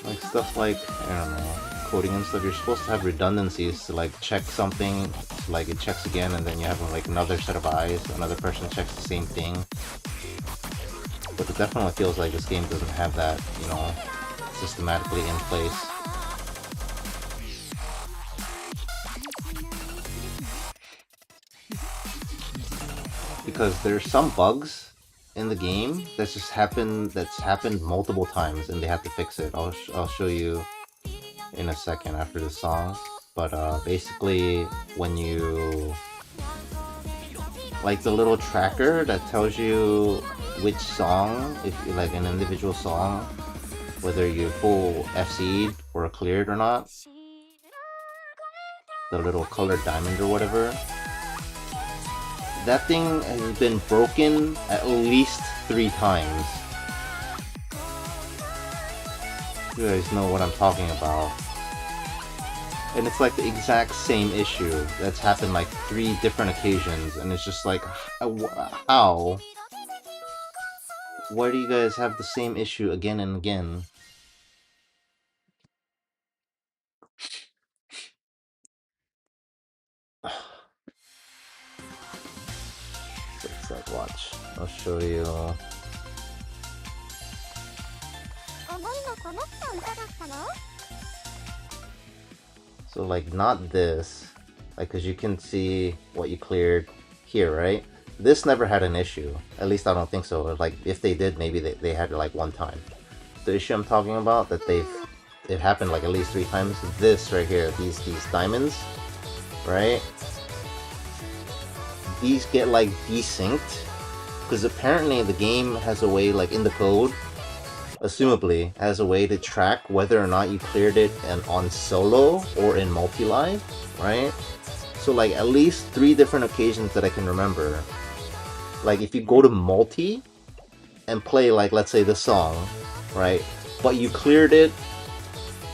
Like stuff like, I don't know, coding and stuff, you're supposed to have redundancies to like check something, like it checks again and then you have like another set of eyes, another person checks the same thing. But it definitely feels like this game doesn't have that, you know, systematically in place. Because there's some bugs in the game that's happened multiple times and they have to fix it. I'll show you in a second after the song. But basically, when you like the little tracker that tells you which song, if you like an individual song, whether you full FC'd or cleared or not, the little colored diamond or whatever, that thing has been broken at least 3 times. You guys know what I'm talking about. And it's like the exact same issue that's happened like 3 different occasions, and it's just like, how? why do you guys have the same issue again and again? So it's like, watch. I'll show you. 思いのこもった歌だったの？ So like not this, like because you can see what you cleared here, right? This never had an issue. At least I don't think so. Like if they did, maybe they had it like one time. The issue I'm talking about that it happened like at least 3 times. This right here, these diamonds, right? These get like desynced because apparently the game has a way, like in the code, assumably has a way to track whether or not you cleared it and on solo or in multi-live, right? So like at least 3 different occasions that I can remember. Like if you go to multi and play like let's say this song, right? But you cleared it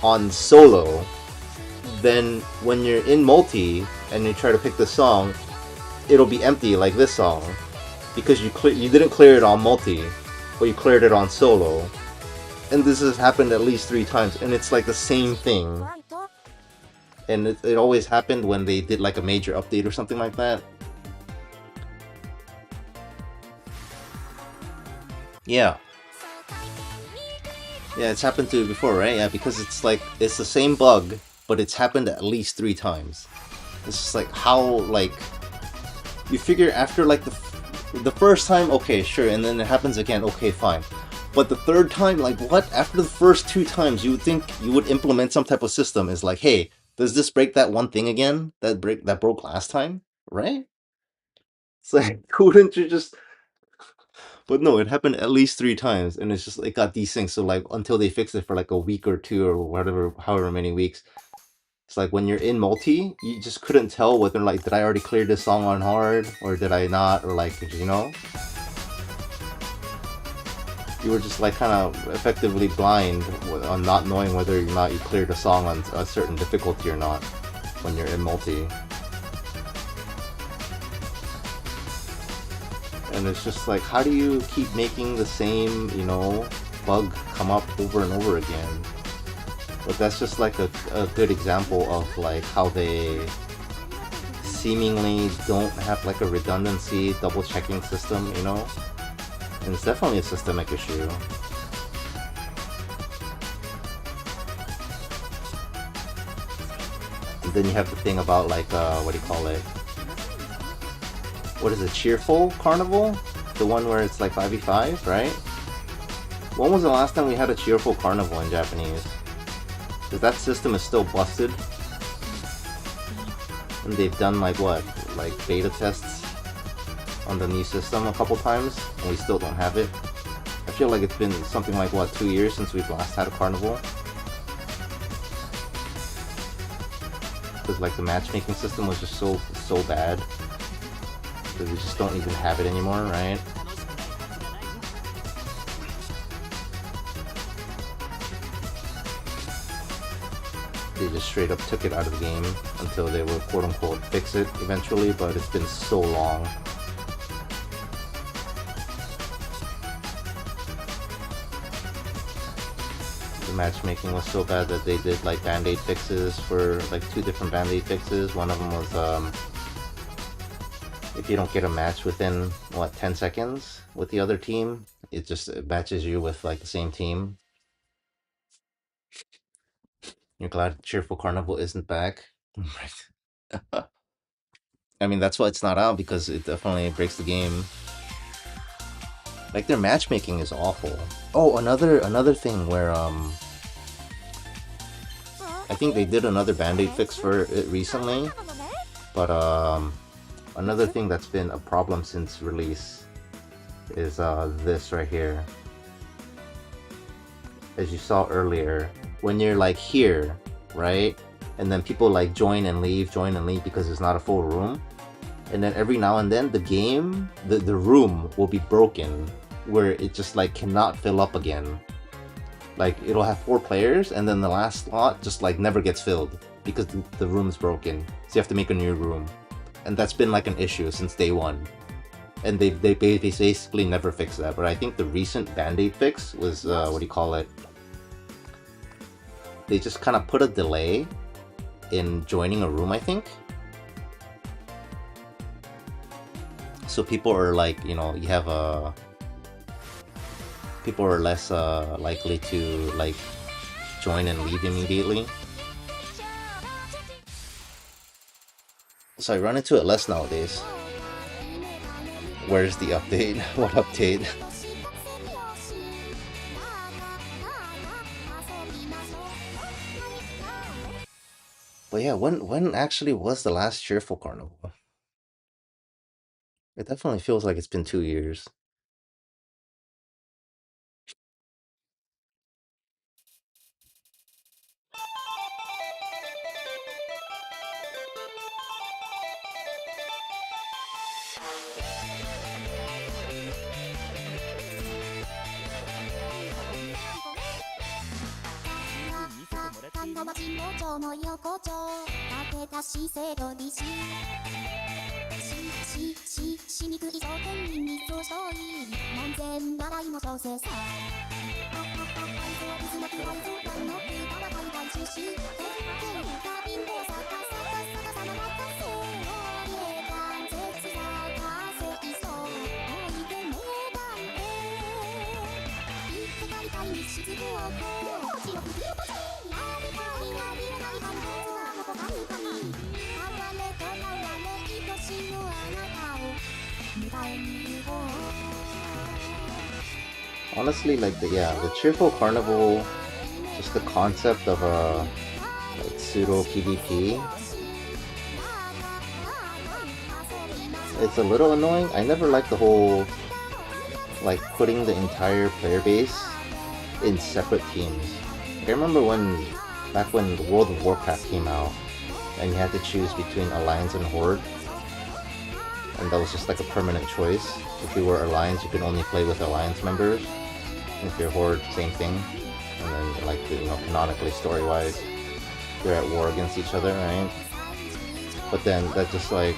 on solo, then when you're in multi and you try to pick the song, it'll be empty like this song because you didn't clear it on multi, but you cleared it on solo. And this has happened at least 3 times, and it's like the same thing. And it always happened when they did like a major update or something like that. Yeah. Yeah, it's happened to you before, right? Yeah, because it's like, it's the same bug, but it's happened at least 3 times. It's just like, how, like, you figure after like the first time, okay, sure, and then it happens again, okay, fine. But the 3rd time, like what? After the first 2 times, you would think you would implement some type of system. It's like, hey, does this break that one thing again that broke last time, right? It's like, couldn't you just? But no, it happened at least 3 times, and it's just it got desynced. So like until they fix it for like a week or 2 or whatever, however many weeks. It's like when you're in multi, you just couldn't tell whether like did I already clear this song on hard or did I not, or like, you know. You were just like kind of effectively blind on not knowing whether or not you cleared a song on a certain difficulty or not when you're in multi. And it's just like, how do you keep making the same, you know, bug come up over and over again? But that's just like a good example of like how they seemingly don't have like a redundancy double checking system, you know? And it's definitely a systemic issue. And then you have the thing about like, what do you call it? What is it, Cheerful Carnival? The one where it's like 5v5, right? When was the last time we had a Cheerful Carnival in Japanese? Because that system is still busted. And they've done like what? Like beta tests on the new system a couple times, and we still don't have it. I feel like it's been something like, what, 2 years since we've last had a carnival? Because like the matchmaking system was just so bad. Because we just don't even have it anymore, right? They just straight up took it out of the game until they were quote unquote fix it eventually, but it's been so long. The matchmaking was so bad that they did like band-aid fixes for like 2 different band-aid fixes. One of them was if you don't get a match within what 10 seconds with the other team, it just matches you with like the same team. You're glad Cheerful Carnival isn't back. Right. I mean, that's why it's not out, because it definitely breaks the game. Like their matchmaking is awful. Oh, another thing where I think they did another band-aid fix for it recently, but another thing that's been a problem since release is this right here. As you saw earlier, when you're like here, right, and then people like join and leave because it's not a full room, and then every now and then the game, the room will be broken where it just like cannot fill up again. Like it'll have 4 players and then the last slot just like never gets filled because the room's broken, so you have to make a new room. And that's been like an issue since day 1. And they basically never fixed that. But I think the recent Band-Aid fix was, what do you call it? They just kind of put a delay in joining a room, I think. So people are like, you know, you have a... people are less likely to like join and leave immediately. So I run into it less nowadays. Where's the update? What update? But yeah, when actually was the last Cheerful Carnival? It definitely feels like it's been 2 years. Honestly, like the Cheerful Carnival, just the concept of a like pseudo PvP, it's a little annoying. I never liked the whole like putting the entire player base in separate teams. I remember back when the World of Warcraft came out, and you had to choose between Alliance and Horde, and that was just like a permanent choice. If you were Alliance, you could only play with Alliance members. If you're Horde, same thing. And then, like, you know, canonically, story-wise, you're at war against each other, right? But then that just like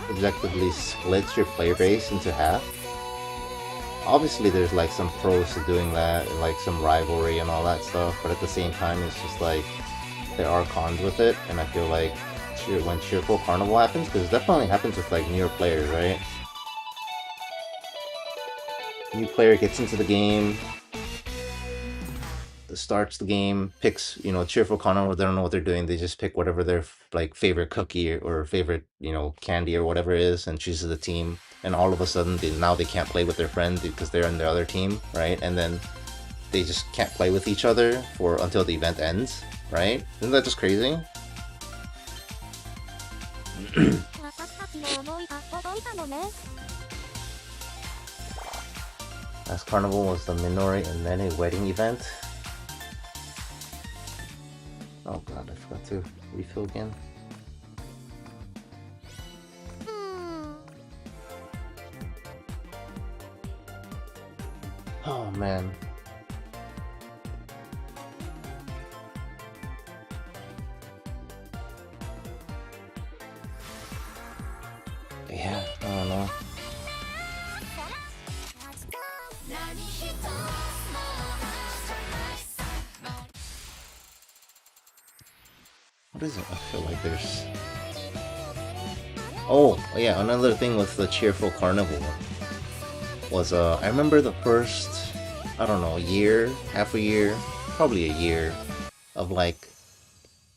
objectively splits your player base into half. Obviously, there's like some pros to doing that, and like some rivalry and all that stuff. But at the same time, it's just like there are cons with it, and I feel like when Cheerful Carnival happens, because it definitely happens with like newer players, right? New player gets into the game, starts the game, picks, you know, Cheerful Carnival. They don't know what they're doing. They just pick whatever their like favorite cookie or favorite, you know, candy or whatever it is, and chooses the team. And all of a sudden, now they can't play with their friend because they're in the other team, right? And then they just can't play with each other until the event ends, right? Isn't that just crazy? Last Carnival was the Minori and Nene wedding event. Oh god, I forgot to refill again. Oh man. Yeah, I don't know. What is it? I feel like there's... Oh, yeah, another thing with the Cheerful Carnival was, I remember the first, I don't know, year, half a year, probably a year, of like,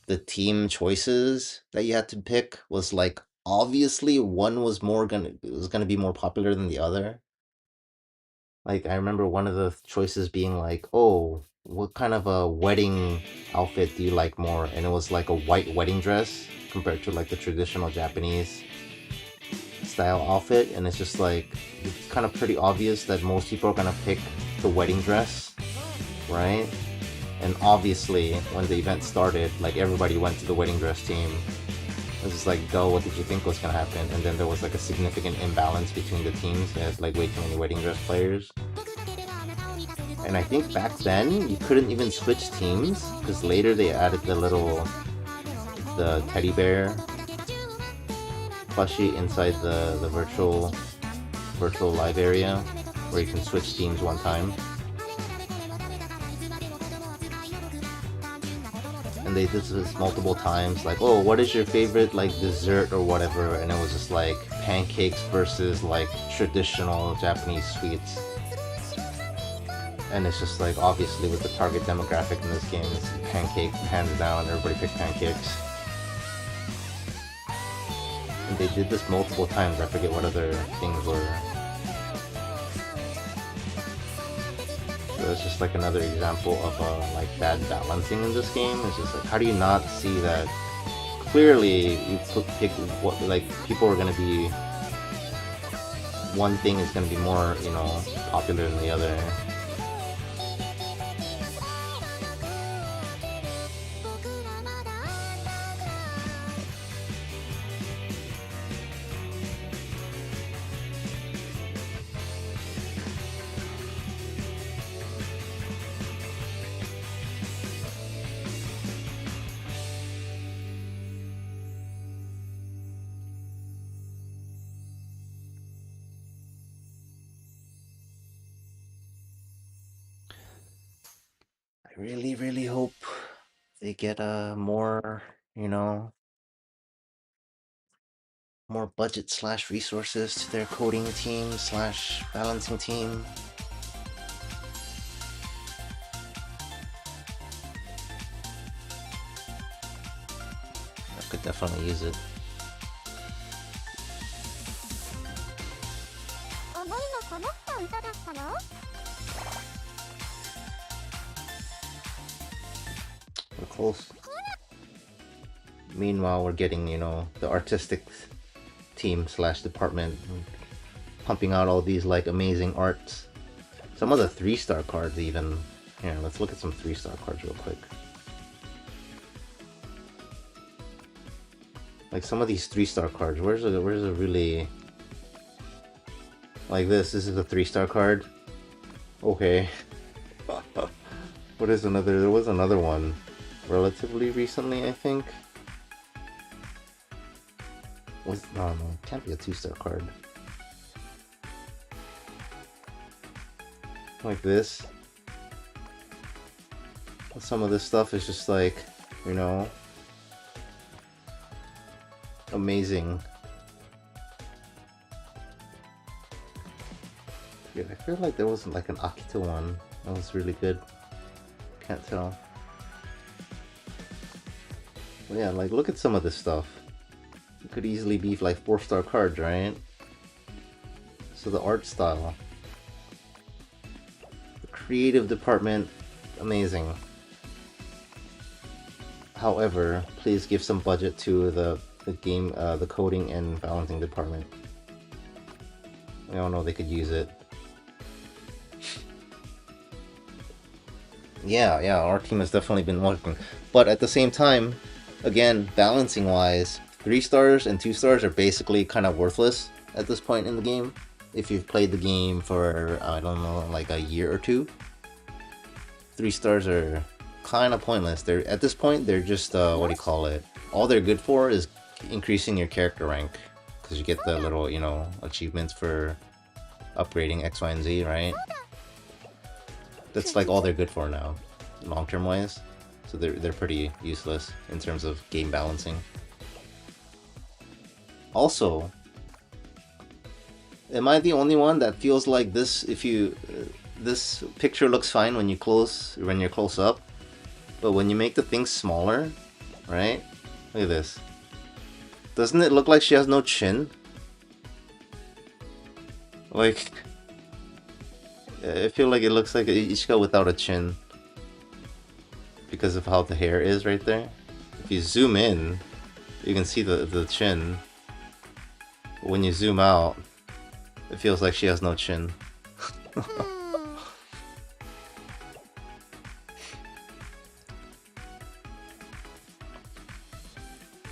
the team choices that you had to pick was like, obviously one was gonna be more popular than the other. Like, I remember one of the choices being like, oh, what kind of a wedding outfit do you like more? And it was like a white wedding dress compared to like the traditional Japanese style outfit. And it's just like, it's kind of pretty obvious that most people are gonna pick the wedding dress, right? And obviously, when the event started, like everybody went to the wedding dress team. It was just like, duh, what did you think was gonna happen? And then there was like a significant imbalance between the teams. They had like way too many wedding dress players. And I think back then, you couldn't even switch teams, because later they added the teddy bear plushie inside the virtual virtual live area where you can switch teams one time. And they did this multiple times, like, oh, what is your favorite like dessert or whatever, and it was just like pancakes versus like traditional Japanese sweets. And it's just like, obviously with the target demographic in this game, it's pancake, hands down, everybody picked pancakes. And they did this multiple times, I forget what other things were. So it's just like another example of like bad balancing in this game. It's just like, how do you not see that clearly you pick what, like, people are gonna be, one thing is gonna be more, you know, popular than the other. I really hope they get more, you know, more budget / resources to their coding team / balancing team. I could definitely use it. 思いのこもった歌だったの？ We're close. Meanwhile, we're getting, you know, the artistic team / department pumping out all these like amazing arts. Some of the 3-star cards even. Here, let's look at some 3-star cards real quick. Like some of these 3-star cards, where's a really, like this is a 3-star card. Okay. What is another? There was another one relatively recently, I think. No, it can't be a 2-star card. Like this. Some of this stuff is just like, you know, amazing. Yeah, I feel like there wasn't like an Akita one that was really good. Can't tell. But yeah, like look at some of this stuff. It could easily be like 4-star cards, right? So the art style, the creative department, amazing. However, please give some budget to the game, the coding and balancing department. We all know they could use it. Yeah, our team has definitely been working. But at the same time, again, balancing wise, 3-stars and 2-stars are basically kind of worthless at this point in the game. If you've played the game for, I don't know, like a year or two, 3-stars are kind of pointless. They're at this point, they're just, what do you call it? All they're good for is increasing your character rank. Because you get the little, you know, achievements for upgrading X, Y, and Z, right? That's like all they're good for now, long-term wise. So they're pretty useless in terms of game balancing. Also, am I the only one that feels like this? If you this picture looks fine when you're close up, but when you make the things smaller, right? Look at this. Doesn't it look like she has no chin? Like, I feel like it looks like Ishika without a chin because of how the hair is right there. If you zoom in, you can see the chin. When you zoom out, it feels like she has no chin.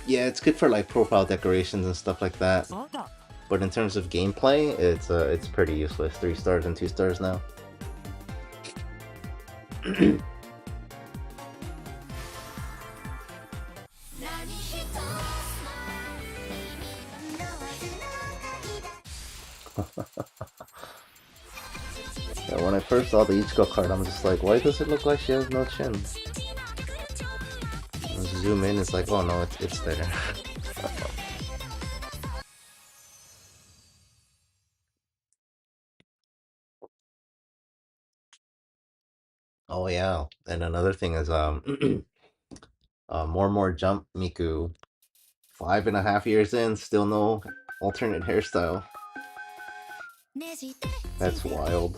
Yeah, it's good for like profile decorations and stuff like that. But in terms of gameplay, it's pretty useless. 3-stars and 2-stars now. first saw the Ichiko card, I'm just like, why does it look like she has no chin? And zoom in, it's like, oh no, it's there. Oh yeah, and another thing is more jump Miku. 5.5 years in, still no alternate hairstyle. That's wild.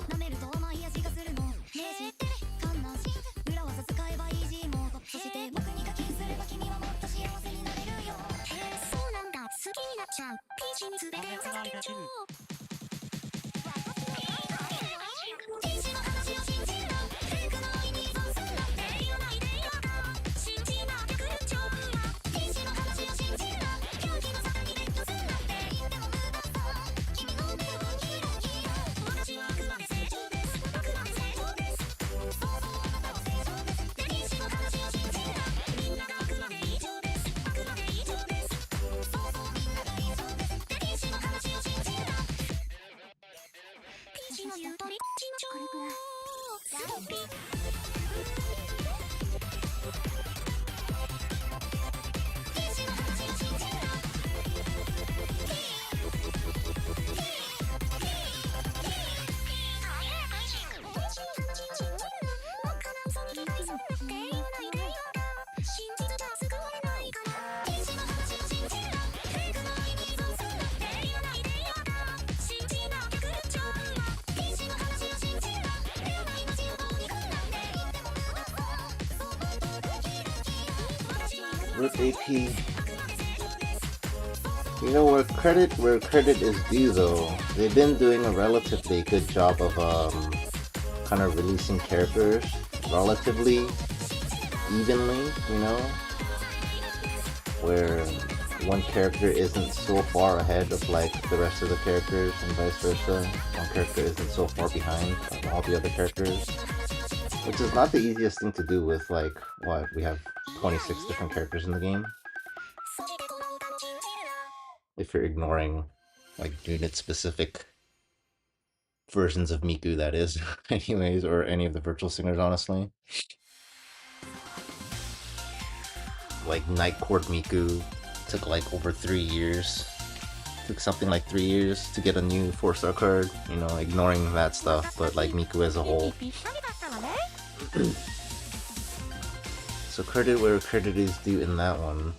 Rip AP. You know, where credit is due though. They've been doing a relatively good job of kind of releasing characters relatively evenly, you know? Where one character isn't so far ahead of like the rest of the characters and vice versa. One character isn't so far behind all the other characters. Which is not the easiest thing to do with like, what, we have 26 different characters in the game. If you're ignoring like unit specific versions of Miku, that is, anyways, or any of the virtual singers, honestly. Like Night Court Miku took like over 3 years. Took something like 3 years to get a new 4-star card, you know, ignoring that stuff, but like Miku as a whole. So credit where credit is due in that one.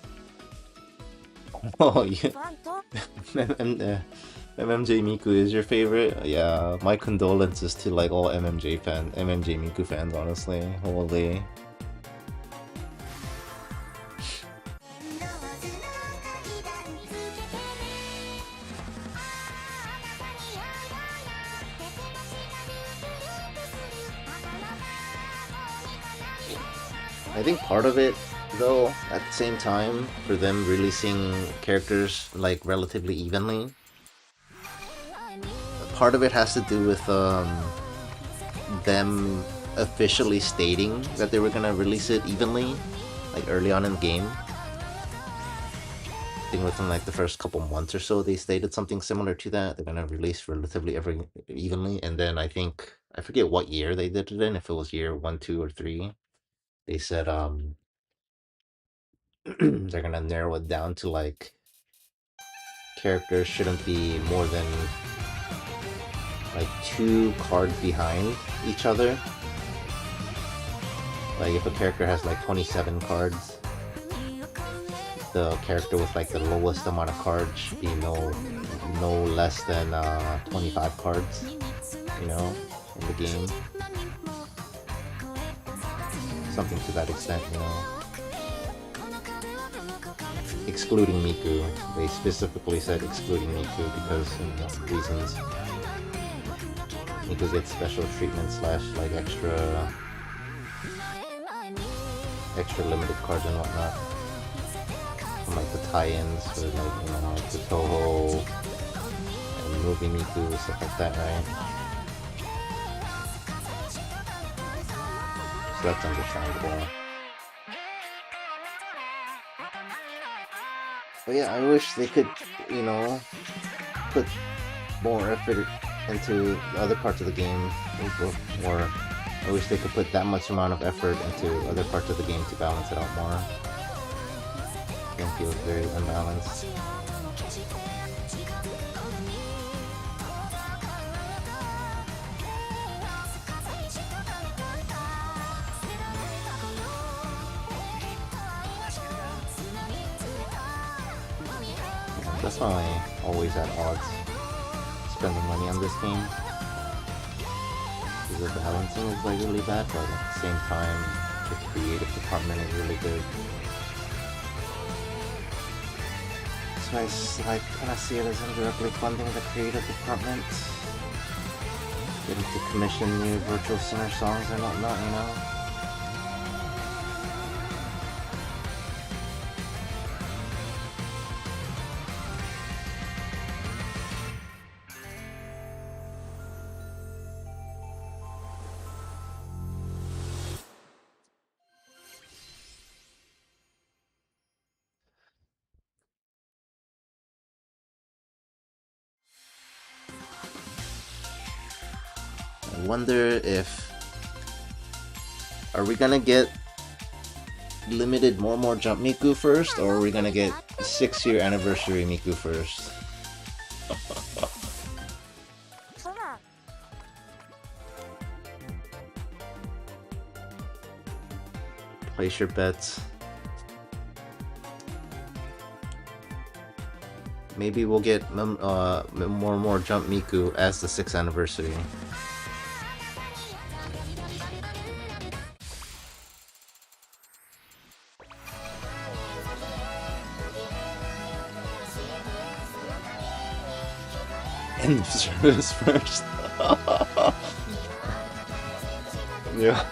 Oh yeah. MMJ Miku is your favorite? Yeah, my condolences to like all MMJ Miku fans, honestly. Holy. I think part of it, though, at the same time, for them releasing characters like relatively evenly, part of it has to do with them officially stating that they were gonna release it evenly, like early on in the game. I think within like the first couple months or so, they stated something similar to that. They're gonna release relatively evenly, and then I think, I forget what year they did it in, if it was year 1, 2, or 3. They said they're gonna narrow it down to like characters shouldn't be more than like 2 cards behind each other. Like if a character has like 27 cards, the character with like the lowest amount of cards should be no less than 25 cards, you know, in the game. Something to that extent, you know. Excluding Miku. They specifically said excluding Miku because, you know, reasons. Miku gets special treatment / like extra limited cards and whatnot. From like the tie-ins for like, you know, like the Toho and movie Miku, stuff like that, right? So that's understandable. But yeah, I wish they could, you know, put more effort into the other parts of the game, or I wish they could put that much amount of effort into other parts of the game to balance it out more. Game feels very unbalanced. That's why I always at odds spending money on this game. Because the balancing is like really bad, but at the same time, the creative department is really good. So I kind of see it as indirectly funding the creative department. Getting to commission new virtual singer songs and whatnot, you know? I wonder if... Are we gonna get limited more Jump Miku first, or are we gonna get 6-year anniversary Miku first? Place your bets. Maybe we'll get more Jump Miku as the 6th anniversary. End of service first. Yeah.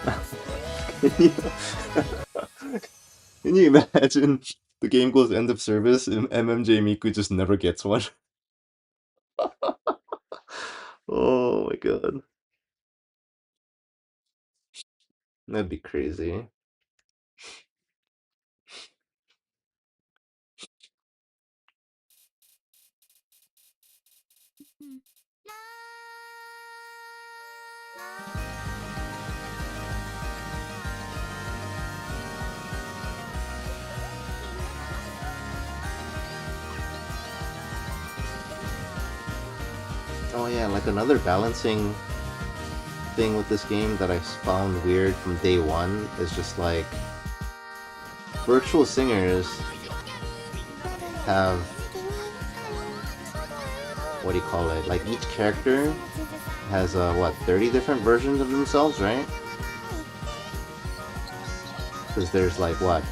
Can you imagine the game goes end of service and MMJ Miku just never gets one? Oh my god. That'd be crazy. Oh yeah, like another balancing thing with this game that I found weird from day one is just like virtual singers have, what do you call it, like each character has what, 30 different versions of themselves, right? Because there's like what,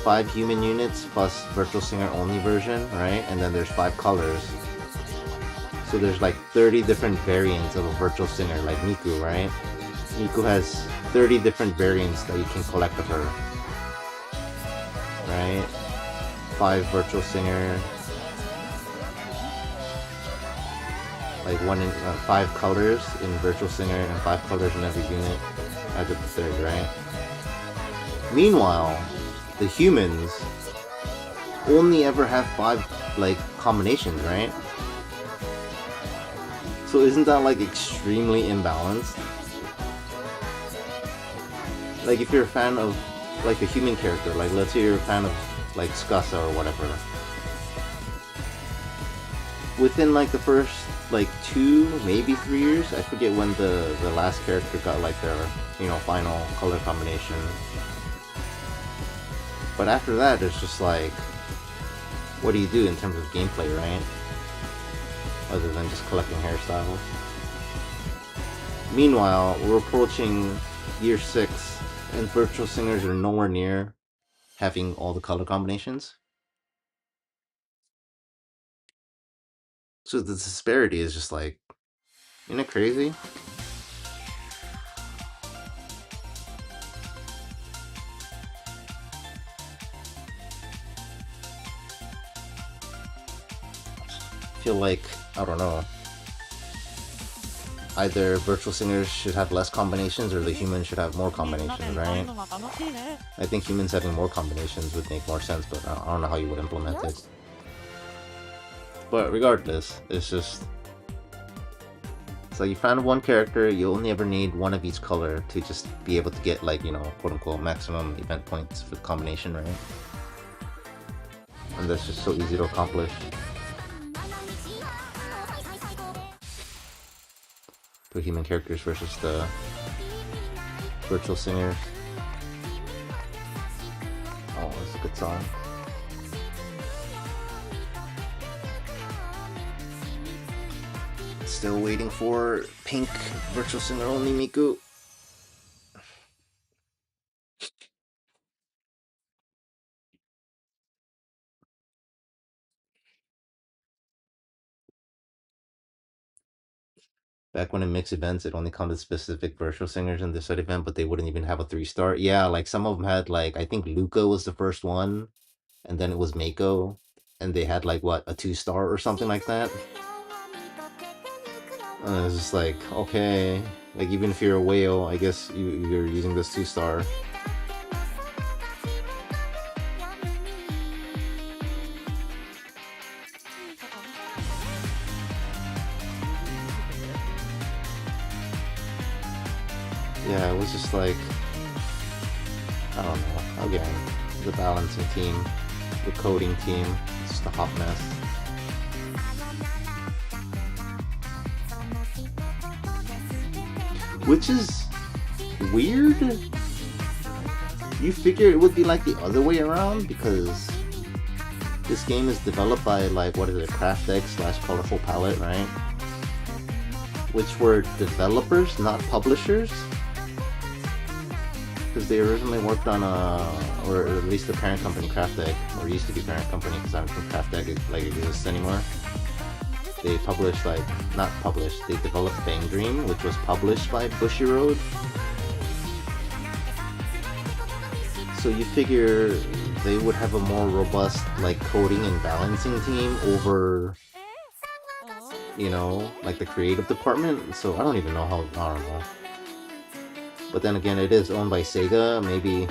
5 human units plus virtual singer only version, right? And then there's 5 colors. So there's like 30 different variants of a virtual singer, like Miku, right? Miku has 30 different variants that you can collect of her, right? 5 virtual singer, like 5 colors in virtual singer and 5 colors in every unit as a third, right? Meanwhile, the humans only ever have 5 like combinations, right? So isn't that like extremely imbalanced? Like if you're a fan of like a human character, like let's say you're a fan of like Tsukasa or whatever, within like the first like 2, maybe 3 years, I forget when the last character got like their, you know, final color combination. But after that, it's just like, what do you do in terms of gameplay, right? Other than just collecting hairstyles. Meanwhile, we're approaching year 6, and virtual singers are nowhere near having all the color combinations. So the disparity is just like, isn't it crazy? I feel like, I don't know, either virtual singers should have less combinations or the humans should have more combinations, right? I think humans having more combinations would make more sense, but I don't know how you would implement it. But regardless, it's just, So you found one character, you only ever need one of each color to just be able to get, like, you know, quote unquote maximum event points for the combination, right? And that's just so easy to accomplish. The human characters versus the virtual singers. Oh, that's a good song. Still waiting for pink virtual singer only Miku. Back when in mixed events, it only counted specific virtual singers in this side event, but they wouldn't even have a 3-star. Yeah, like some of them had, like, I think Luca was the first one, and then it was Mako, and they had, like, what, a 2-star or something like that. It's just like, okay, like, even if you're a whale, I guess you're using this 2-star. Yeah, it was just like, I don't know, again, the balancing team, the coding team, it's just a hot mess. Which is weird. You figure it would be like the other way around, because this game is developed by, like, what is it, Craftx/Colorful Palette, right? Which were developers, not publishers. Because they originally worked on or at least the parent company, Craftx, or used to be parent company, because I don't think Craftx like exists anymore. They published, like, not published, they developed Bang Dream, which was published by Bushiroad. So you figure they would have a more robust, like, coding and balancing team over, you know, like the creative department. So I don't even know how, I don't know. But then again, it is owned by Sega. Maybe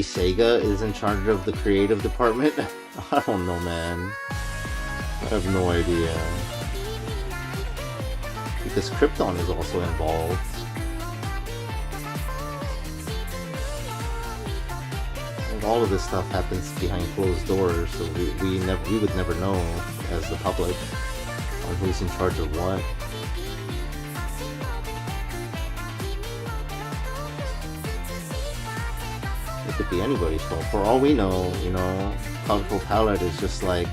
Sega is in charge of the creative department. I don't know, man. I have no idea. Because Krypton is also involved. And all of this stuff happens behind closed doors, so we would never know as the public on who's in charge of what. It could be anybody's fault. For all we know, you know, Colorful Palette is just like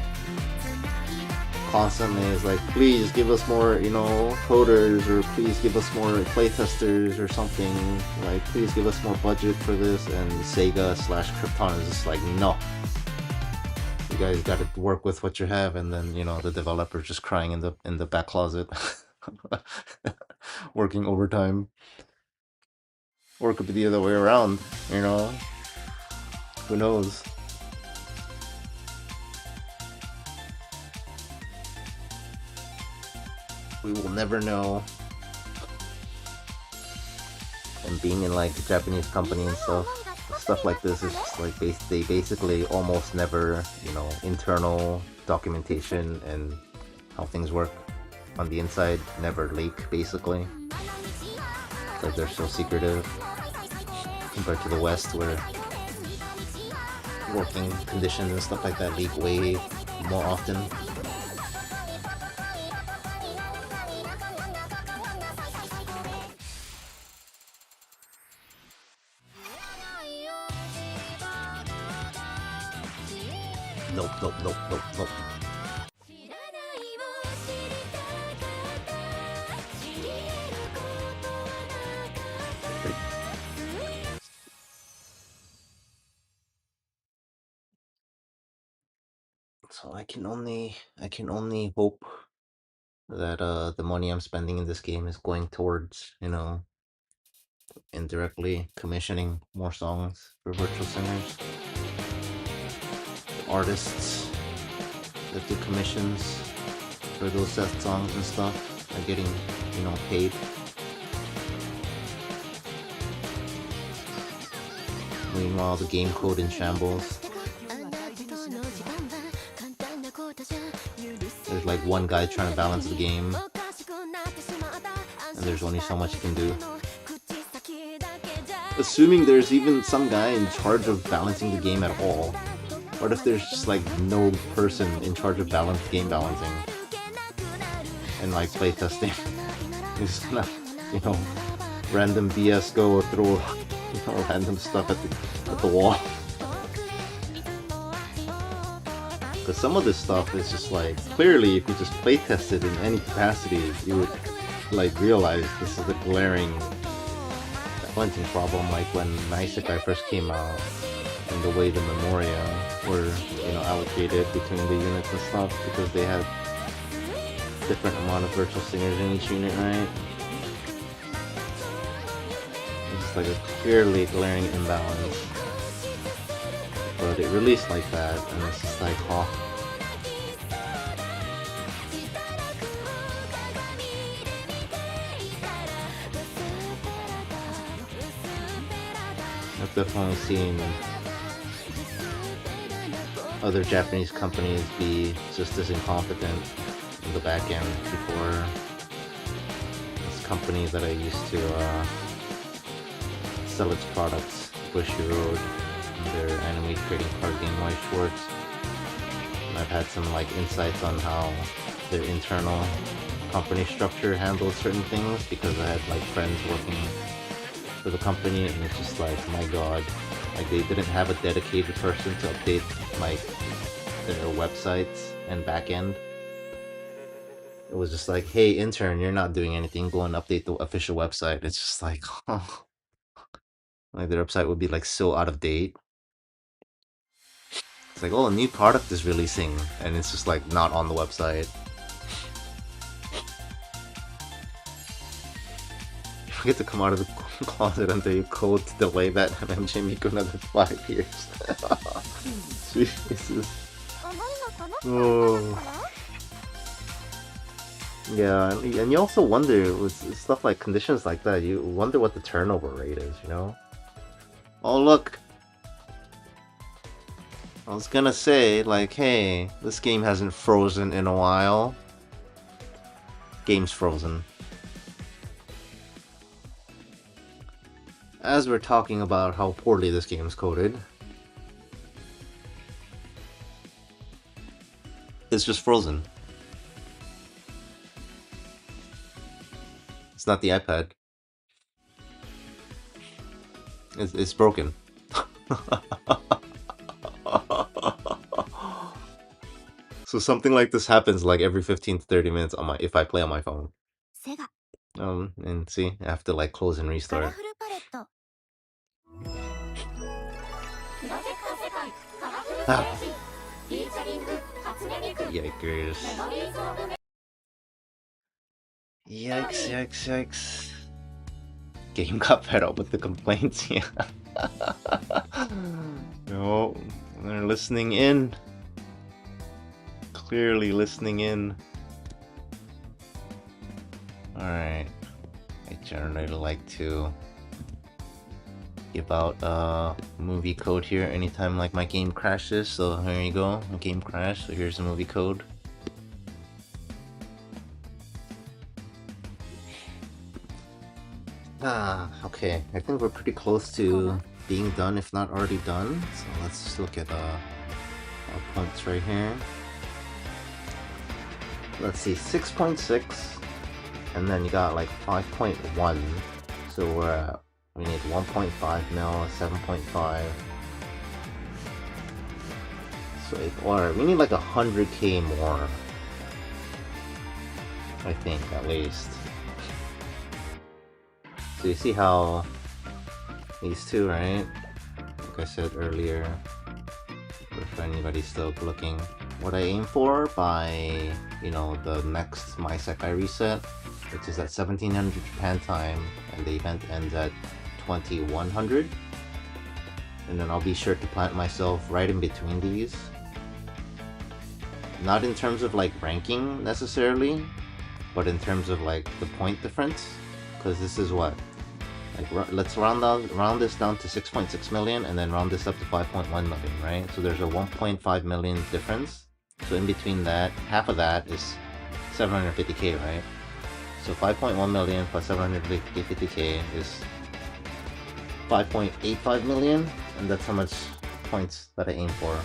constantly is like, please give us more, you know, coders, or please give us more playtesters or something. Like, please give us more budget for this. And Sega/Krypton is just like, no. You guys got to work with what you have. And then, you know, the developer just crying in the back closet, working overtime. Or it could be the other way around, you know. Who knows? We will never know. And being in, like, a Japanese company and stuff like this is just like they basically almost never, you know, internal documentation and how things work on the inside never leak, basically. Because they're so secretive compared to the West, where working conditions and stuff like that leak way more often. Nope. So I can only hope that the money I'm spending in this game is going towards, you know, indirectly commissioning more songs for virtual singers. Artists that do commissions for those set songs and stuff are getting, you know, paid. Meanwhile, the game code in shambles. There's there's like one guy trying to balance the game, and there's only so much you can do. Assuming there's even some guy in charge of balancing the game at all. What if there's just like no person in charge of game balancing and like playtesting? It's just gonna, you know, random BS go throw, you know, random stuff at the wall. Because some of this stuff is just like, clearly if you just playtest it in any capacity, you would like realize this is a glaring balancing problem, like when Sekai first came out and the way the memoria were, you know, allocated between the units and stuff, because they had different amount of virtual singers in each unit, right? It's just like a clearly glaring imbalance. But it released like that, and it's just like, oh. I've definitely seen other Japanese companies be just as incompetent in the back end before this company that I used to sell its products, Bushiroad, their anime trading card game White Schwartz. And I've had some like insights on how their internal company structure handles certain things, because I had like friends working for the company, and it's just like, my god, like they didn't have a dedicated person to update like their websites and back end. It was just like, hey intern, you're not doing anything, go and update the official website. It's just like, oh. Like their website would be like so out of date. It's like, oh, a new product is releasing, and it's just like not on the website. You forget to come out of the closet until you code to delay that MJ Miku another 5 years. Jesus. Oh. Yeah, and you also wonder with stuff like conditions like that, you wonder what the turnover rate is, you know? Oh look! I was gonna say, like, hey, this game hasn't frozen in a while. Game's frozen. As we're talking about how poorly this game's coded, it's just frozen. It's not the iPad. It's broken. So something like this happens like every 15 to 30 minutes on if I play on my phone. And see, I have to like close and restart. Ah. Yikers. Yikes, yikes, yikes. Game got fed up with the complaints, yeah. No, they're listening in. Clearly listening in. Alright. I generally like to give out a movie code here anytime like my game crashes, so here you go, a game crash, so here's the movie code. Okay, I think we're pretty close to being done, if not already done, so let's just look at our points right here. Let's see, 6.6, and then you got like 5.1, so we're at, we need 1.5 mil, 7.5. So or we need like 100k more, I think, at least. So you see how these two, right? Like I said earlier, if anybody's still looking, what I aim for by, you know, the next My Sekai reset, which is at 1700 Japan time, and the event ends at 2100, and then I'll be sure to plant myself right in between these. Not in terms of like ranking necessarily, but in terms of like the point difference, because this is what, like, let's round this down to 6.6 million and then round this up to 5.1 million, right? So there's a 1.5 million difference. So in between that, half of that is 750k, right? So 5.1 million plus 750k is 5.85 million, and that's how much points that I aim for.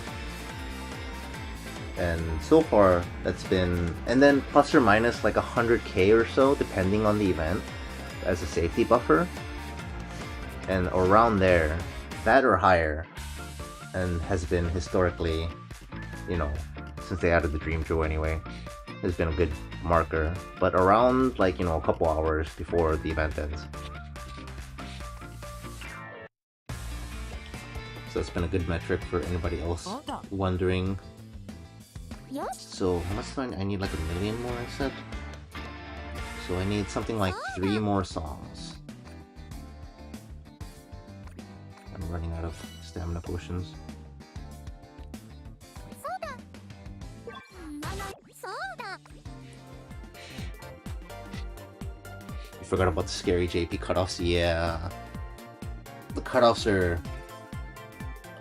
And so far, that's been, and then plus or minus like 100k or so, depending on the event, as a safety buffer. And around there, that or higher, and has been historically, you know, since they added the Dream Drill anyway, has been a good marker. But around, like, you know, a couple hours before the event ends. So that's been a good metric for anybody else wondering. So how much do I need? Like 1 million more, I said? So I need something like 3 more songs. I'm running out of stamina potions. You forgot about the scary JP cutoffs? Yeah. The cutoffs are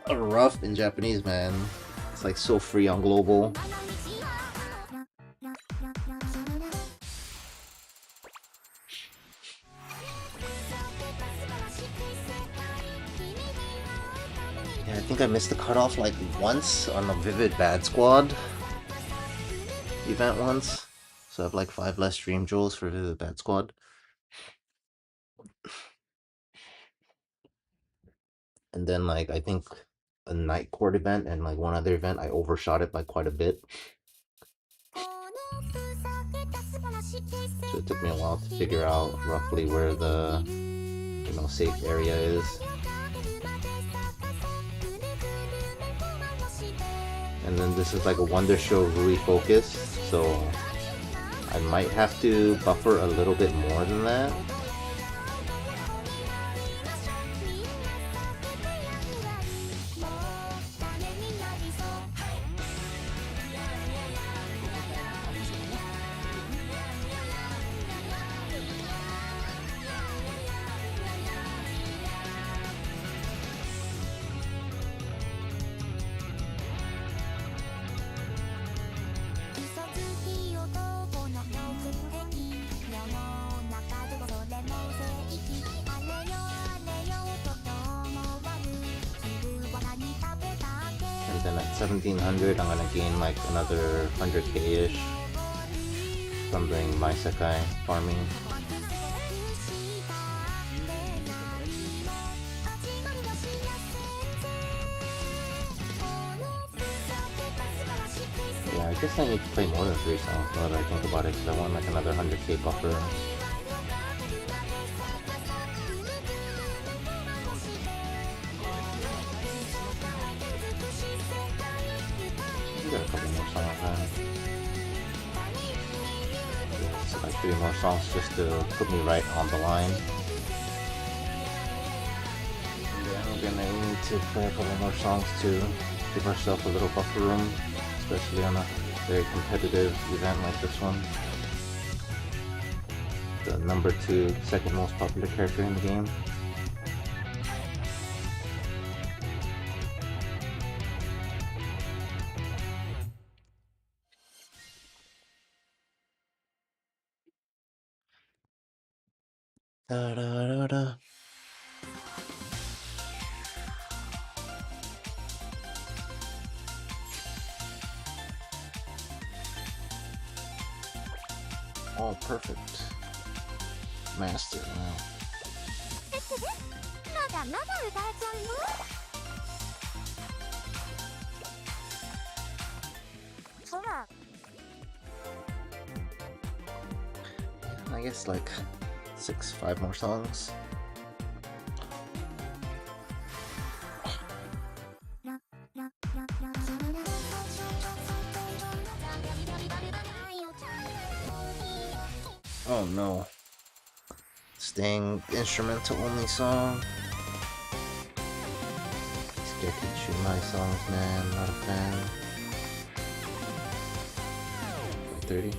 rough in Japanese, man. It's like so free on global. Yeah, I think I missed the cutoff like once on a Vivid Bad Squad event once. So I have like 5 less Dream Jewels for Vivid Bad Squad. And then like I think a Night Court event and like one other event, I overshot it by quite a bit. So it took me a while to figure out roughly where the, you know, safe area is. And then this is like a Wonder Show Rui focus, so I might have to buffer a little bit more than that. And then at 1700, I'm gonna gain like another 100k-ish from doing my Sekai farming. Yeah, I guess I need to play more than 3 songs now that I think about it, because I want like another 100k buffer. Got a couple more songs, man. So like 3 more songs just to put me right on the line. And then we're gonna need to play a couple more songs to give ourselves a little buffer room, especially on a very competitive event like this one. The number 2 second most popular character in the game. Da, da, da, da. Oh, perfect. Master now. I guess like 5 more songs. Oh no. Staying instrumental only song. Sketchy my songs, man. Not a fan. 30.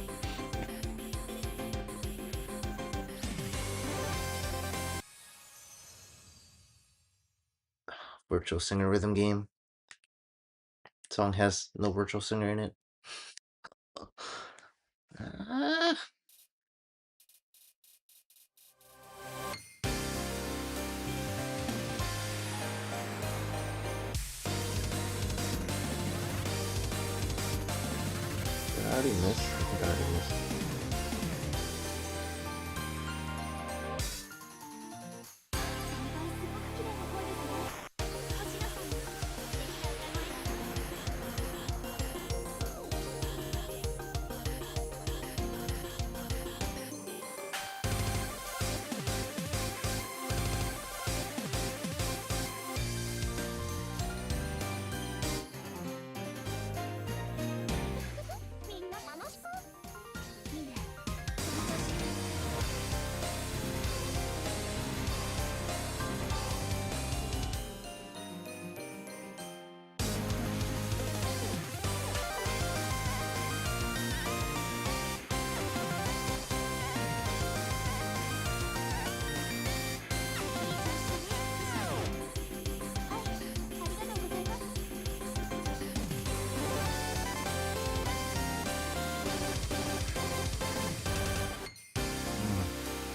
Virtual Singer rhythm game. Song has no virtual singer in it. Ah. Did I already miss? I think I already missed.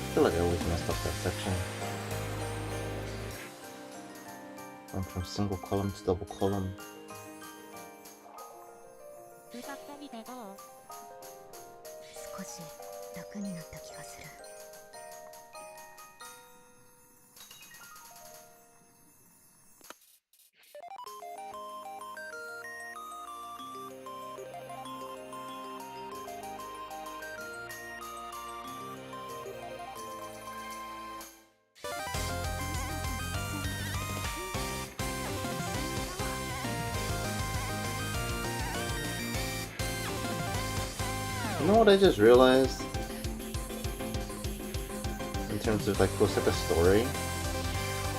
I feel like I always messed up that section. Went from single column to double column. 歌ってみてどう？少し楽になった気がする。You know what I just realized? In terms of like Proseka's story,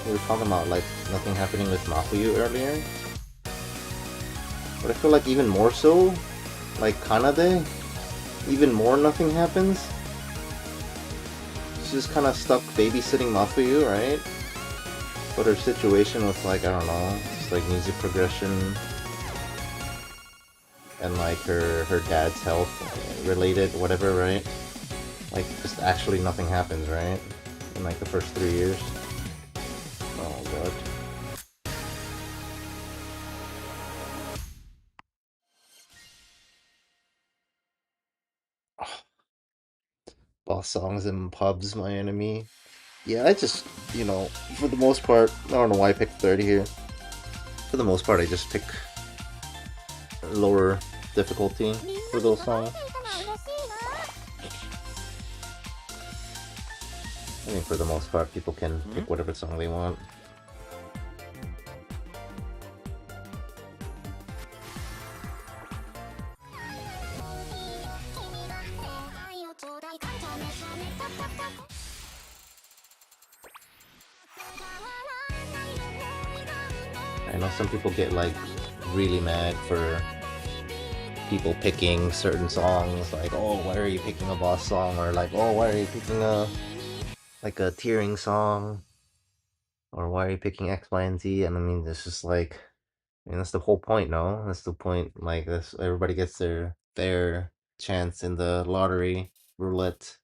we were talking about like nothing happening with Mafuyu earlier. But I feel like even more so, like Kanade, even more nothing happens. She's just kind of stuck babysitting Mafuyu, right? But her situation with like, I don't know, just like music progression and like her dad's health related, whatever, right? Like just actually nothing happens, right? In like the first 3 years. Oh god. Boss songs in pubs, my enemy. Yeah, I just, you know, for the most part, I don't know why I picked 30 here. For the most part, I just pick lower difficulty for those songs. I think for the most part, people can pick whatever song they want. I know some people get like really mad for people picking certain songs, like, oh, why are you picking a boss song, or like, oh, why are you picking a tearing song, or why are you picking X, Y, and Z? And I mean, it's just like, I mean, that's the whole point, no? That's the point. Like, this, everybody gets their fair chance in the lottery roulette.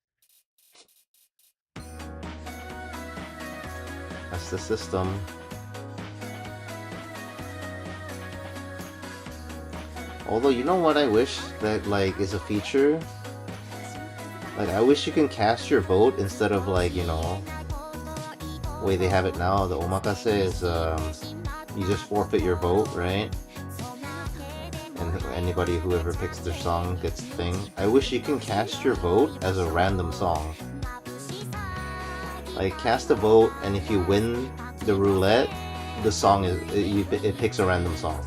That's the system. Although, you know what I wish that, like, is a feature? Like, I wish you can cast your vote instead of, like, you know, the way they have it now, the omakase is, you just forfeit your vote, right? And anybody, whoever picks their song gets the thing. I wish you can cast your vote as a random song. Like, cast a vote, and if you win the roulette, the song is, it picks a random song.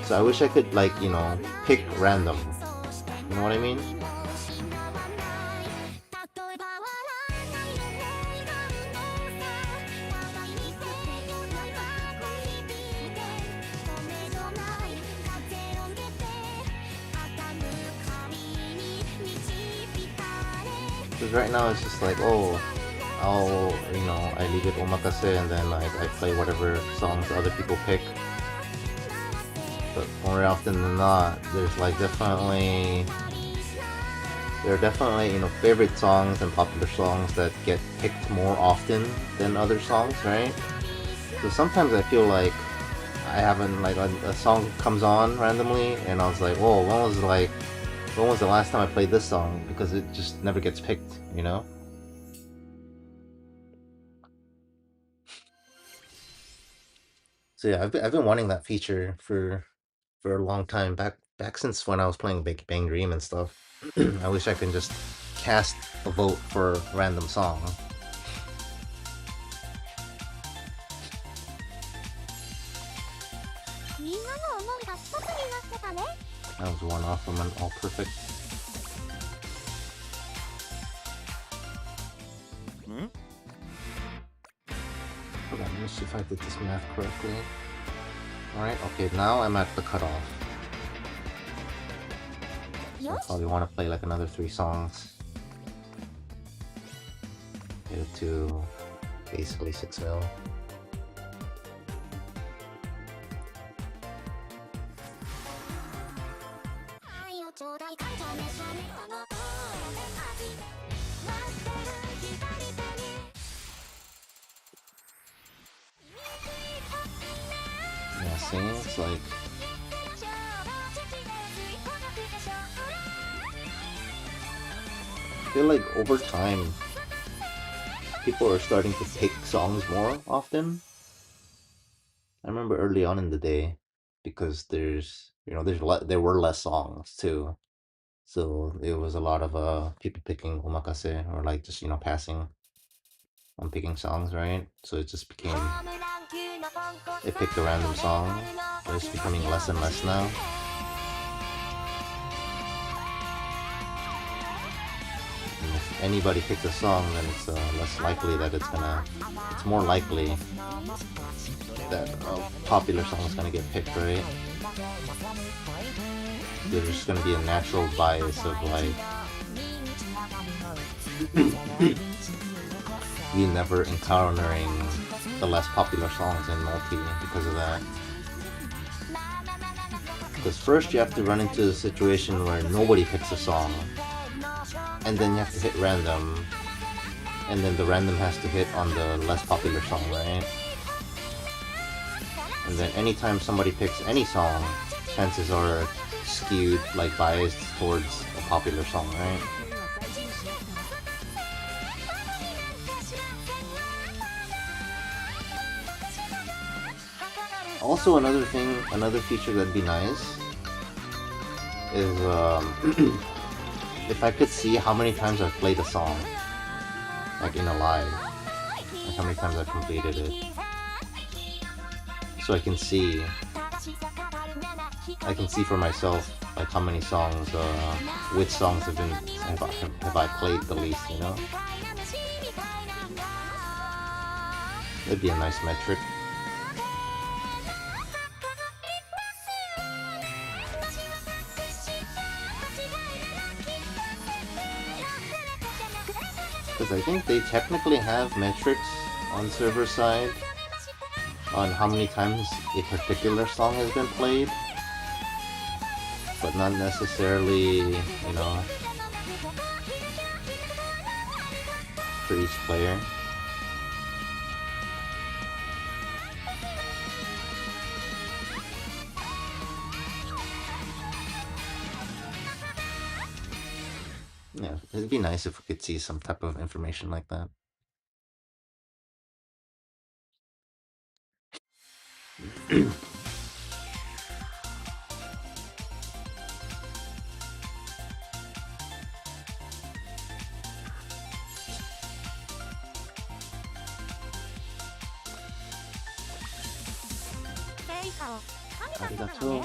So I wish I could, like, you know, pick random. You know what I mean? Because right now it's just like, oh, I'll, you know, I leave it omakase and then I play whatever songs other people pick. but more often than not, there's like there are definitely, you know, favorite songs and popular songs that get picked more often than other songs, right? So sometimes I feel like I haven't, like, a song comes on randomly and I was like, whoa, when was the last time I played this song? Because it just never gets picked, you know? So yeah, I've been wanting that feature for a long time, back since when I was playing Big Bang Dream and stuff. I wish I could just cast a vote for a random song. That was one off from an all perfect. Hold on, let me see if I did this math correctly. Alright, okay, now I'm at the cutoff. I probably want to play like another 3 songs. Get it to basically 6 mil. Yeah, see, it's like I feel like over time people are starting to pick songs more often. I remember early on in the day, because there were less songs too, so it was a lot of people picking omakase, or like just, you know, passing on picking songs, right? So it just became, it picked a random song, but it's becoming less and less now. And if anybody picks a song, then it's less likely that it's more likely that a popular song is gonna get picked, right? There's just gonna be a natural bias of like you never encountering the less popular songs in multi because of that. Because first you have to run into a situation where nobody picks a song, and then you have to hit random, and then the random has to hit on the less popular song, right? And then anytime somebody picks any song, chances are skewed, like biased towards a popular song, right? Also, another feature that'd be nice is if I could see how many times I've played a song, like in a live, like how many times I've completed it, so I can see for myself like how many songs, which songs have I played the least, you know? That'd be a nice metric. Because I think they technically have metrics on server side on how many times a particular song has been played, but not necessarily, you know, for each player. Yeah, it'd be nice if we could see some type of information like that. Arigatou.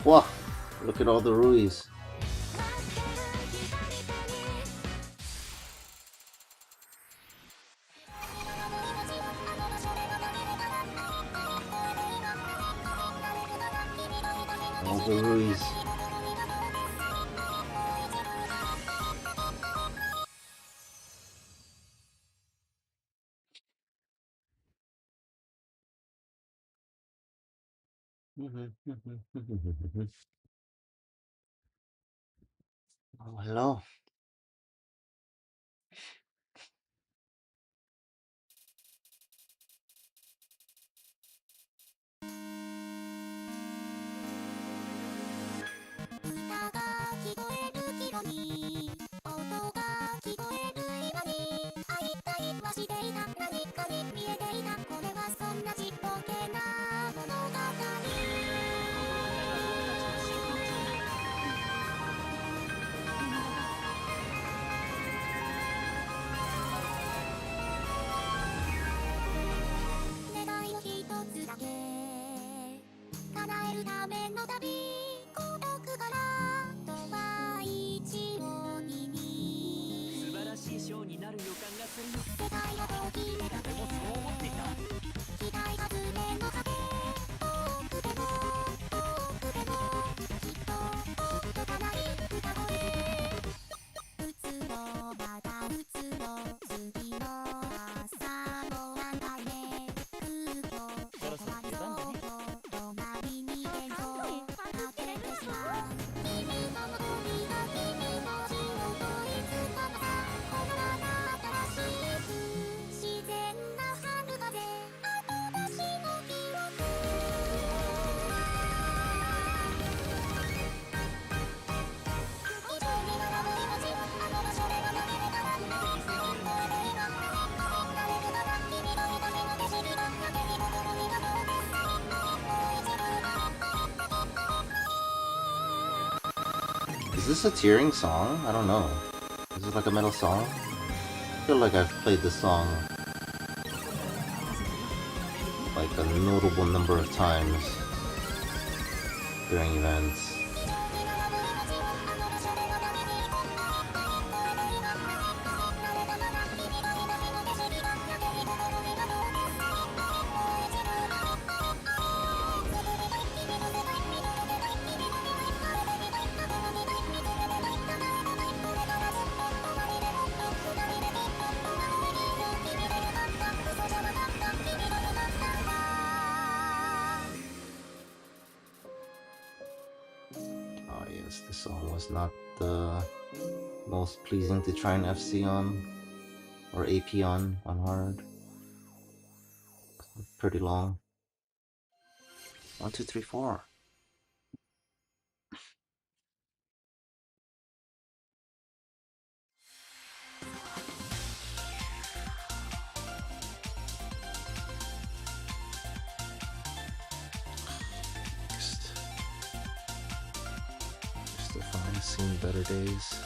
Wow, look at all the ruies. the Ruiz. Oh, hello. Is this a tearing song? I don't know. Is this like a metal song? I feel like I've played this song like a notable number of times during events. This song was not the most pleasing to try and FC on or AP on hard. Pretty long. 1, 2, 3, 4. Seen better days.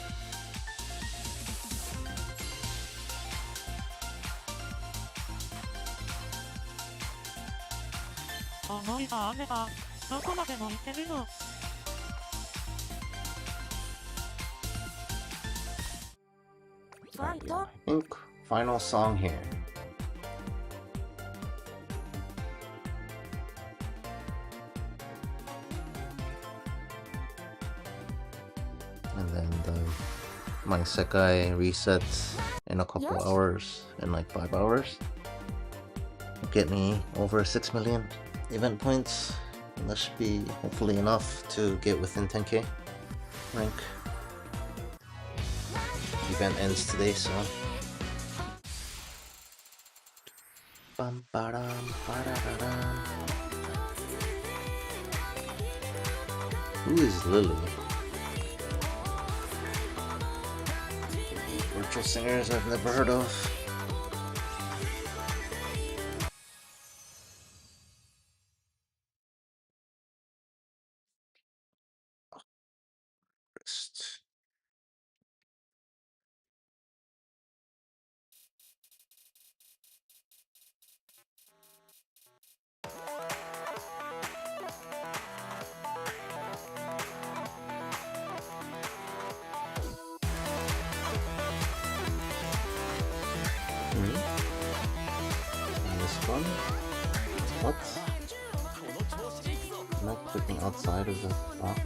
Right, yeah. I think final song here. And then my Sekai resets in a couple hours, in like 5 hours. Get me over 6 million event points. And that should be hopefully enough to get within 10k rank. Event ends today, so. Bum, ba-dum, ba-da-da-dum. Who is Lily? Virtual singers I've never heard of. What? Not clicking outside of the box.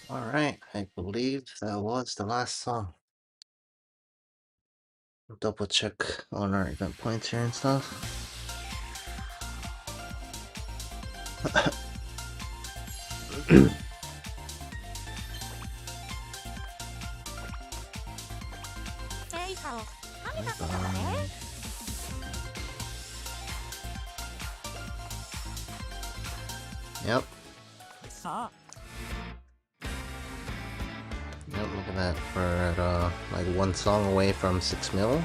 Alright, I believe that was the last song. Double check on our event points here and stuff. Yep. Yep, look at that. We're at like one song away from 6 mil.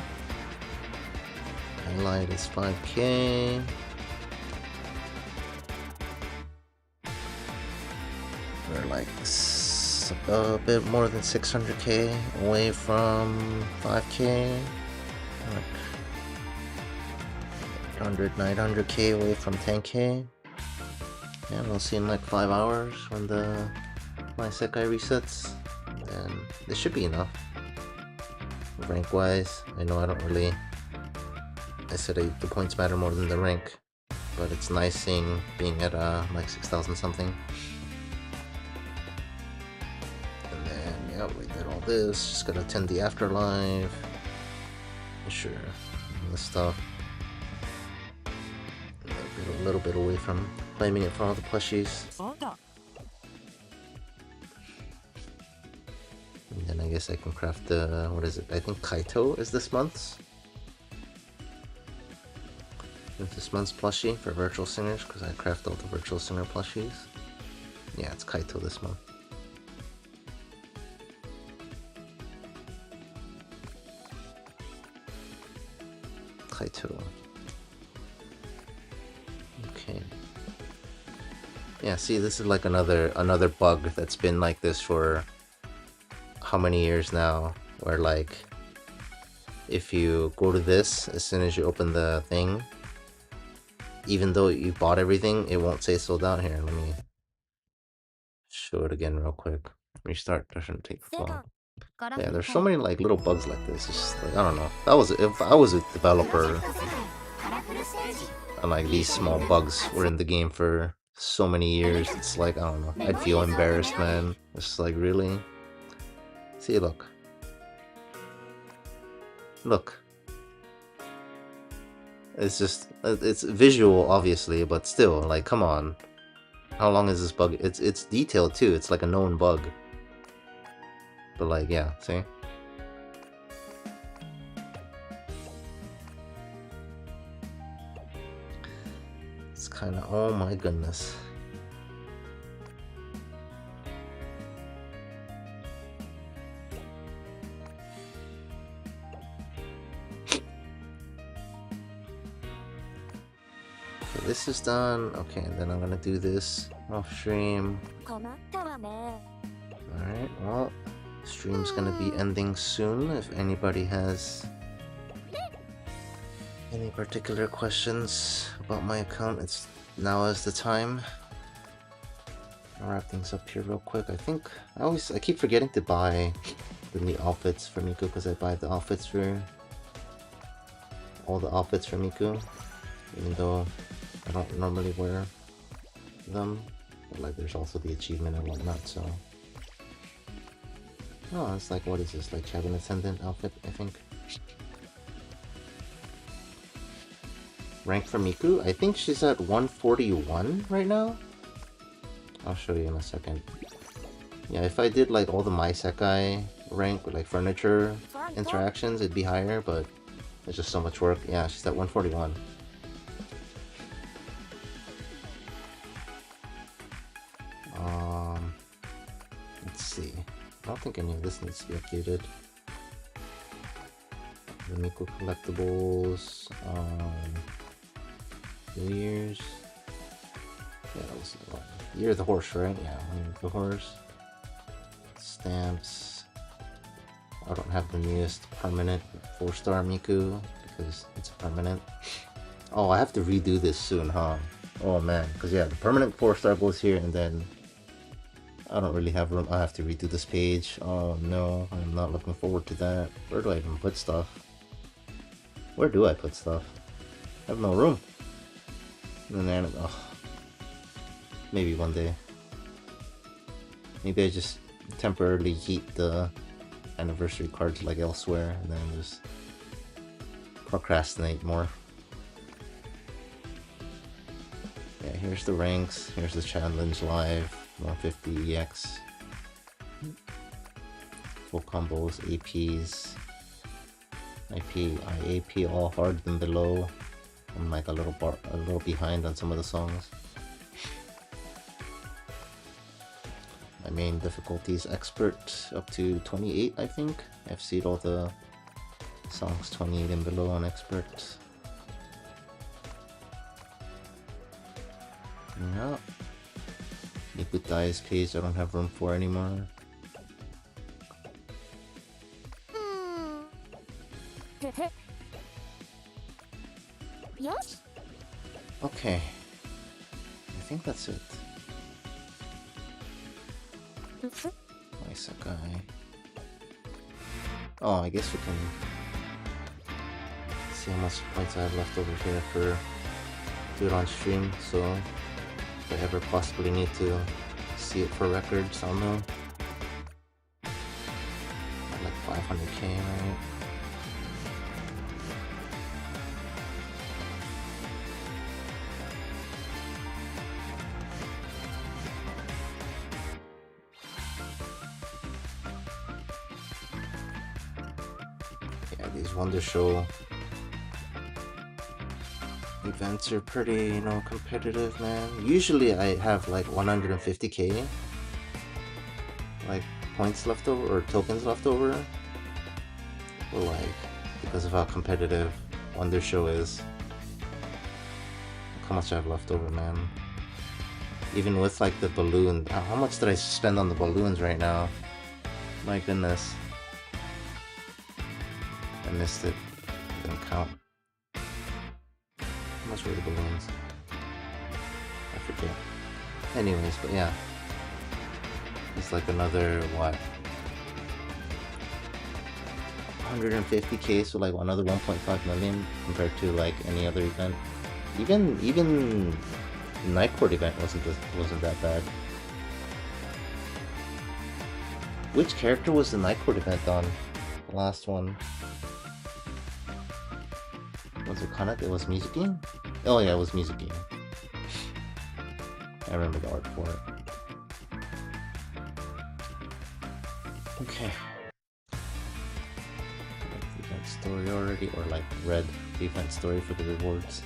Highlight is 5k. We're like a bit more than 600k away from 5k. Like 800, 900k away from 10k. Yeah, we'll see in like 5 hours when my Sekai resets. And this should be enough. Rank wise, I know I don't really. I said the points matter more than the rank, but it's nice seeing being at like 6,000 something. And then yeah, we did all this. Just gotta attend the afterlife. Sure, this stuff. A little bit away from claiming it for all the plushies. And then I guess I can craft the, what is it? I think Kaito is this month's. This month's plushie for virtual singers, because I craft all the virtual singer plushies. Yeah, it's Kaito this month. Kaito. Okay. Yeah, see, this is like another bug that's been like this for how many years now, where like if you go to this as soon as you open the thing, even though you bought everything, it won't say sold out. Here, let me show it again real quick. Restart doesn't take long. Yeah, there's so many like little bugs like this. It's just like, I don't know. If I was a developer and like these small bugs were in the game for so many years, it's like, I don't know, I'd feel embarrassed, man. It's like, really? See, look. Look. It's just, it's visual, obviously, but still, like, come on. How long is this bug? It's detailed, too. It's like a known bug. But, like, yeah, see? It's kind of, oh my goodness. This is done. Okay, and then I'm gonna do this off stream. Alright, well, stream's gonna be ending soon. If anybody has any particular questions about my account, it's now is the time. I'll wrap things up here real quick. I think I keep forgetting to buy the new outfits for Miku because I buy the outfits for all the outfits for Miku, even though I don't normally wear them. But like, there's also the achievement and whatnot. So, oh, it's like, what is this? Like cabin attendant outfit, I think. Rank for Miku? I think she's at 141 right now. I'll show you in a second. Yeah, if I did like all the My Sekai rank with like furniture interactions, it'd be higher, but it's just so much work. Yeah, she's at 141. Let's see. I don't think any of this needs to be updated. The Miku collectibles, New Year's. Yeah, that was Year of the Horse, right? Yeah, Year of the Horse. Stamps. I don't have the newest permanent 4-star Miku because it's permanent. Oh, I have to redo this soon, huh? Oh man, because yeah, the permanent 4-star goes here and then I don't really have room. I have to redo this page. Oh no, I'm not looking forward to that. Where do I even put stuff? Where do I put stuff? I have no room. And then, oh, maybe one day. Maybe I just temporarily heat the anniversary cards like elsewhere and then just procrastinate more. Yeah, here's the ranks. Here's the challenge live. 150 EX. Full combos, APs. IAP all hard and below. I'm like a little behind on some of the songs. My main difficulty is expert up to 28, I think. I've seen all the songs 28 and below on expert. Yeah. Miku Dai's page I don't have room for anymore. Okay. I think that's it. My Sekai. Oh, I guess we can see how much points I have left over here for do it on stream, so if I ever possibly need to see it for records, I'll know. I'm like 500k, right? Yeah, these Wonder Show events are pretty, you know, competitive, man. Usually I have like 150k like points left over or tokens left over. But like, because of how competitive Wonder Show is, look how much I have left over, man. Even with like the balloon, how much did I spend on the balloons right now? My goodness. I missed it. Didn't count. How much were the balloons? I forget. Anyways, but yeah. It's like another, what? 150k, so like another 1.5 million compared to like any other event. Even the Night Court event wasn't that bad. Which character was the Night Court event on? The last one. Was it Kanate? It was Mizuki? Oh yeah, it was Mizuki. I remember the art for it. Okay. Like the event story already, or like read the event story for the rewards.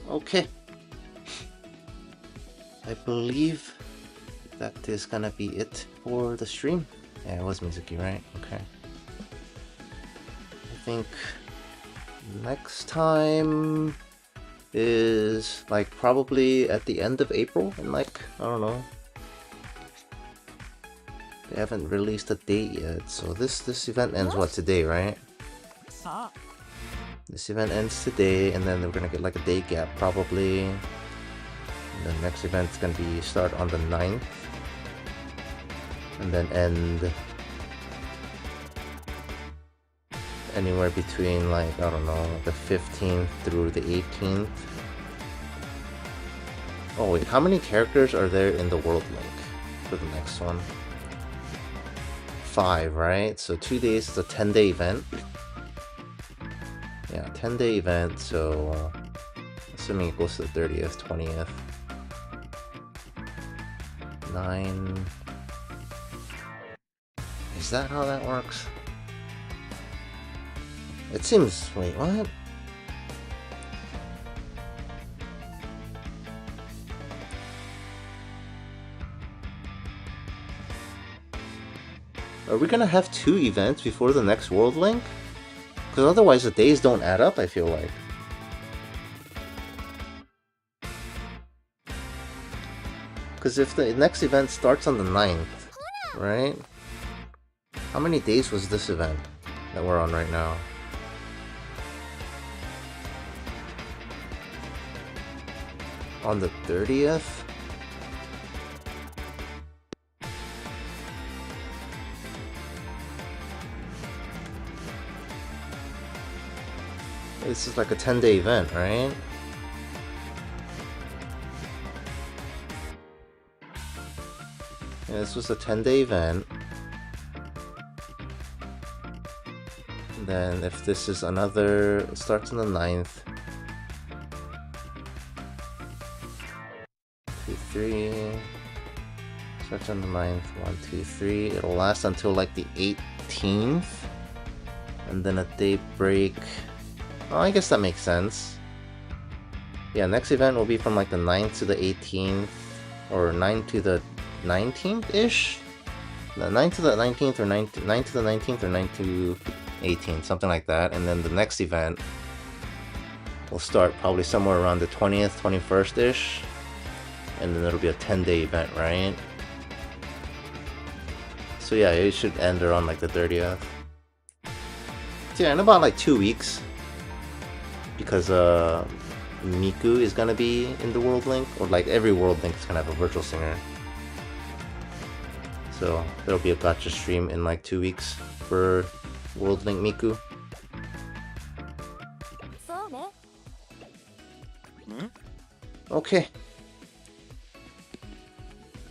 Okay. I believe that is gonna be it for the stream. Yeah, it was Mizuki, right? Okay. I think next time is like probably at the end of April, and like, I don't know. They haven't released a date yet, so this event ends what, today, right? This event ends today, and then we're gonna get like a day gap probably. And the next event's gonna be start on the 9th. And then end anywhere between like, I don't know, the 15th through the 18th. Oh wait, how many characters are there in the World Link for the next one? 5, right? So 2 days is a 10-day event. Yeah, 10-day event, so assuming it goes to the 30th, 20th. 9. Is that how that works? It seems... wait, what? Are we gonna have 2 events before the next World Link? Because otherwise the days don't add up, I feel like. Because if the next event starts on the 9th, right? How many days was this event that we're on right now? On the 30th? This is like a 10-day event, right? Yeah, this was a 10-day event. And then if this is another, it starts on the 9th. 2, 3. Starts on the 9th. 1, 2, 3. It'll last until like the 18th. And then a day break. Oh, I guess that makes sense. Yeah, next event will be from like the 9th to the 18th, or 9 to the 19th-ish? The 9 to the 19th, or 9 to the 19th, or 9 to 18th, something like that. And then the next event will start probably somewhere around the 20th, 21st-ish. And then it'll be a 10-day event, right? So yeah, it should end around like the 30th. So yeah, in about like 2 weeks. Because Miku is gonna be in the World Link, or like every World Link is gonna have a virtual singer. So there'll be a gacha stream in like 2 weeks for World Link Miku. Okay.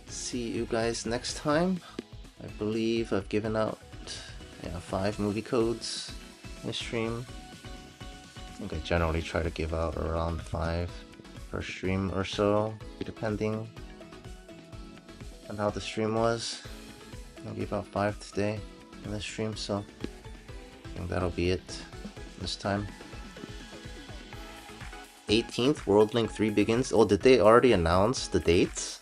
See you guys next time. I believe I've given out 5 movie codes in the stream. I think I generally try to give out around 5 per stream or so, depending on how the stream was. I gave out 5 today in the stream, so I think that'll be it this time. 18th, World Link 3 begins. Oh, did they already announce the dates?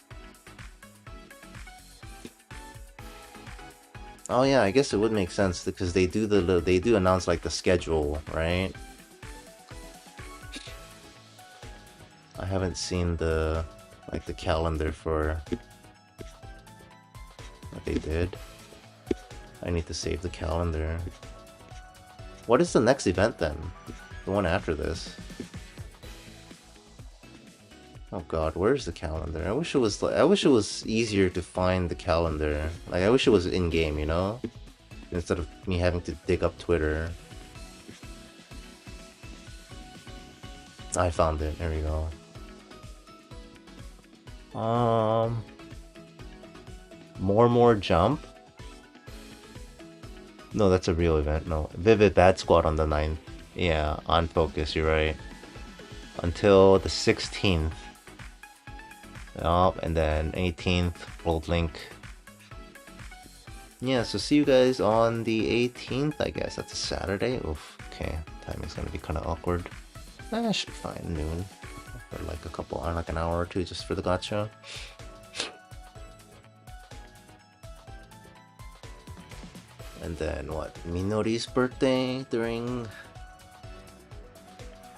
Oh yeah, I guess it would make sense because they do announce like the schedule, right? I haven't seen the calendar for what they did. I need to save the calendar. What is the next event then? The one after this? Oh god, where's the calendar? I wish it was easier to find the calendar. Like I wish it was in game, you know? Instead of me having to dig up Twitter. I found it. There we go. More Jump? No, that's a real event. No. Vivid Bad Squad on the 9th. Yeah, on Focus, you're right. Until the 16th. And then 18th, World Link. Yeah, so see you guys on the 18th, I guess. That's a Saturday. Oof, okay. Timing's gonna be kind of awkward. I should be fine, noon. For like a couple, like an hour or two just for the gacha. And then what? Minori's birthday during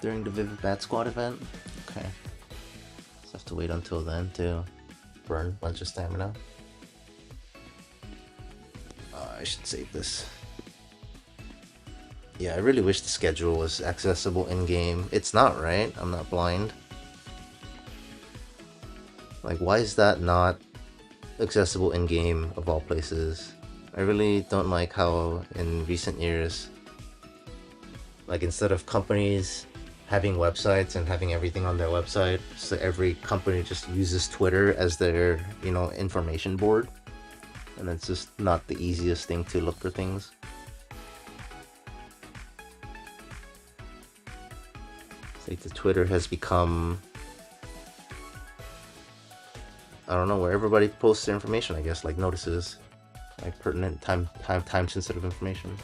the Vivid Bad Squad event? Okay. Just have to wait until then to burn a bunch of stamina. I should save this. Yeah, I really wish the schedule was accessible in-game. It's not, right? I'm not blind. Like, why is that not accessible in-game of all places? I really don't like how in recent years, like instead of companies having websites and having everything on their website, so every company just uses Twitter as their, you know, information board. And it's just not the easiest thing to look for things. It's like the Twitter has become, I don't know, where everybody posts their information, I guess, like notices, like pertinent time sensitive information.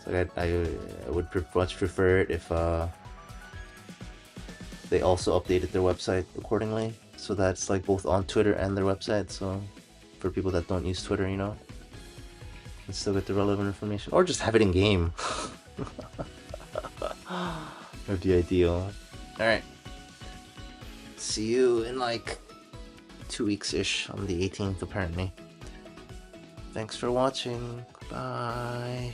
So I would much prefer it if they also updated their website accordingly, so that's like both on Twitter and their website. So for people that don't use Twitter, you know, can still get the relevant information, or just have it in game. That'd be ideal. All right. See you in like 2 weeks-ish on the 18th, apparently. Thanks for watching. Bye.